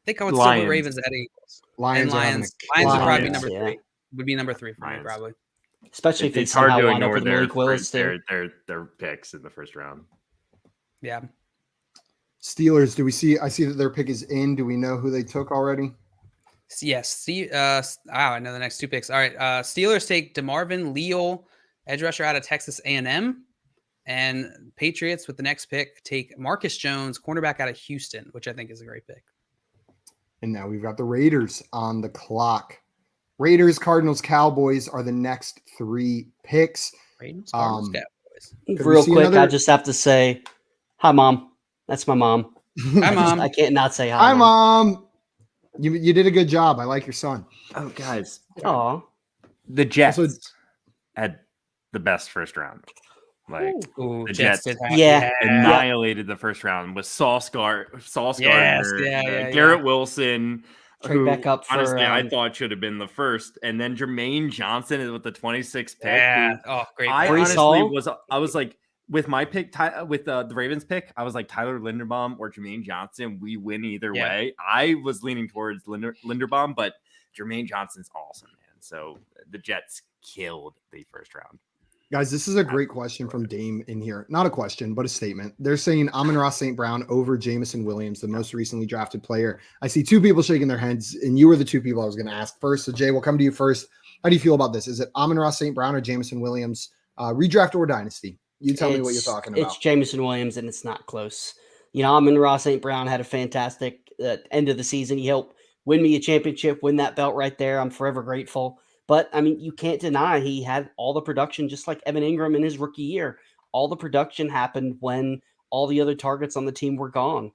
think I would still put Ravens ahead of Eagles. Lions would probably be number 3. Would be number 3 for me probably. Especially if it's hard to ignore their picks in the first round. Yeah. Steelers, I see that their pick is in. Do we know who they took already? Yes. I know the next 2 picks. All right. Steelers take DeMarvin Leal, edge rusher out of Texas A&M, and Patriots with the next pick take Marcus Jones, cornerback out of Houston, which I think is a great pick. And now we've got the Raiders on the clock. Raiders, Cardinals, Cowboys are the next 3 picks. Raiders, Cardinals, Cowboys. Real quick, I just have to say, hi, Mom. That's my mom. Hi, Mom. I can't not say hi. Hi, Mom. You did a good job. I like your son. Oh, guys. Aw. The Jets had the best first round. Like the Jets annihilated the first round with Sauce Gardner, Garrett Wilson. Trade back up for, honestly, I thought should have been the first, and then Jermaine Johnson is with the 26th pick. Yeah, great. I was like, with my pick, with the Ravens pick, I was like Tyler Linderbaum or Jermaine Johnson. We win either way. I was leaning towards Linderbaum, but Jermaine Johnson's awesome, man. So the Jets killed the first round. Guys, this is a great question from Dame in here. Not a question, but a statement. They're saying Amon-Ra St. Brown over Jameson Williams, the most recently drafted player. I see 2 people shaking their heads, and you were the 2 people I was going to ask first. So, Jay, we'll come to you first. How do you feel about this? Is it Amon-Ra St. Brown or Jameson Williams? Redraft or dynasty? You tell me what you're talking about. It's Jameson Williams, and it's not close. Amon-Ra St. Brown had a fantastic end of the season. He helped win me a championship, win that belt right there. I'm forever grateful. But, I mean, you can't deny he had all the production, just like Evan Ingram in his rookie year. All the production happened when all the other targets on the team were gone.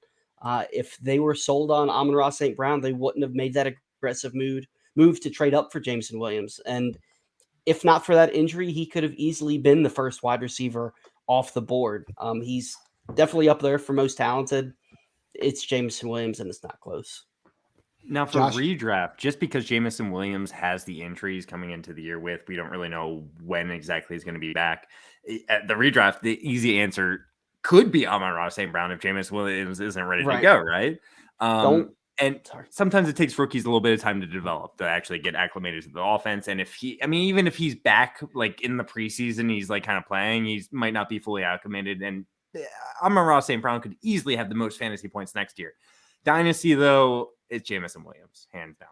If they were sold on Amon-Ra St. Brown, they wouldn't have made that aggressive move to trade up for Jameson Williams. And if not for that injury, he could have easily been the first wide receiver off the board. He's definitely up there for most talented. It's Jameson Williams, and it's not close. Now for redraft, just because Jameson Williams has the injuries coming into the year with, we don't really know when exactly he's going to be back. At the redraft, the easy answer could be Amon-Ra St. Brown if Jameson Williams isn't ready to go, right? And sometimes it takes rookies a little bit of time to develop, to actually get acclimated to the offense. And even if he's back like in the preseason, he's like kind of playing, he might not be fully acclimated. And Amon-Ra St. Brown could easily have the most fantasy points next year. Dynasty, though, it's Jameson Williams, hands down.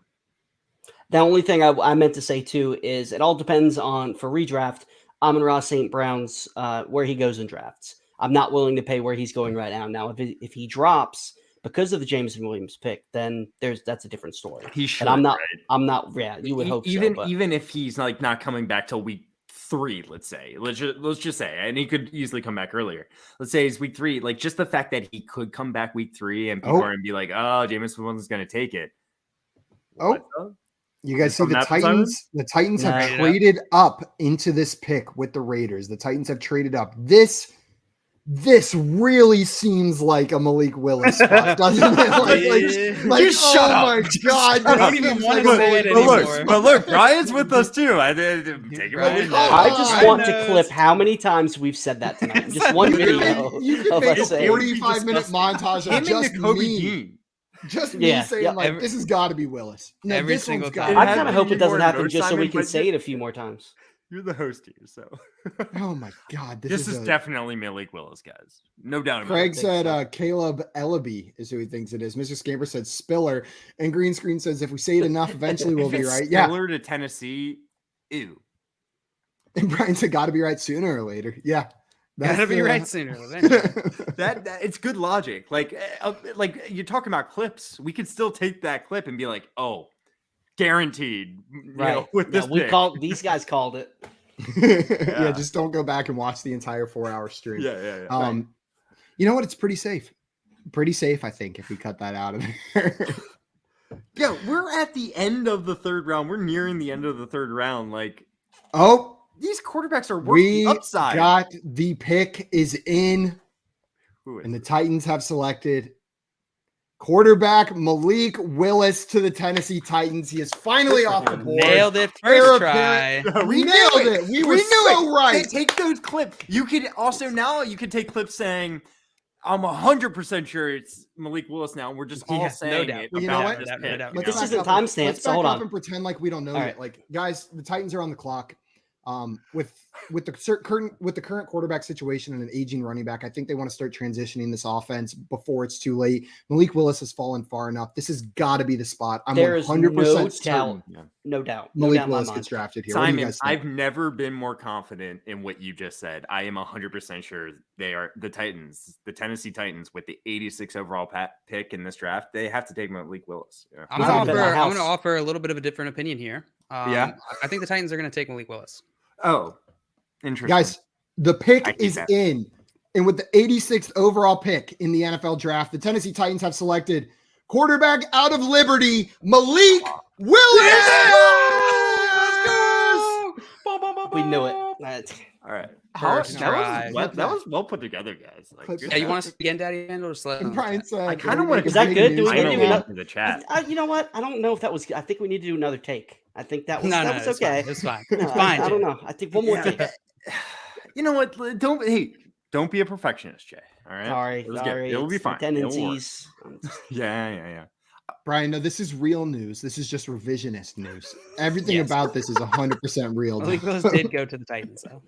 The only thing I meant to say, too, is it all depends on, for redraft, Amon-Ra St. Brown's, where he goes in drafts. I'm not willing to pay where he's going right now. Now, if he drops because of the Jameson Williams pick, then that's a different story. He should. And I'm not. Right? Yeah, you would hope even if he's like not coming back till week 3, let's say. Let's just say, and he could easily come back earlier. Let's say it's week 3. Like just the fact that he could come back week 3 and people are gonna be like, "Oh, Jameson Williams is going to take it." You guys see the Titans? The Titans have traded up into this pick with the Raiders. The Titans have traded up. This really seems like a Malik Willis spot, doesn't it? Like shut up. My God. I don't even want to say it anymore. But look, Brian's with us too. I just want to clip how many times we've said that tonight. Just one video. You could make a 45-minute montage of just me. Just me saying, this has got to be Willis. No, every single time. I kind of hope it doesn't happen just so we can say it a few more times. You're the host here, so. Oh my God, this is definitely Malik Willis, guys. No doubt about it. Craig said Caleb Ellaby is who he thinks it is. Mr. Scamper said Spiller, and Green Screen says if we say it enough, eventually we'll be right. Spiller to Tennessee, ew. And Brian said, "Got to be right sooner or later." Yeah, gotta be right sooner. Or later. that it's good logic. Like you're talking about clips, we could still take that clip and be like, "Oh, guaranteed." Right. With this, these guys called it. Yeah, just don't go back and watch the entire 4-hour stream. Yeah. Right. You know what? It's pretty safe. Pretty safe, I think, if we cut that out of there. Yeah, we're at the end of the 3rd round. We're nearing the end of the 3rd round. Like, these quarterbacks are worth the upside. Got the pick is in, and the Titans have selected quarterback Malik Willis to the Tennessee Titans. He is finally off the board. Nailed it first try. We nailed it. We were so right. Take those clips. You could also take clips saying, "I'm 100% sure it's Malik Willis now." We're just all saying it. Well, you know what? But this isn't timestamp, so hold on. And pretend like we don't know yet. Like, guys, the Titans are on the clock. With the current quarterback situation and an aging running back, I think they want to start transitioning this offense before it's too late. Malik Willis has fallen far enough. This has got to be the spot. I'm 100% certain. No doubt. Malik Willis gets drafted here. Simon, I've never been more confident in what you just said. I am 100% sure they are the Titans, the Tennessee Titans, with the 86 overall pick in this draft. They have to take Malik Willis. Yeah. I'm going to offer a little bit of a different opinion here. I think the Titans are going to take Malik Willis. Oh, interesting. Guys, the pick is in. And with the 86th overall pick in the NFL draft, the Tennessee Titans have selected quarterback out of Liberty, Malik Willis. We knew it. All right. That was well put together, guys. Like, you want us to again, Daddy, and just let Brian said, I kind of want to. Is that good? Do we need to do the chat? You know what? I don't know if that was. I think we need to do another take. I think that was okay. It's fine. It's fine. I don't know. I think one more take. You know what? Don't be a perfectionist, Jay. All right. Sorry. It'll be fine. Tendencies. Yeah. Brian, no, this is real news. This is just revisionist news. Everything about this is 100% real. Malik Willis did go to the Titans, though.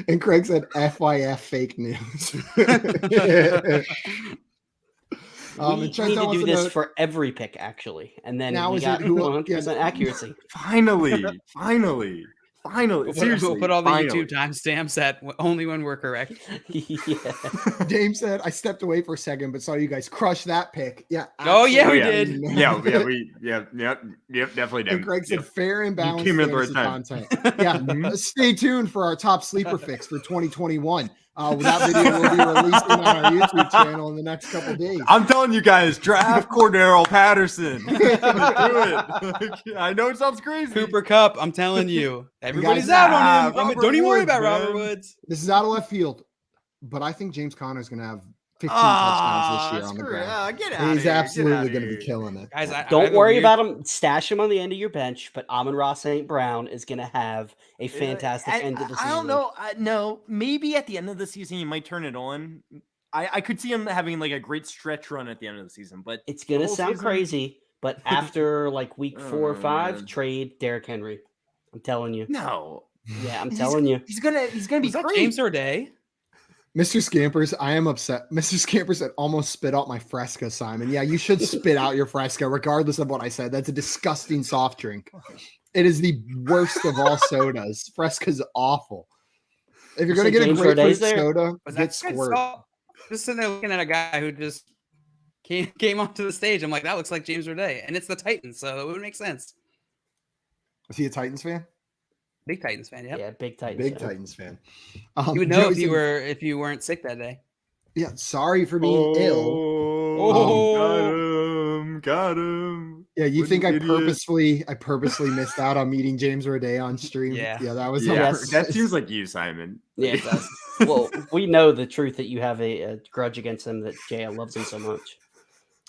And Craig said, "FYF, fake news." We need to do this for every pick, actually, and then we got 100% accuracy. Finally. Seriously, we'll put all the YouTube timestamps at only when we're correct. James said, "I stepped away for a second, but saw you guys crush that pick." Yeah. We did. Definitely did. And Craig said, "Fair and balanced fantasy content." Yeah. Stay tuned for our top sleeper fix for 2021. That video will be releasing on our YouTube channel in the next couple days. I'm telling you guys, draft Cordero Patterson. Do it. I know it sounds crazy. Cooper Kupp, I'm telling you. Everybody's Guys, out on him. Don't even worry Woods, about man. Robert Woods. This is out of left field, but I think James Conner's going to have 15 touchdowns this year on the ground. Get out He's absolutely going to be killing it. Guys, I Don't have a worry weird- about him. Stash him on the end of your bench, but Amon-Ra St. Brown is going to have a fantastic end of the season. I don't know. No, maybe at the end of the season he might turn it on. I could see him having like a great stretch run at the end of the season, but It's going to sound crazy, but after like week 4 or 5, man. trade Derrick Henry. I'm telling you. no. Yeah, I'm telling you. He's gonna be Was that great. James O'Day? Mr. Scampers, I am upset. Mr. Scampers had almost spit out my Fresca, Simon. Yeah, you should spit out your Fresca, regardless of what I said. That's a disgusting soft drink. It is the worst of all sodas. Fresca's awful. If you're You going to said get a James grapefruit Roday's there? soda, Was get that Squirt. Just sitting there looking at a guy who just came onto the stage. I'm like, that looks like James O'Day. And it's the Titans, so it would make sense. Is he a Titans fan? Big Titans fan, yeah. Yeah, big Titans. Big fan. Titans fan. You would know Joey said, if you weren't sick that day. Yeah, sorry for being ill. Got him. Yeah, you What think an I idiot. purposely missed out on meeting James Roday on stream? Yeah. that was Yeah, Yes. that seems like you, Simon. Yeah, it does. Well, we know the truth that you have a grudge against him, that JL loves him so much.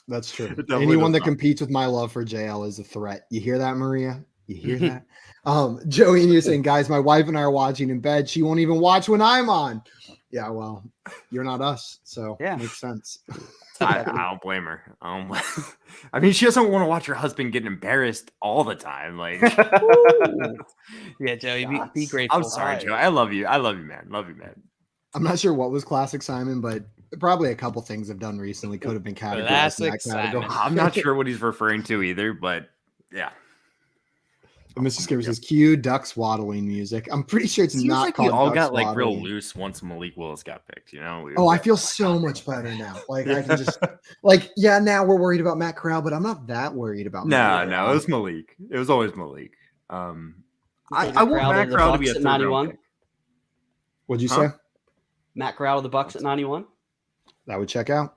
That's true. definitely Anyone does that not. competes with my love for JL is a threat. You hear that, Maria? You hear that? Joey, and you're saying, guys, my wife and I are watching in bed. She won't even watch when I'm on. Yeah, well, you're not us, so Yeah. makes sense. I don't blame her. I mean, she doesn't want to watch her husband get embarrassed all the time. Like, Yeah, Joey, be grateful. I'm sorry, Alright. Joe. I love you. I love you, man. Love you, man. I'm not sure what was classic Simon, but probably a couple things I've done recently could have been categorized in that Classic category. Simon. I'm not sure what he's referring to either, but yeah. Mr. Skipper says, cue Ducks waddling music. I'm pretty sure it's Seems not like we called all Ducks got like real waddling. loose once Malik Willis got picked. You know? Oh, I feel so much better now. Like I can just like, yeah, now we're worried about Matt Corral, but I'm not that worried about No, Matt. it was Malik. It was always Malik. I Favorite want crowd Matt of the Corral to be Bucks a at third round 91? pick. What'd you Huh? say? Matt Corral of the Bucks at 91. That would check out.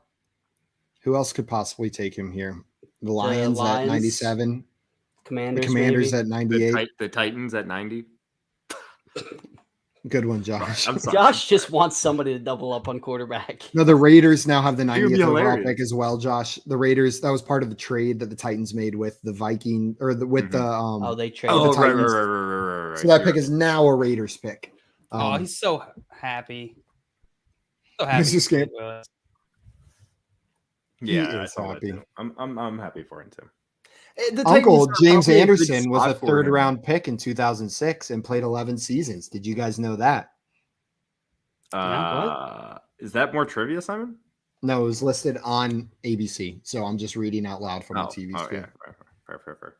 Who else could possibly take him here? The Lions, at Lions, 97. The Commanders. Commanders maybe. at 98. The Titans at 90. Good one, Josh. I'm sorry. Josh just wants somebody to double up on quarterback. No, the Raiders now have the It would be 90th overall hilarious. pick as well, Josh. The Raiders, that was part of the trade that the Titans made with the Viking or with the Oh, they traded. the Oh, right, Titans. right. So that pick is now a Raiders pick. Oh, he's so happy. So happy. Mr. Scamp. Yeah, He I is saw that happy. too. I'm happy for him too. Uncle James probably a good Anderson was a spot for third him. round pick in 2006 and played 11 seasons. Did you guys know that? Is that more trivia, Simon? No, it was listed on ABC. So I'm just reading out loud from the TV screen. Yeah. Fair.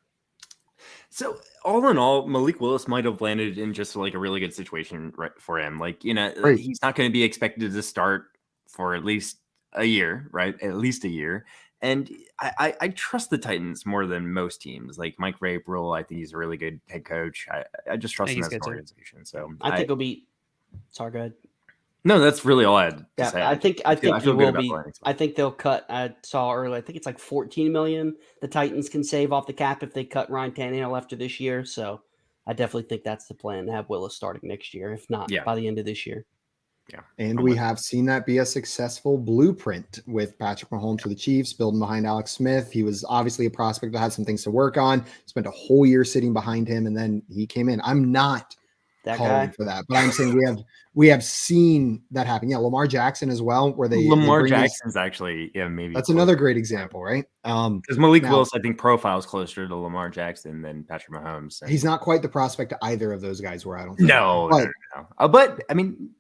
So all in all, Malik Willis might have landed in just like a really good situation for him. Like, Right. he's not going to be expected to start for at least a year, right? At least a year. And I trust the Titans more than most teams. Like Mike Vrabel, I think he's a really good head coach. I just trust I him think as he's an good too. organization. So I think it'll be. Sorry, go ahead. no, that's really all I had to Yeah, say. I think I you feel good will about be. the landing spot. I think they'll cut. I saw earlier. I think it's like 14 million the Titans can save off the cap if they cut Ryan Tannehill after this year. So I definitely think that's the plan to have Willis starting next year, if not by the end of this year. Yeah. And we have seen that be a successful blueprint with Patrick Mahomes for the Chiefs, building behind Alex Smith. He was obviously a prospect that had some things to work on, spent a whole year sitting behind him, and then he came in. I'm not That calling guy. for that, but I'm saying we have seen that happen. Yeah, Lamar Jackson as well, where they Lamar bring these- Jackson's actually maybe that's another great example, right? because Malik now- Willis I think profiles closer to Lamar Jackson than Patrick Mahomes. And- He's not quite the prospect to either of those guys where I don't think. no, But- no. But I mean,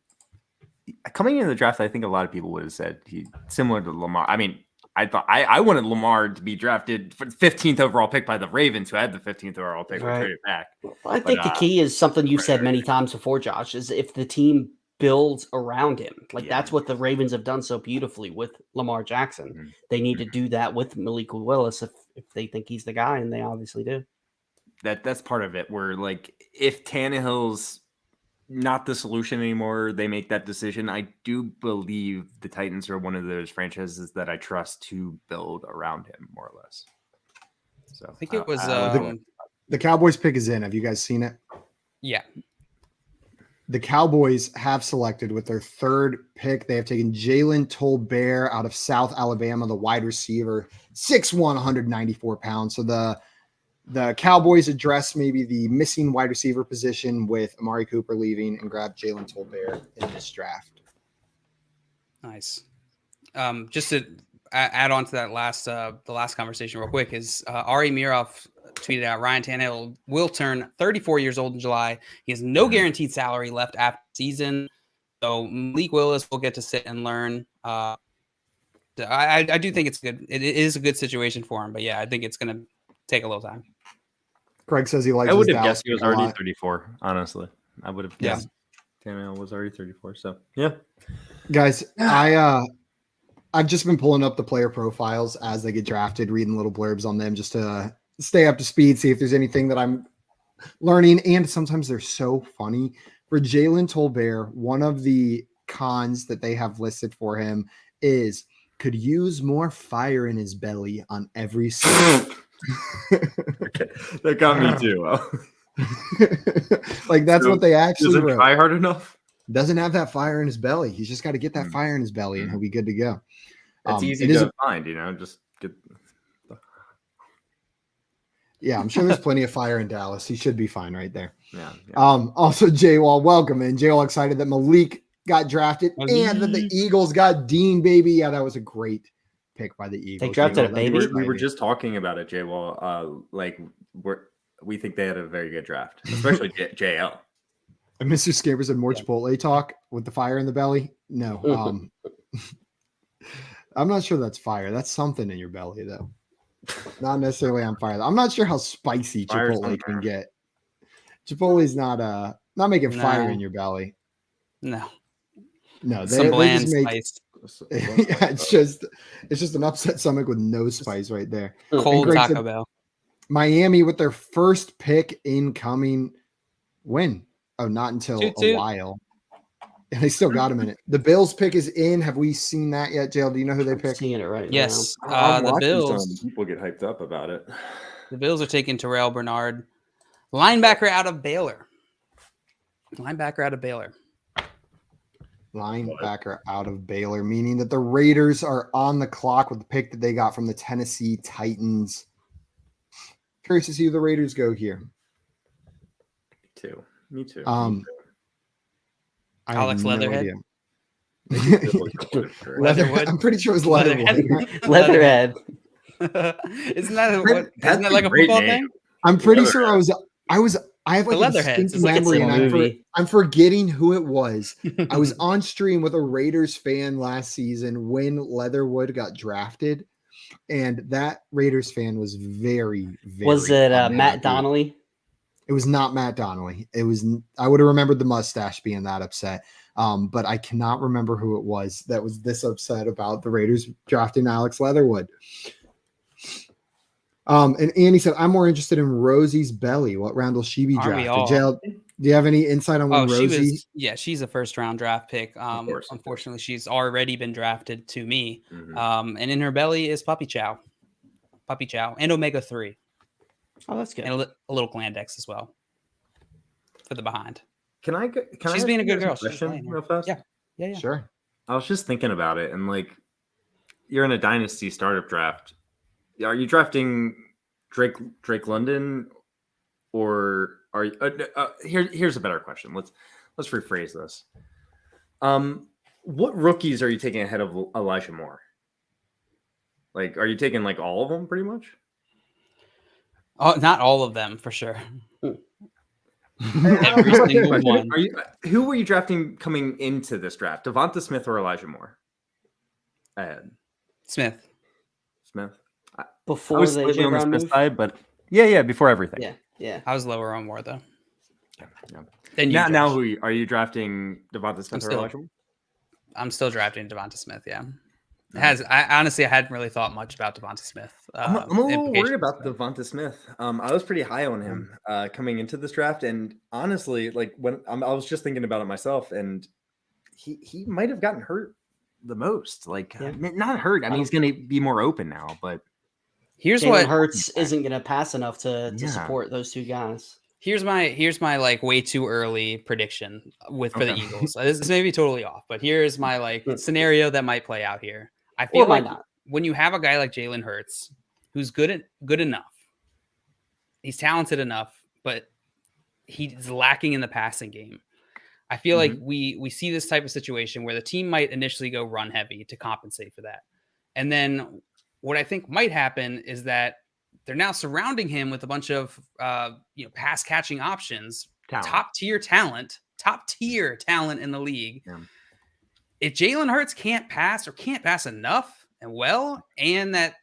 coming into the draft, I think a lot of people would have said he's similar to Lamar. I mean, I thought I wanted Lamar to be drafted for the 15th overall pick by the Ravens, who had the 15th overall pick. Right. Traded back. Well, I think the key is something you've said many times before, Josh, is if the team builds around him. Like that's what the Ravens have done so beautifully with Lamar Jackson. Mhm. They need to do that with Malik Willis if they think he's the guy, and they obviously do. That's part of it. Where like if Tannehill's not the solution anymore. They make that decision. I do believe the Titans are one of those franchises that I trust to build around him, more or less. So I think it was the Cowboys pick is in. Have you guys seen it? Yeah. The Cowboys have selected with their third pick. They have taken Jalen Tolbert out of South Alabama, the wide receiver, 6'1", 194 pounds. So the Cowboys address maybe the missing wide receiver position with Amari Cooper leaving and grab Jalen Tolbert in this draft. Nice. Just to add on to that the last conversation real quick is Ari Mirov tweeted out Ryan Tannehill will turn 34 years old in July. He has no guaranteed salary left after the season. So Malik Willis will get to sit and learn. I do think it's good. It is a good situation for him, but yeah, I think it's going to take a little time. Craig says he likes. I would have guessed he was already 34. Honestly, I would have guessed Tannehill was already 34. So yeah, guys, I've just been pulling up the player profiles as they get drafted, reading little blurbs on them just to stay up to speed, see if there's anything that I'm learning. And sometimes they're so funny. For Jalen Tolbert, one of the cons that they have listed for him is could use more fire in his belly on every snap. Okay. That got me too. Like that's what they actually doesn't wrote. try hard enough. Doesn't have that fire in his belly. He's just got to get that fire in his belly and he'll be good to go. It's easy to find, just get. Yeah, I'm sure there's plenty of fire in Dallas. He should be fine right there. Yeah. Also, J-Wall, welcome in. J-Wall excited that Malik got drafted and that the Eagles got Dean, baby. Yeah, that was a great pick by the Eagles. They drafted a baby. We were just talking about it, J-Wall. We think they had a very good draft, especially JL. And Mr. Scabers said more Chipotle talk with the fire in the belly. No, I'm not sure that's fire. That's something in your belly, though. Not necessarily on fire. I'm not sure how spicy Chipotle can get. Chipotle's not making fire in your belly. No, some bland spice. Yeah, it's just an upset stomach with no spice right there. Cold Taco Bell. Miami with their first pick incoming. When? Oh, not until a while. And they still got him in it. The Bills pick is in. Have we seen that yet, JL? Do you know who they picked? Seeing it right yes, now. The Bills. People get hyped up about it. The Bills are taking Terrell Bernard, linebacker out of Baylor. Linebacker out of Baylor, meaning that the Raiders are on the clock with the pick that they got from the Tennessee Titans. Curious to see who the Raiders go here. Me too. Alex Leatherhead. Leatherwood. I'm pretty sure it was Leatherwood. Leatherhead. Isn't that like a football thing? I'm pretty sure I have like a Leatherheads. distinct memory, and I'm forgetting who it was. I was on stream with a Raiders fan last season when Leatherwood got drafted, and that Raiders fan was very, very. Was it Matt Donnelly? It was not Matt Donnelly. It was. I would have remembered the mustache being that upset, but I cannot remember who it was that was this upset about the Raiders drafting Alex Leatherwood. And Andy said, "I'm more interested in Rosie's belly. What round will she be drafted?" JL, do you have any insight on when Rosie? She's a first round draft pick. Unfortunately, she's already been drafted to me. And in her belly is Puppy Chow, and Omega 3. Oh, that's good. And a little Glandex as well for the behind. She's being a good girl. Real fast? Yeah. Sure. I was just thinking about it, and you're in a dynasty startup draft. Are you drafting Drake London, or are you? Here's a better question. Let's rephrase this. What rookies are you taking ahead of Elijah Moore? Are you taking all of them, pretty much? Oh, not all of them for sure. Every single one. Who were you drafting coming into this draft? Devonta Smith or Elijah Moore? Smith. Before I was the slightly on the Brown Smith move? side, but yeah, before everything. Yeah. I was lower on Moore though. Yeah. Then now are you drafting Devonta Smith or Elijah Moore? I'm still drafting Devonta Smith. Yeah. I honestly hadn't really thought much about Devonta Smith. I'm a little worried about Devonta Smith. I was pretty high on him coming into this draft, and honestly, like when I was just thinking about it myself, and he might have gotten hurt the most. Like not hurt. I mean, he's going to be more open now, but here's what Hurts isn't going to pass enough to support those two guys. Here's my like way too early prediction for the Eagles. This may be totally off, but here's my like scenario that might play out here. I feel like when you have a guy like Jalen Hurts, who's good enough, he's talented enough, but he's lacking in the passing game. I feel like we see this type of situation where the team might initially go run heavy to compensate for that, and then what I think might happen is that they're now surrounding him with a bunch of pass catching options, top tier talent in the league. Yeah. If Jalen Hurts can't pass enough and well, and that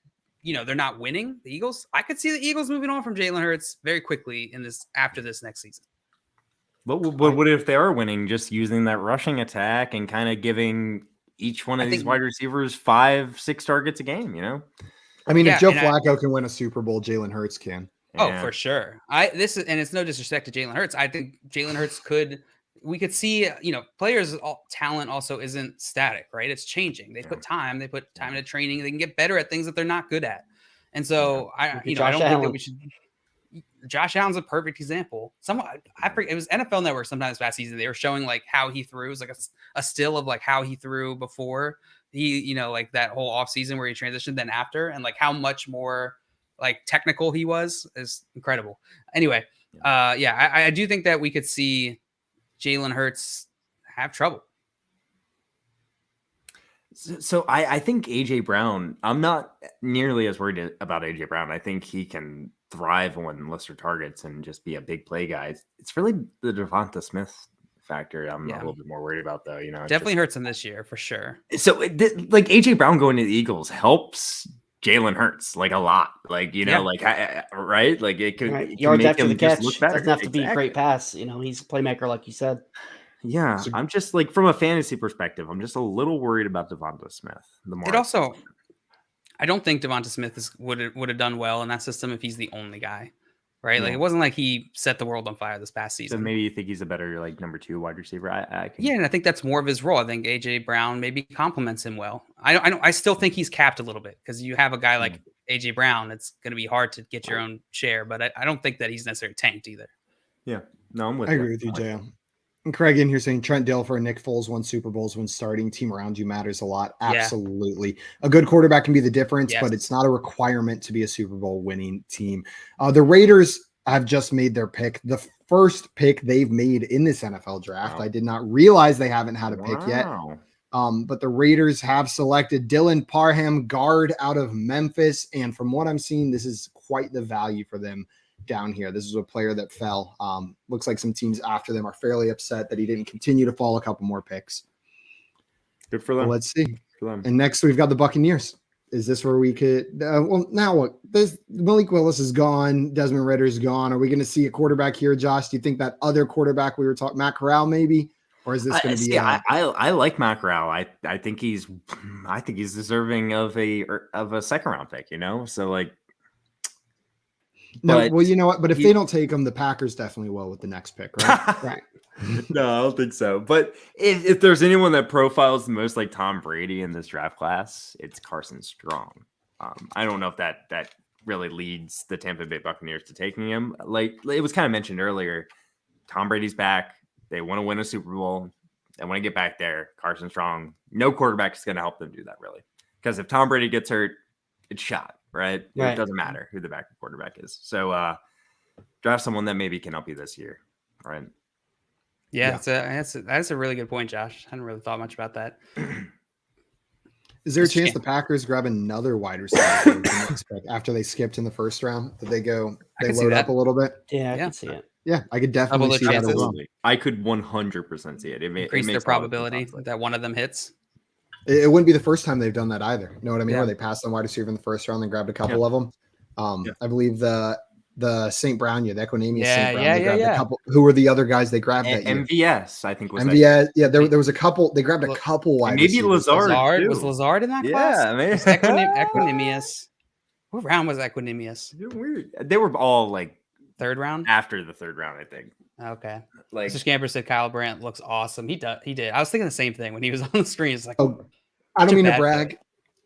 they're not winning, the Eagles, I could see the Eagles moving on from Jalen Hurts very quickly after this next season. But what if they are winning, just using that rushing attack and kind of giving each one of these wide receivers 5-6 targets a game? I mean, if Joe Flacco can win a Super Bowl, Jalen Hurts can. Oh, for sure. And it's no disrespect to Jalen Hurts. I think Jalen Hurts we could see, players' talent also isn't static, right? It's changing. They put time into training. They can get better at things that they're not good at. And so I don't think that we should. Josh Allen's a perfect example. I forget, it was NFL Network sometimes last season. They were showing like how he threw. It was like a still of like how he threw before he, like that whole offseason where he transitioned, then after, and like how much more like technical he was is incredible. Anyway, I do think that we could see Jalen Hurts have trouble. So I think AJ Brown, I'm not nearly as worried about AJ Brown. I think he can thrive on lesser targets and just be a big play guy. It's really the Devonta Smith factor I'm a little bit more worried about, though. Definitely hurts him this year for sure. So like AJ Brown going to the Eagles helps Jalen Hurts like a lot. Like right? Like it could yards after the catch. Doesn't have to be a great pass. He's a playmaker, like you said. Yeah, I'm just like from a fantasy perspective, I'm just a little worried about Devonta Smith. I don't think Devonta Smith would have done well in that system if he's the only guy, right? Yeah. Like it wasn't like he set the world on fire this past season. So maybe you think he's a better like number 2 wide receiver. And I think that's more of his role. I think AJ Brown maybe complements him well. I still think he's capped a little bit because you have a guy like AJ Brown. It's going to be hard to get your own share, but I don't think that he's necessarily tanked either. Yeah, no, I'm with I you. agree with you, Jay. And Craig in here saying Trent Dilfer and Nick Foles won Super Bowls when starting. Team around you matters a lot. Absolutely. A good quarterback can be the difference, but it's not a requirement to be a Super Bowl winning team. The Raiders have just made their pick. The first pick they've made in this NFL draft. Wow. I did not realize they haven't had a pick yet. But the Raiders have selected Dylan Parham, guard out of Memphis. And from what I'm seeing, this is quite the value for them down here. This is a player that fell. Looks like some teams after them are fairly upset that he didn't continue to fall a couple more picks. Good for them. Well, let's see. And next we've got the Buccaneers. Is this where we could now what? Malik Willis is gone. Desmond Ridder's gone. Are we going to see a quarterback here, Josh? Do you think that other quarterback we were talking, Matt Corral, maybe? Or is this going to be? I like Matt Corral. I think he's deserving of a second round pick. So like. No, well, you know what? But if they don't take him, the Packers definitely will with the next pick, right? Right. No, I don't think so. But if there's anyone that profiles the most like Tom Brady in this draft class, it's Carson Strong. I don't know if that really leads the Tampa Bay Buccaneers to taking him. Like it was kind of mentioned earlier, Tom Brady's back. They want to win a Super Bowl. They want to get back there. Carson Strong, no quarterback is going to help them do that really. Because if Tom Brady gets hurt, it's shot. Right? It doesn't matter who the backup quarterback is. So draft someone that maybe can help you this year. Right. Yeah. That's a really good point, Josh. I hadn't really thought much about that. Is there a chance the Packers grab another wide receiver after they skipped in the first round? Did they load up a little bit? Yeah, I can see it. Yeah, I could definitely see that as well. I could 100% see it. Increase their probability that one of them hits. It wouldn't be the first time they've done that either. You know what I mean? Where they passed on wide receiver in the first round and grabbed a couple of them. I believe the the St. Brown year, the Equinemius St. Brown. Yeah, They grabbed yeah. a couple. Who were the other guys they grabbed that year? MVS, I think was MVS. Yeah, there was a couple. They grabbed a couple wide maybe receivers. Lazard. Was Lazard in that class? Yeah, man. Equinemius. What round was Equinemius? Weird. They were all like third round. After the third round, I think. Okay. Like Mr. Scamper said, Kyle Brandt looks awesome. He did. I was thinking the same thing when he was on the screen. It's like, oh, I don't mean to brag,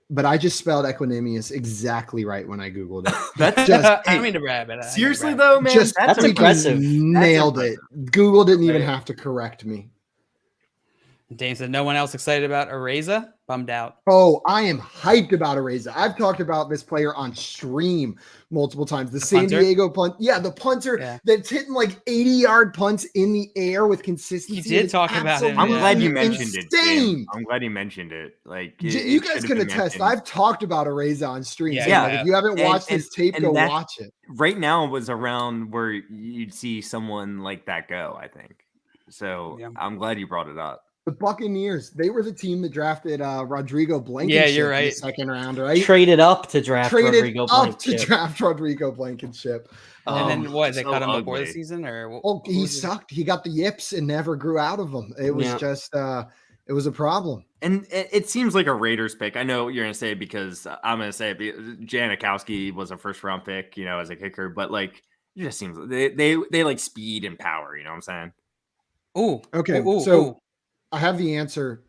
but I just spelled Equinemius exactly right when I googled it. That's just I don't mean to brag, but seriously though, man, just that's impressive. Nailed it. Google didn't even have to correct me. Dane said, no one else excited about Areza? Bummed out. Oh, I am hyped about Areza. I've talked about this player on stream multiple times. The San punter? Diego punt. Yeah, the punter that's hitting like 80-yard punts in the air with consistency. You did talk about him. I'm glad you mentioned it. Insane. I'm glad you mentioned it. Like you guys can attest. I've talked about Areza on stream. Yeah, so yeah. like, if you haven't watched his tape, go watch it. Right now was around where you'd see someone like that go, I think. So I'm glad you brought it up. The Buccaneers, they were the team that drafted Rodrigo Blankenship you're right. in the second round, right? Traded up to draft Rodrigo Blankenship. And then what? They so cut him ugly. before the season, or he sucked. He got the yips and never grew out of them. It was just it was a problem. And it seems like a Raiders pick. I know you're going to say it because I'm going to say it. Janikowski was a first round pick, as a kicker, but like it just seems they like speed and power. You know what I'm saying? Oh, okay. So I have the answer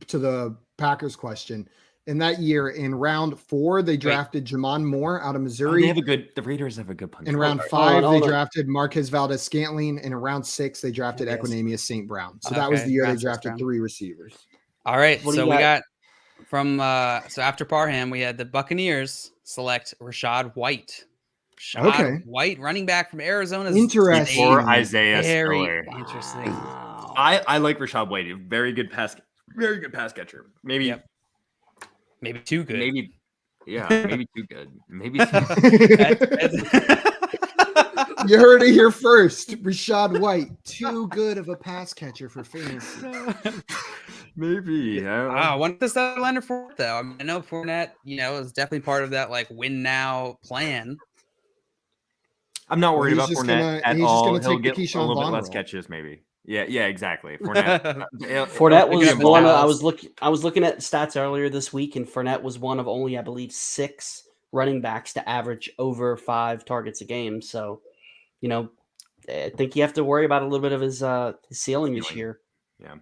to the Packers question. In that year, in round 4, they drafted Jamon Moore out of Missouri. The Raiders have a good punch. In round 5, they drafted Marquez Valdez-Scantling. And in round 6, they drafted Equinemius St. Brown. So that was the year they drafted 3 receivers. All right. So we got from so after Parham, we had the Buccaneers select Rashad White. White, running back from Arizona. Interesting. Or Isaiah Very Spiller. Interesting. I like Rashad White. Very good pass catcher. Maybe too good. Maybe too good. Maybe you heard it here first. Rashad White, too good of a pass catcher for fantasy. Maybe. I want to start Leonard Fournette though. I know Fournette, is definitely part of that like win now plan. I'm not worried about Fournette at all. He'll get a little bit less catches, maybe. Yeah, exactly. Fournette was one. I was looking at stats earlier this week, and Fournette was one of only, I believe, 6 running backs to average over 5 targets a game. So, I think you have to worry about a little bit of his ceiling this year. Yeah,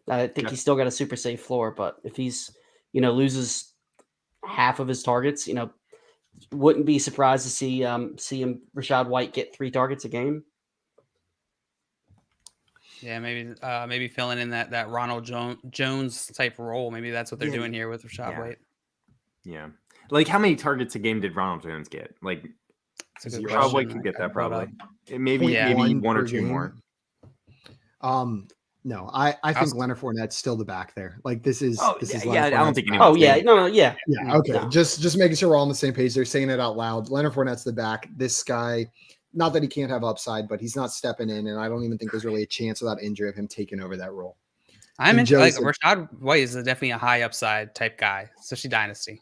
I think he's still got a super safe floor, but if he's loses half of his targets, wouldn't be surprised to see Rashad White get 3 targets a game. Yeah, maybe filling in that Ronald Jones type role. Maybe that's what they're doing here with Rashad White. Yeah, like how many targets a game did Ronald Jones get? Like Rashad White could get that probably. Maybe 1 or 2 more. No, I think Leonard Fournette's still the back there. Like this is. I don't think anyone. Oh yeah, no, yeah. Okay, no. Just making sure we're all on the same page. They're saying it out loud. Leonard Fournette's the back. This guy. Not that he can't have upside, but he's not stepping in, and I don't even think there's really a chance without injury of him taking over that role. I'm into Rashad White is definitely a high upside type guy, especially dynasty.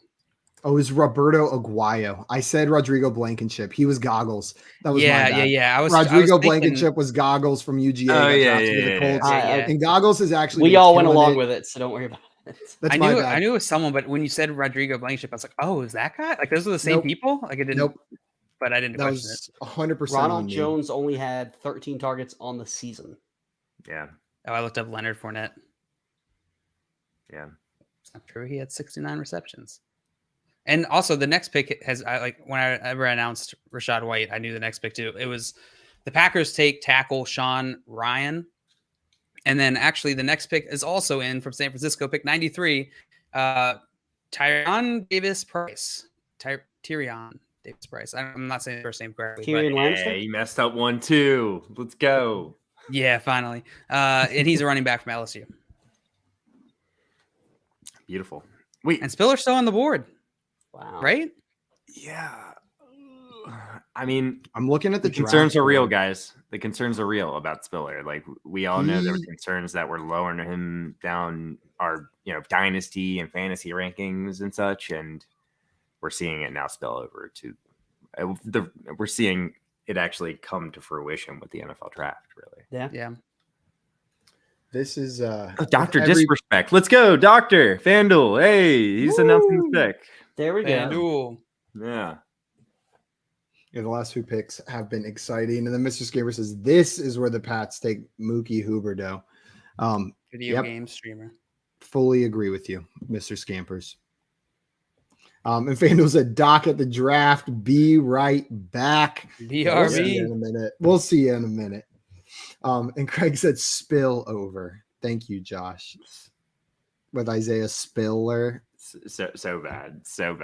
Oh, it was Roberto Aguayo. I said Rodrigo Blankenship. He was Goggles. That was my bad. Yeah. Rodrigo Blankenship was Goggles from UGA. Oh, yeah. And Goggles is actually. We all went along with it, so don't worry about it. That's I knew it was someone, but when you said Rodrigo Blankenship, I was like, oh, is that guy? Like those are the same people? Like it didn't. Nope. But I didn't. That was 100%. Ronald Jones only had 13 targets on the season. Yeah. Oh, I looked up Leonard Fournette. Yeah. It's not true. He had 69 receptions. And also the next pick when I ever announced Rashad White, I knew the next pick too. It was the Packers take tackle Sean Ryan. And then actually the next pick is also in from San Francisco, pick 93. Tyrion Davis Price. Tyrion Davis Price. I'm not saying the first name correctly. Tyrion he messed up 1 too. Let's go. Yeah, finally. And he's a running back from LSU. Beautiful. Wait. And Spiller's still on the board. Wow. Right? Yeah. I mean, I'm looking at the concerns are real, guys. The concerns are real about Spiller. Like we all know there were concerns that were lowering him down our, dynasty and fantasy rankings and such. And we're seeing it now spill over to we're seeing it actually come to fruition with the NFL draft, really. Yeah. This is Dr. Disrespect. Let's go, Doctor FanDuel. Hey, he's announcing his pick. There we go. FanDuel. Yeah. Yeah, the last 2 picks have been exciting. And then Mr. Scamper says, this is where the Pats take Mookie Huberdeau. Video game streamer. Fully agree with you, Mr. Scampers. And FanDuel said, Doc at the draft. Be right back. BRB. We'll see you in a minute. And Craig said, spill over. Thank you, Josh. With Isaiah Spiller. So bad. So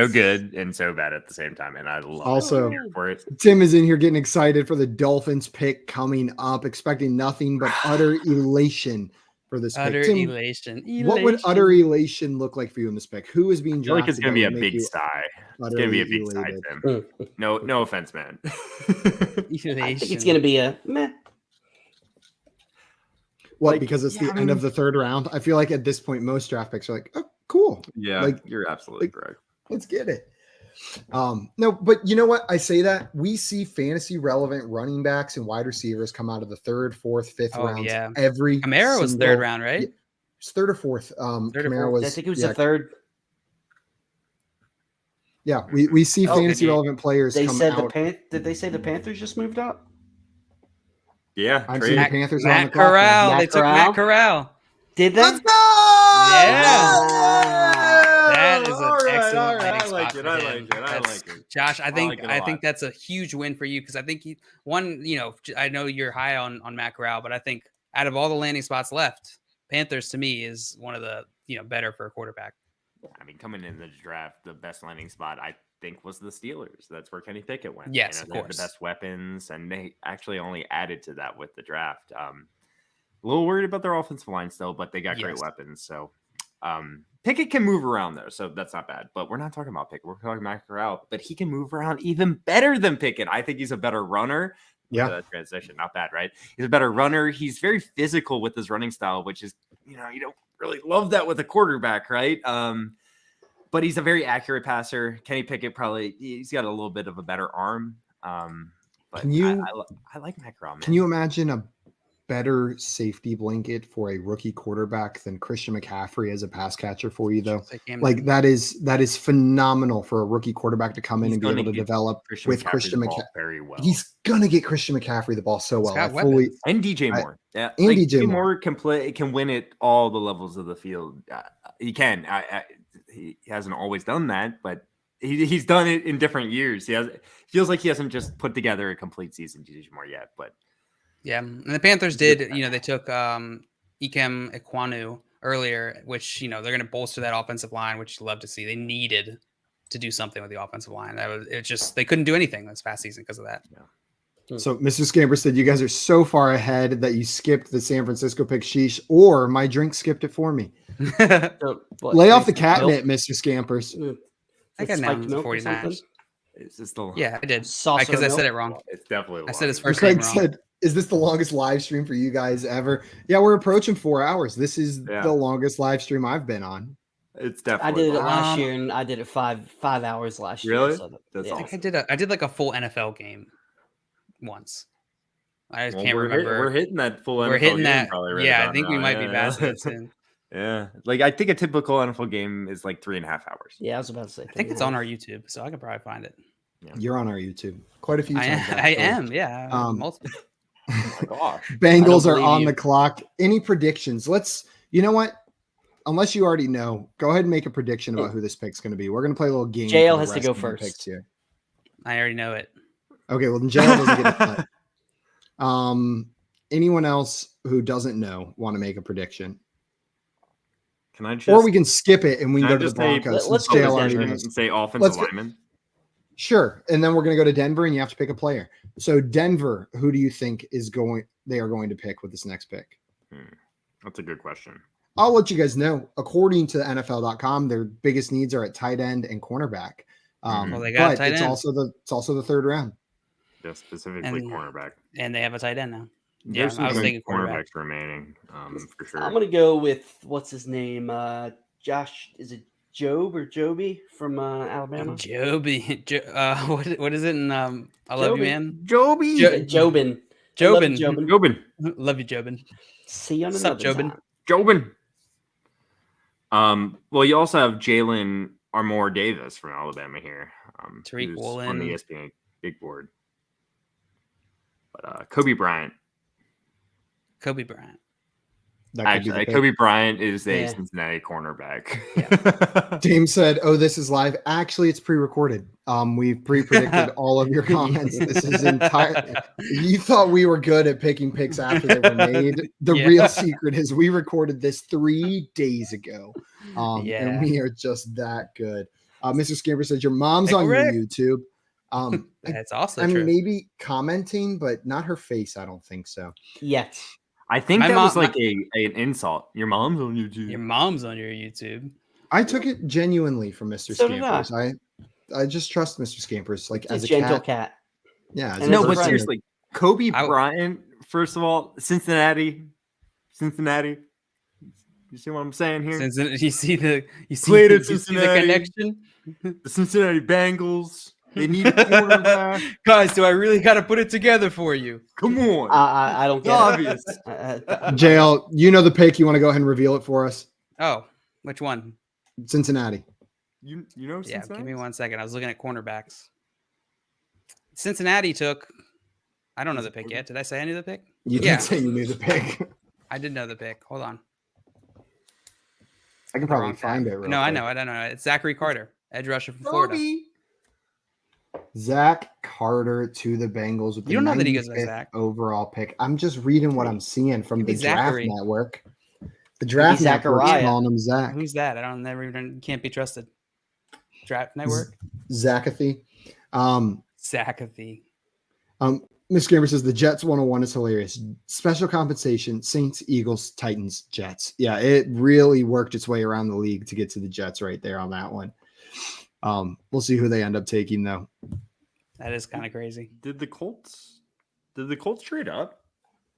good and so bad at the same time. And I love also it for it. Tim is in here getting excited for the Dolphins pick coming up, expecting nothing but utter elation for this pick. Tim, elation. What would utter elation look like for you in this pick? Who is being drafted? I feel like it's going to be a big sigh. It's going to be a big sigh, Tim. No offense, man. I think it's going to be a meh. What, because it's the end of the 3rd round? I feel like at this point, most draft picks are like, oh, cool. Yeah, you're absolutely correct. Let's get it. No, but you know what? I say that we see fantasy relevant running backs and wide receivers come out of the 3rd, 4th, 5th rounds. Yeah. Every Kamara was 3rd round, right? Yeah, it's 3rd or 4th. Kamara was. I think it was the 3rd. Yeah, we see fantasy relevant players. They come said out. Did they say the Panthers just moved up? Yeah, I'm seeing the Panthers on the Matt clock. Corral. They took Matt Corral. Did they? Let's go! Yeah. That is an excellent I landing like spot it. for I him. like it. Josh, I think like it a lot. that's a huge win for you because I think I know you're high on Matt Corral, but I think out of all the landing spots left, Panthers to me is one of the better for a quarterback. I mean, coming in the draft, the best landing spot I think was the Steelers. That's where Kenny Pickett went. Yes, of they had course. the best weapons, and they actually only added to that with the draft. A little worried about their offensive line still, but they got great weapons. So Pickett can move around though, so that's not bad. But we're not talking about Pickett. We're talking Matt Corral, but he can move around even better than Pickett. I think he's a better runner. Yeah, transition, not bad, right? He's a better runner. He's very physical with his running style, which is you don't really love that with a quarterback, right? But he's a very accurate passer. Kenny Pickett he's got a little bit of a better arm. But I like Matt Corral. Can you imagine a better safety blanket for a rookie quarterback than Christian McCaffrey as a pass catcher for you, though? Like that is phenomenal for a rookie quarterback to come in and be able to develop with Christian McCaffrey very well. He's gonna get Christian McCaffrey the ball so well. And DJ Moore. DJ Moore can win at all the levels of the field. He can. He hasn't always done that, but he's done it in different years. Feels like he hasn't just put together a complete season, DJ Moore, yet. But yeah, and the Panthers did. They took Ikem Ekwonu earlier, which they're going to bolster that offensive line, which you love to see. They needed to do something with the offensive line. They couldn't do anything this past season because of that. Yeah. So Mr. Scamper said you guys are so far ahead that you skipped the San Francisco pick, sheesh, or my drink skipped it for me. Lay off the catnip, Mr. Scampers. I got now the 49ers. Is this the I did because I said it wrong. It's definitely I said his first Craig name wrong. said, is this the longest live stream for you guys ever? Yeah, we're approaching 4 hours. This is the longest live stream I've been on. It's definitely. I did it last year, and I did it five hours last year. Really? So That's awesome. I did like a full NFL game once. I just can't remember. We're hitting that full NFL We're hitting game that. probably right Yeah, I about think now. we might be past it soon. Yeah. Like I think a typical NFL game is like 3.5 hours. Yeah, I was about to say. I think it's on our YouTube, so I could probably find it. Yeah. You're on our YouTube quite a few times. I am, yeah. Multiple. Oh my gosh. Bengals are on the clock. Any predictions? You know what? Unless you already know, go ahead and make a prediction about who this pick's going to be. We're going to play a little game. JL has to go first. Here. I already know it. Okay, well then JL doesn't get a play. Anyone else who doesn't know want to make a prediction? Can I just? Or we can skip it and we can go to the say- Broncos. let's since go JL to already Denver. knows. and say offensive Let's go- lineman. Sure, and then we're going to go to Denver, and you have to pick a player. So Denver, who do you think they are going to pick with this next pick? That's a good question. I'll let you guys know. According to NFL.com, their biggest needs are at tight end and cornerback. Well, they got a but tight it's end. also the 3rd round. Yeah, specifically And- cornerback. And they have a tight end now. Yeah, There's some I was good thinking cornerback. cornerbacks remaining, for sure. I'm gonna go with what's his name? Josh. Is it Job or Joby from Alabama. Joby. What is it in I Love You, Joby. Man? Joby. Jobin. Jobin. Jobin. Love you, Jobin. See you on What's another up, Jobin? time. Jobin. Well, you also have Jalen Armour Davis from Alabama here. Tariq who's Woolen. on the ESPN big board. But Kobe Bryant. Kobe Bryant. Actually, Kobe Bryant is a Yeah. Cincinnati cornerback. Yeah. James said, "Oh, this is live." Actually, it's pre-recorded. We've pre-predicted all of your comments. This is entire. You thought we were good at picking picks after they were made. The real secret is we recorded this 3 days ago, and we are just that good. Mr. Scamper says your mom's on your YouTube. That's also I mean, true. maybe commenting, but not her face. I don't think so. Yet. I think My that mom- was like an insult. Your mom's on YouTube. Your mom's on your YouTube. I took it genuinely from Mr. So did Scampers. I just trust Mr. Scampers. Like It's as a a gentle cat. cat. Yeah. And No, as a but friend. seriously, Kobe I- Bryant, first of all, Cincinnati. You see what I'm saying here? You see the Played at you see the Cincinnati. connection? The Cincinnati Bengals. They need a quarterback. Guys, do I really got to put it together for you? Come on. I don't It's get obvious. it. JL, you know the pick. You want to go ahead and reveal it for us? Oh, which one? Cincinnati. You know Yeah, Cincinnati? give me 1 second. I was looking at cornerbacks. Cincinnati took. I don't know the pick yet. Did I say I knew the pick? You Yeah. did say you knew the pick. I did know the pick. Hold on. I can probably Wrong find tab. it. real No, I quick. know. I don't know. It's Zachary Carter, edge rusher from Florida. Zach Carter to the Bengals with the You don't know that he goes by 95th Zach. overall pick. I'm just reading what I'm seeing from Could be the Draft Zachary. Network. The Draft Network Zachariah. calling him Zach. Who's that? I don't never even can't be trusted. Draft Network. Zachathy. Zachathy. Miss Gamer says the Jets 101 is hilarious. Special compensation, Saints, Eagles, Titans, Jets. Yeah, it really worked its way around the league to get to the Jets right there on that one. We'll see who they end up taking though. That is kind of crazy. Did the Colts trade up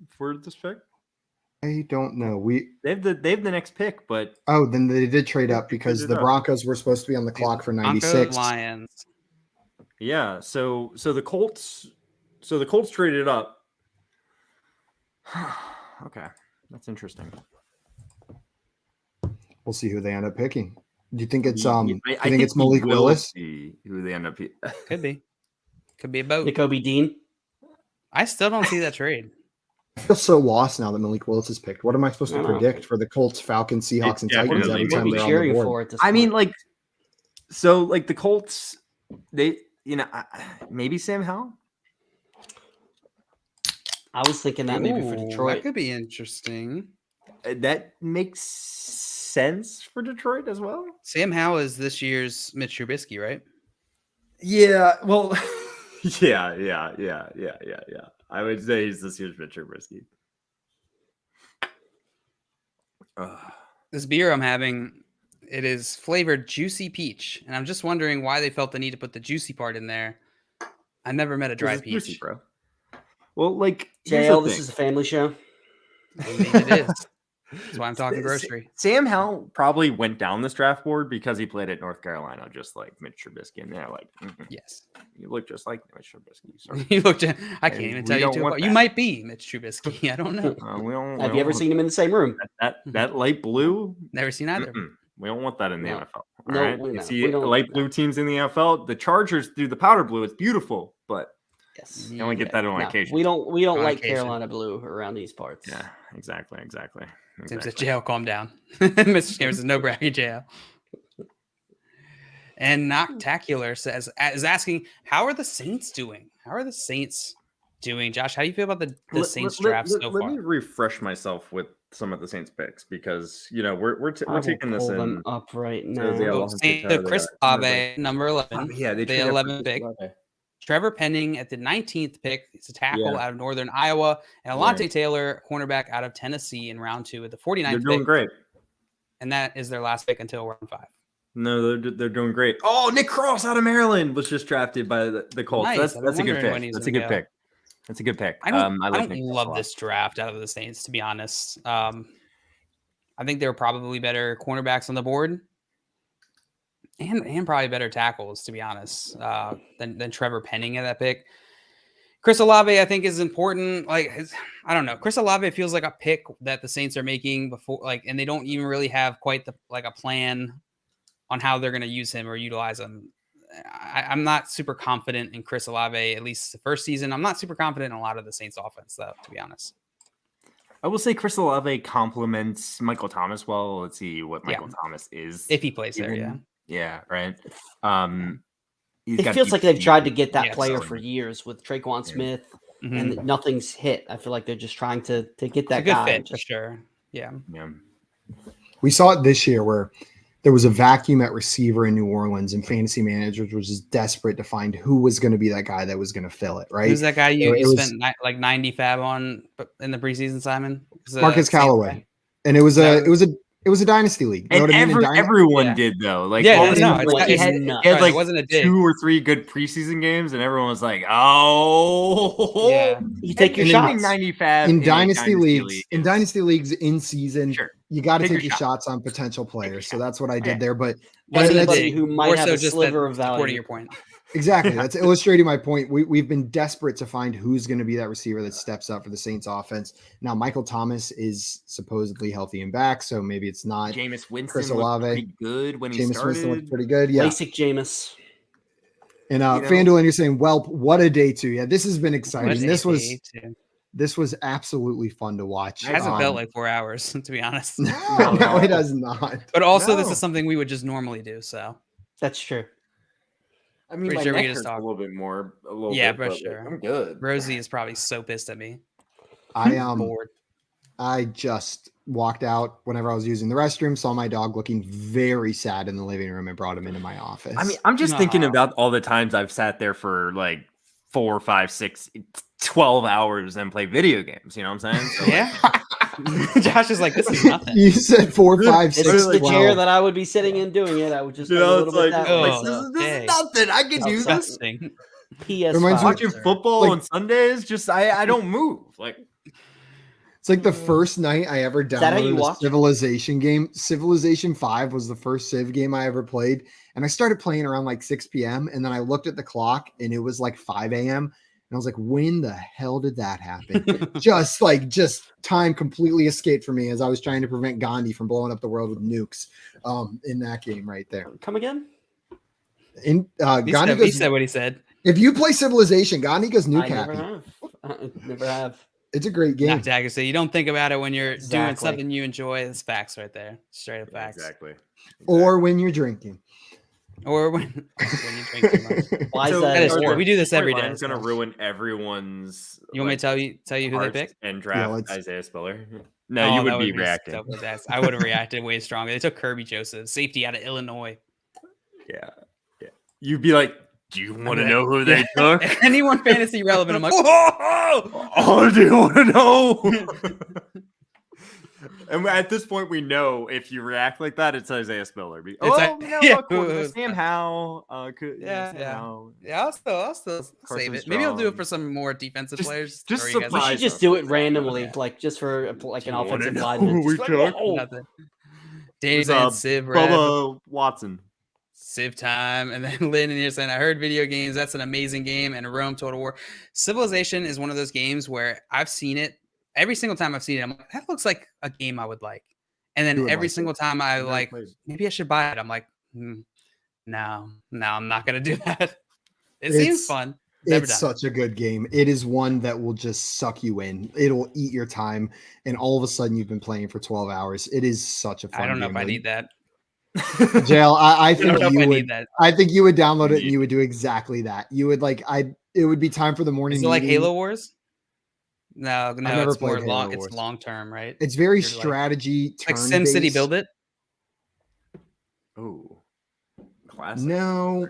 for this pick? I don't know. They have the next pick, but Then they did trade up because traded the up. Broncos were supposed to be on the clock for Broncos, 96. Lions. yeah, so the Colts traded up. Okay, that's interesting. We'll see who they end up picking. Do you think it's I do you think think it's we Malik will Willis? see who they end up. Could be a boat. Jacoby Dean. I still don't see that trade. I feel so lost now that Malik Willis is picked. What am I supposed to I know. predict for the Colts, Falcons, Seahawks, and Yeah, Titans what every are time we they're on cheering the board? for at this I mean, point? the Colts, they maybe Sam Howell. I was thinking that maybe for Ooh, Detroit. That could be interesting. That makes sense for Detroit as well. Sam Howell is this year's Mitch Trubisky, right? Yeah, well, yeah. I would say he's this year's Mitch Trubisky. This beer I'm having, it is flavored juicy peach, and I'm just wondering why they felt the need to put the juicy part in there. I never met a dry It's peach. juicy, bro. Well, here's JL, the this thing. is a family show. Indeed it is. That's why I'm talking grocery. Sam Howell probably went down this draft board because he played at North Carolina, just like Mitch Trubisky, and they're like, Yes. you look just like Mitch Trubisky. Sorry. You looked at, I can't And even we tell you don't too want far. You that. might be Mitch Trubisky. I don't know. Have you ever seen him in the same room? that light blue? Never seen either. We don't want that in the No. NFL. All No, right? we You don't. see We don't light want blue that. teams in the NFL. The Chargers do the powder blue. It's beautiful, but Yes. you only get that on No, occasion. we don't On like occasion. Carolina blue around these parts. Yeah, exactly. Tim says, JL, calm down. Mr. Scammer says, no bragging, JL. And Noctacular says, is asking, how are the Saints doing? Josh, how do you feel about the Saints draft so Let far? me refresh myself with some of the Saints picks because we're taking this pull in. them up right So now. they have Oh, Lawrence Saints Taylor, took they Chris got- Olave, number 11. Yeah, they the traded up 11th for pick. Olave. Trevor Penning at the 19th pick. It's a tackle Yeah. out of Northern Iowa. And Alontae Right. Taylor, cornerback out of Tennessee in round 2 at the 49th They're doing pick. great. And that is their last pick until round 5. No, they're doing great. Oh, Nick Cross out of Maryland was just drafted by the Colts. Nice. I've been That's a good wondering when pick. he's That's a gonna good go. pick. That's a good pick. I don't, I I like don't Nick Cross a love lot. this draft out of the Saints, to be honest. I think there were probably better cornerbacks on the board. and probably better tackles, to be honest, than Trevor Penning at that pick. Chris Olave, I think, is important. Like, I don't know. Chris Olave feels like a pick that the Saints are making before, like, and they don't even really have quite a plan on how they're going to use him or utilize him. I'm not super confident in Chris Olave, at least the first season. I'm not super confident in a lot of the Saints offense, though, to be honest. I will say Chris Olave complements Michael Thomas well. Let's see what Michael Thomas is. If he plays there, yeah. Yeah, right. It feels like they've tried to get that player for years with Taekwon Smith, and nothing's hit. I feel like they're just trying to get that guy. Fit, for sure. Yeah. We saw it this year where there was a vacuum at receiver in New Orleans, and fantasy managers were just desperate to find who was going to be that guy that was going to fill it, right? Who's that guy you spent like 90 fab on in the preseason, Simon? Marcus Callaway. And it was a dynasty league. You know what I mean? Everyone did though. Like, he had like wasn't a 2 or 3 good preseason games, and everyone was like, "Oh, yeah." You take your shots. 90 fab in dynasty leagues. In dynasty leagues in season, sure. You got to take your shots on potential players. So that's what I did there. But anybody who might have a sliver of value. According to your point. Exactly. That's illustrating my point. We've been desperate to find who's going to be that receiver that steps up for the Saints offense. Now, Michael Thomas is supposedly healthy and back, so maybe it's not. Jameis Winston Chris Olave. Pretty good when he started. Winston looked pretty good. Yeah. Basic Jameis. And FanDuel, and you're saying, "Welp, what a day 2." Yeah, this has been exciting. This was absolutely fun to watch. It hasn't felt like 4 hours, to be honest. No, it has not. But also, this is something we would just normally do. So that's true. I mean, my neck hurts a little bit more. Yeah, for sure. I'm good. Rosie is probably so pissed at me. I just walked out whenever I was using the restroom, saw my dog looking very sad in the living room, and brought him into my office. I mean, I'm just thinking about all the times I've sat there for like 4, 5, 6, 12 hours and play video games. You know what I'm saying? So, yeah. Josh is like, this is nothing. You said 4, 5, 6. It's the chair that I would be sitting in doing it. I would just a little bit that way. This is nothing. I can do this. PS5. Watching football on Sundays, just I don't move. Like, it's like the first night I ever downloaded a Civilization game. Civilization 5 was the first Civ game I ever played. And I started playing around like 6 p.m. And then I looked at the clock and it was like 5 a.m. And I was like, when the hell did that happen? just time completely escaped from me as I was trying to prevent Gandhi from blowing up the world with nukes in that game right there. Come again? He said what he said. If you play Civilization, Gandhi goes nuke happy. Never have. It's a great game. Dagger, so you don't think about it when you're doing something you enjoy. It's facts right there. Straight up facts. Exactly. Or when you're drinking. Or when you drink too much. Why is that? We do this every day. It's going to ruin everyone's. You want me to tell you who they picked? And draft Isaiah Spiller. No, you would be reacting. I would have reacted way stronger. They took Kirby Joseph, safety out of Illinois. Yeah. You'd be like, do you want to know who they took? Anyone fantasy relevant? I'm like, oh, do you want to know? And at this point, we know if you react like that, it's Isaiah Spiller. Sam Howell. I'll still save it. Maybe I'll do it for some more defensive players. We should just do it randomly, like just for like an offensive lineman. Dave and Civ, Bubba Watson. Civ time, and then Lynn and you're saying I heard video games. That's an amazing game, and Rome Total War. Civilization is one of those games where I've seen it. Every single time I've seen it, I'm like, that looks like a game I would like. And then every single time I like, maybe I should buy it. I'm like, no, I'm not going to do that. It seems fun. It's such a good game. It is one that will just suck you in. It'll eat your time. And all of a sudden you've been playing for 12 hours. It is such a fun game. I don't know if I need that. Jail, I think you would. I think you would download it and you would do exactly that. You would it would be time for the morning. Is it like Halo Wars? No, it's more long. It's long term, right? It's very strategy. Like SimCity Build It. Oh, classic. No,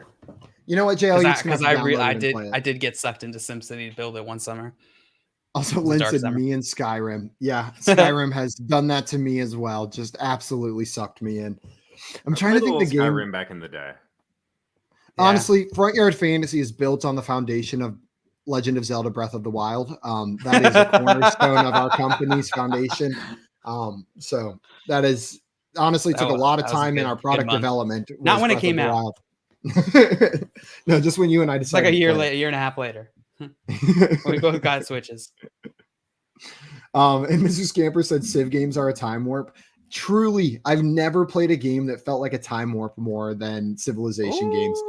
you know what, JL? I did get sucked into SimCity Build It one summer. Also, Lynn said me and Skyrim. Yeah, Skyrim has done that to me as well. Just absolutely sucked me in. I'm trying to think the game. Skyrim back in the day. Honestly, Front Yard Fantasy is built on the foundation of Legend of Zelda Breath of the Wild. That is a cornerstone of our company's foundation. So that is honestly took a lot of time in our product development. Not when it came out. No, just when you and I It's like a decided. year and a half later. We both got Switches. And Mr. Scamper said Civ games are a time warp. Truly, I've never played a game that felt like a time warp more than Civilization games.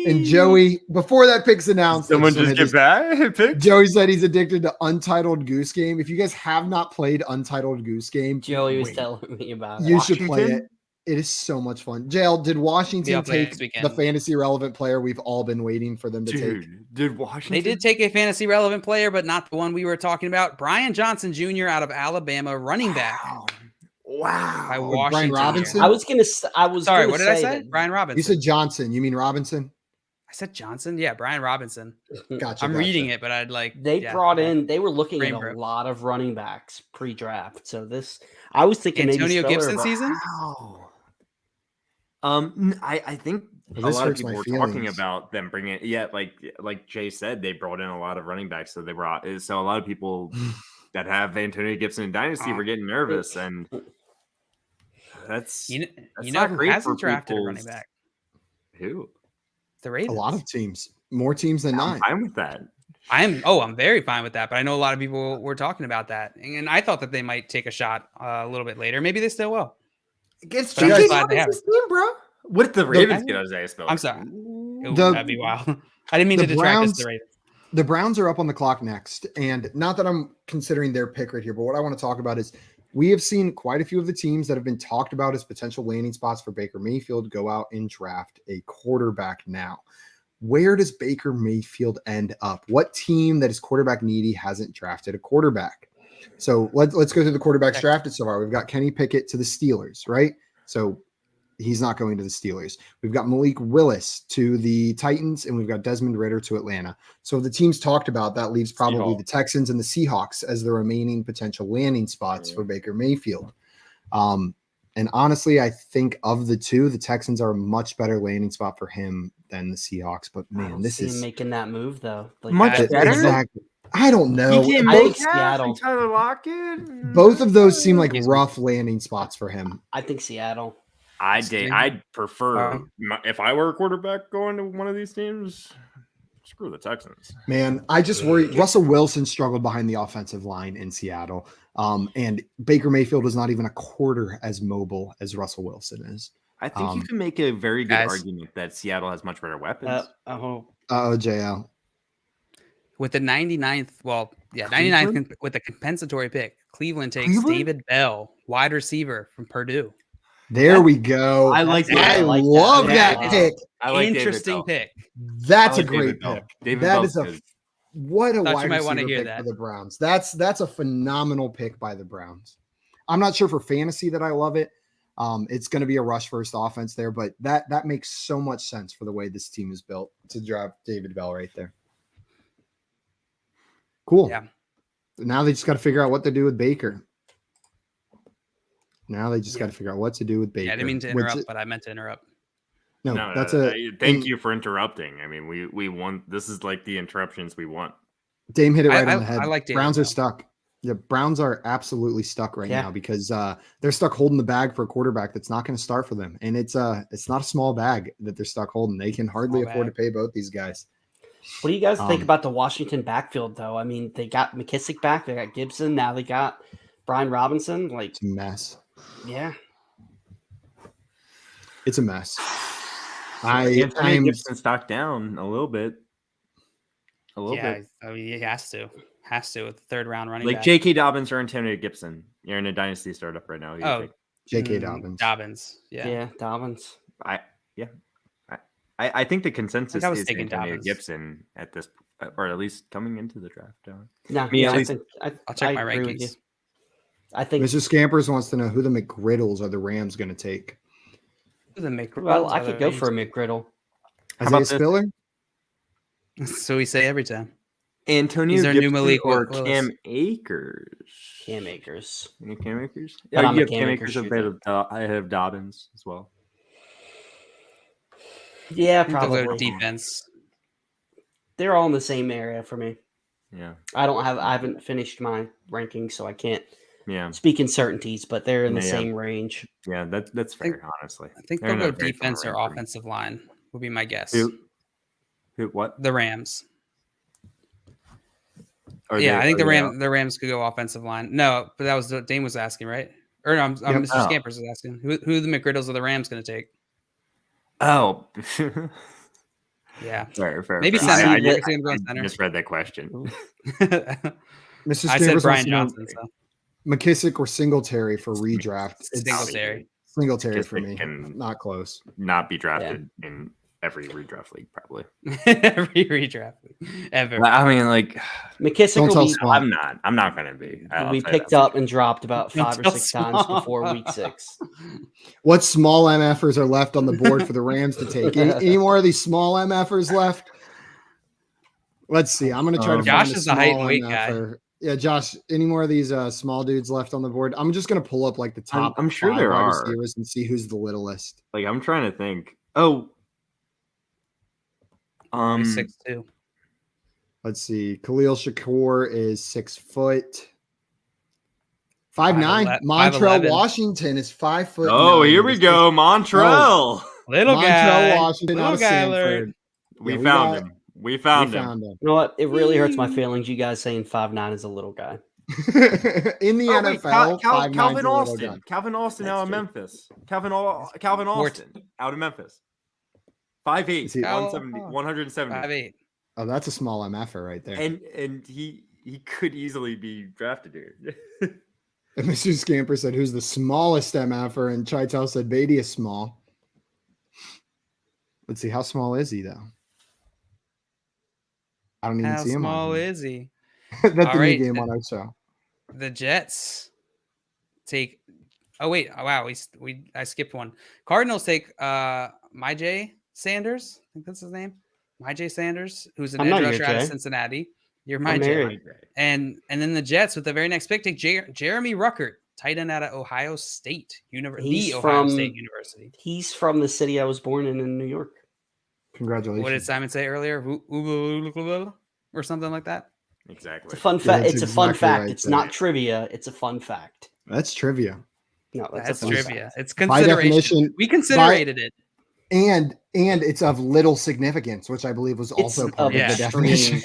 And Joey, before that pick's announced, someone just get back. Joey said he's addicted to Untitled Goose Game. If you guys have not played Untitled Goose Game, Joey was telling me about it. You should play it. It is so much fun. JL, did Washington take the fantasy relevant player we've all been waiting for them to take? Did Washington? They did take a fantasy relevant player, but not the one we were talking about. Brian Johnson Jr. out of Alabama, running back. Wow. By Washington. Brian Robinson? I was sorry, what did I say? Brian Robinson. You said Johnson. You mean Robinson? I said Johnson. Yeah, Brian Robinson. Gotcha. I'm reading it, but I'd like. They were looking at a lot of running backs pre-draft. So I was thinking Antonio maybe Gibson season. Wow. I think a lot of people were talking about them bringing like Jay said, they brought in a lot of running backs, so a lot of people that have Antonio Gibson in Dynasty were getting nervous, and that's not great hasn't drafted a running back. Who? The Ravens. A lot of teams, more teams than 9. I'm fine with that. I'm very fine with that, but I know a lot of people were talking about that, and I thought that they might take a shot a little bit later. Maybe they still will. Against J.K. Dobbins' team, bro. What if the Ravens get Isaiah Spiller? I'm sorry. That'd be wild. I didn't mean to detract us to the Ravens. The Browns are up on the clock next, and not that I'm considering their pick right here, but what I want to talk about is we have seen quite a few of the teams that have been talked about as potential landing spots for Baker Mayfield go out and draft a quarterback now. Where does Baker Mayfield end up? What team that is quarterback needy hasn't drafted a quarterback? So let's go through the quarterbacks drafted so far. We've got Kenny Pickett to the Steelers, right? So he's not going to the Steelers. We've got Malik Willis to the Titans, and we've got Desmond Ridder to Atlanta. So the teams talked about that leaves probably the Texans and the Seahawks as the remaining potential landing spots for Baker Mayfield. And honestly, I think of the two, the Texans are a much better landing spot for him than the Seahawks. But man, this is making that move though. Much better. Exactly. I don't know. I think Seattle. Tyler Lockett. Both of those seem like rough landing spots for him. I think Seattle. I'd prefer if I were a quarterback going to one of these teams. Screw the Texans. Man, I just worry. Russell Wilson struggled behind the offensive line in Seattle. And Baker Mayfield was not even a quarter as mobile as Russell Wilson is. I think you can make a very good argument that Seattle has much better weapons. JL. With the 99th, 99th with the compensatory pick, Cleveland takes David Bell, wide receiver from Purdue. There we go. I like that. I love that pick. I like interesting pick. That's a great pick. That is what a wide receiver pick for the Browns. That's a phenomenal pick by the Browns. I'm not sure for fantasy that I love it. It's going to be a rush first offense there, but that makes so much sense for the way this team is built to draft David Bell right there. Cool. Yeah. Now they just got to figure out what to do with Baker. Got to figure out what to do with Baker. Yeah, I didn't mean to interrupt, but I meant to interrupt. No, that's thank you for interrupting. I mean, we want this is like the interruptions we want. Dame hit it right on the head. I like Browns are stuck. The Browns are absolutely stuck right now because they're stuck holding the bag for a quarterback that's not going to start for them, and it's not a small bag that they're stuck holding. They can hardly afford to pay both these guys. What do you guys think about the Washington backfield, though? I mean, they got McKissick back, they got Gibson, now they got Brian Robinson. Like, it's a mess. Yeah, it's a mess. I'm Gibson stock down a little bit. A little bit. I mean, he has to with the third round running like back. J.K. Dobbins or Antonio Gibson. You're in a dynasty startup right now. J.K. Dobbins. Dobbins. I think the consensus is Antonio Dobbins. Gibson at this, or at least coming into the draft. I'll check my rankings. I think Mr. Scampers wants to know who the McGriddles are the Rams going to take. Well, I could go for a McGriddle. Isaiah Spiller? So we say every time. Antonio Gibson new Malik or Willis. Cam Akers? Cam Akers. Cam Akers? But Yeah, I'm you a have Cam Cam Akers Akers. I have Dobbins as well. Yeah, Probably probably. defense. They're all in the same area for me. Yeah. I haven't finished my rankings, so I can't speaking certainties, but they're in the same range. Yeah, that's fair, honestly. I think they'll go defense or offensive line would be my guess. Who what? The Rams. I think the Rams could go offensive line. No, but that was what Dane was asking, right? Or no, Mr. Scampers was asking. Who the McGriddles of the Rams going to take? Oh. Yeah. Fair. Maybe fair. center. I just read that question. Mr. I said Brian Johnson. So. McKissick or Singletary for redraft? Singletary for me. Not close. Not be drafted in every redraft league, probably. Every redraft league ever. I mean, like McKissick will be. I'm not going to be. Will be picked up and dropped about 5 or 6 times before week 6. What small MFers are left on the board for the Rams to take? Any more of these small MFers left? Let's see. I'm going to try to Josh find is the height and weight guy. Yeah, Josh. Any more of these small dudes left on the board? I'm just going to pull up like the top. I'm sure there are receivers and see who's the littlest. Like I'm trying to think. Oh. 6'2". Let's see. Khalil Shakur is 6 foot. 5'9". Montrell Washington is 5 foot. Oh, here we go. Montrell. Little guy. Washington out of Sanford. We found him. We found him. You know what? It really hurts my feelings. You guys saying 5'9" is a little guy. In the NFL, Calvin Austin. Calvin Austin out of Memphis. Calvin Austin out of Memphis. 5'8", 170. 5'8". Oh, that's a small MFer right there. And he could easily be drafted here. And Mr. Scamper said, "Who's the smallest MFer?" And Chitel said, "Beatty is small." Let's see, how small is he though? I don't even see him. How small is he? That's the new game on our show. The Jets take. Oh wait! Oh, wow, I skipped one. Cardinals take Myjai Sanders. I think that's his name. Myjai Sanders, who's an edge rusher out of Cincinnati. You're Myjai. And then the Jets with the very next pick take Jeremy Ruckert, tight end out of Ohio State University. Ohio State University. He's from the city I was born in New York. Congratulations. What did Simon say earlier? Or something like that? Exactly. It's a fun fact. It's a fun fact. Right it's there. Not trivia. It's a fun fact. That's trivia. No, that's a fun trivia. fact. It's consideration. By definition, we considerated it. And it's of little significance, which I believe was also part of the definition.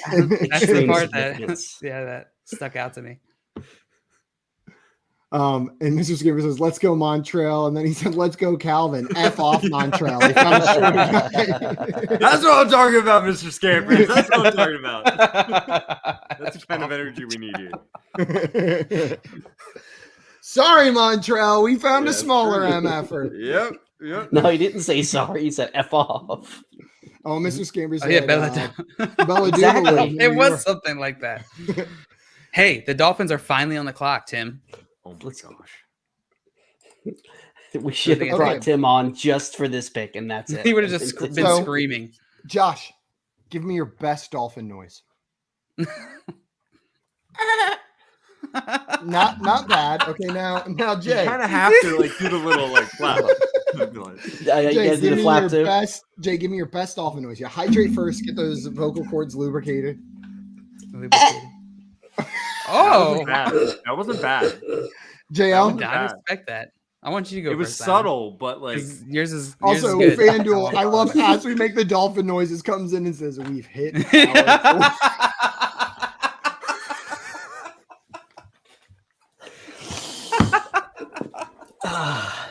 That's the part that stuck out to me. And Mr. Skipper says, "Let's go Montrell," and then he said, "Let's go Calvin." F off Montrell. He found a short guy. That's what I'm talking about, Mr. Scampers. That's what I'm talking about. That's the kind of energy we need here. Sorry, Montrell. We found a smaller MFer. Yep. No, he didn't say sorry. He said F off. Oh, Mr. Scampers said, Bella Exactly. It was something like that. Hey, the Dolphins are finally on the clock, Tim. Oh my gosh. We should have brought Tim on just for this pick, and that's it. He would have just been screaming. Josh, give me your best dolphin noise. Not bad. Okay, now Jay. You kind of have to do the little flap. Jay, give me your best dolphin noise. Yeah, hydrate first. Get those vocal cords lubricated. Oh, that wasn't bad. JL, I didn't expect that. I want you to go. It was subtle, but yours is also good. FanDuel. I love as we make the dolphin noises. Comes in and says, "We've hit."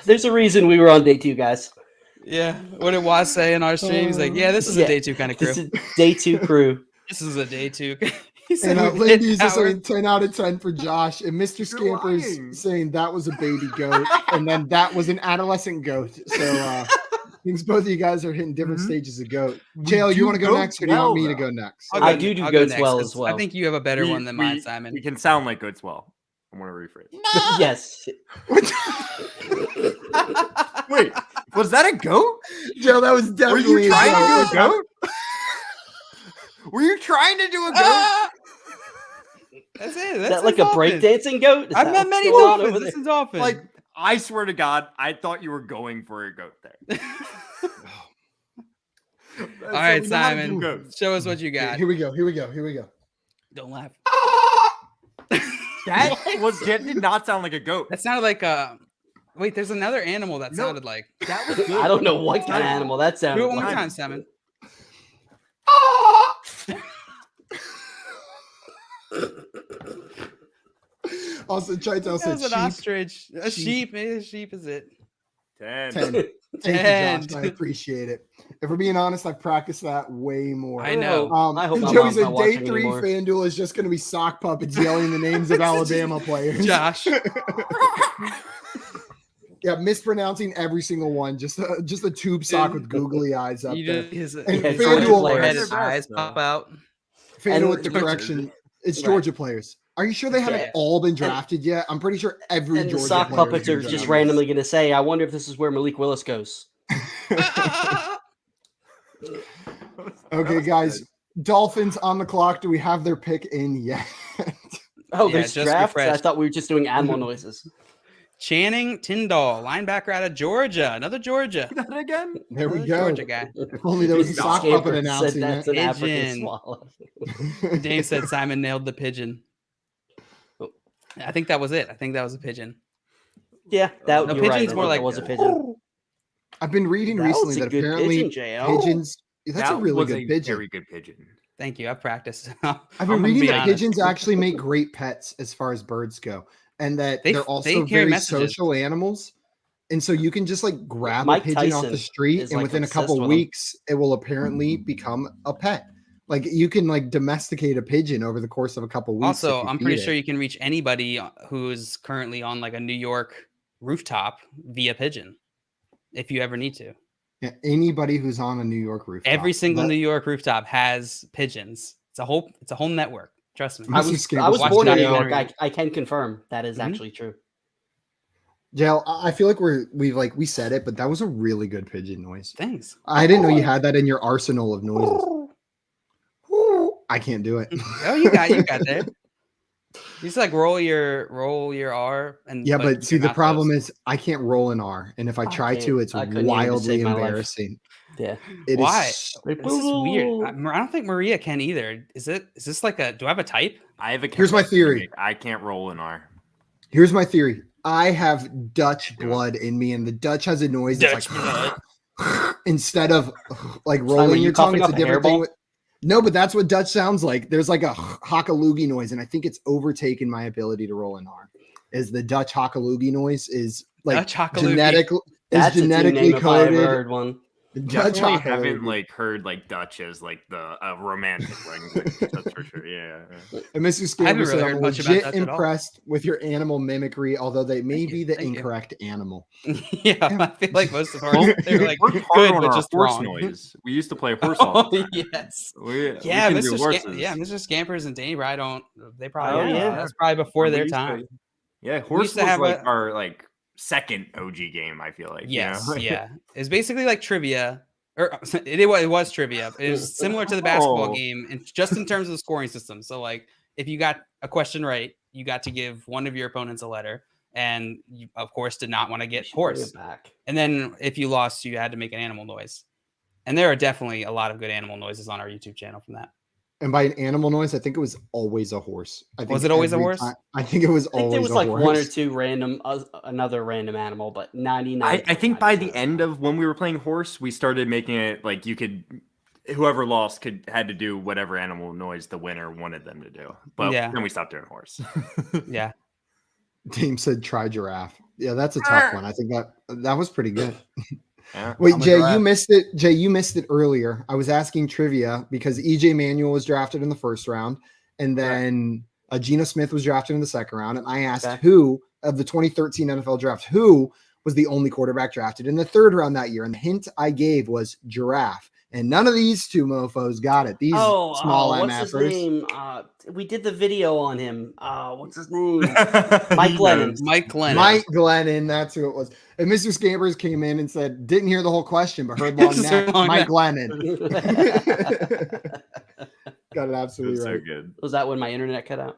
There's a reason we were on day 2, guys. Yeah. What did Waz say in our stream? He's like, "Yeah, this is a day 2 kind of crew. This is day 2 crew. This is a day 2." And ladies are saying 10 out of 10 for Josh, and Mr. Scampers saying that was a baby goat, and then that was an adolescent goat. So thinks both of you guys are hitting different stages of goat. JL, you want to go next, or do you want me to go next? I do goats well as well. I think you have a better one than mine, Simon. We can sound like goats well. I want to rephrase. No! Yes. Wait, was that a goat? Joe, that was definitely. Were you trying to do a goat? Were you trying to do a goat? That's it. Is that like a breakdancing goat? I've met many dolphins. This is dolphin. Like, I swear to God, I thought you were going for a goat there. All right, Simon. Show us what you got. Here we go. Don't laugh. Did not sound like a goat. That sounded like a. Wait, there's another animal that sounded like. That was good. I don't know what kind of animal that sounded Do it one like. more time, Simon. Also, Chitel That said was an sheep. ostrich. A sheep. Maybe a sheep is it. 10. 10. Thank you, 10. Josh. I appreciate it. If we're being honest, I've practiced that way more. I know. I hope my Joey mom's said not day watching 3 anymore. FanDuel is just going to be sock puppets yelling the names of Alabama players. Josh. Yeah, mispronouncing every single one. Just a tube sock with googly eyes up there. His FanDuel Georgia forehead, players. his eyes pop out. FanDuel And with the Georgia- correction. It's Right. Georgia players. Are you sure they haven't Yeah. all been drafted yet? I'm pretty sure every And the Georgia sock player puppets has are been just drafted. randomly going to say, I wonder if this is where Malik Willis goes. Okay, guys. Dolphins on the clock. Do we have their pick in yet? Oh, Yeah, there's just drafts? I refreshed. thought we were just doing animal noises. Channing Tyndall, linebacker out of Georgia. Another Georgia. That again? There we Another go. Georgia guy. If only there was a sock Scamper puppet said announcing that's it. an African Pigeon. swallow. Dave said Simon nailed the pigeon. I think that was it. I think that was a pigeon. Yeah, that No, you're right. pigeon's I more think like that was a pigeon. I've been reading That recently was a that good apparently pigeon, JL. pigeons. That's a really good pigeon. Very good pigeon. Thank you. I've practiced. I've I'm been gonna reading be that honest. pigeons actually make great pets as far as birds go, and that They they're carry also very messages. social animals. And so you can just like grab Mike a pigeon off Tyson the street, is, and like, within a obsessed couple with 'em. weeks, it will apparently become a pet. Like you can like domesticate a pigeon over the course of a couple weeks. Also, if you I'm feed pretty it. sure you can reach anybody who's currently on like a New York rooftop via pigeon, if you ever need to. Yeah, anybody who's on a New York rooftop. Every single That- New York rooftop has pigeons. It's a whole network. Trust me. I I was was, scared I to was watch born in that New York. documentary. I can confirm that is Mhm. actually true. Jail. I feel like we said it, but that was a really good pigeon noise. Thanks. I didn't know you had that in your arsenal of noises. I can't do it. Oh, you got there. You just like roll your R and Yeah, like, but keep see, your the mouth problem closed. is I can't roll an R, and if I try to, it's I couldn't even to wildly save my life. embarrassing. Yeah. It is. Why? so- This is weird. I don't think Maria can either. Is this like a? Do I have a type? I have a. Here's my theory. I can't roll an R. Here's my theory. I have Dutch blood in me, and the Dutch has a noise that's like instead of like rolling you your tongue, coughing it's a up a different thing. hairball? No, but that's what Dutch sounds like. There's like a hockaloogie noise, and I think it's overtaken my ability to roll an R. Is the Dutch hockaloogie noise is like Dutch hockaloogie. genetically That's a team genetically name if I ever coded. heard one. Dutch Definitely haven't hockaloogie. like heard like Dutch as like the romantic language. That's for sure. Yeah. And Mr. I haven't Scamper said, really I'm heard much about legit Dutch at all." impressed with your animal mimicry, although they may Thank you, be the thank you. incorrect animal. Yeah, I feel like most of Well, ours they're like worked hard good, on but our just horse wrong. noise. We used to play horse all the Oh time. yes. We Yeah, can do Mr. horses. Mr. Scampers and Danny Bry don't. They probably. Oh, yeah. That's probably before We their used to- time. Yeah, horse used to was have like a- our like second OG game. I feel like. Yes, you know? yeah. It's basically like trivia, or it was trivia. It was similar to the basketball Oh. game, and just in terms of the scoring system. So, like, if you got a question right, you got to give one of your opponents a letter, and you, of course, did not want to get Should bring horse. it back. And then if you lost, you had to make an animal noise. And there are definitely a lot of good animal noises on our YouTube channel from that. And by an animal noise, I think it was always a horse. I think Was it always a every horse? time- I think it was I think always there was a like horse. one or two random, another random animal, but 99. I think by the end of when we were playing horse, we started making it like you could, whoever lost had to do whatever animal noise the winner wanted them to do. But Yeah. then we stopped doing horse. Yeah. Dame said try giraffe. Yeah, that's a tough one. I think that was pretty good. Yeah. Wait, I'm a Jay, giraffe. you missed it. Jay, you missed it earlier. I was asking trivia because EJ Manuel was drafted in the first round, and then Geno Smith was drafted in the second round. And I asked who of the 2013 NFL draft, who was the only quarterback drafted in the third round that year. And the hint I gave was giraffe. And none of these two mofos got it. These small what's his MFers. name? We did the video on him. What's his name? Mike Glennon. Mike Glennon. Mike Glennon, that's who it was. And Mr. Scampers came in and said, didn't hear the whole question, but heard long Just neck. heard long Mike neck. Glennon. Got it absolutely That's so right. good. Was that when my internet cut out?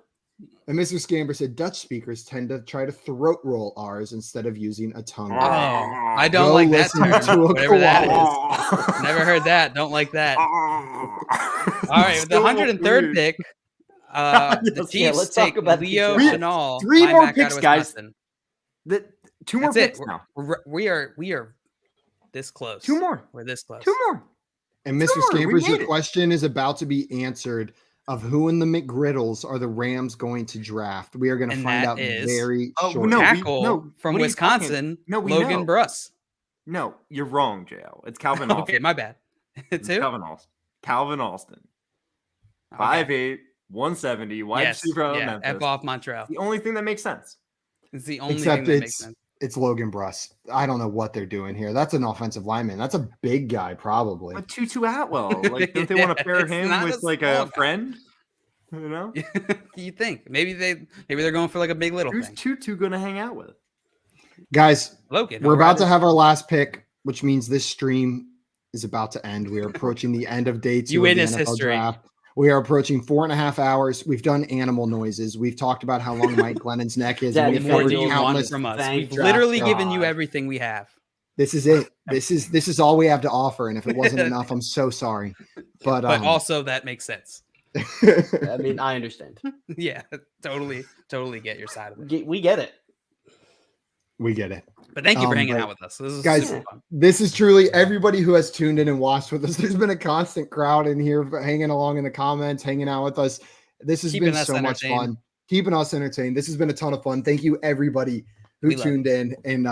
And Mr. Scamper said Dutch speakers tend to try to throat roll R's instead of using a tongue. Oh, roll. I don't Go like that listen term. to a Whatever that koala. is. Never heard that. Don't like that. All right, with the Still 103rd weird. pick, The Chiefs let's talk take about Leo the Chenal. 3 more linebacker picks, out of guys. Wisconsin. 2 more That's picks it. now. We are this close. 2 more. We're this close. 2 more. And Mr. Sure, we Scampers, made your it. question is about to be answered of who in the McGriddles are the Rams going to draft. We are going to And find that out is- very Oh, shortly. no, Tackle from what are you talking- Wisconsin, No, we Logan know. Bruss. No, you're wrong, JL. It's Calvin Austin. Okay, my bad. It's Two? Calvin Austin. Calvin Austin. Okay. 5'8", 170, wide Yes. receiver out of Yeah. Memphis. F off Montreal. The only thing that makes sense. It's the only Except thing that makes sense. it's Logan Bruss. I don't know what they're doing here. That's an offensive lineman. That's a big guy, probably. But Tutu Atwell, like, don't they want to pair It's him not with a like small a guy. friend? You know, You think maybe they're going for like a big little who's thing. Tutu gonna hang out with? Guys, Logan. we're all about right. to have our last pick, which means this stream is about to end. We are approaching the end of day 2 You of the witness NFL history. draft. We are approaching 4.5 hours. We've done animal noises. We've talked about how long Mike Glennon's neck is. Daddy, We've What more covered do you Fangio, want countless- from us? Thank We've literally God. given you everything we have. This is it. This is all we have to offer. And if it wasn't enough, I'm so sorry. But Also that makes sense. I mean, I understand. Yeah, totally get your side of it. We get it. we get it. But thank you for hanging but out with us. This is guys, super fun. This is truly everybody who has tuned in and watched with us. There's been a constant crowd in here hanging along in the comments, hanging out with us. This has Keeping been us so much entertained. fun, keeping us entertained. This has been a ton of fun. Thank you, everybody who We love tuned in and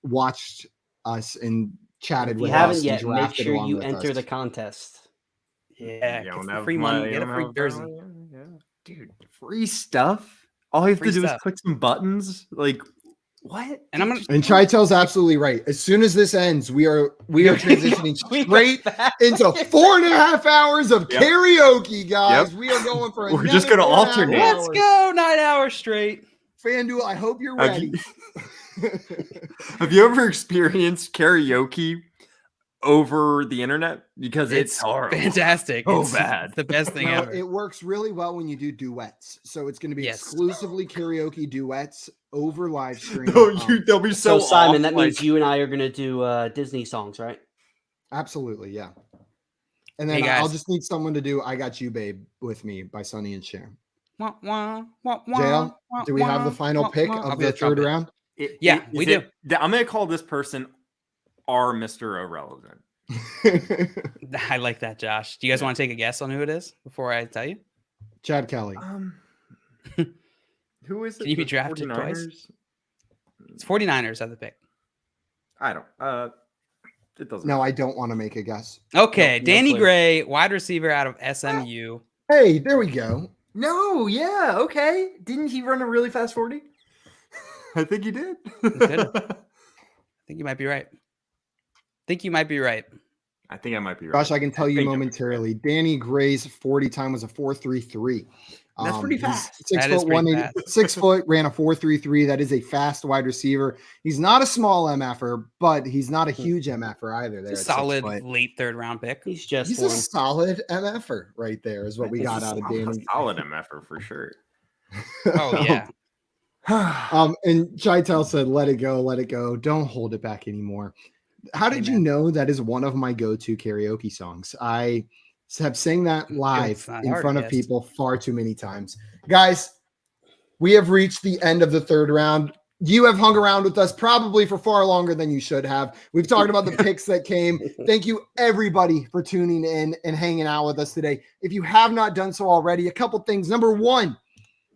watched us and chatted If you with haven't us. yet, and make drafted sure along you with enter us. the contest. Yeah, You get don't the have free my- money, you get a don't free have- jersey. yeah. Dude, free stuff. All you have Free to do stuff. is click some buttons. Like, what? And I'm gonna And Chitel's absolutely right. As soon as this ends, we are transitioning We straight into 4.5 hours of Yep. karaoke, guys. Yep. We are going for We're just another gonna 4.5 alternate. let's hours. go 9 hours straight. FanDuel, I hope you're Have ready. Have you ever experienced karaoke over the internet? Because it's horrible. Fantastic. So It's bad. the best thing No, ever. it works really well when you do duets. So it's going to be Yes. exclusively karaoke duets over live stream. No, they'll be So, so, Simon, off, that like- means you and I are going to do Disney songs, right? Absolutely, yeah. And then Hey, guys. I'll just need someone to do "I Got You, Babe" with me by Sonny and Cher. Wah, wah, wah, JL, wah, do we have the wah, final wah, pick wah. I'll of be the the third trumpet. round? Yeah, we do. I'm gonna call this person our Mr. Irrelevant. I like that, Josh. Do you guys want to take a guess on who it is before I tell you? Chad Kelly. Who is it? Can you be The drafted twice? 49ers? It's 49ers have the pick. I don't. It doesn't. No, I don't want to make a guess. Okay, no Danny clue. Gray, wide receiver out of SMU. Hey, there we go. No, yeah, okay. Didn't he run a really fast 40? I think he did. could've. I think you might be right. I think I might be right. Josh, I can tell you think- momentarily. Danny Gray's 40 time was a 4.33. That's pretty he's fast. 6 That is foot pretty 180, fast. 6 foot, ran a 4.33. That is a fast wide receiver. He's not a small MFer, but he's not a huge MFer either. There, It's a at 6 solid foot. late third round pick. He's just He's one. a solid MFer right there, is what we got out of Danny. Solid MFer for sure. Oh yeah. And Chitel said, let it go. Don't hold it back anymore. How did you Amen. know that is one of my go-to karaoke songs? I have sang that live It's not in hard, front of yes. people far too many times. Guys, we have reached the end of the third round. You have hung around with us probably for far longer than you should have. We've talked about the picks that came. Thank you, everybody, for tuning in and hanging out with us today. If you have not done so already, a couple things. Number one,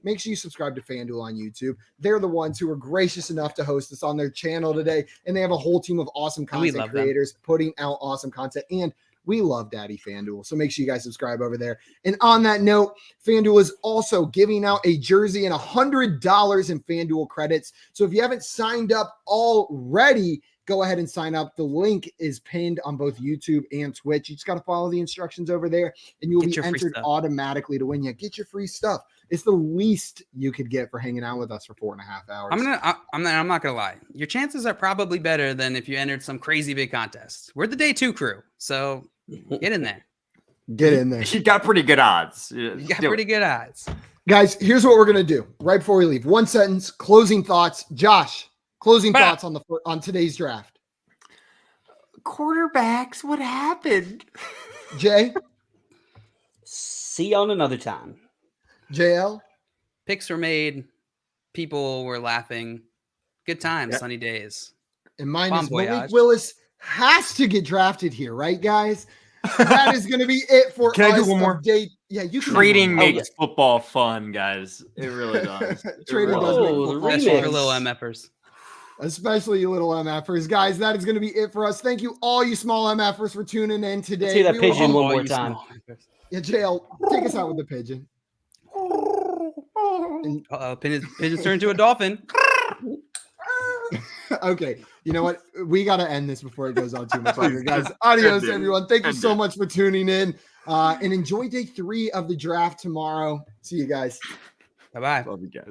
make sure you subscribe to FanDuel on YouTube. They're the ones who were gracious enough to host us on their channel today, and they have a whole team of awesome And we content love them. creators putting out awesome content. And we love Daddy FanDuel, so make sure you guys subscribe over there. And on that note, FanDuel is also giving out a jersey and $100 in FanDuel credits. So if you haven't signed up already, go ahead and sign up. The link is pinned on both YouTube and Twitch. You just got to follow the instructions over there, and you will Get be your free entered stuff. automatically to win. Yeah, get your free stuff. It's the least you could get for hanging out with us for 4.5 hours. I'm not gonna lie. Your chances are probably better than if you entered some crazy big contest. We're the day 2 crew, so get in there. Get in there. He got pretty good odds. You got pretty good odds. Guys, here's what we're going to do right before we leave. One sentence, closing thoughts. Josh, closing Bah. thoughts on today's draft. Quarterbacks, what happened? Jay, See you on another time. JL? Picks were made. People were laughing. Good times, Yeah. sunny days. And mine Bon is Malik voyage. Willis has to get drafted here, right, guys? That is going to be it for Can I do us. one more? Yeah, you can. Trading make makes football fun, guys. It really does. Trading does make Whoa, football remix. fun. For little MFers. Especially you little MFers. Guys, that is going to be it for us. Thank you, all you small MFers, for tuning in today. Let's hear that We will pigeon hope- one All more you time. small MFers. Yeah, JL, take us out with the pigeon. And- Pigeons turn into a dolphin. okay, you know what? We got to end this before it goes on too much longer, guys. Adios, everyone. Thank you so much for tuning in. And enjoy day 3 of the draft tomorrow. See you guys. Bye-bye. Love you guys.